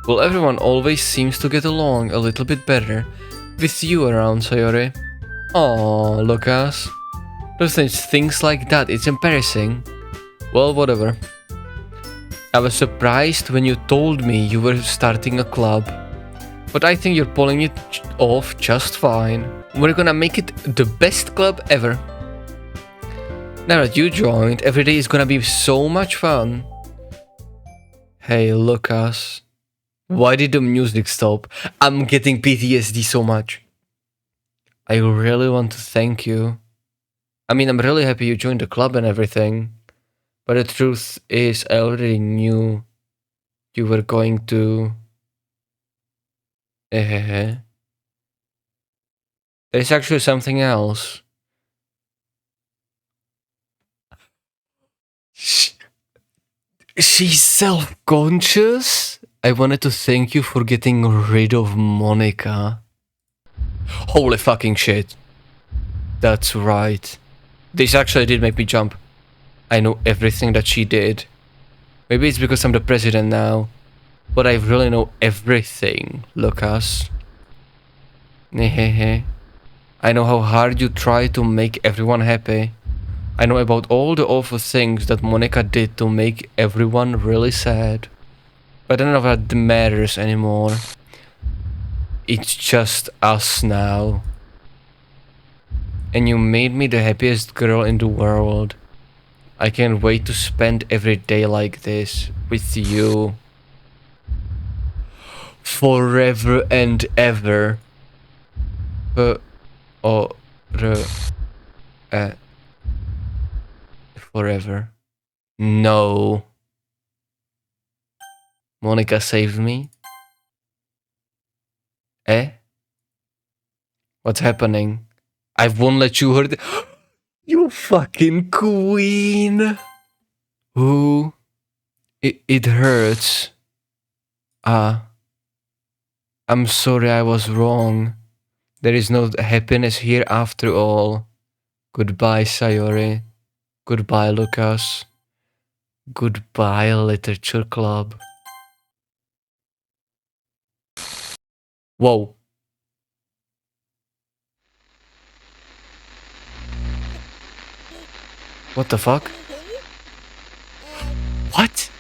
Well, everyone always seems to get along a little bit better with you around, Sayori. Aww, Lucas. Those things like that, it's embarrassing. Well, whatever. I was surprised when you told me you were starting a club, but I think you're pulling it off just fine. We're gonna make it the best club ever. Now that you joined, every day is gonna be so much fun. Hey, Lucas. Why did the music stop? I'm getting PTSD so much. I really want to thank you. I mean, I'm really happy you joined the club and everything. But the truth is, I already knew you were going to... There's actually something else. She's self-conscious? I wanted to thank you for getting rid of Monika. Holy fucking shit. That's right. This actually did make me jump. I know everything that she did. Maybe it's because I'm the president now, but I really know everything, Lucas. Nehehe. I know how hard you try to make everyone happy. I know about all the awful things that Monika did to make everyone really sad. But none of that matters anymore. It's just us now. And you made me the happiest girl in the world. I can't wait to spend every day like this with you. Forever and ever. Forever. No. Monika saved me? Eh? What's happening? I won't let you hurt. You fucking queen. Who? It hurts. I'm sorry I was wrong. There is no happiness here after all. Goodbye, Sayori. Goodbye, Lucas. Goodbye, Literature Club. Whoa. What the fuck? What?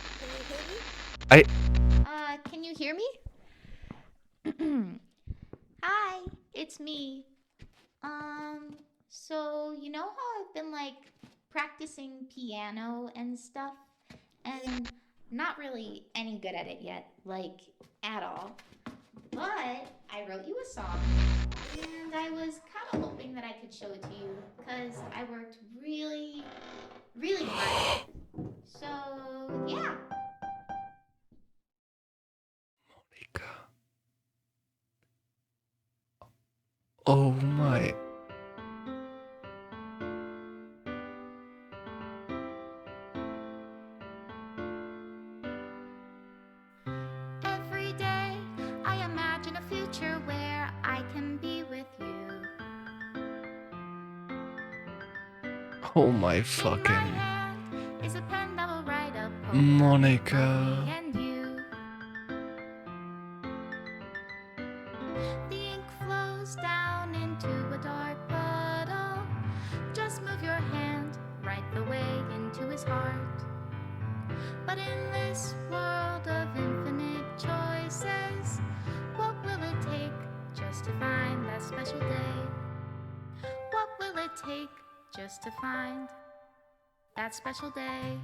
Can you hear me? Hi, it's me. So you know how I've been like practicing piano and stuff, and not really any good at it yet, like at all. But I wrote you a song, and I was kind of hoping that I could show it to you, because I worked really, really hard. So, yeah. Oh my. Oh my fucking... Is a pen that will write a Monica. poem me and you. The ink flows down into a dark puddle. Just move your hand right the way into his heart. But in this world of infinite choices, what will it take just to find that special day? What will it take just to find that special day?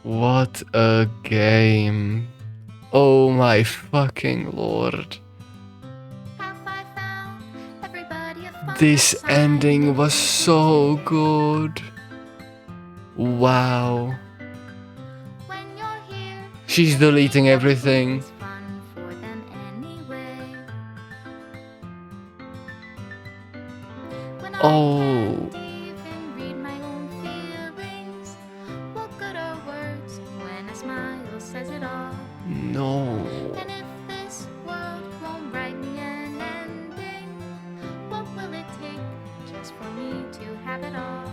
What a game. Oh my fucking lord. Have I found everybody a fun This assignment? ending was so good. Wow. When you're here, She's deleting everything. it's fun for them anyway. When Oh. I can't even read my own feelings, what good are words when a smile says it all? No. And if this world won't write me an ending, what will it take just for me to have it all?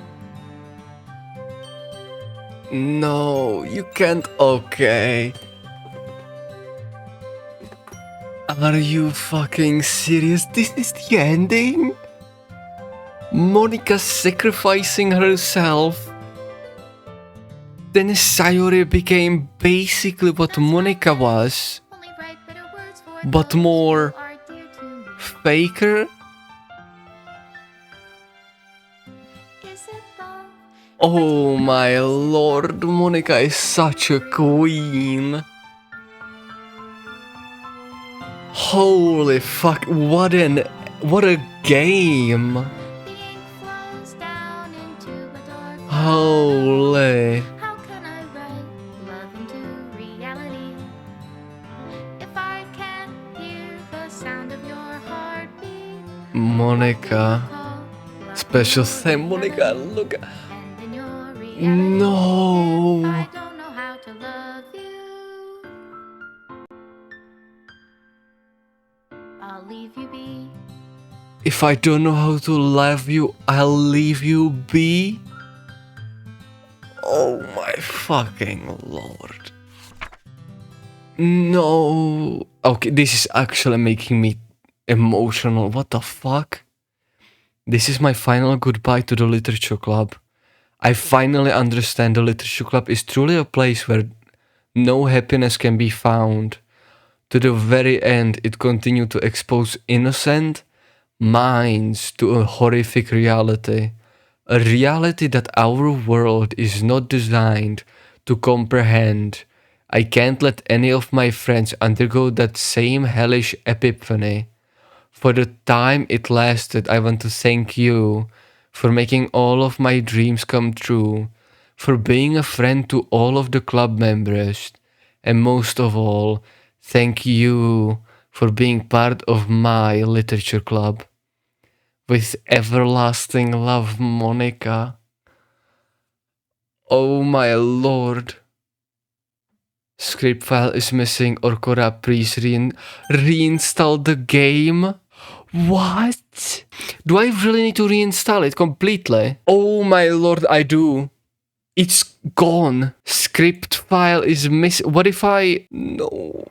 No, you can't. Okay. Are you fucking serious? This is the ending? Monika sacrificing herself. Then Sayori became basically what Monika was, Only write bitter words for but those more who are dear to me. faker. Is it love? Oh my lord, Monika is such a queen. Holy fuck, what a game. The ink flows down into a dark Holy. How can I write love into reality if I can't hear the sound of your heartbeat? Monika. Call love Special into thank Monika, reality. look. And in your reality, No. I don't know how to love you. I'll leave you be. If I don't know how to love you, I'll leave you be. Oh my fucking lord. No. Okay, this is actually making me emotional. What the fuck? This is my final goodbye to the literature club. I finally understand the literature club is truly a place where no happiness can be found. To the very end, it continued to expose innocent minds to a horrific reality. A reality that our world is not designed to comprehend. I can't let any of my friends undergo that same hellish epiphany. For the time it lasted, I want to thank you for making all of my dreams come true, for being a friend to all of the club members, and most of all, thank you for being part of my literature club. With everlasting love, Monika. Oh my lord. Script file is missing, or Cora, please reinstall the game? What? Do I really need to reinstall it completely? Oh my lord, I do. It's gone. Script file is missing. What if I... No.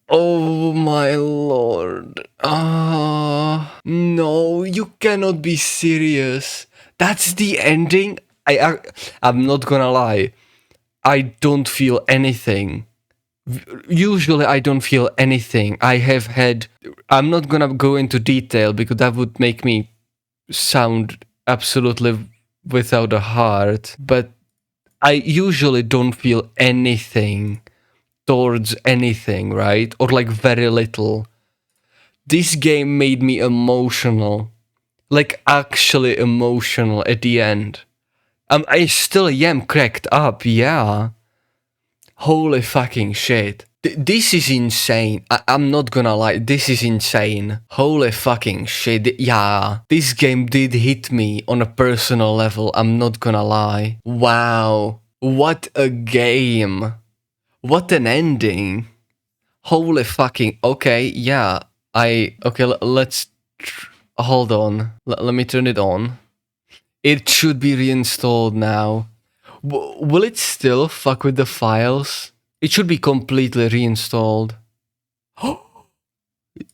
Oh my lord. No, you cannot be serious. That's the ending? I'm not gonna lie. I don't feel anything. Usually I don't feel anything. I'm not gonna go into detail because that would make me sound absolutely without a heart, but I usually don't feel anything towards anything, right? Or like very little. This game made me emotional. Like actually emotional at the end. I still am cracked up, yeah. Holy fucking shit. This is insane. I'm not gonna lie, this is insane. Holy fucking shit, yeah. This game did hit me on a personal level, I'm not gonna lie. Wow. What a game. What an ending. Holy fucking... Okay, yeah. Okay, let's... hold on. Let me turn it on. It should be reinstalled now. Will it still fuck with the files? It should be completely reinstalled.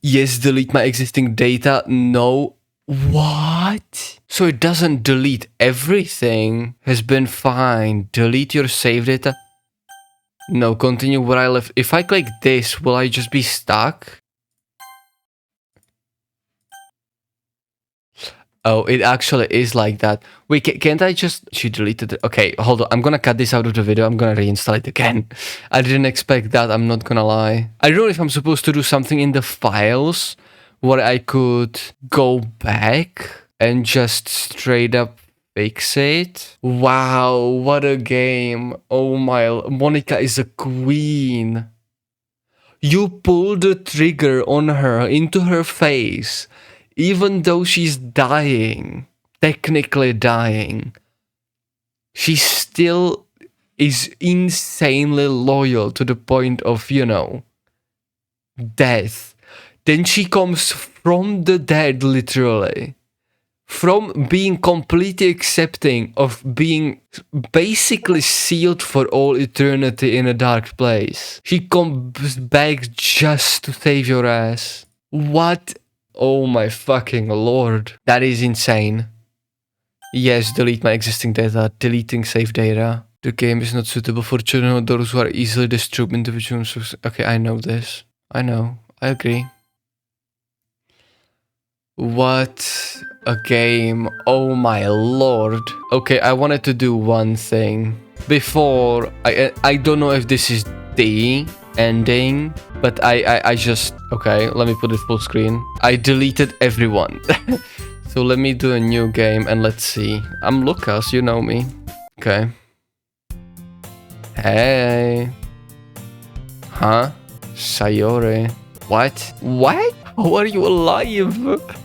Yes, delete my existing data. No. What? So it doesn't delete everything. Has been fine. Delete your save data. No, continue where I left. If I click this, will I just be stuck? Oh, it actually is like that. Wait, can't I just... She deleted it. Okay, hold on. I'm gonna cut this out of the video. I'm gonna reinstall it again. I didn't expect that. I'm not gonna lie. I don't know if I'm supposed to do something in the files where I could go back and just straight up fix it. Wow, what a game. Oh my... Monika is a queen. You pulled the trigger on her into her face. Even though she's dying, technically dying, she still is insanely loyal to the point of, you know, death. Then she comes from the dead, literally. From being completely accepting of being basically sealed for all eternity in a dark place. She comes back just to save your ass. What? Oh my fucking lord. That is insane. Yes, delete my existing data. Deleting save data. The game is not suitable for children or those who are easily disturbed individuals. Okay, I know this. I know. I agree. What a game. Oh my lord. Okay, I wanted to do one thing. Before, I don't know if this is the ending, but I just... Okay, let me put it full screen. I deleted everyone. So let me do a new game and let's see. I'm Lucas, you know me. Okay. Hey. Huh? Sayori. What? What? How are you alive?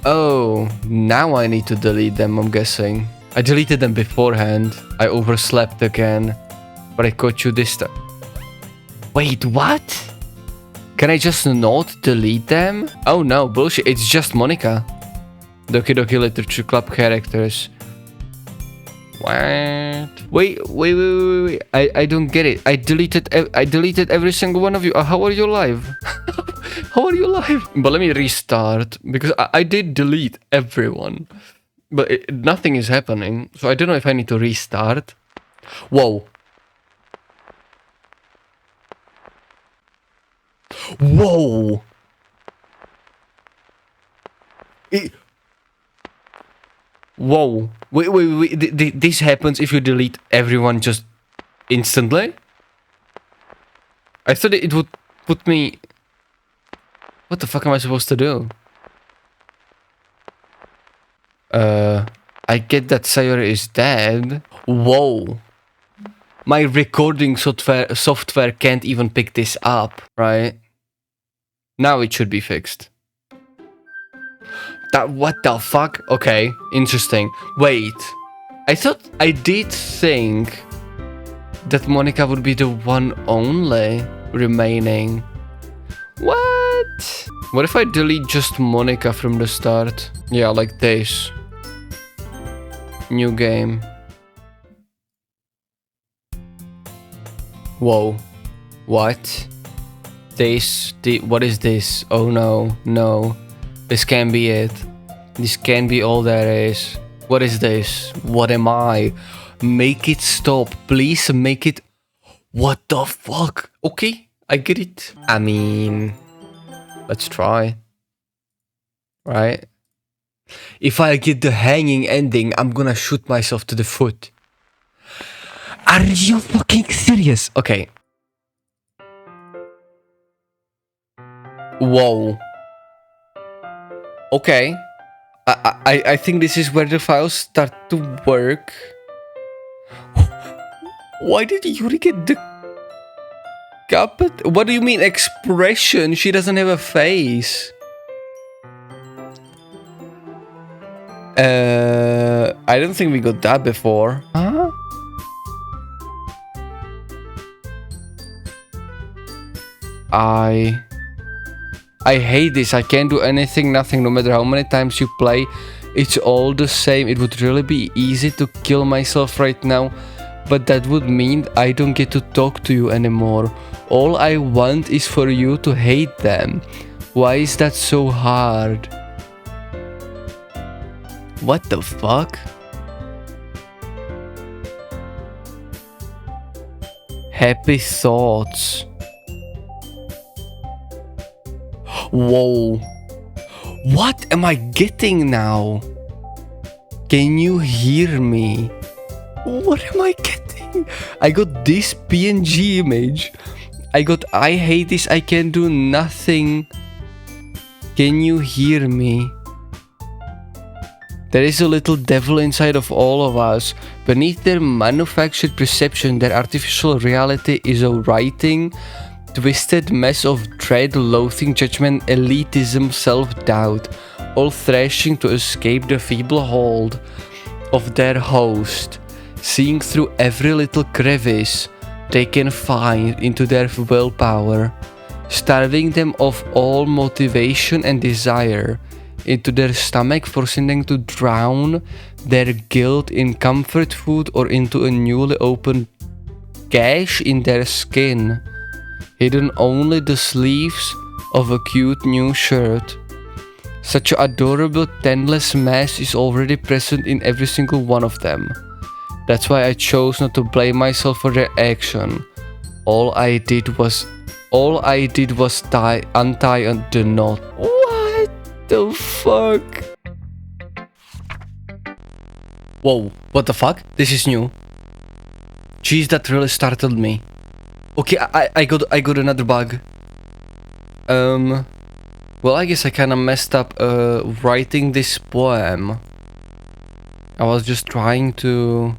Oh, now I need to delete them, I'm guessing. I deleted them beforehand. I overslept again. But I caught you this time. Wait, what? Can I just not delete them? Oh no, bullshit. It's just Monika. Doki Doki Literature Club characters. What? Wait. I don't get it. I deleted every single one of you. How are you alive? How are you alive? But let me restart because I did delete everyone. But nothing is happening. So I don't know if I need to restart. Whoa. Whoa! Whoa! Wait! This happens if you delete everyone just instantly? I thought it would put me... What the fuck am I supposed to do? I get that Sayori is dead. Whoa! My recording software can't even pick this up, right? Now it should be fixed. What the fuck? Okay, interesting. Wait, I thought I did think that Monika would be the one only remaining. What? What if I delete just Monika from the start? Yeah, like this. New game. Whoa. What? What is this? Oh no, no. This can't be it. This can't be all there is. What is this? What am I? Make it stop. Please make it... What the fuck? Okay, I get it. I mean... Let's try. Right? If I get the hanging ending, I'm gonna shoot myself to the foot. Are you fucking serious? Okay. Whoa. Okay. I think this is where the files start to work. Why did Yuri get the carpet? What do you mean expression? She doesn't have a face. I don't think we got that before. Huh? I hate this. I can't do anything, nothing. No matter how many times you play, it's all the same. It would really be easy to kill myself right now, but that would mean I don't get to talk to you anymore. All I want is for you to hate them. Why is that so hard? What the fuck? Happy thoughts. Whoa. What am I getting now? Can you hear me? What am I getting? I got this PNG image. I got I hate this, I can do nothing. Can you hear me? There is a little devil inside of all of us. Beneath their manufactured perception, their artificial reality is a writing, twisted mess of dread, loathing, judgment, elitism, self-doubt, all thrashing to escape the feeble hold of their host. Seeing through every little crevice they can find into their willpower, starving them of all motivation and desire into their stomach, forcing them to drown their guilt in comfort food or into a newly opened gash in their skin, hidden only the sleeves of a cute new shirt. Such an adorable, tendless mass is already present in every single one of them. That's why I chose not to blame myself for their action. All I did was untie the knot. What the fuck? Whoa, what the fuck? This is new. Jeez, that really startled me. Okay, I got another bug. Well, I guess I kinda messed up writing this poem. I was just trying to...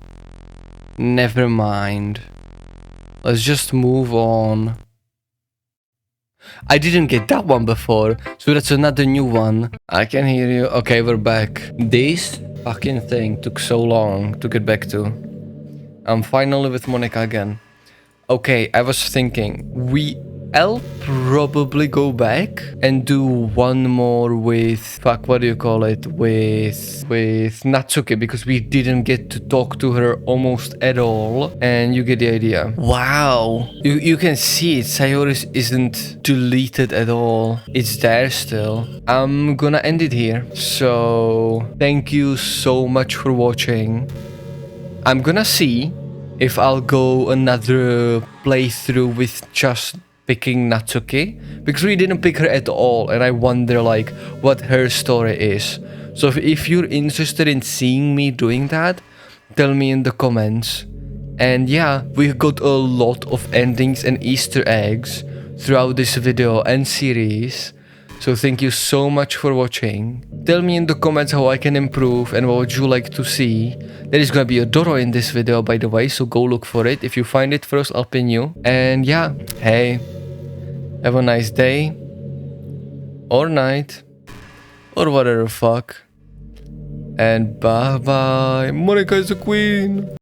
Never mind. Let's just move on. I didn't get that one before, so that's another new one. I can hear you. Okay, we're back. This fucking thing took so long to get back to. I'm finally with Monika again. Okay, I was thinking, I'll probably go back and do one more with, fuck, what do you call it, with Natsuki, because we didn't get to talk to her almost at all, and you get the idea. Wow, you can see it, Sayori isn't deleted at all, it's there still. I'm gonna end it here, so thank you so much for watching. I'm gonna see if I'll go another playthrough with just picking Natsuki, because we didn't pick her at all, and I wonder like what her story is. So if you're interested in seeing me doing that, tell me in the comments. And yeah, we got a lot of endings and Easter eggs throughout this video and series, so thank you so much for watching. Tell me in the comments how I can improve and what would you like to see. There is gonna be a Doro in this video, by the way, so go look for it. If you find it first, I'll pin you. And yeah, hey, have a nice day, or night, or whatever the fuck. And bye bye. Monika is a queen.